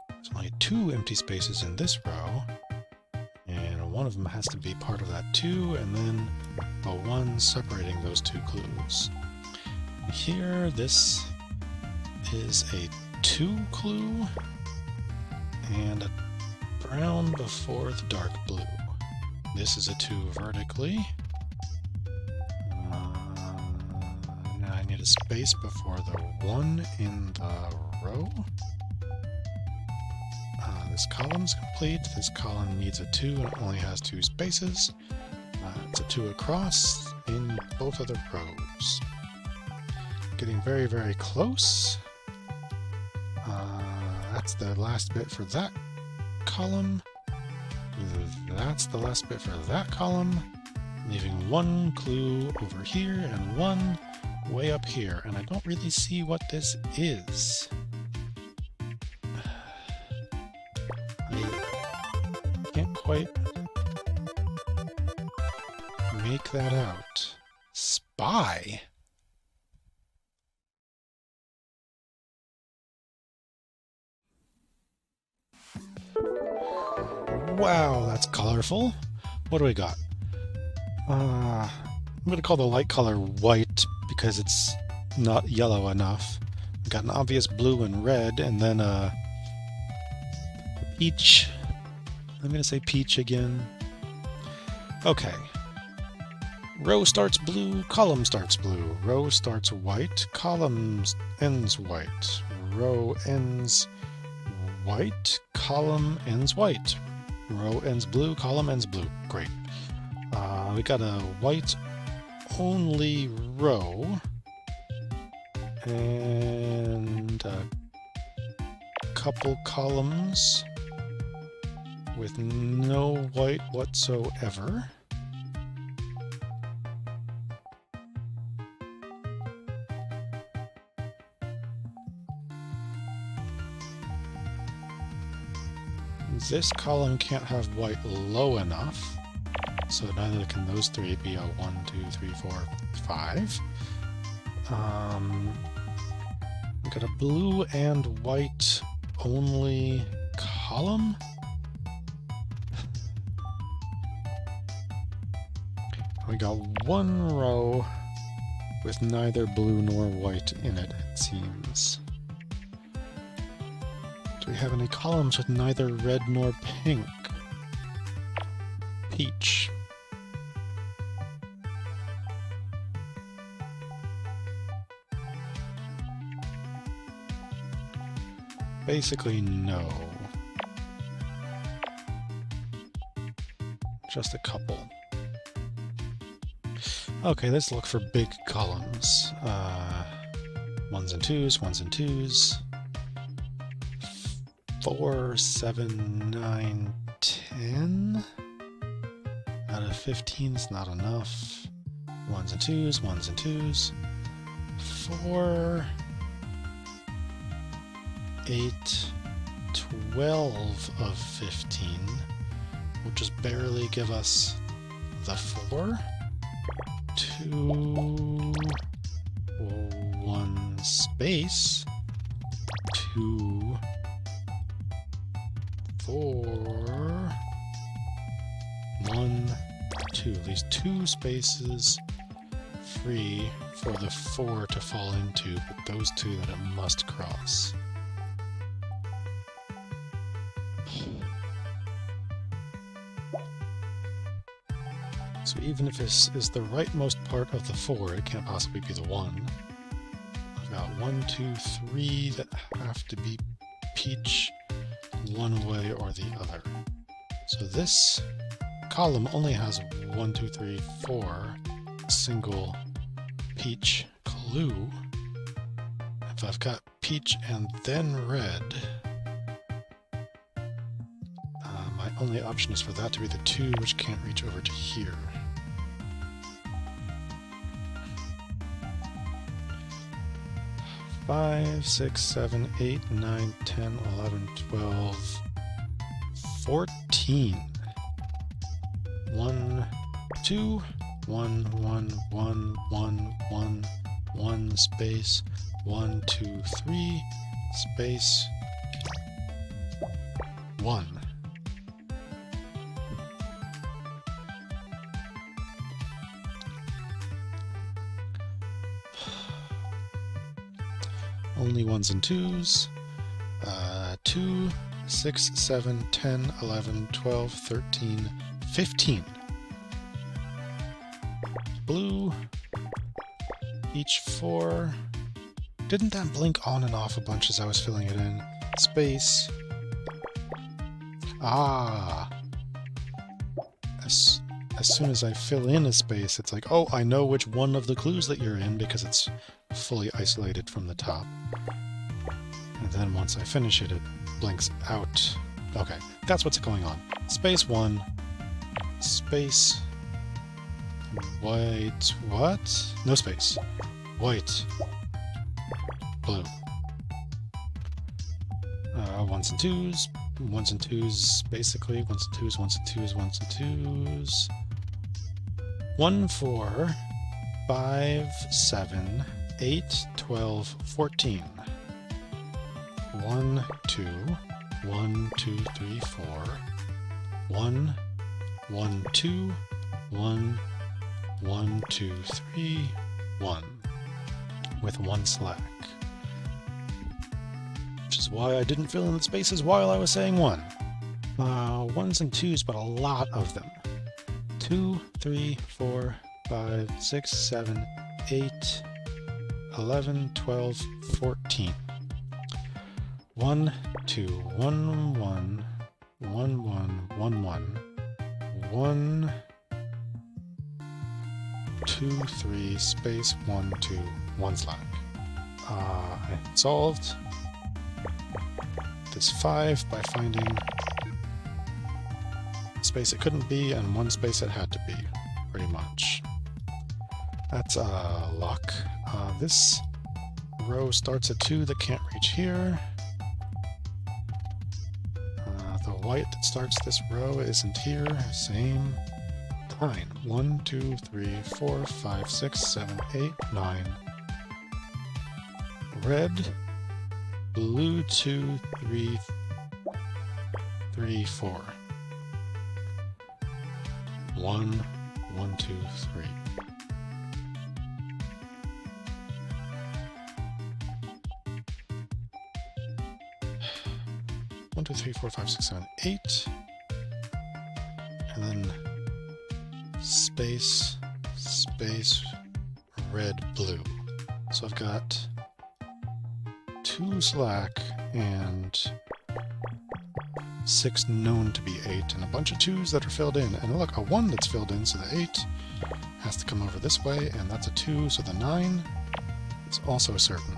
There's only 2 empty spaces in this row, and one of them has to be part of that 2, and then a 1 separating those 2 clues. Here, this is a 2 clue, and a brown before the dark blue. This is a 2 vertically. Now I need a space before the 1 in the row. This column's complete. This column needs a 2 and it only has 2 spaces. It's a 2 across in both of the rows. Getting very, very close. That's the last bit for that column. That's the last bit for that column. Leaving 1 clue over here and 1 way up here. And I don't really see what this is. I can't quite make that out. Spy? Wow, that's colorful. What do we got? I'm going to call the light color white because it's not yellow enough. We've got an obvious blue and red, and then a peach. I'm going to say peach again. Okay. Row starts blue, column starts blue. Row starts white, column ends white. Row ends white, column ends white. Row ends blue, column ends blue. Great. We got a white only row and a couple columns with no white whatsoever. This column can't have white low enough, so neither can those 3 be a 1, 2, 3, 4, 5. We got a blue and white only column. We got 1 row with neither blue nor white in it, it seems. Do we have any columns with neither red nor pink? Peach. Basically, no. Just a couple. Okay, let's look for big columns. Ones and twos, ones and twos. 4, 7, 9, 10. Out of 15 is not enough. Ones and twos, ones and twos. 4, 8, 12 of 15 will just barely give us the 4. 2, 1 space. 2, 4, 1, 2. Leaves 2 spaces free for the 4 to fall into, but those 2 that it must cross. So even if this is the rightmost part of the 4, it can't possibly be the 1. I've got 1, 2, 3 that have to be peach one way or the other. So this column only has 1, 2, 3, 4 single peach clue. If I've got peach and then red, my only option is for that to be the 2, which can't reach over to here. Five, 6, 7, 8, 9, 10, 11, 12, 14. 1, 2, 1, 1, 1, 1, 1, 1 space, 1, 2, 3, space, 1. Only ones and twos. 2, 6, 7, 10, 11, 12, 13, 15. Blue. Each 4. Didn't that blink on and off a bunch as I was filling it in? Space. Ah. As soon as I fill in a space, it's like, oh, I know which one of the clues that you're in because it's fully isolated from the top. And then once I finish it, it blinks out. Okay, that's what's going on. Space 1, space, white, what? No space. White, blue. Ones and twos, basically. Ones and twos, ones and twos, ones and twos. 1, 4, 5, 7, 8, 12, 14. 1, 2, 1, 2, 3, 4. 1, 1, 2, 1, 1, 2, 3, 1. With 1 slack. Which is why I didn't fill in the spaces while I was saying 1. Ones and twos, but a lot of them. 2, 3, 4, 5, 6, 7, 8, 11, 12, 14. 1, 2, 1, 1, 1, 1, 1, 1, 1, 2, 3, space, 1, 2, 1 slack. I solved this 5 by finding space it couldn't be and 1 space it had to be, pretty much. That's luck. This row starts at 2 that can't reach here. The white that starts this row isn't here. Same. 9. 1, 2, 3, 4, 5, 6, 7, 8, 9. Red, blue, 2, 3, 3, 4. 1, 1, 2, 3. 1, 2, 3, 4, 5, 6, 7, 8. And then space, space, red, blue. So I've got 2 slack and 6 known to be 8, and a bunch of 2s that are filled in. And look, a 1 that's filled in, so the 8 has to come over this way, and that's a 2, so the 9 is also certain.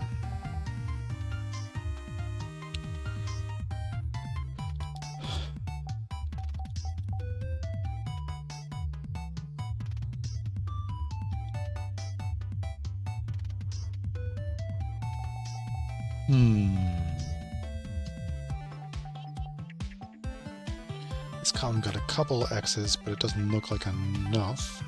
This column got a couple X's, but it doesn't look like enough.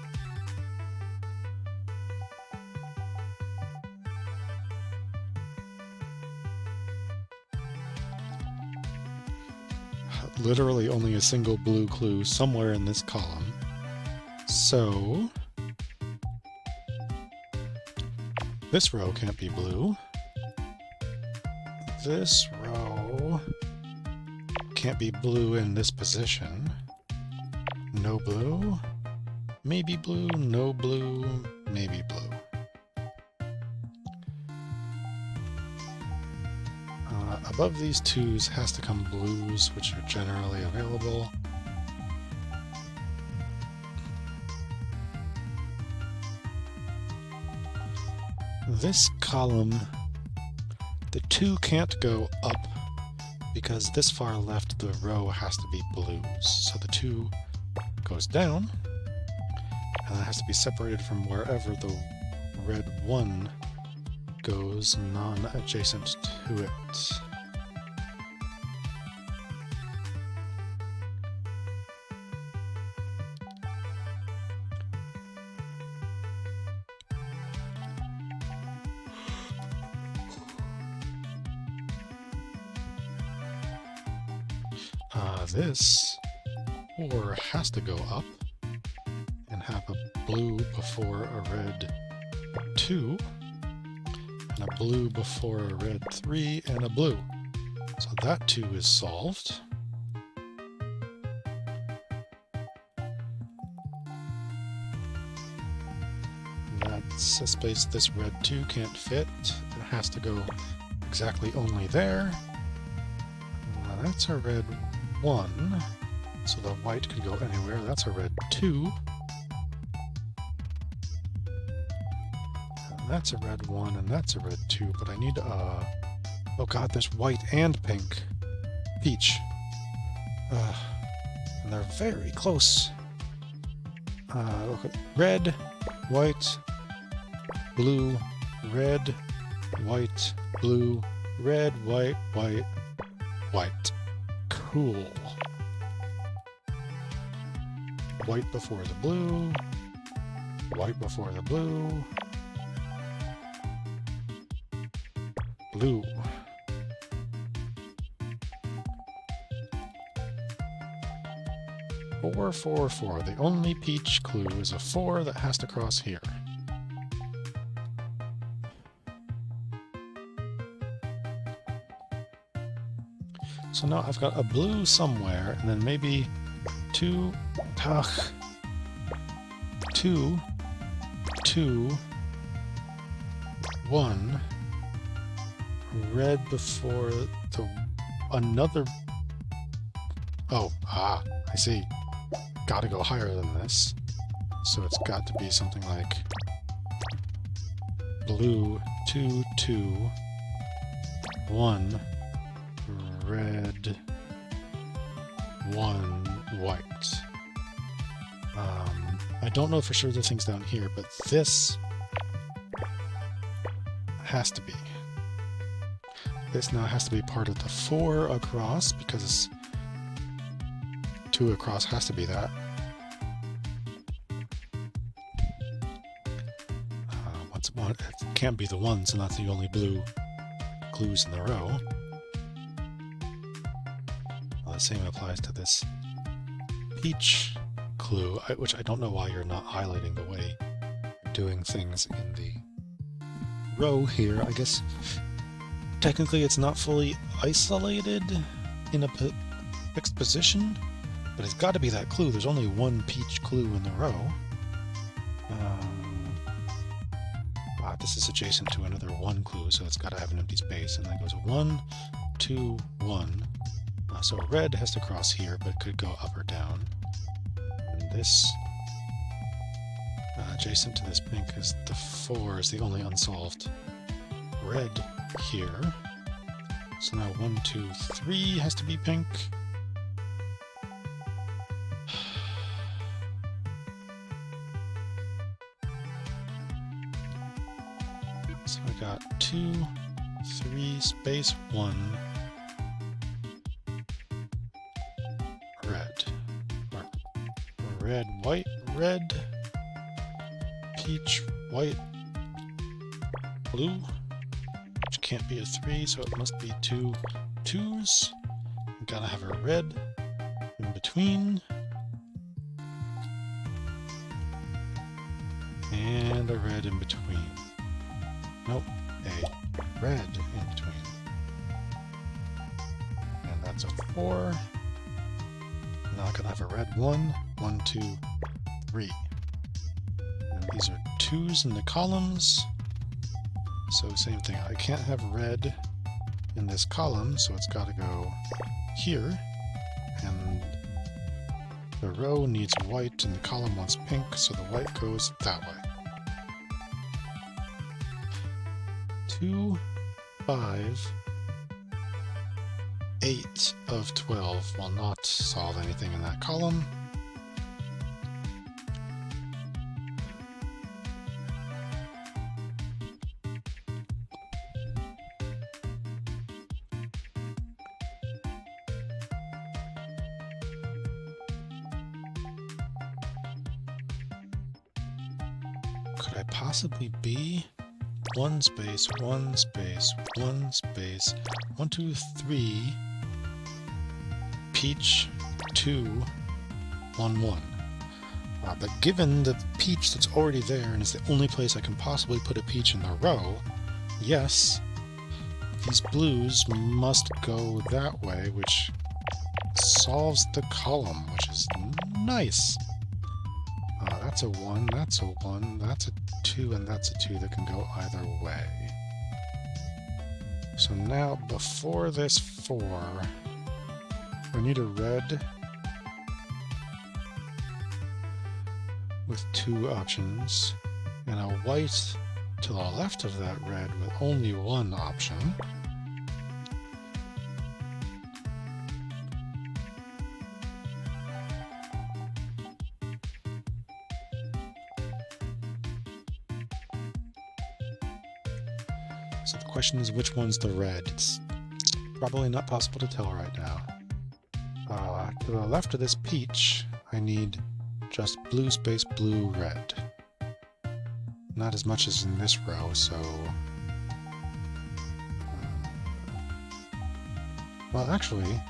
Literally only a single blue clue somewhere in this column. So this row can't be blue. This row can't be blue in this position. No blue, maybe blue, no blue, maybe blue. Above these 2s has to come blues, which are generally available. This column, the 2 can't go up because this far left the row has to be blues. So the 2 goes down, and it has to be separated from wherever the red 1 goes non-adjacent to it. This 4 has to go up and have a blue before a red 2, and a blue before a red 3, and a blue. So that 2 is solved. That's a space this red 2 can't fit. It has to go exactly only there. That's a red 1, so the white could go anywhere. That's a red 2. And that's a red 1, and that's a red 2, but I need, oh god, there's white and pink. Peach. And they're very close. Okay. Red, white, blue, red, white, blue, red, white, white, white. Cool. White before the blue, white before the blue, blue. Four, 4, 4. The only peach clue is a 4 that has to cross here. So now I've got a blue somewhere, and then maybe 2, 2, 1, red before the another. Oh, I see. Gotta go higher than this. So it's got to be something like blue 2, 2, 1. Red, 1, white. I don't know for sure the thing's down here, but this has to be. This now has to be part of the 4 across, because 2 across has to be that. What's one? It can't be the 1, so that's the only blue clues in the row. The same applies to this peach clue, which I don't know why you're not highlighting the way you're doing things in the row here. I guess technically it's not fully isolated, in a fixed position, but it's got to be that clue. There's only one peach clue in the row. Wow, this is adjacent to another 1 clue, so it's got to have an empty space, and then it goes 1, 2, 1. So red has to cross here, but it could go up or down. And this, adjacent to this pink, is the 4 is the only unsolved red here. So now 1, 2, 3 has to be pink. So I got 2, 3, space 1, red. Or red, white, red, peach, white, blue, which can't be a 3, so it must be 2 2s. Gotta have a red in between. And a red in between. Nope, a red in between. And that's a 4. Now I can have a red 1, 1, 2, 3. And these are 2s in the columns. So same thing, I can't have red in this column, so it's got to go here. And the row needs white and the column wants pink, so the white goes that way. 2, 5, 8 of 12 will not solve anything in that column. Could I possibly be 1 space, 1 space, 1 space, 1, 2, 3, peach, 2, 1, 1. But given the peach that's already there and is the only place I can possibly put a peach in the row, yes, these blues must go that way, which solves the column, which is nice. That's a 1, that's a 1, that's a 2, and that's a 2 that can go either way. So now, before this 4, we need a red with 2 options, and a white to the left of that red with only 1 option. So the question is, which one's the red? It's probably not possible to tell right now. To the left of this peach, I need just blue space blue red. Not as much as in this row, so... well, actually,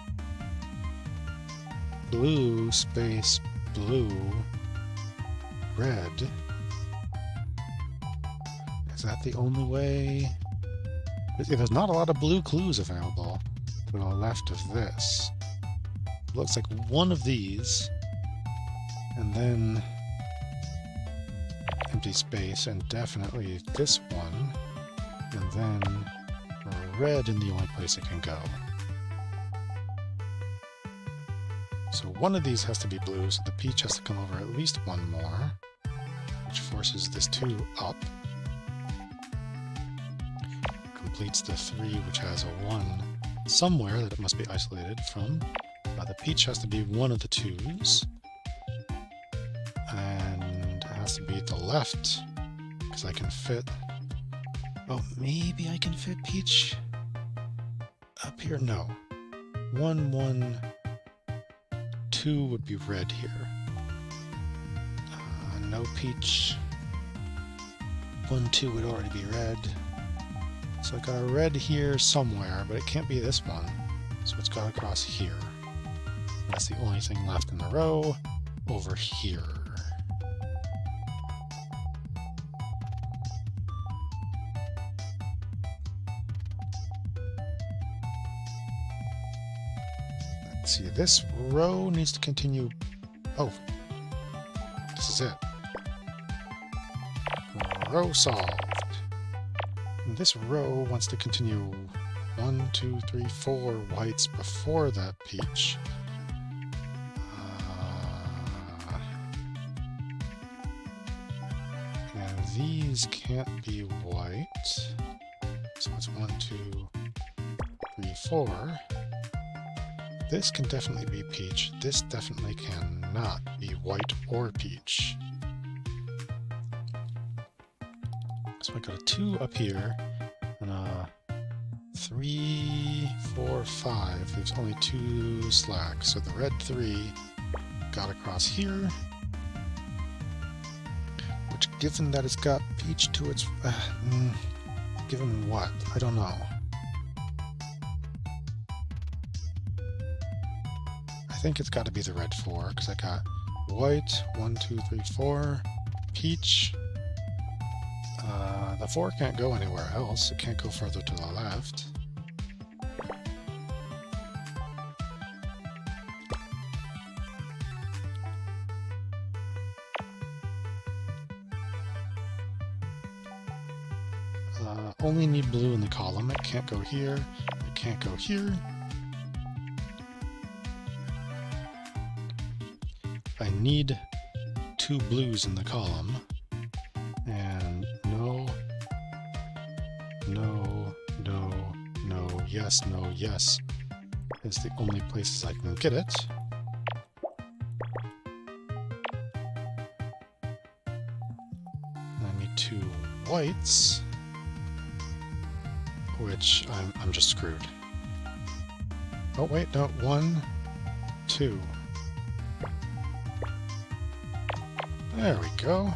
blue space blue red. Is that the only way? There's not a lot of blue clues available to the left of this. It looks like one of these, and then empty space, and definitely this one, and then red in the only place it can go. So one of these has to be blue, so the peach has to come over at least 1 more, which forces this 2 up. Completes the 3, which has a 1 somewhere that it must be isolated from. The peach has to be one of the 2s, and it has to be at the left, because I can fit... oh, maybe I can fit peach up here? No. 1, 1, 2 would be red here. No peach. 1, 2 would already be red. So I got a red here somewhere, but it can't be this one, so it's got to cross here. That's the only thing left in the row, over here. Let's see, this row needs to continue. Oh, this is it. Row solved. And this row wants to continue 1, 2, 3, 4 whites before that peach. And these can't be white. So it's 1, 2, 3, 4. This can definitely be peach. This definitely cannot be white or peach. So I got a 2 up here, and a 3, 4, 5. Leaves only 2 slack. So the red 3 got across here, which, given that it's got peach to its... given what? I don't know. I think it's got to be the red 4, because I got white, 1, 2, 3, 4, peach. The 4 can't go anywhere else. It can't go further to the left. Only need blue in the column. It can't go here. It can't go here. I need 2 blues in the column. And no, no, no, no, yes, no, yes is the only places I can get it. And I need 2 whites, which I'm just screwed. Oh wait, no, 1, 2. There we go.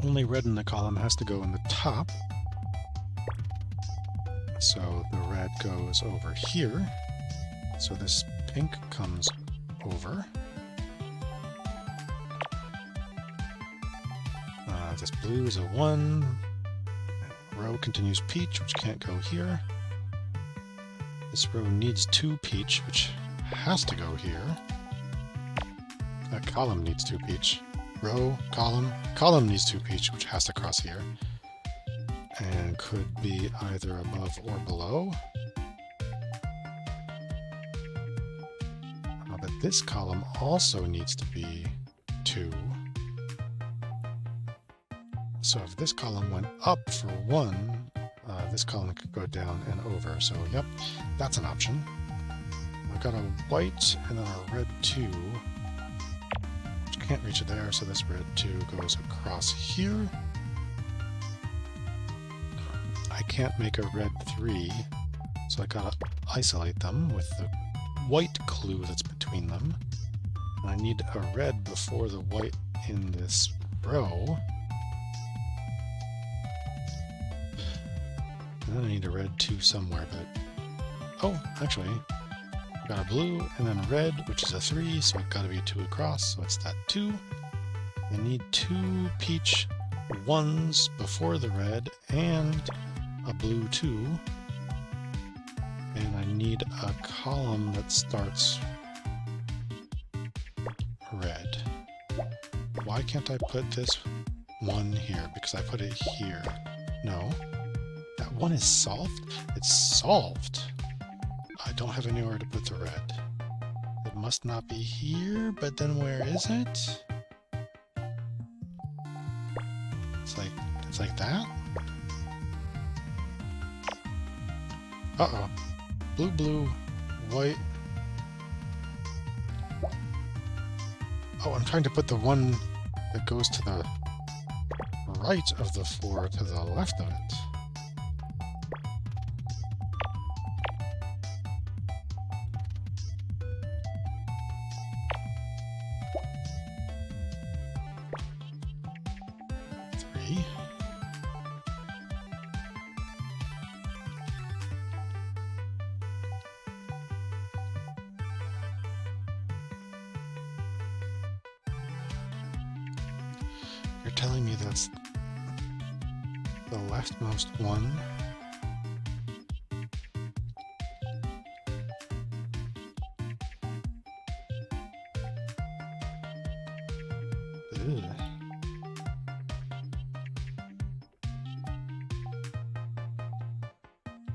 Only red in the column has to go in the top. So the red goes over here. So this pink comes over. This blue is a 1. Row continues peach, which can't go here. This row needs 2 peach, which has to go here. That column needs 2 peach. Row, column needs 2 peach, which has to cross here. And could be either above or below. But this column also needs to be 2. So if this column went up for 1, this column could go down and over. So yep, that's an option. I've got a white and then a red 2, which can't reach it there, so this red 2 goes across here. I can't make a red 3, so I gotta isolate them with the white clue that's between them. And I need a red before the white in this row. And then I need a red 2 somewhere, but... oh, actually, I've got a blue and then a red, which is a 3, so it's gotta be 2 across, so it's that 2. I need 2 peach 1s before the red, and a blue 2. And I need a column that starts red. Why can't I put this 1 here? Because I put it here. No. That 1 is solved? It's solved. I don't have anywhere to put the red. It must not be here, but then where is it? It's like that? Uh-oh. Blue, blue, white. Oh, I'm trying to put the 1 that goes to the right of the 4 to the left of it. You're telling me that's the leftmost one Ugh.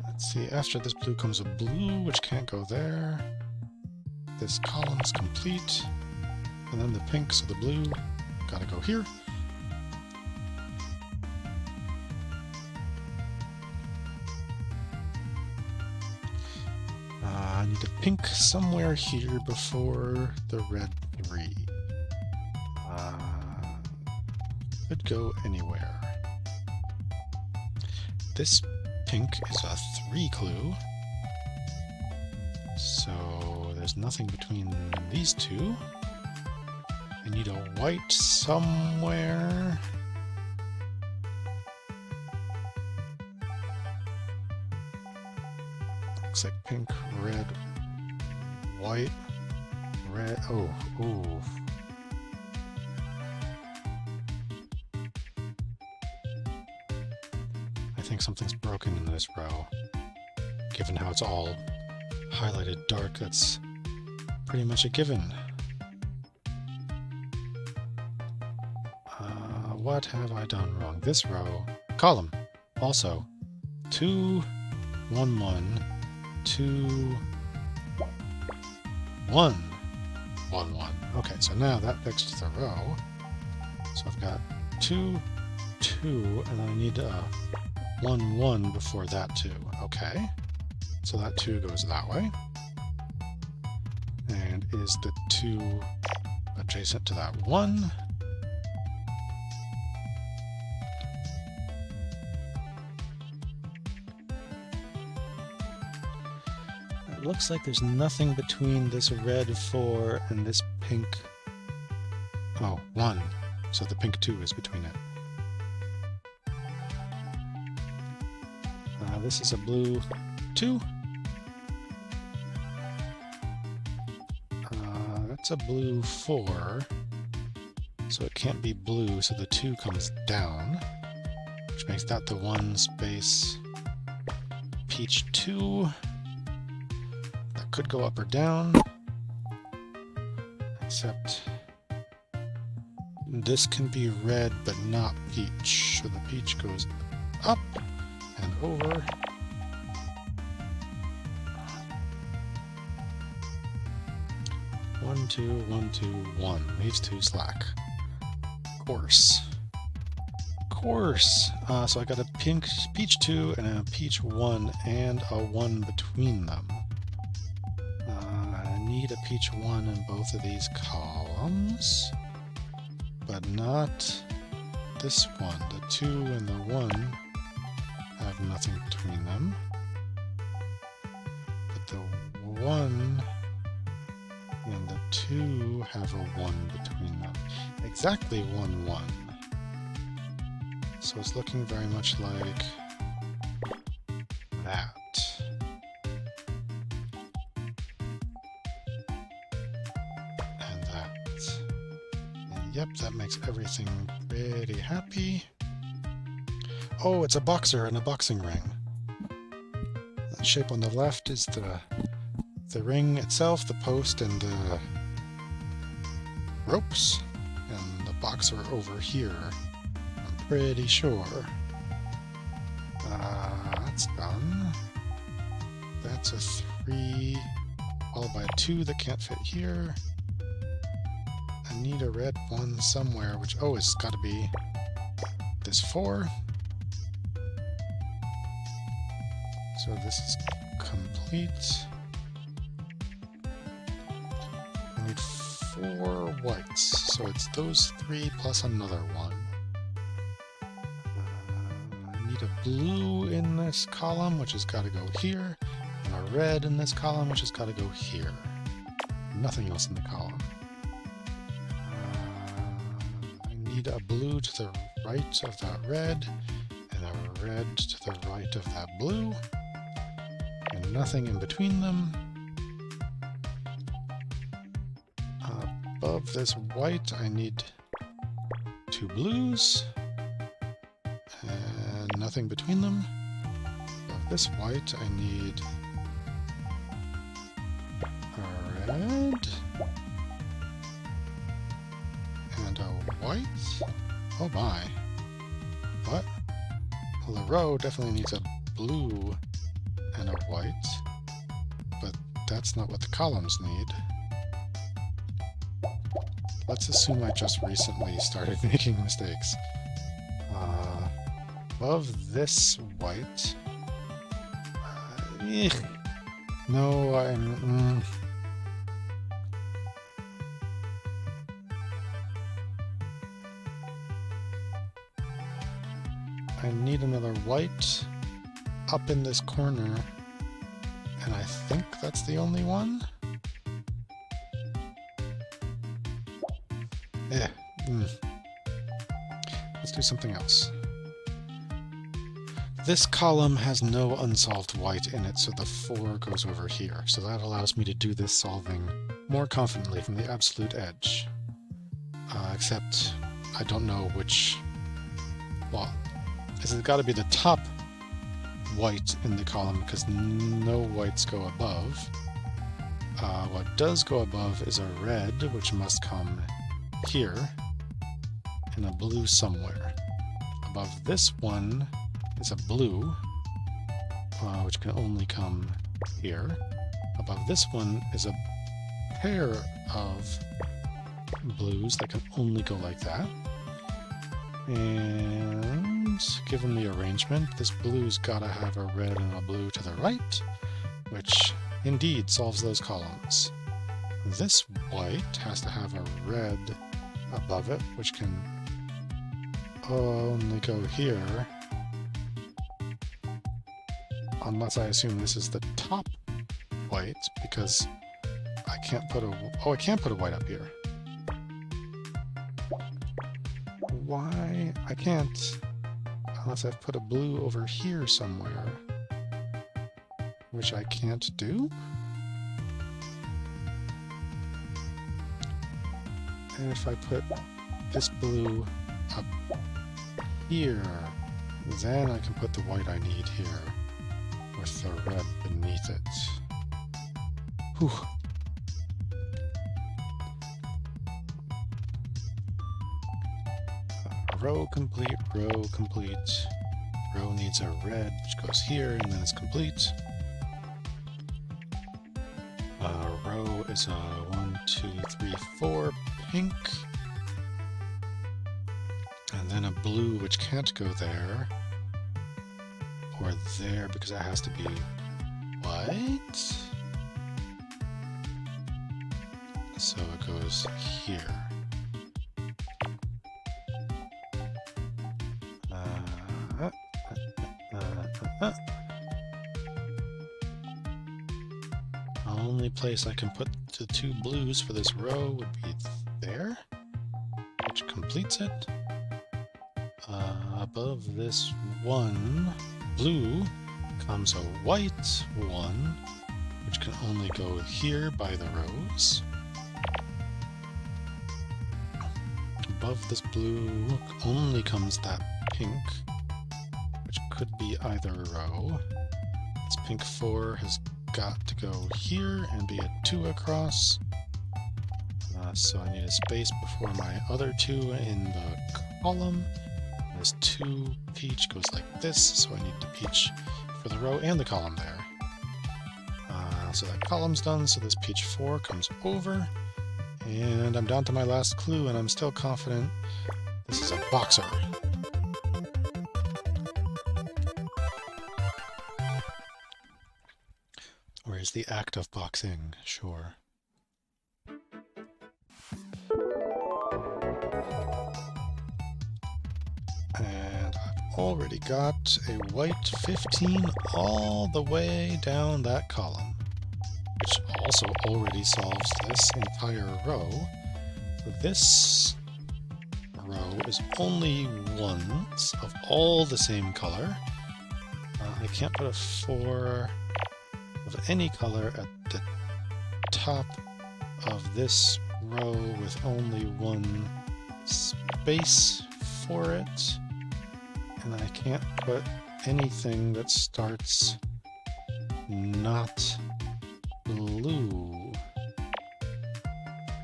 Let's see, after this blue comes a blue, which can't go there. This column's complete. And then the pink, so the blue, gotta go here. I need a pink somewhere here before the red 3. Could go anywhere. This pink is a 3 clue. So there's nothing between these two. I need a white somewhere. Looks like pink, red, white, red. Oh, ooh. I think something's broken in this row. Given how it's all highlighted dark, that's pretty much a given. What have I done wrong? This row, column, also 2, 1, 1, 2, 1, 1, 1. Okay, so now that fixed the row. So I've got 2, 2, and then I need 1, 1 before that 2. Okay, so that 2 goes that way. And is the 2 adjacent to that 1? It looks like there's nothing between this red 4 and this pink... Oh, 1. So the pink 2 is between it. This is a blue 2. That's a blue 4. So it can't be blue, so the 2 comes down. Which makes that the 1 space peach 2. Could go up or down, except this can be red but not peach, so the peach goes up and over. One, two, 1, 2, 1. Leaves 2 slack. Course. So I got a pink peach 2 and a peach 1 and a 1 between them. Need a peach 1 in both of these columns, but not this one. The 2 and the 1 have nothing between them, but the 1 and the 2 have a 1 between them. Exactly 1, 1. So it's looking very much like that. Yep, that makes everything pretty happy. Oh, it's a boxer and a boxing ring. The shape on the left is the ring itself, the post and the ropes, and the boxer over here. I'm pretty sure. That's done. That's a 3, followed by a 2 that can't fit here. I need a red 1 somewhere, which, oh, it's got to be this 4. So this is complete. I need 4 whites, so it's those 3 plus another 1. I need a blue in this column, which has got to go here, and a red in this column, which has got to go here. Nothing else in the column. Need a blue to the right of that red, and a red to the right of that blue, and nothing in between them. Above this white, I need 2 blues, and nothing between them. Above this white, I need a red, and a white? Oh my. What? Well, the row definitely needs a blue and a white, but that's not what the columns need. Let's assume I just recently started making mistakes. Above this white... no, I'm... I need another white up in this corner, and I think that's the only one? Let's do something else. This column has no unsolved white in it, so the 4 goes over here. So that allows me to do this solving more confidently from the absolute edge. Except I don't know which... Well, it's got to be the top white in the column because no whites go above. What does go above is a red, which must come here, and a blue somewhere. Above this one is a blue, which can only come here. Above this one is a pair of blues that can only go like that. And given the arrangement, this blue's gotta have a red and a blue to the right, which indeed solves those columns. This white has to have a red above it, which can only go here, unless I assume this is the top white, because I can't put a... Oh, I can put a white up here. Why? I can't, unless I've put a blue over here somewhere, which I can't do? And if I put this blue up here, then I can put the white I need here, with the red beneath it. Whew. Row complete, row complete. Row needs a red, which goes here, and then it's complete. Row is a 1, 2, 3, 4 pink. And then a blue, which can't go there. Or there, because it has to be white. So it goes here. The only place I can put the 2 blues for this row would be there, which completes it. Above this one blue comes a white one, which can only go here by the rows. Above this blue only comes that pink, which could be either row. This pink 4 has got to go here and be a 2 across. So I need a space before my other 2 in the column. This 2 peach goes like this, so I need the peach for the row and the column there. So that column's done, so this peach 4 comes over. And I'm down to my last clue, and I'm still confident this is a boxer. Or is the act of boxing, sure. And I've already got a white 15 all the way down that column, which also already solves this entire row. This row is only ones of all the same color. I can't put a 4 of any color at the top of this row with only 1 space for it. And I can't put anything that starts not blue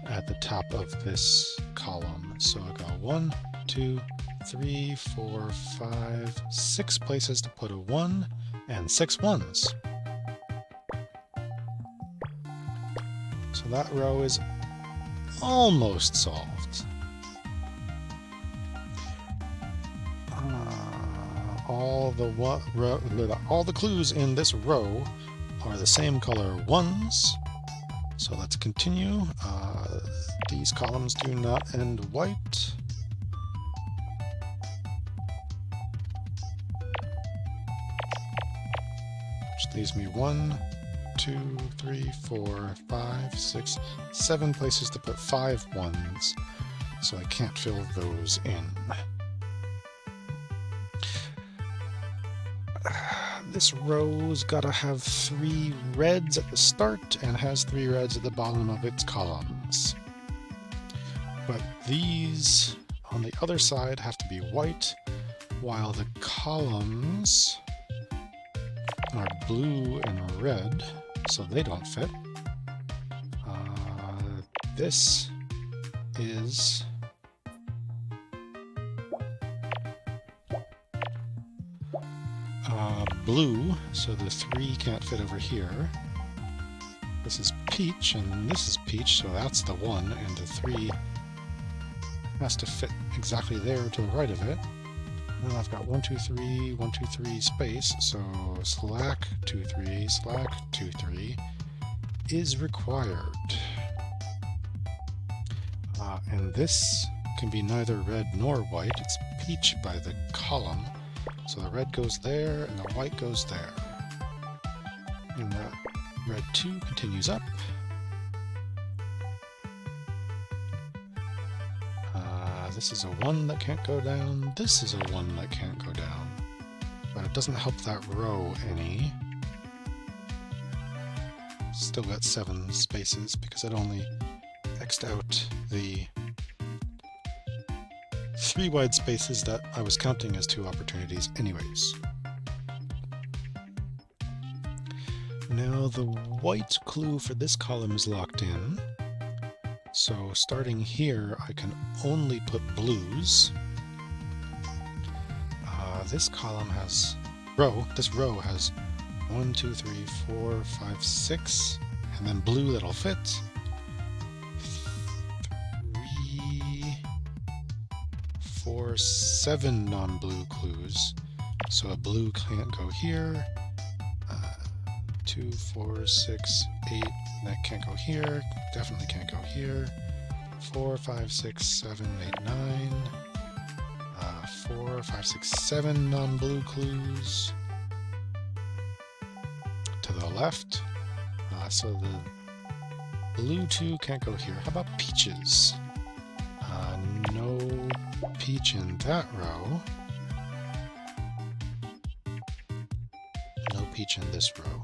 at the top of this column. So I got 1, 2, 3, 4, 5, 6 places to put a 1 and 6 ones. So that row is almost solved. All the clues in this row are the same color ones. So let's continue. These columns do not end white. Which leaves me 1, 2, 3, 4, 5, 6, 7 places to put 5 ones. So I can't fill those in. This row's gotta have 3 reds at the start and has 3 reds at the bottom of its columns. But these on the other side have to be white, while the columns are blue and red, so they don't fit. This is blue, so the 3 can't fit over here. This is peach, and this is peach, so that's the 1, and the 3 has to fit exactly there to the right of it. And then I've got 1, 2, 3, 1, 2, 3 space, so slack 2, 3, slack 2, 3 is required. And this can be neither red nor white, it's peach by the column. So the red goes there, and the white goes there. And the red 2 continues up. This is a 1 that can't go down. This is a 1 that can't go down. But it doesn't help that row any. Still got 7 spaces because it only X'd out the 3 wide spaces that I was counting as 2 opportunities anyways. Now the white clue for this column is locked in. So starting here, I can only put blues. This column has this row has 1, 2, 3, 4, 5, 6, and then blue that'll fit. 3, 4, 7 non-blue clues. So a blue can't go here. 2, 4, 6, 8, that can't go here, definitely can't go here. 4, 5, 6, 7, 8, 9. 4, 5, 6, 7 non-blue clues to the left. So the blue 2 can't go here. How about peaches? No peach in that row. No peach in this row.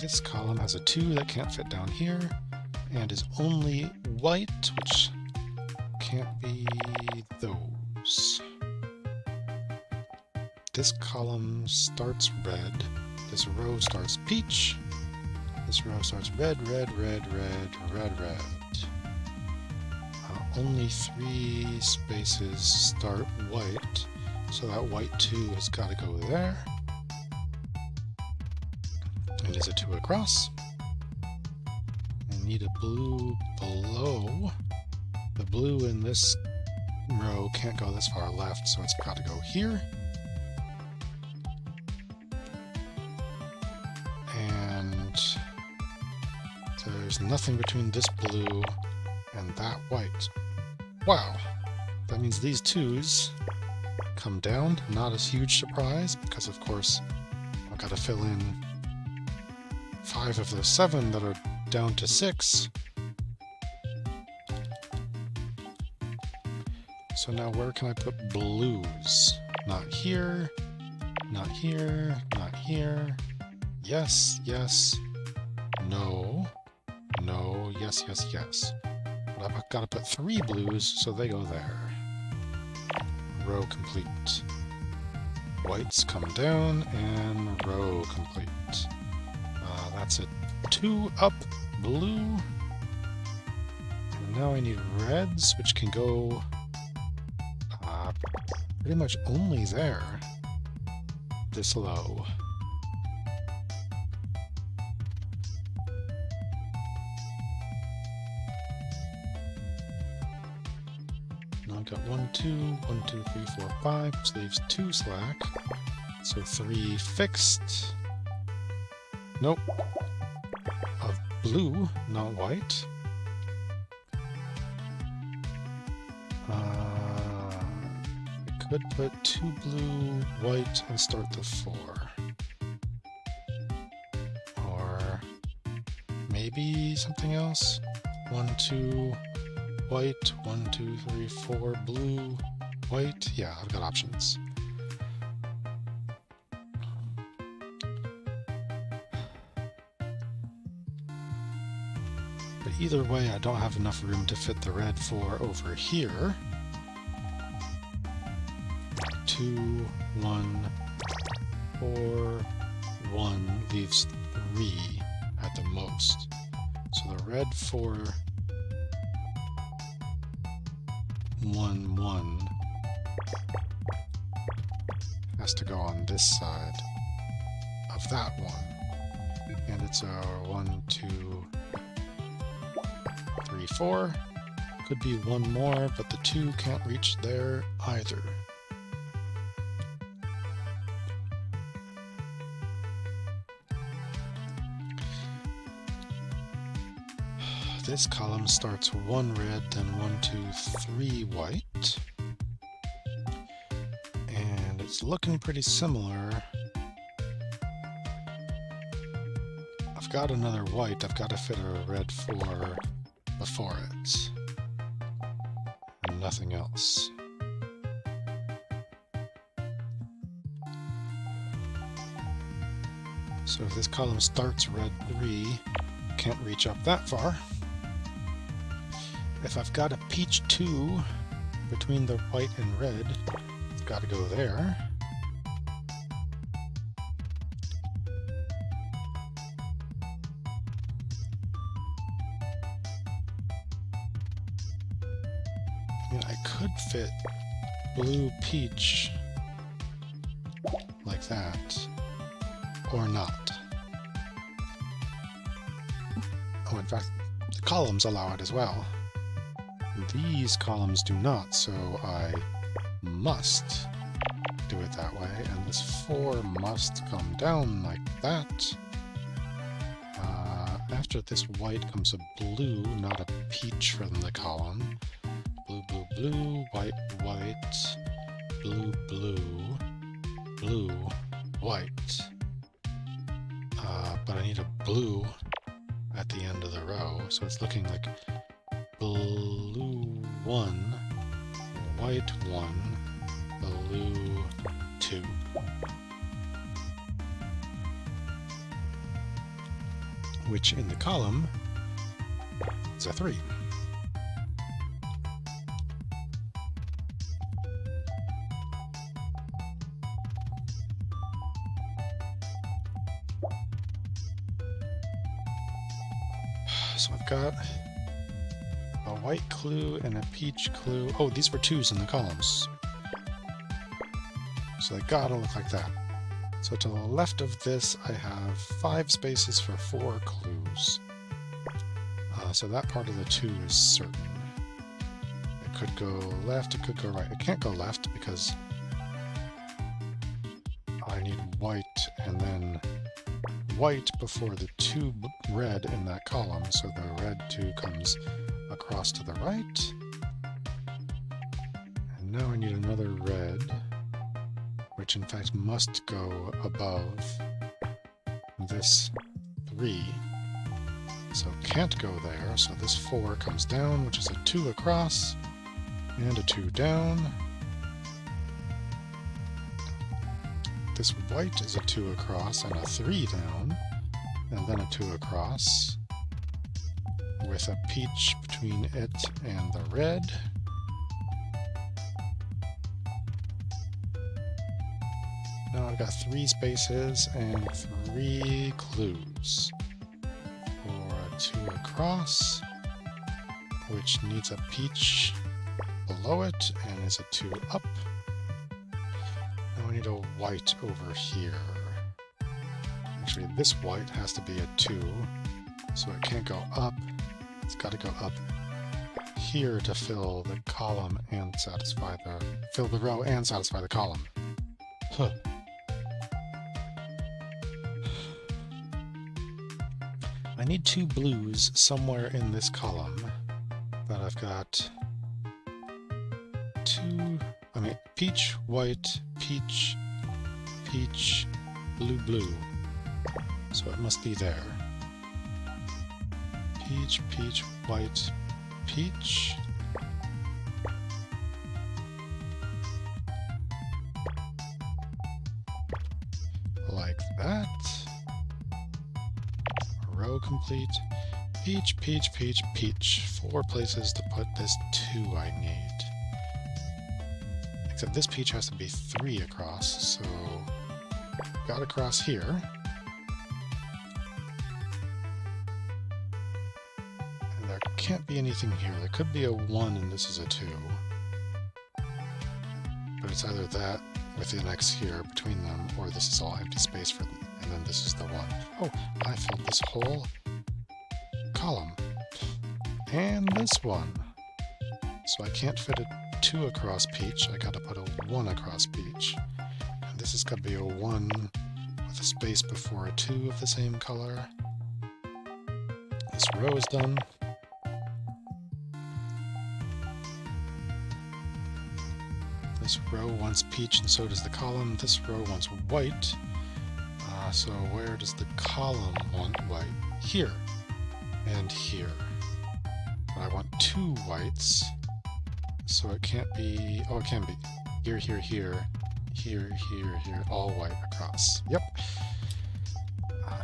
This column has a 2 that can't fit down here, and is only white, which can't be those. This column starts red, this row starts peach, this row starts red, red, red, red, red, red. Only 3 spaces start white, so that white 2 has got to go there. It is a 2 across. I need a blue below. The blue in this row can't go this far left, so it's got to go here. And there's nothing between this blue and that white. Wow! That means these 2s come down. Not a huge surprise, because of course I've got to fill in 5 of the 7 that are down to 6. So now where can I put blues? Not here, not here, not here. Yes, yes, no, no, yes, yes, yes. But I've got to put 3 blues, so they go there. Row complete. Whites come down, and row complete. That's it. 2 up blue. And now I need reds, which can go pretty much only there. This low. Now I've got 1, 2, 1, 2, 3, 4, 5, which leaves 2 slack. So 3 fixed. Nope. Of blue, not white. I could put 2 blue, white, and start the 4. Or maybe something else. 1, 2, white, 1, 2, 3, 4, blue, white. Yeah, I've got options. But either way, I don't have enough room to fit the red 4 over here. 2, 1, 4, 1 leaves 3 at the most. So the red 4, 1, 1 has to go on this side of that one. And it's a 1, 2, 3, 4. Could be 1 more, but the 2 can't reach there either. This column starts 1 red, then 1, 2, 3 white. And it's looking pretty similar. I've got another white, I've got to fit a red 4 before it. And nothing else. So if this column starts red 3, can't reach up that far. If I've got a peach 2 between the white and red, it's got to go there. I mean, I could fit blue peach like that, or not. Oh, in fact, the columns allow it as well. These columns do not, so I must do it that way, and this 4 must come down like that. After this white comes a blue, not a peach from the column. Blue, blue, blue, white, white, blue, blue, blue, white. But I need a blue at the end of the row, so it's looking like blue 1, white 1, blue 2. Which in the column is a 3. So I've got a white clue and a peach clue. Oh, these were 2s in the columns. So they gotta look like that. So to the left of this, I have 5 spaces for 4 clues. So that part of the 2 is certain. It could go left, it could go right. It can't go left because I need white and then white before the 2 red in that column. So the red 2 comes across to the right. And now I need another red, which in fact must go above this 3. So can't go there, so this 4 comes down, which is a 2 across, and a 2 down. This white is a 2 across and a 3 down, and then a 2 across, with a peach between it and the red. Now I've got 3 spaces and 3 clues. 2 across, which needs a peach below it and is a 2 up. Now we need a white over here. Actually, this white has to be a 2, so it can't go up. It's got to go up here to fill the column and fill the row and satisfy the column. Huh. I need 2 blues somewhere in this column, but I've got peach, white, peach, peach, blue, blue. So it must be there. Peach, peach, white, peach. Like that. Row complete. Peach, peach, peach, peach. 4 places to put this 2 I need. Except this peach has to be 3 across, so got across here. And there can't be anything here. There could be a 1 and this is a 2. But it's either that with an X here between them, or this is all empty space for them, and then this is the 1. Oh, I filled this whole column. And this one. So I can't fit a 2 across peach, I gotta put a 1 across peach. And this has got to be a 1 with a space before a 2 of the same color. This row is done. This row wants peach and so does the column. This row wants white. So where does the column want white? Here. And here. But I want 2 whites. So it can't be... Oh, it can be. Here, here, here. Here, here, here. All white across. Yep.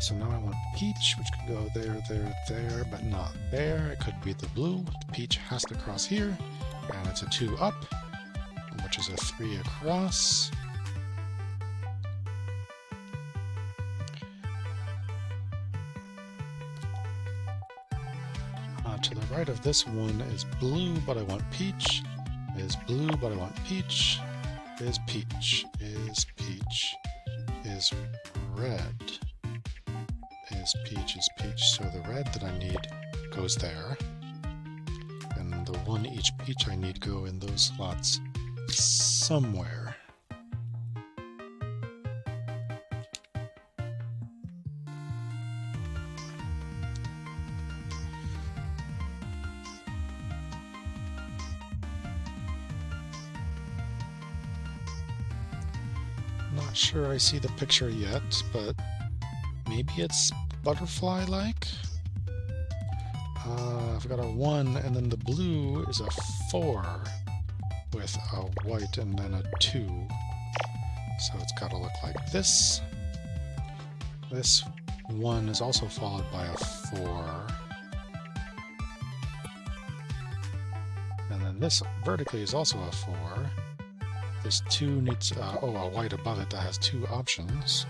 So now I want peach, which could go there, there, there, but not there. It could be the blue. The peach has to cross here. And it's a 2 up, which is a 3 across. To the right of this one is blue, but I want peach. Is blue, but I want peach. Is peach. Is peach. Is red. Is peach. Is peach. So the red that I need goes there. And the 1 each peach I need go in those slots somewhere. Not sure I see the picture yet, but maybe it's butterfly-like? I've got a 1, and then the blue is a 4 with a white and then a 2. So it's got to look like this. This 1 is also followed by a 4. And then this vertically is also a 4. This 2 needs, a white above it that has 2 options.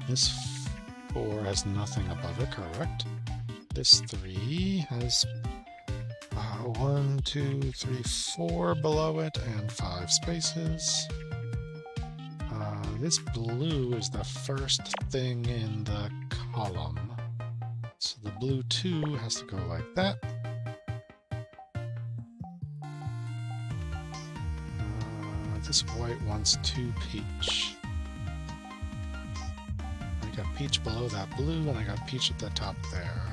This 4 has nothing above it, correct? This 3 has 1, 2, 3, 4 below it and 5 spaces. This blue is the first thing in the column. So the blue 2 has to go like that. This white wants 2 peach. I got peach below that blue, and I got peach at the top there.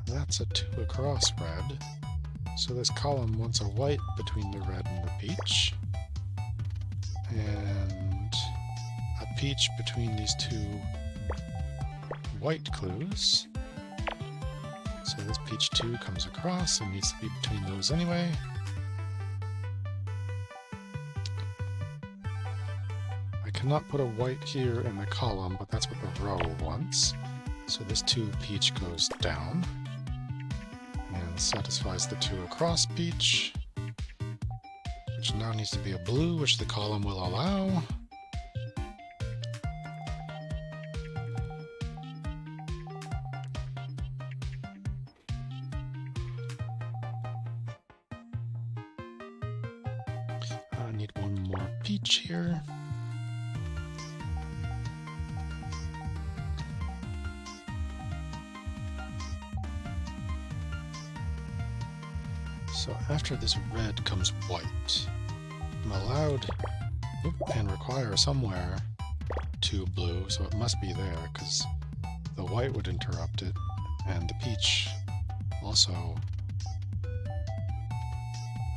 That's a 2 across red. So this column wants a white between the red and the peach. And a peach between these 2 white clues. So this peach 2 comes across and needs to be between those anyway. I cannot put a white here in the column, but that's what the row wants. So this 2 peach goes down and satisfies the 2 across peach, which which now needs to be a blue, which the column will allow. I need one more peach here. So after this red comes white. I'm allowed and require somewhere 2 blue, so it must be there because the white would interrupt it, and the peach also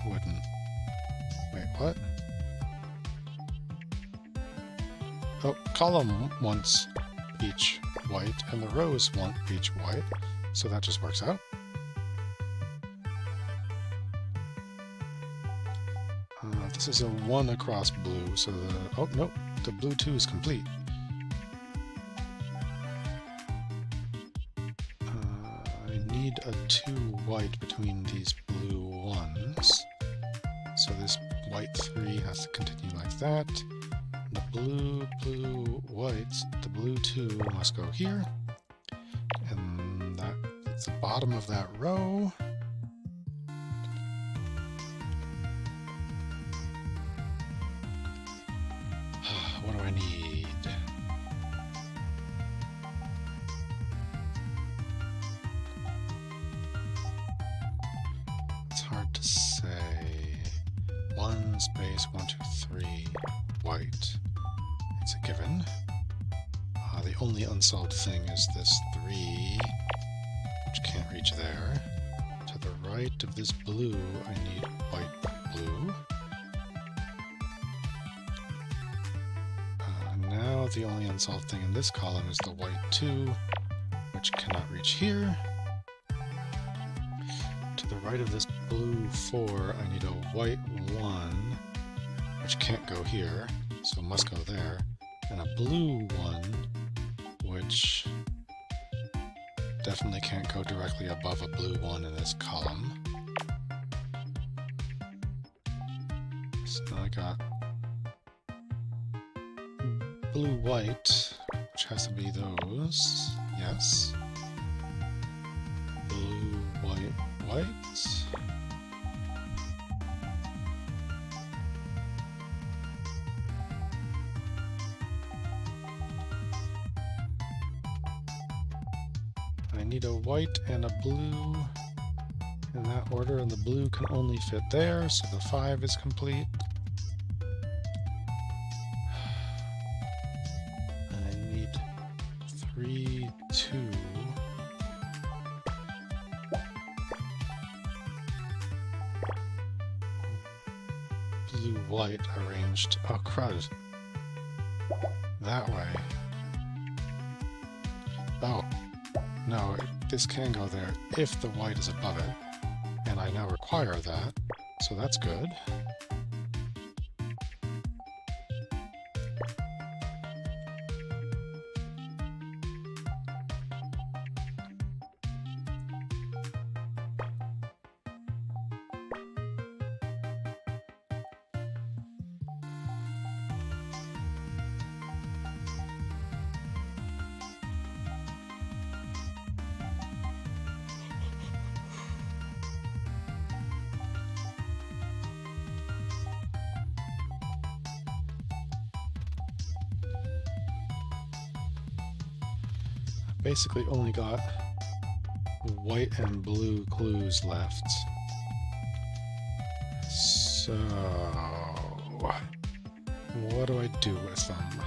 wouldn't. Wait, what? Oh, column wants peach white, and the rows want peach white, so that just works out. This is a 1 across blue, so the... oh, nope, the blue 2 is complete. I need a 2 white between these blue 1s. So this white 3 has to continue like that. The blue, blue, white, the blue 2 must go here. And that's the bottom of that row. What do I need? It's hard to say. 1 space, 1, 2, 3, white. It's a given. The only unsolved thing is this 3, which can't reach there. To the right of this blue, I need white, blue. Now the only unsolved thing in this column is the white 2, which cannot reach here. To the right of this blue 4, I need a white 1, which can't go here, so must go there, and a blue 1, which definitely can't go directly above a blue 1 in this column. So now I got blue, white, which has to be those, yes. Blue, white, white. I need a white and a blue in that order, and the blue can only fit there, so the 5 is complete. I need 3, 2. Blue, white arranged. Oh, crud. That way. Oh. No, this can go there if the white is above it, and I now require that, so that's good. Basically only got white and blue clues left. So what do I do with them?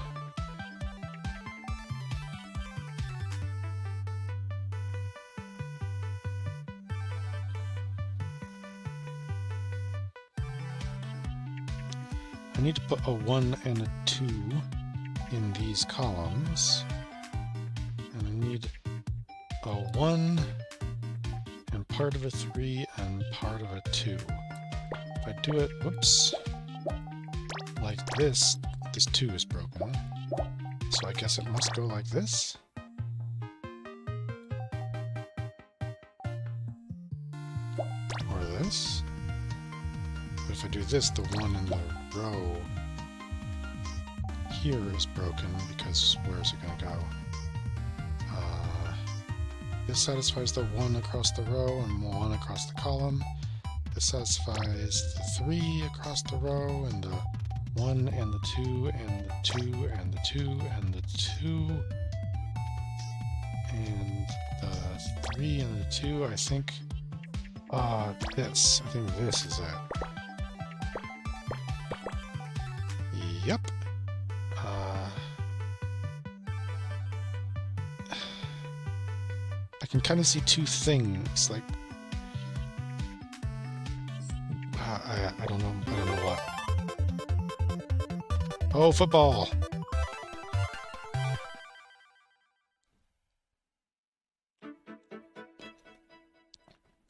I need to put a 1 and a 2 in these columns. And I need a 1 and part of a 3 and part of a 2. If I do it, whoops, like this, this 2 is broken. So I guess it must go like this. Or this. But if I do this, the one in the row here is broken, because where is it going to go? This satisfies the one across the row and one across the column. This satisfies the 3 across the row and the 1 and the 2 and the 2 and the 2 and the 2 and the 3 and the 2. I think this. I think this is it. Yep. I can kind of see two things, like I don't know what. Oh, football!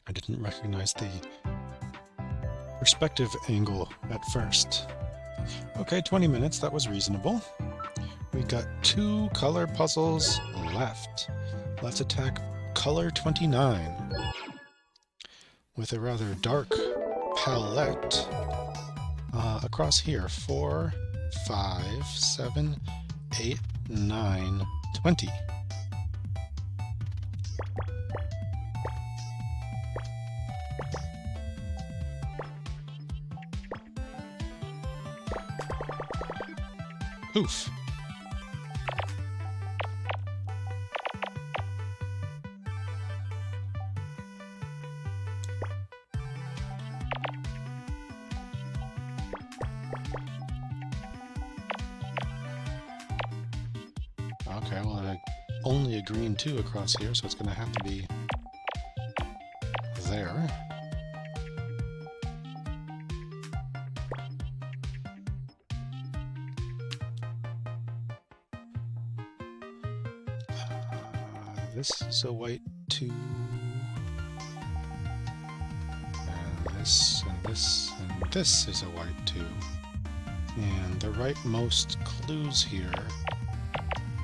I didn't recognize the perspective angle at first. Okay, 20 minutes, that was reasonable. We got 2 color puzzles left. Let's attack color 29 with a rather dark palette across here. 4, 5, 7, 8, 9, 20. Poof. Okay, well, only a green 2 across here, so it's going to have to be there. This is a white 2. And this, and this, and this is a white 2. And the rightmost clues here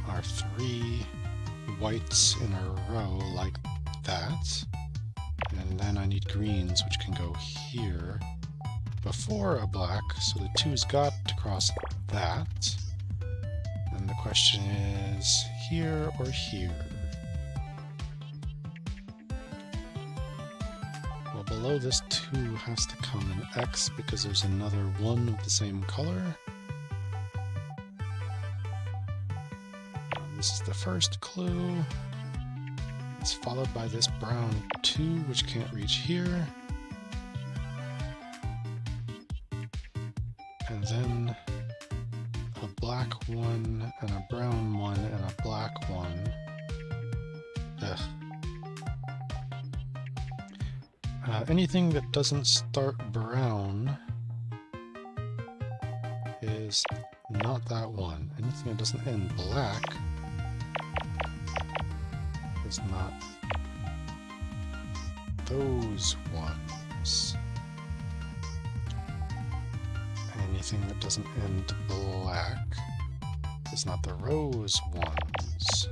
are 3 whites in a row like that. And then I need greens, which can go here before a black, so the 2's got to cross that. And the question is, here or here? Well, below this 2 has to come an X because there's another 1 of the same color. This is the first clue. It's followed by this brown 2, which can't reach here. And then a black 1, and a brown 1, and a black 1. Ugh. Anything that doesn't start brown is not that one. Anything that doesn't end black is not those ones. Anything that doesn't end black is not the rose ones.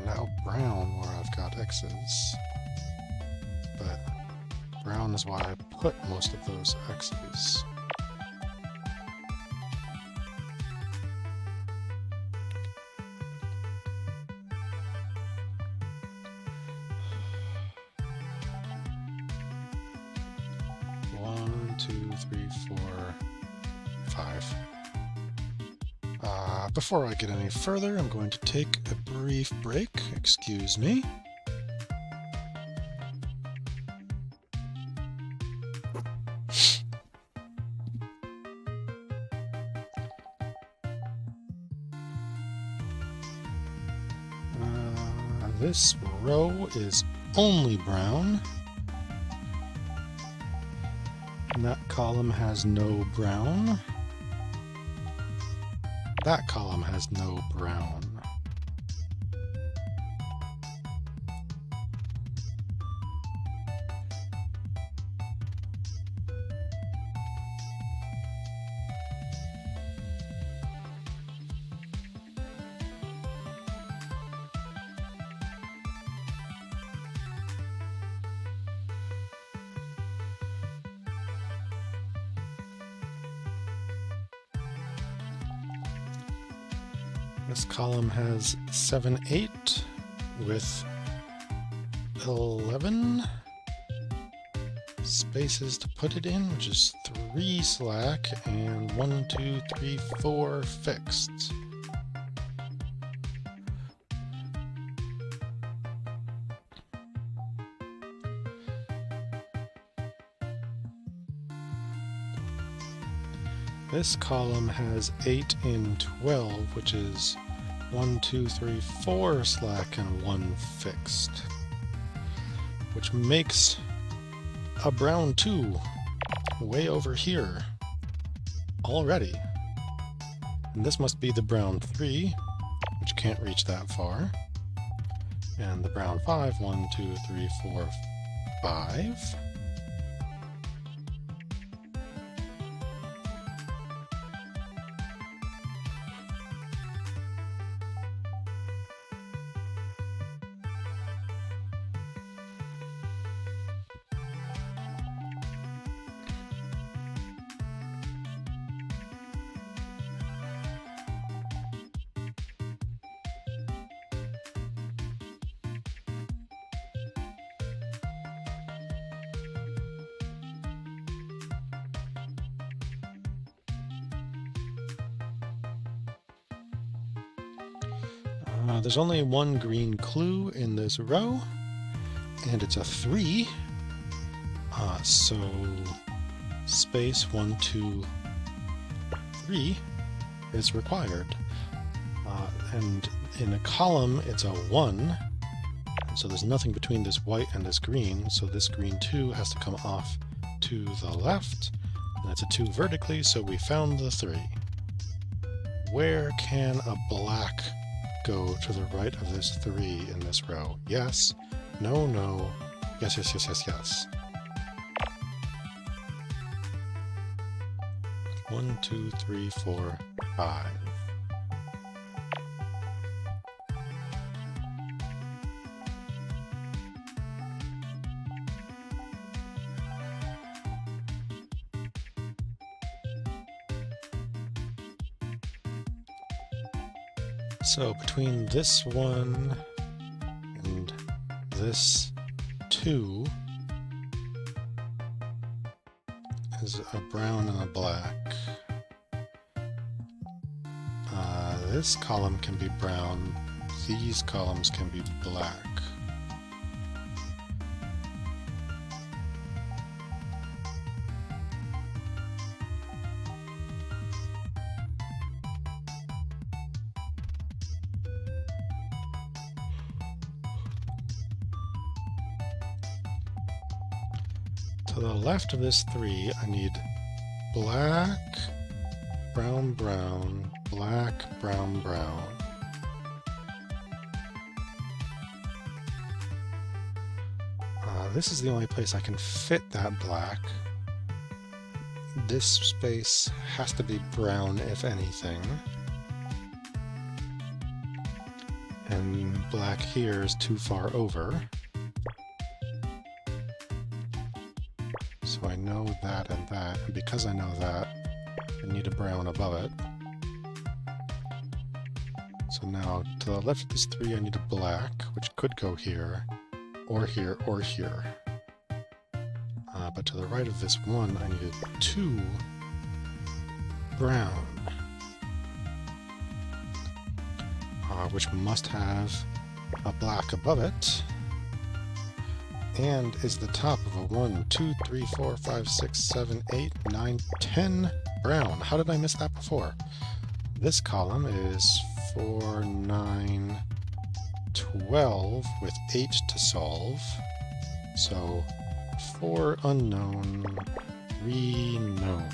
Now brown, where I've got X's. But brown is why I put most of those X's. One, 2, 3, 4, 5. Before I get any further, I'm going to take a brief break. Excuse me. This row is only brown. And that column has no brown. That column has no brown. This column has 7, 8 with 11 spaces to put it in, which is 3 slack and 1, 2, 3, 4 fixed. This column has 8 and 12, which is 1, 2, 3, 4 slack and 1 fixed, which makes a brown 2 way over here already. And this must be the brown 3, which can't reach that far. And the brown 5, 1, 2, 3, 4, 5. There's only one green clue in this row, and it's a 3. So space 1, 2, 3 is required. And in a column, it's a 1. And so there's nothing between this white and this green, so this green 2 has to come off to the left, and it's a 2 vertically, so we found the 3. Where can a black go to the right of this 3 in this row? Yes, no, no, yes, yes, yes, yes, yes. 1, 2, 3, 4, 5. So between this one and this 2 is a brown and a black. This column can be brown, these columns can be black. To the left of this 3, I need black, brown, brown, black, brown, brown. This is the only place I can fit that black. This space has to be brown, if anything. And black here is too far over. So I know that and that, and because I know that, I need a brown above it. So now, to the left of this 3, I need a black, which could go here, or here, or here. But to the right of this 1, I needed 2 brown, which must have a black above it, and is the top of a 1, 2, 3, 4, 5, 6, 7, 8, 9, 10 brown. How did I miss that before? This column is 4, 9, 12 with 8 to solve. So 4 unknown, 3 known.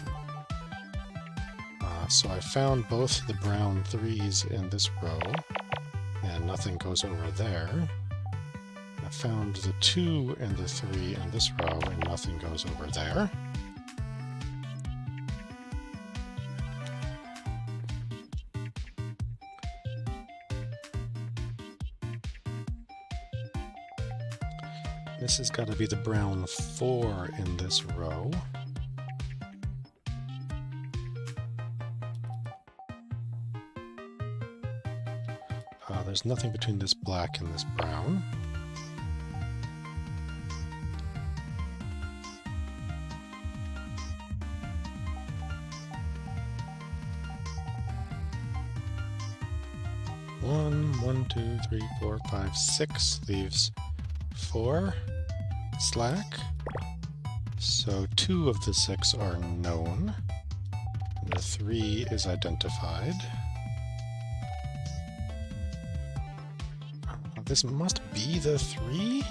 So I found both the brown 3s in this row, and nothing goes over there. I found the 2 and the 3 in this row, and nothing goes over there. This has got to be the brown 4 in this row. there's nothing between this black and this brown. One, 2, 3, 4, 5, 6 leaves 4 slack. So 2 of the 6 are known. The 3 is identified. This must be the 3?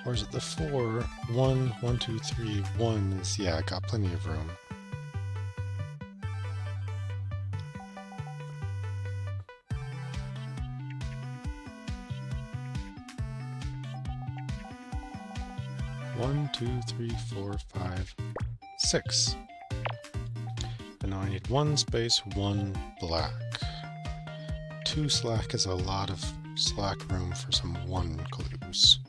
Or is it the 4? 1, 1, 2, 3, 1 is, yeah, got plenty of room. One, 2, 3, 4, 5, 6. And now I need 1 space, 1 black. 2 slack is a lot of slack room for some 1 clues.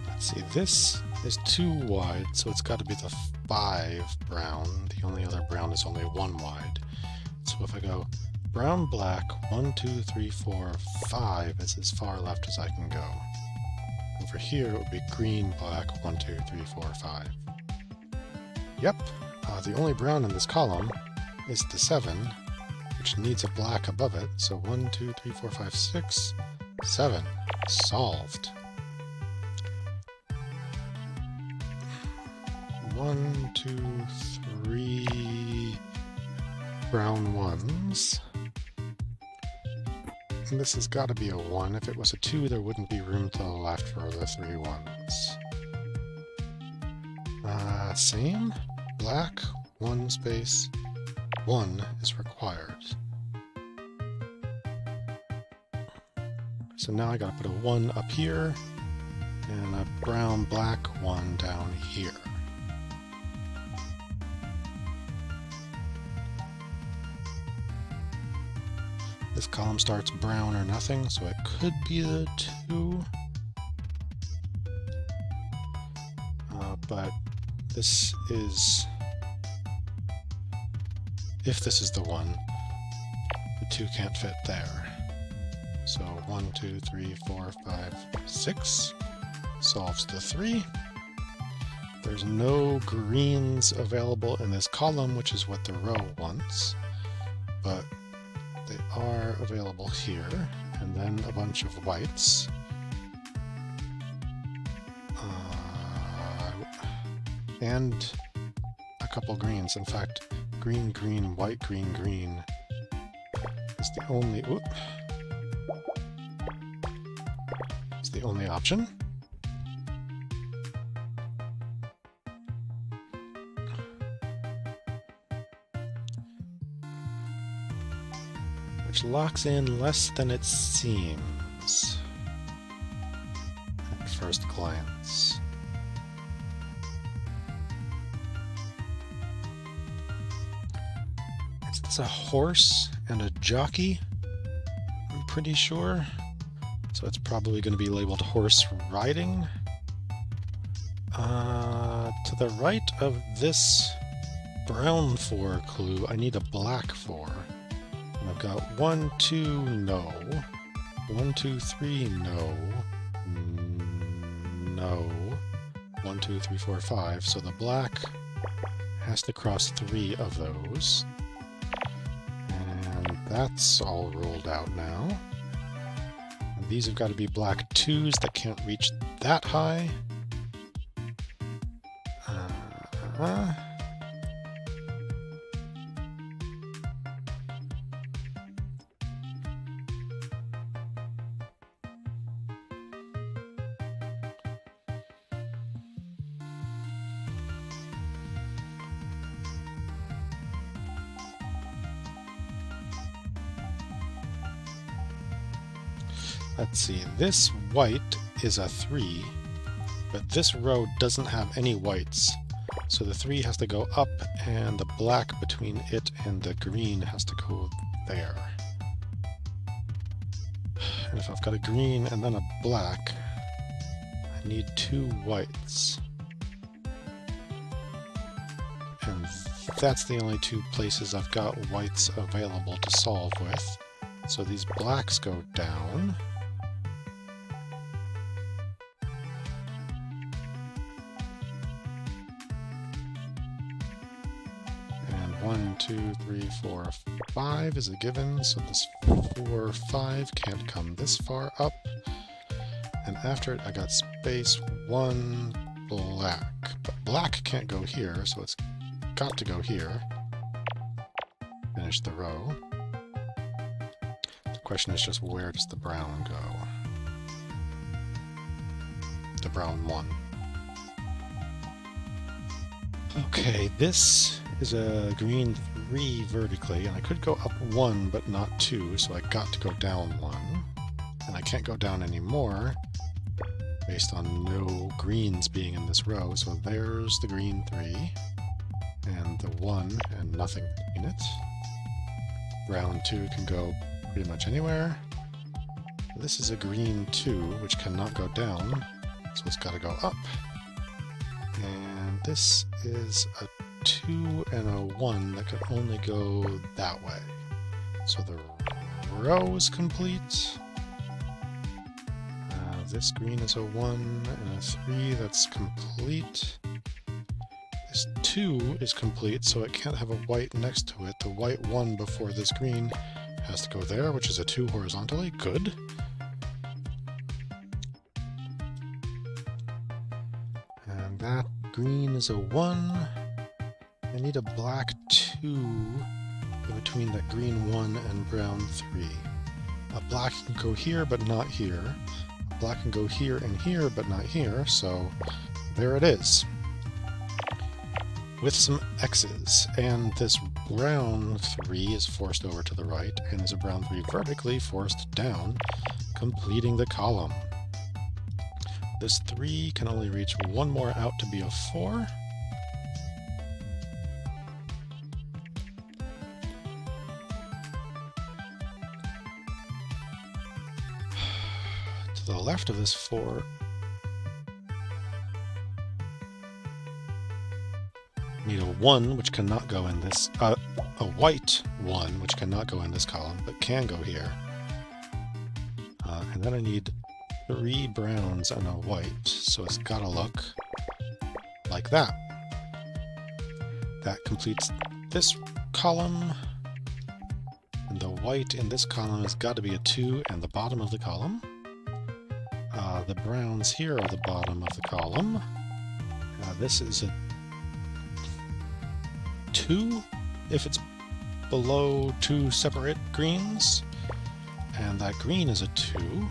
Let's see, this is 2 wide, so it's got to be the 5 brown. The only other brown is only 1 wide. So if I go brown, black, 1, 2, 3, 4, 5 is as far left as I can go. Over here it would be green, black, 1, 2, 3, 4, 5. Yep, the only brown in this column is the 7, which needs a black above it. So 1, 2, 3, 4, 5, 6, 7. Solved. 1, 2, 3 brown ones. And this has got to be a 1. If it was a 2, there wouldn't be room to the left for the 3 ones. Same. Black, 1 space, 1 is required. So now I gotta put a 1 up here, and a brown, black 1 down here. This column starts brown or nothing, so it could be the 2. But this is... if this is the 1, the 2 can't fit there. So 1, 2, 3, 4, 5, 6 solves the 3. There's no greens available in this column, which is what the row wants, but they are available here, and then a bunch of whites. And a couple greens. In fact, green, green, white, green, green is the only... Oop, it's the only option. Which locks in less than it seems at first glance. Is this a horse and a jockey? I'm pretty sure. So it's probably going to be labeled horse riding. To the right of this brown 4 clue, I need a black 4. And I've got 1, 2, no. 1, 2, 3, no. No. 1, 2, 3, 4, 5. So the black has to cross 3 of those. And that's all ruled out now. And these have got to be black 2s that can't reach that high. Let's see, this white is a 3, but this row doesn't have any whites. So the 3 has to go up, and the black between it and the green has to go there. And if I've got a green and then a black, I need 2 whites. And that's the only 2 places I've got whites available to solve with. So these blacks go down. And 1, 2, 3, 4, 5 is a given, so this 4, 5 can't come this far up. And after it, I got space 1 black. But black can't go here, so it's got to go here. Finish the row. The question is just, where does the brown go? The brown 1. Okay, this is a green 3 vertically, and I could go up 1, but not 2, so I got to go down 1. And I can't go down anymore, based on no greens being in this row, so there's the green 3, and the 1, and nothing in it. Brown 2 can go pretty much anywhere. This is a green 2, which cannot go down, so it's got to go up. And this is a 2 and a 1 that could only go that way. So the row is complete. This green is a 1 and a 3, that's complete. This 2 is complete, so it can't have a white next to it. The white 1 before this green has to go there, which is a 2 horizontally. Good. And that green is a 1. I need a black 2 in between that green 1 and brown 3. A black can go here, but not here. A black can go here and here, but not here, so there it is. With some X's, and this brown 3 is forced over to the right, and is a brown 3 vertically forced down, completing the column. This 3 can only reach 1 more out to be a 4. To the left of this 4, need a 1, which cannot go in this, a white 1, which cannot go in this column, but can go here. And then I need 3 browns and a white, so it's gotta look like that. That completes this column, and the white in this column has got to be a 2 and the bottom of the column. The browns here are the bottom of the column. This is a 2 if it's below 2 separate greens, and that green is a 2.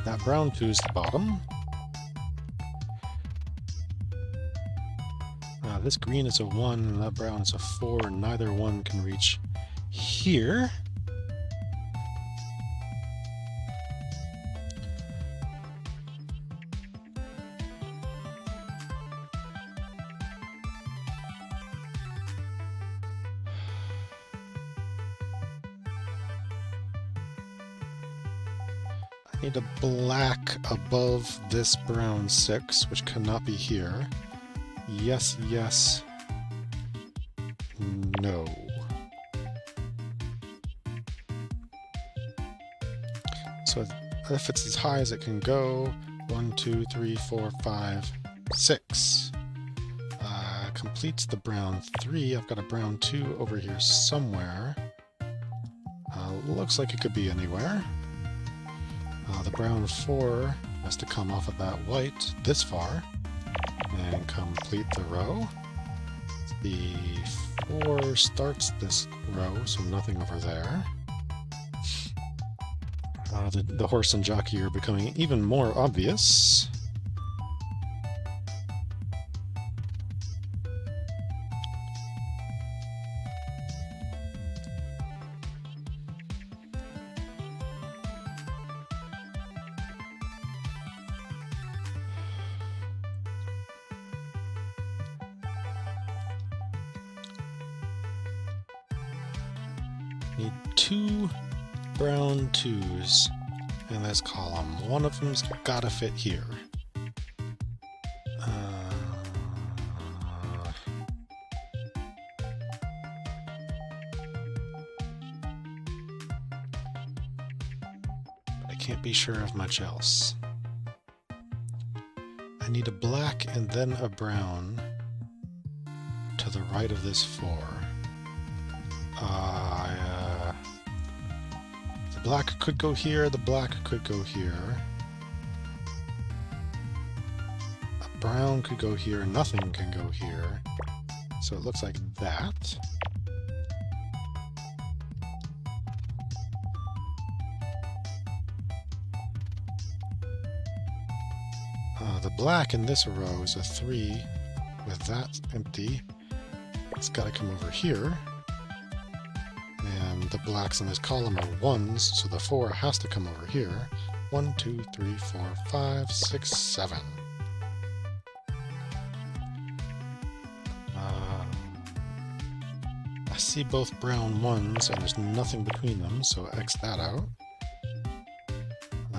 That brown 2 is the bottom. This green is a 1 and that brown is a 4, and neither one can reach here. I need a black above this brown 6, which cannot be here. Yes, yes, no. So if it's as high as it can go, 1, 2, 3, 4, 5, 6. Completes the brown 3. I've got a brown 2 over here somewhere. Looks like it could be anywhere. The brown 4 has to come off of that white this far and complete the row. The 4 starts this row, so nothing over there. The horse and jockey are becoming even more obvious. Need 2 brown 2s in this column. One of them's gotta fit here. I can't be sure of much else. I need a black and then a brown to the right of this 4. The black could go here, the black could go here. A brown could go here, nothing can go here. So it looks like that. The black in this row is a 3 with that empty. It's got to come over here. And the blacks in this column are 1s, so the 4 has to come over here. 1, 2, 3, 4, 5, 6, 7. I see both brown 1s and there's nothing between them, so X that out.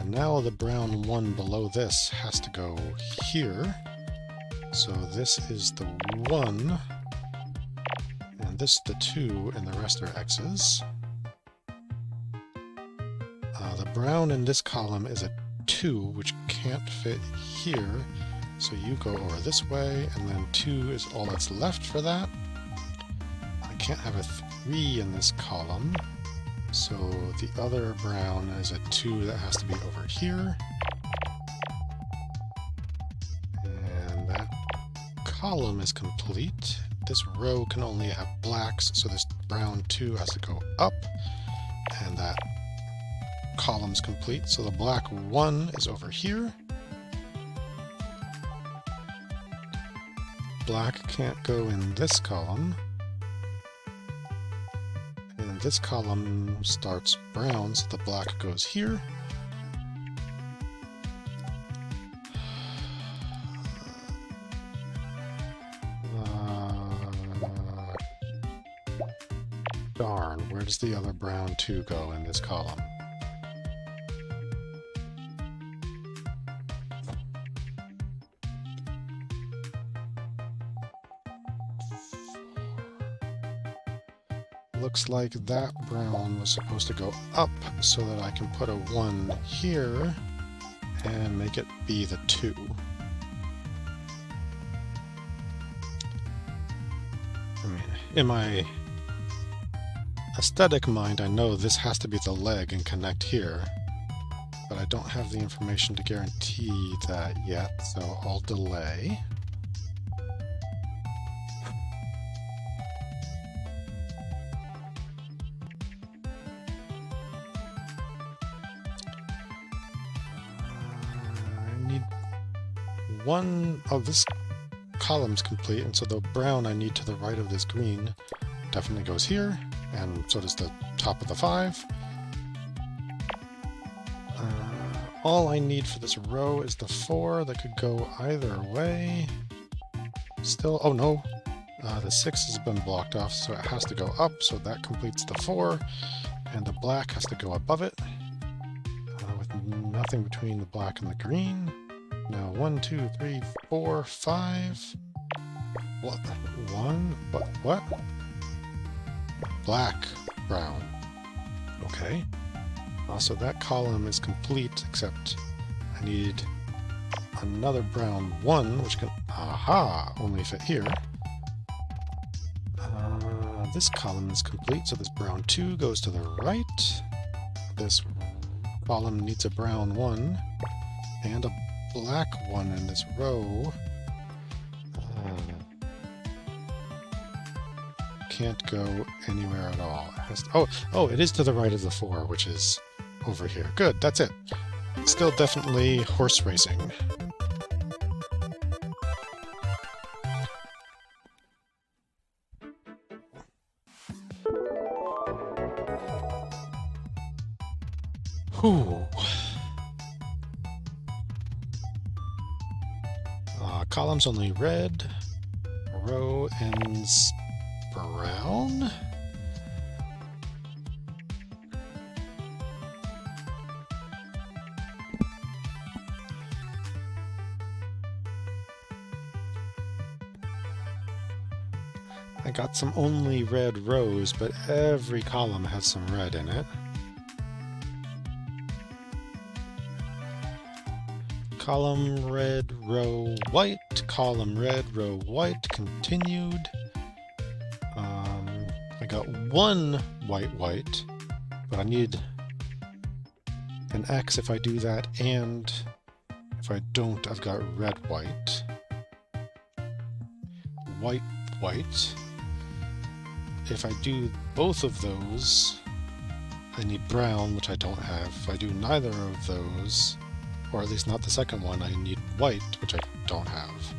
Now the brown 1 below this has to go here. So this is the 1, and this is the 2, and the rest are X's. The brown in this column is a 2, which can't fit here. So you go over this way, and then 2 is all that's left for that. I can't have a 3 in this column. So the other brown is a 2 that has to be over here. And that column is complete. This row can only have blacks, so this brown 2 has to go up. And that column's complete. So the black 1 is over here. Black can't go in this column. This column starts brown, so the black goes here. Darn, where does the other brown 2 go in this column? Looks like that brown was supposed to go up so that I can put a 1 here and make it be the 2. I mean, in my aesthetic mind, I know this has to be the leg and connect here, but I don't have the information to guarantee that yet, so I'll delay. One of this column's complete, and so the brown I need to the right of this green definitely goes here, and so does the top of the 5. All I need for this row is the 4 that could go either way. Still, oh no, the 6 has been blocked off, so it has to go up, so that completes the 4, and the black has to go above it, with nothing between the black and the green. Now 1, 2, 3, 4, 5. What? 1? What? Black, brown. Okay. So that column is complete, except I need another brown 1, which can, only fit here. This column is complete, so this brown 2 goes to the right. This column needs a brown 1 and a black 1 in this row. Can't go anywhere at all. It has to, oh, it is to the right of the 4, which is over here. Good, that's it. Still definitely horse racing. Whew. Column's only red. Row ends brown. I got some only red rows, but every column has some red in it. Column red, row white, column red, row white, continued. I got one white, white, but I need an X if I do that, and if I don't, I've got red, white. White, white. If I do both of those, I need brown, which I don't have. If I do neither of those, or at least not the second one, I need white, which I don't have.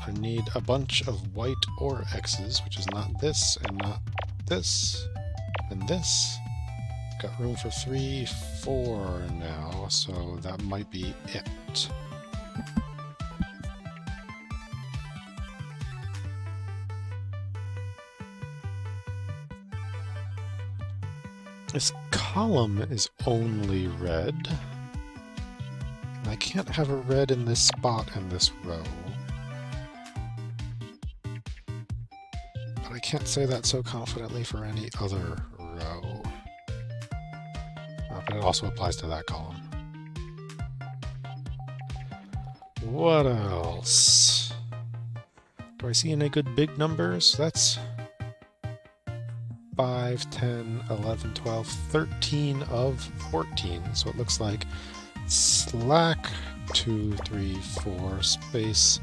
I need a bunch of white or X's, which is not this, and not this, and this. Got room for 3, 4 now, so that might be it. This column is only red. And I can't have a red in this spot in this row. But I can't say that so confidently for any other row. But it also applies to that column. What else? Do I see any good big numbers? That's 5, 10, 11, 12, 13 of 14. So it looks like slack 2, 3, 4, space,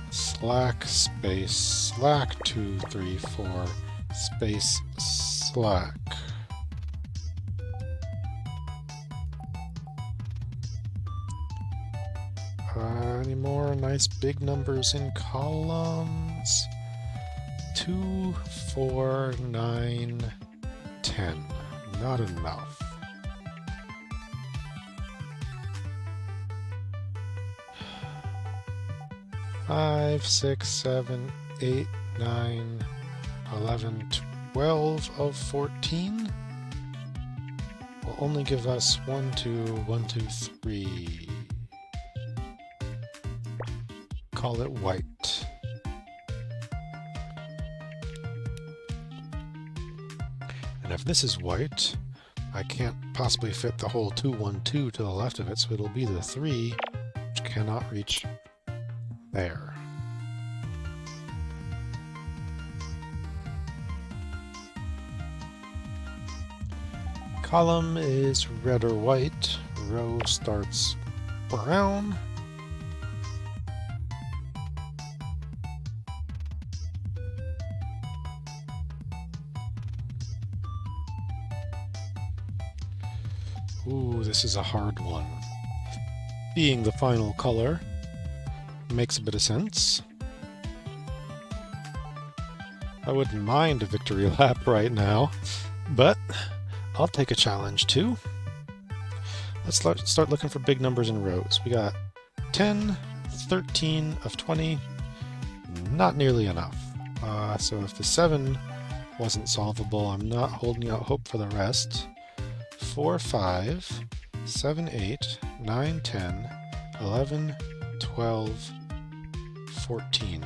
slack, space, slack 2, 3, 4, space, slack. Any more nice big numbers in columns? 2, 4, 9, 10. Not enough. Five, 6, 7, 8, 9, 11, 12 of 14 will only give us 1, 2, 1, 2, 3. Call it white. And if this is white, I can't possibly fit the whole 2, 1, 2 to the left of it, so it'll be the 3, which cannot reach there. Column is red or white. Row starts brown. Ooh, this is a hard one. Being the final color makes a bit of sense. I wouldn't mind a victory lap right now, but I'll take a challenge too. Let's start looking for big numbers in rows. We got 10, 13 of 20, not nearly enough. So if the 7 wasn't solvable, I'm not holding out hope for the rest. 4, 5, 7, 8, 9, 10, 11, 12, 14.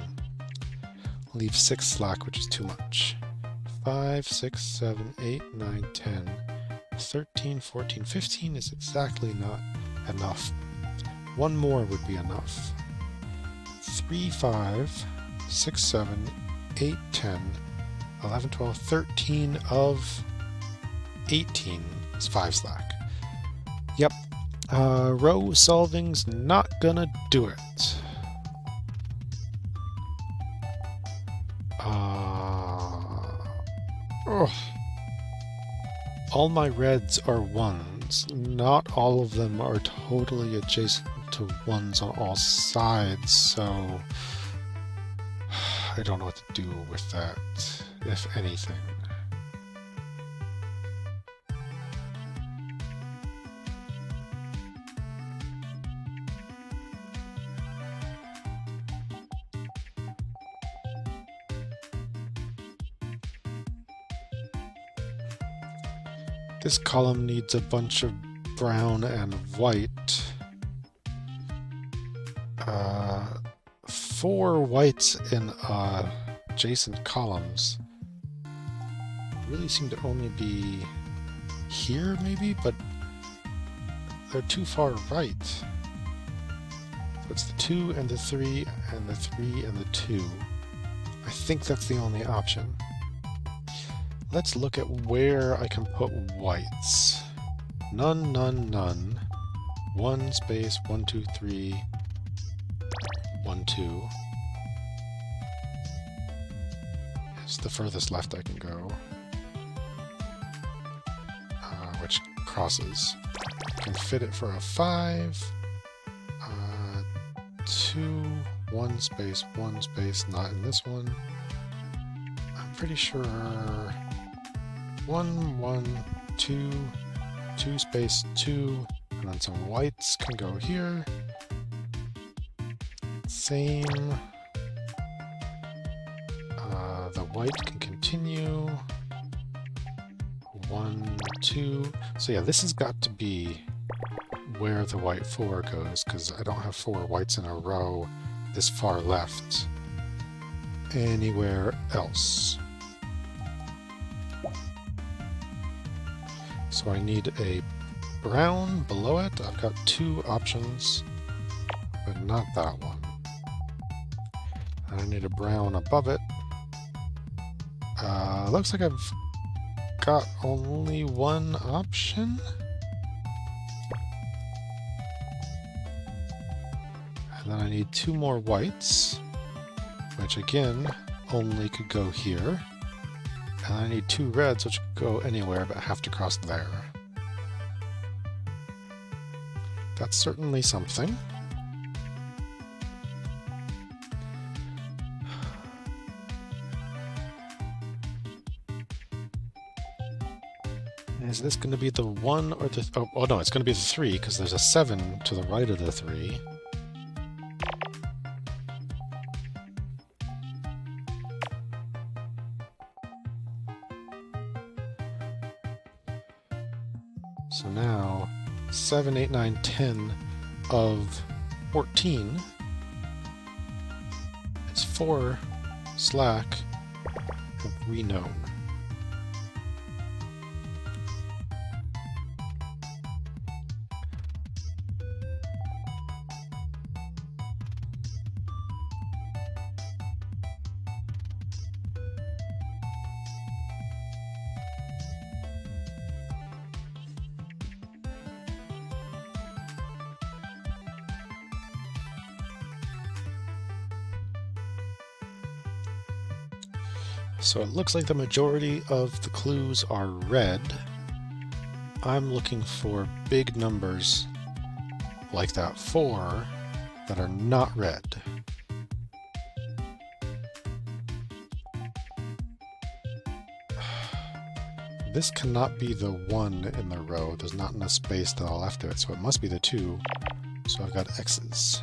Leave 6 slack, which is too much. 5, 6, 7, 8, 9, 10, 13, 14, 15 is exactly not enough. One more would be enough. 3, 5, 6, 7, 8, 10, 11, 12, 13 of 18 is 5 slack. Yep. Row solving's not gonna do it. All my reds are 1s. Not all of them are totally adjacent to 1s on all sides, so I don't know what to do with that, if anything. This column needs a bunch of brown and white. 4 whites in adjacent columns really seem to only be here, maybe, but they're too far right. So it's the 2 and the 3 and the 3 and the 2. I think that's the only option. Let's look at where I can put whites. None, none, none. 1 space, 1, 2, 3, 1, 2. It's the furthest left I can go. Which crosses. Can fit it for a 5. 2, 1 space, 1 space, not in this one. I'm pretty sure 1, 1, 2, 2 space, 2, and then some whites can go here. Same. The white can continue. 1, 2. So yeah, this has got to be where the white 4 goes, because I don't have 4 whites in a row this far left anywhere else. So I need a brown below it. I've got 2 options, but not that one. And I need a brown above it. Looks like I've got only 1 option. And then I need 2 more whites, which again only could go here. And I need 2 reds, which could go anywhere but have to cross there. That's certainly something. Is this going to be the 1 or the... Oh no, it's going to be the 3, because there's a 7 to the right of the 3. So now, 7, 8, 9, 10 of 14 is 4 slack of reknown. So it looks like the majority of the clues are red. I'm looking for big numbers like that 4 that are not red. This cannot be the 1 in the row. There's not enough space to the left of it, so it must be the 2. So I've got X's.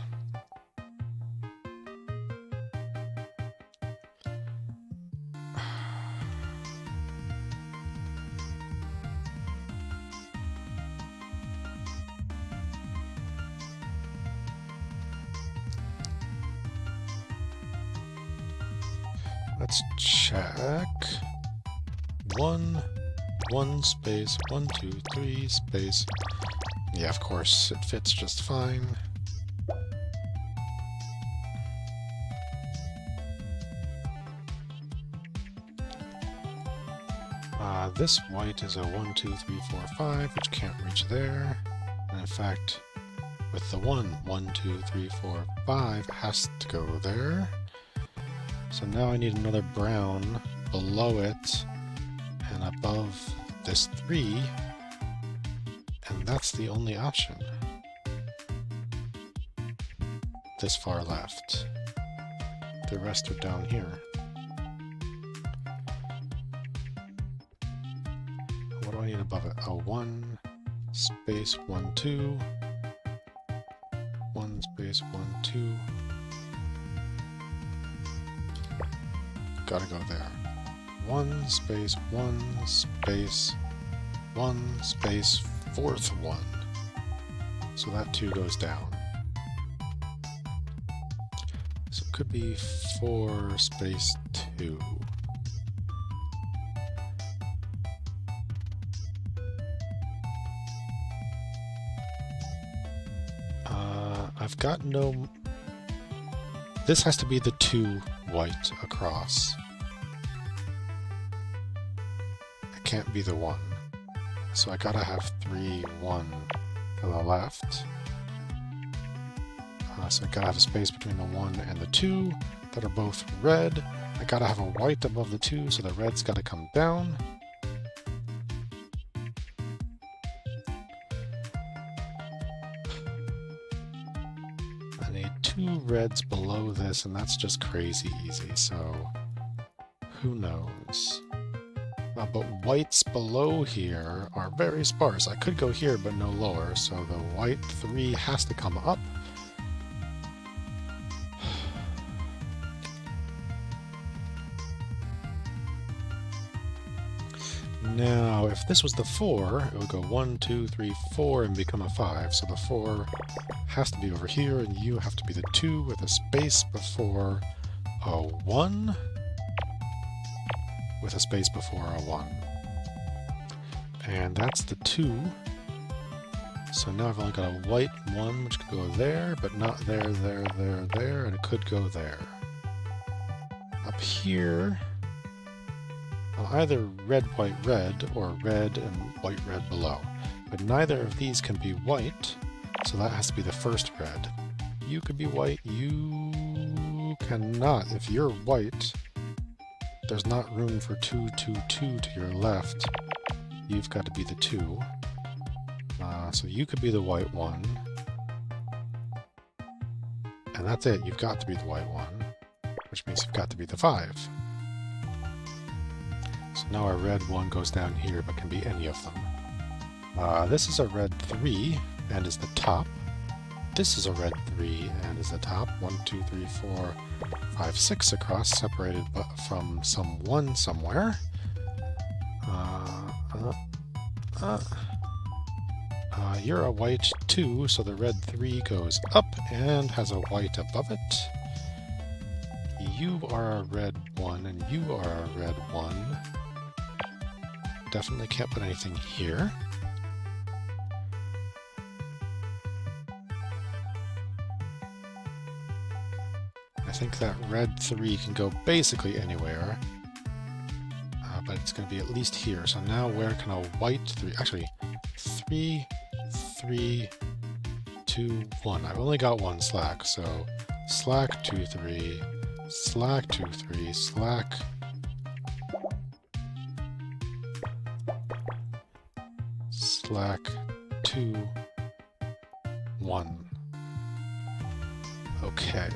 Let's check. 1, 1 space, 1, 2, 3 space. Yeah, of course, it fits just fine. This white is a 1, 2, 3, 4, 5, which can't reach there. And in fact, with the 1, 1, 2, 3, 4, 5 has to go there. So now I need another brown below it and above this 3, and that's the only option. This far left. The rest are down here. What do I need above it? A 1 space 1, 2. 1 space 1, 2. Gotta go there. 1 space 1 space 1 space 4th 1. So that 2 goes down. So could be 4 space 2. I've got no... This has to be the 2 white across. It can't be the 1. So I gotta have 3, 1 to the left. So I gotta have a space between the 1 and the 2 that are both red. I gotta have a white above the 2, so the red's gotta come down. I need 2 reds below this, and that's just crazy easy, so who knows? But whites below here are very sparse. I could go here, but no lower, so the white 3 has to come up. Now, if this was the 4, it would go 1, 2, 3, 4 and become a 5. So the 4 has to be over here, and you have to be the 2 with a space before a 1. With a space before a 1. And that's the 2. So now I've only got a white 1, which could go there, but not there, there, and it could go there. Up here, either red, white, red, or red and white, red below. But neither of these can be white, so that has to be the first red. You could be white, you cannot. If you're white, there's not room for 2, 2, 2 to your left. You've got to be the 2. So you could be the white 1. And that's it, you've got to be the white 1. Which means you've got to be the 5. So now our red 1 goes down here, but can be any of them. This is a red 3, and is the top. This is a red 3, and is the top. 1, 2, 3, 4, 5, 6 across, separated from some 1 somewhere. You're a white 2, so the red 3 goes up and has a white above it. You are a red 1, and you are a red 1. Definitely can't put anything here. I think that red 3 can go basically anywhere, but it's going to be at least here. So now where can a white 3... Actually, 3, 3, 2, 1. I've only got 1 slack, so slack 2, 3, slack 2, 3, slack... slack 2, 1. Okay.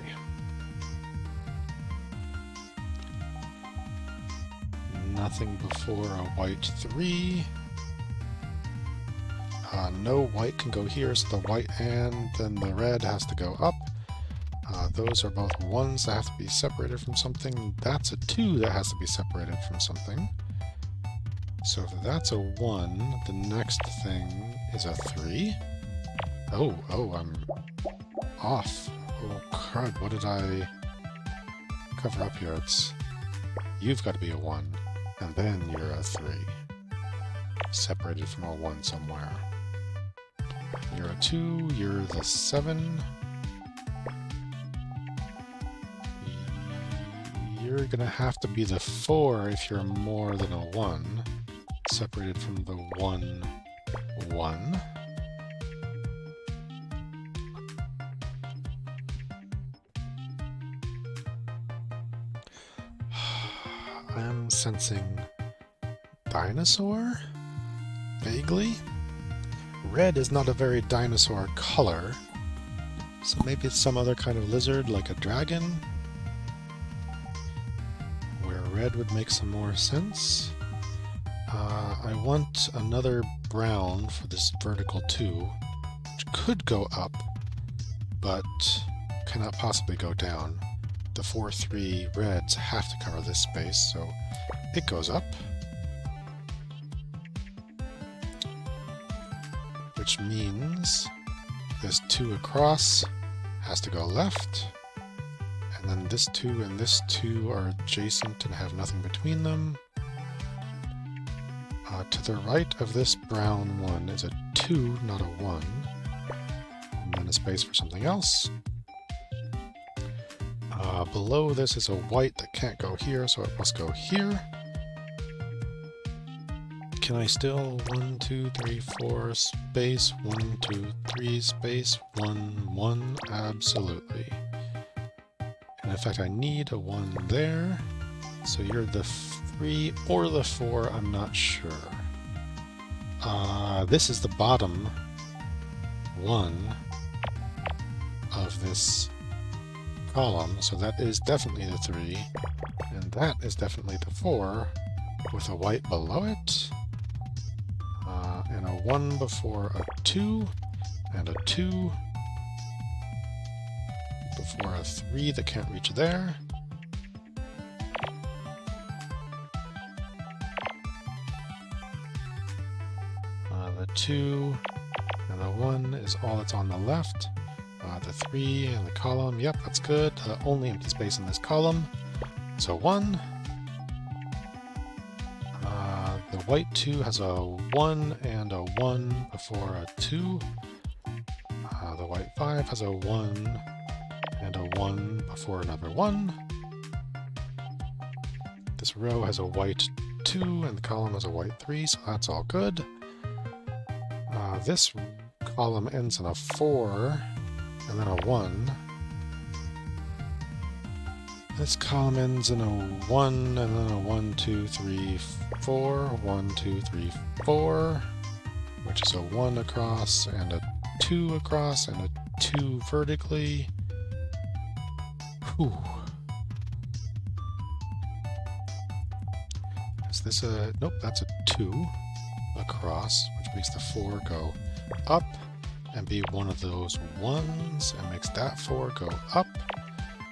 Nothing before a white 3. No white can go here, so the white and then the red has to go up. Those are both 1s that have to be separated from something. That's a 2 that has to be separated from something. So if that's a 1, the next thing is a 3. Oh, I'm off. Oh crud, what did I cover up here? You've got to be a 1, and then you're a 3. Separated from a 1 somewhere. You're a 2, you're the 7. You're gonna have to be the 4 if you're more than a 1. Separated from the 1, 1. I'm sensing dinosaur? Vaguely? Red is not a very dinosaur color, so maybe it's some other kind of lizard like a dragon, where red would make some more sense. I want another brown for this vertical 2, which could go up, but cannot possibly go down. The 4, 3 reds have to cover this space, so it goes up. Which means this 2 across has to go left, and And then this 2 and this 2 are adjacent and have nothing between them. To the right of this brown one is a 2, not a 1. And then a space for something else. Below this is a white that can't go here, so it must go here. Can I still 1, 2, 3, 4 space 1, 2, 3 space 1, 1? Absolutely. And in fact, I need a 1 there. So you're the 3 or the 4, I'm not sure. This is the bottom one of this column, so that is definitely the 3, and that is definitely the 4, with a white below it, and a 1 before a 2, and a 2 before a 3 that can't reach there. The 2 and the 1 is all that's on the left. The 3 and the column, yep, that's good. The only empty space in this column. So 1. The white 2 has a 1 and a 1 before a 2. The white 5 has a 1 and a 1 before another 1. This row has a white 2 and the column has a white 3, so that's all good. This column ends in a 4 and then a 1. This column ends in a 1 and then a 1, 2, 3, 4, 1, 2, 3, 4, which is a 1 across and a 2 across and a 2 vertically. Whew. Is this a... nope, that's a 2 across, which makes the 4 go up and be one of those 1s, and makes that 4 go up,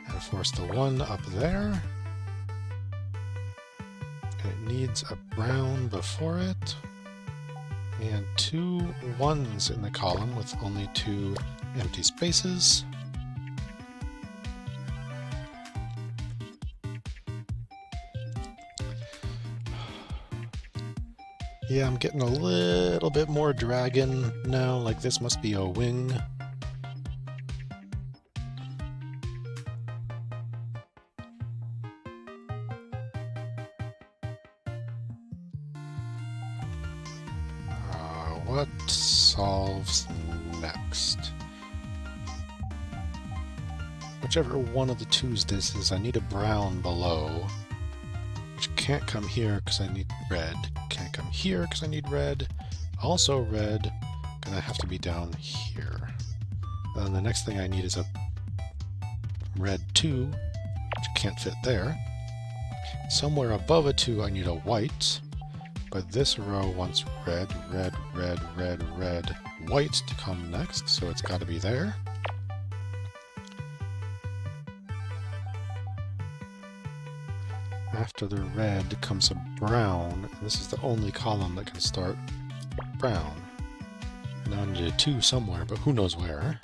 and force the 1 up there. And it needs a brown before it, and 2 1s in the column with only 2 empty spaces. Yeah, I'm getting a little bit more dragon now, like this must be a wing. What solves next? Whichever one of the 2s this is, I need a brown below, which can't come here because I need red. Can't come here because I need red. Also red, gonna have to be down here. And the next thing I need is a red 2, which can't fit there. Somewhere above a 2 I need a white, but this row wants red, red, red, red, red, white to come next, so it's got to be there. After the red comes a brown, and this is the only column that can start brown. Now I need a 2 somewhere, but who knows where.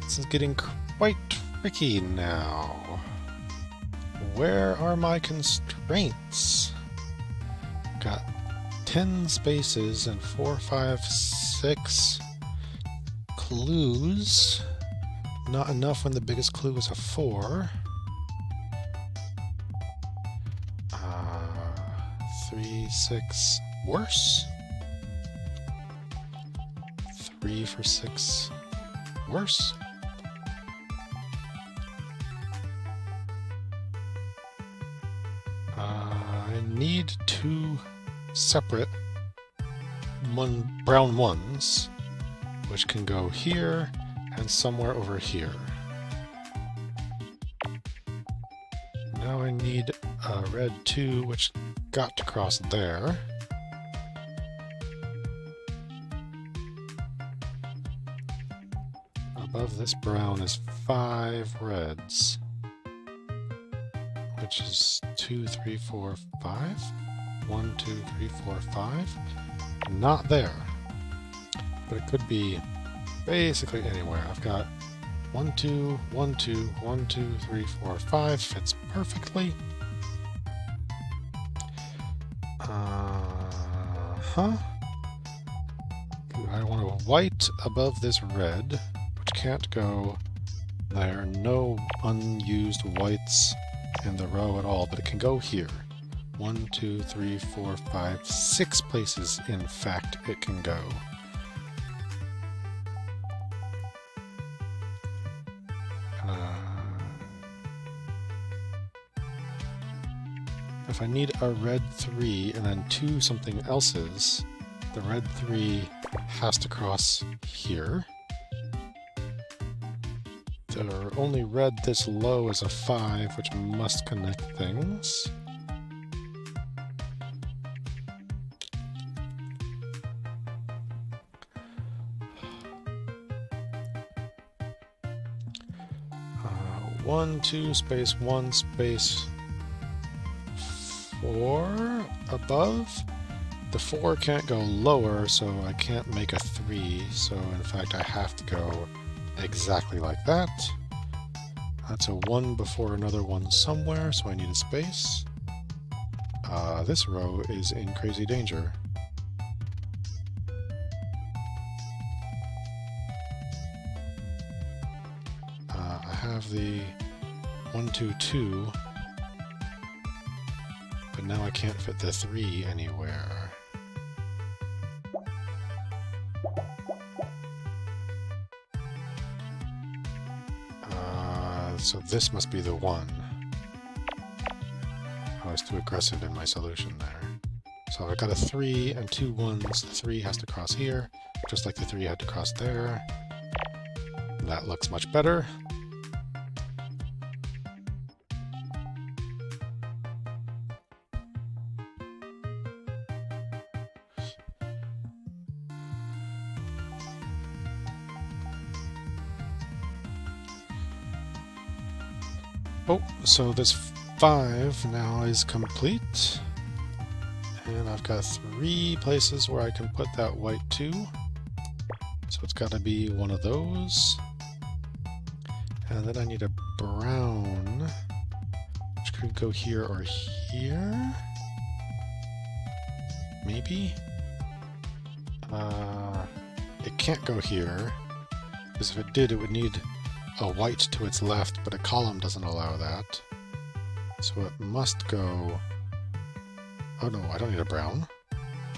This is getting quite tricky now. Where are my constraints? Got 10 spaces and 4, 5, 6 clues. Not enough when the biggest clue is a 4. 3, 6, worse. 3 for 6, worse. I need 2 separate brown 1s, which can go here and somewhere over here. Now I need a red 2, which got to cross there. of this brown is 5 reds, which is 2, 3, 4, 5. 1, 2, 3, 4, 5. Not there. But it could be basically anywhere. I've got 1, 2, 1, 2, 1, 2, 3, 4, 5. Fits perfectly. I want a white above this red, which can't go there. No unused whites in the row at all, but it can go here. 1, 2, 3, 4, 5, 6 places, in fact, it can go. If I need a red 3 and then 2 something else's, the red 3 has to cross here. The only red this low is a 5, which must connect things. One, 2, space 1, space 4 above. The 4 can't go lower, so I can't make a 3, so in fact I have to go exactly like that. That's a 1 before another 1 somewhere, so I need a space. This row is in crazy danger. I have the 1, 2, 2, but now I can't fit the 3 anywhere. So this must be the 1. I was too aggressive in my solution there. So I've got a 3 and 2 1s. The 3 has to cross here, just like the 3 had to cross there. That looks much better. Oh, so this 5 now is complete. And I've got 3 places where I can put that white 2. So it's got to be one of those. And then I need a brown, which could go here or here. Maybe? It can't go here, because if it did, it would need a white to its left, but a column doesn't allow that. So it must go... Oh no, I don't need a brown.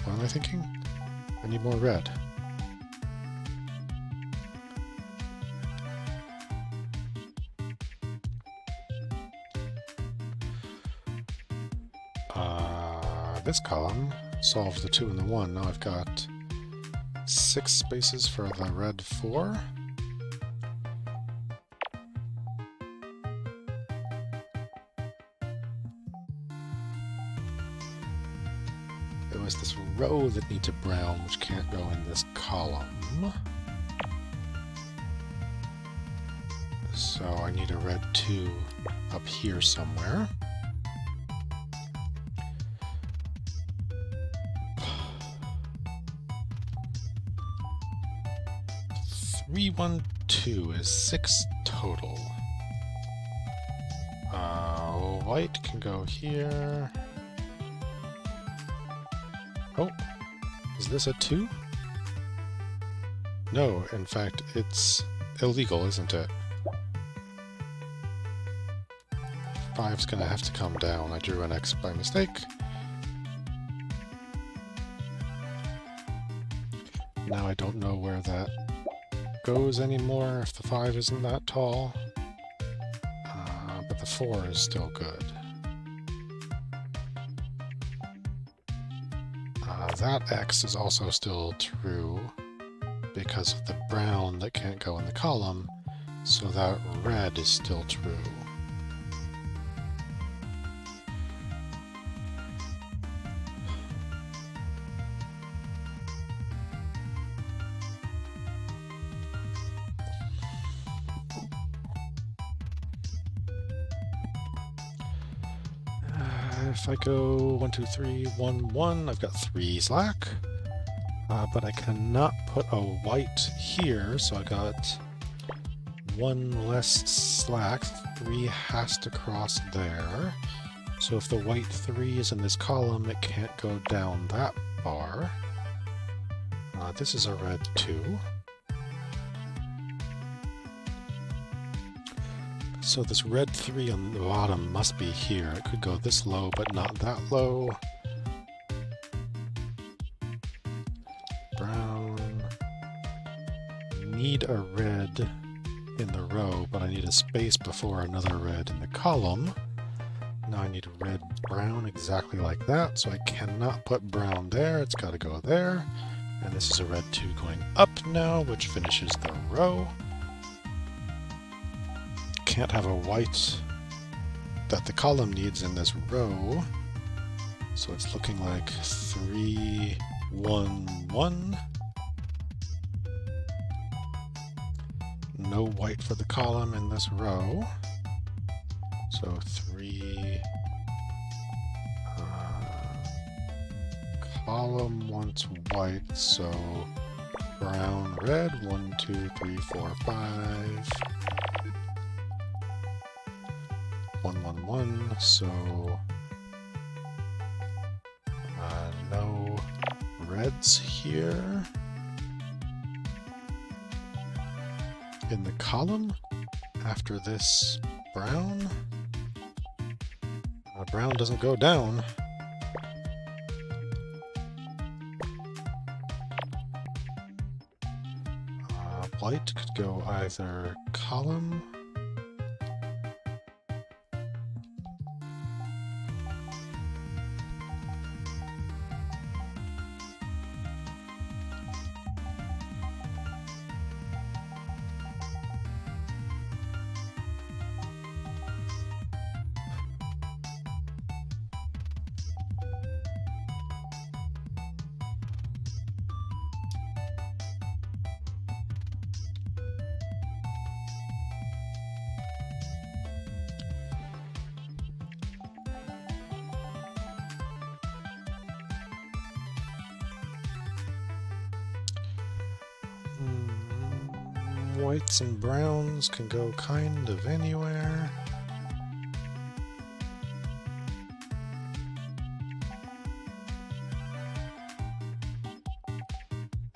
What am I thinking? I need more red. This column solves the 2 and the 1. Now I've got 6 spaces for the red 4. It was this row that needs a brown, which can't go in this column. So I need a red 2 up here somewhere. 3, 1, 2 is 6 total. White can go here. Oh, is this a 2? No, in fact, it's illegal, isn't it? 5's gonna have to come down. I drew an X by mistake. Now I don't know where that goes anymore if the 5 isn't that tall. But the 4 is still good. That X is also still true because of the brown that can't go in the column, so that red is still true. if I go 1, 2, 3, 1, 1, I've got 3 slack. But I cannot put a white here, so I got 1 less slack. 3 has to cross there. So if the white 3 is in this column, it can't go down that far. This is a red 2. So this red 3 on the bottom must be here. It could go this low, but not that low. Brown. Need a red in the row, but I need a space before another red in the column. Now I need a red brown exactly like that, so I cannot put brown there. It's got to go there. And this is a red 2 going up now, which finishes the row. Can't have a white that the column needs in this row. So it's looking like 3, 1, 1. No white for the column in this row. So 3. Column wants white, so brown, red. 1, 2, 3, 4, 5. 1, 1, 1. So no reds here in the column after this brown. Brown doesn't go down. White could go either column . 'Whites and browns can go kind of anywhere.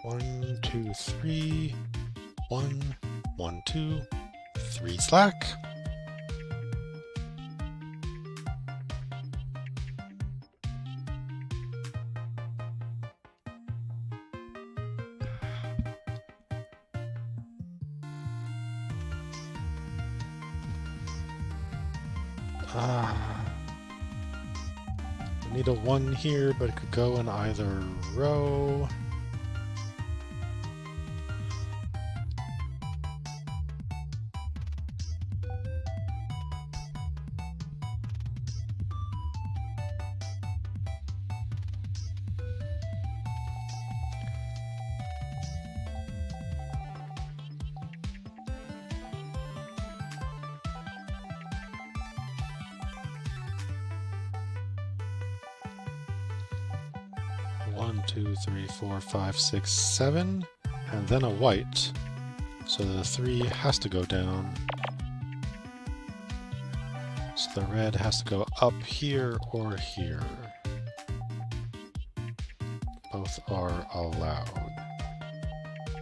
One, two, three. 1, 1, 2, 3 slack. I need a 1 here, but it could go in either row. One, 2, 3, 4, 5, 6, 7, and then a white. So the 3 has to go down. So the red has to go up here or here. Both are allowed.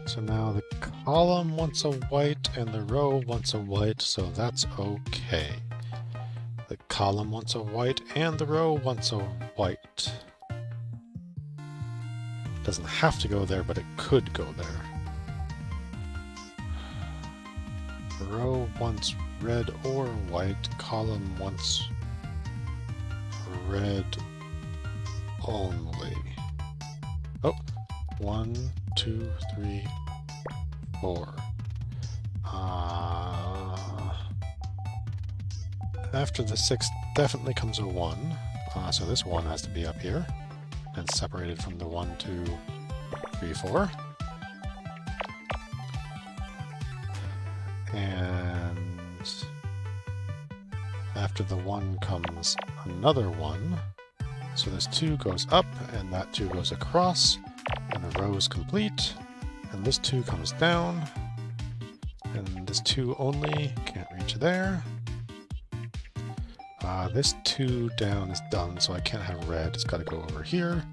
So now the column wants a white and the row wants a white, so that's okay. The column wants a white and the row wants a white. Doesn't have to go there, but it could go there. Row wants red or white, column wants red only. Oh, 1, 2, 3, 4. After the 6 definitely comes a 1, so this 1 has to be up here and separated from the 1, 2, 3, 4. And After the 1 comes another 1. So this 2 goes up, and that 2 goes across, and the row is complete. And this 2 comes down, and this 2 only can't reach there. This 2 down is done, so I can't have red. It's got to go over here.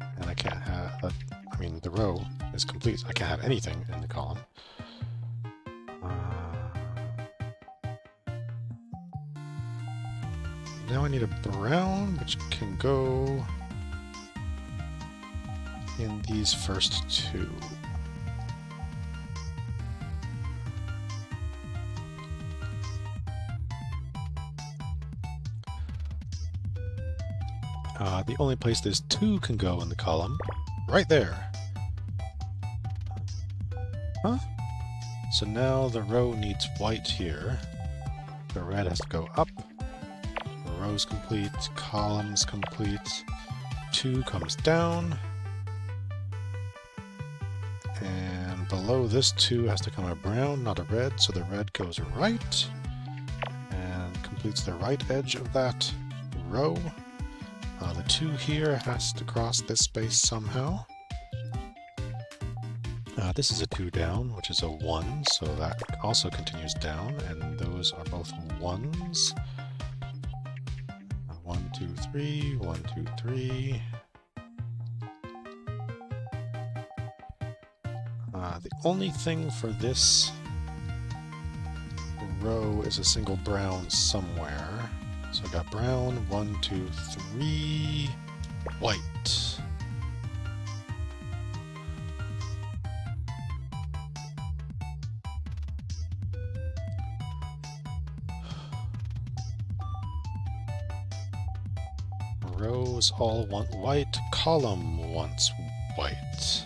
And I can't have... I mean, the row is complete, so I can't have anything in the column. Now I need a brown, which can go in these first 2. The only place this 2 can go in the column, right there. Huh? So now the row needs white here. The red has to go up. The row's complete, column's complete. 2 comes down. And below this 2 has to come a brown, not a red, so the red goes right. And completes the right edge of that row. The 2 here has to cross this space somehow. This is a 2 down, which is a 1, so that also continues down, and those are both 1s. 1, 2, 3, 1, 2, 3. The only thing for this row is a single brown somewhere. So I got brown, 1, 2, 3, white. Rows all want white, column wants white.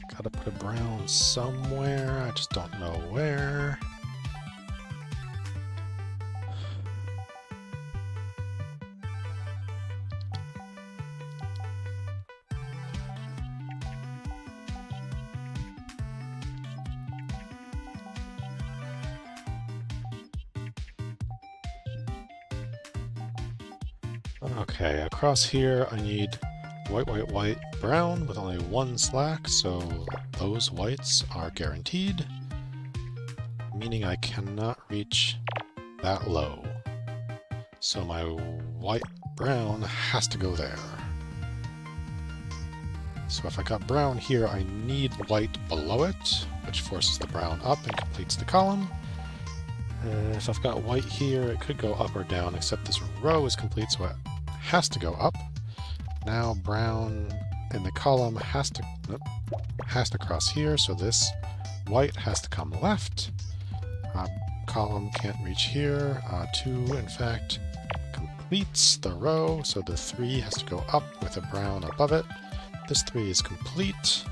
Gotta put a brown somewhere, I just don't know where. Okay, across here I need white, white, white, brown with only 1 slack, so those whites are guaranteed, meaning I cannot reach that low. So my white, brown has to go there. So if I got brown here, I need white below it, which forces the brown up and completes the column. If I've got white here, it could go up or down, except this row is complete, so it has to go up. Now brown in the column has to cross here, so this white has to come left. Column can't reach here. 2, in fact, completes the row, so the 3 has to go up with a brown above it. This 3 is complete.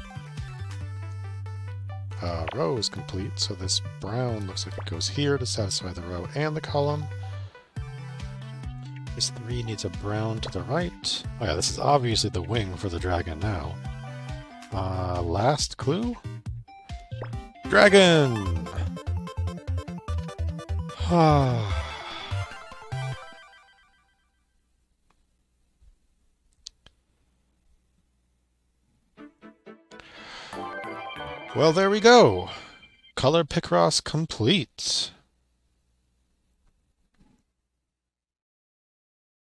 Row is complete, so this brown looks like it goes here to satisfy the row and the column. This 3 needs a brown to the right. Oh yeah, this is obviously the wing for the dragon now. Last clue? Dragon! Well, there we go. Color Picross complete.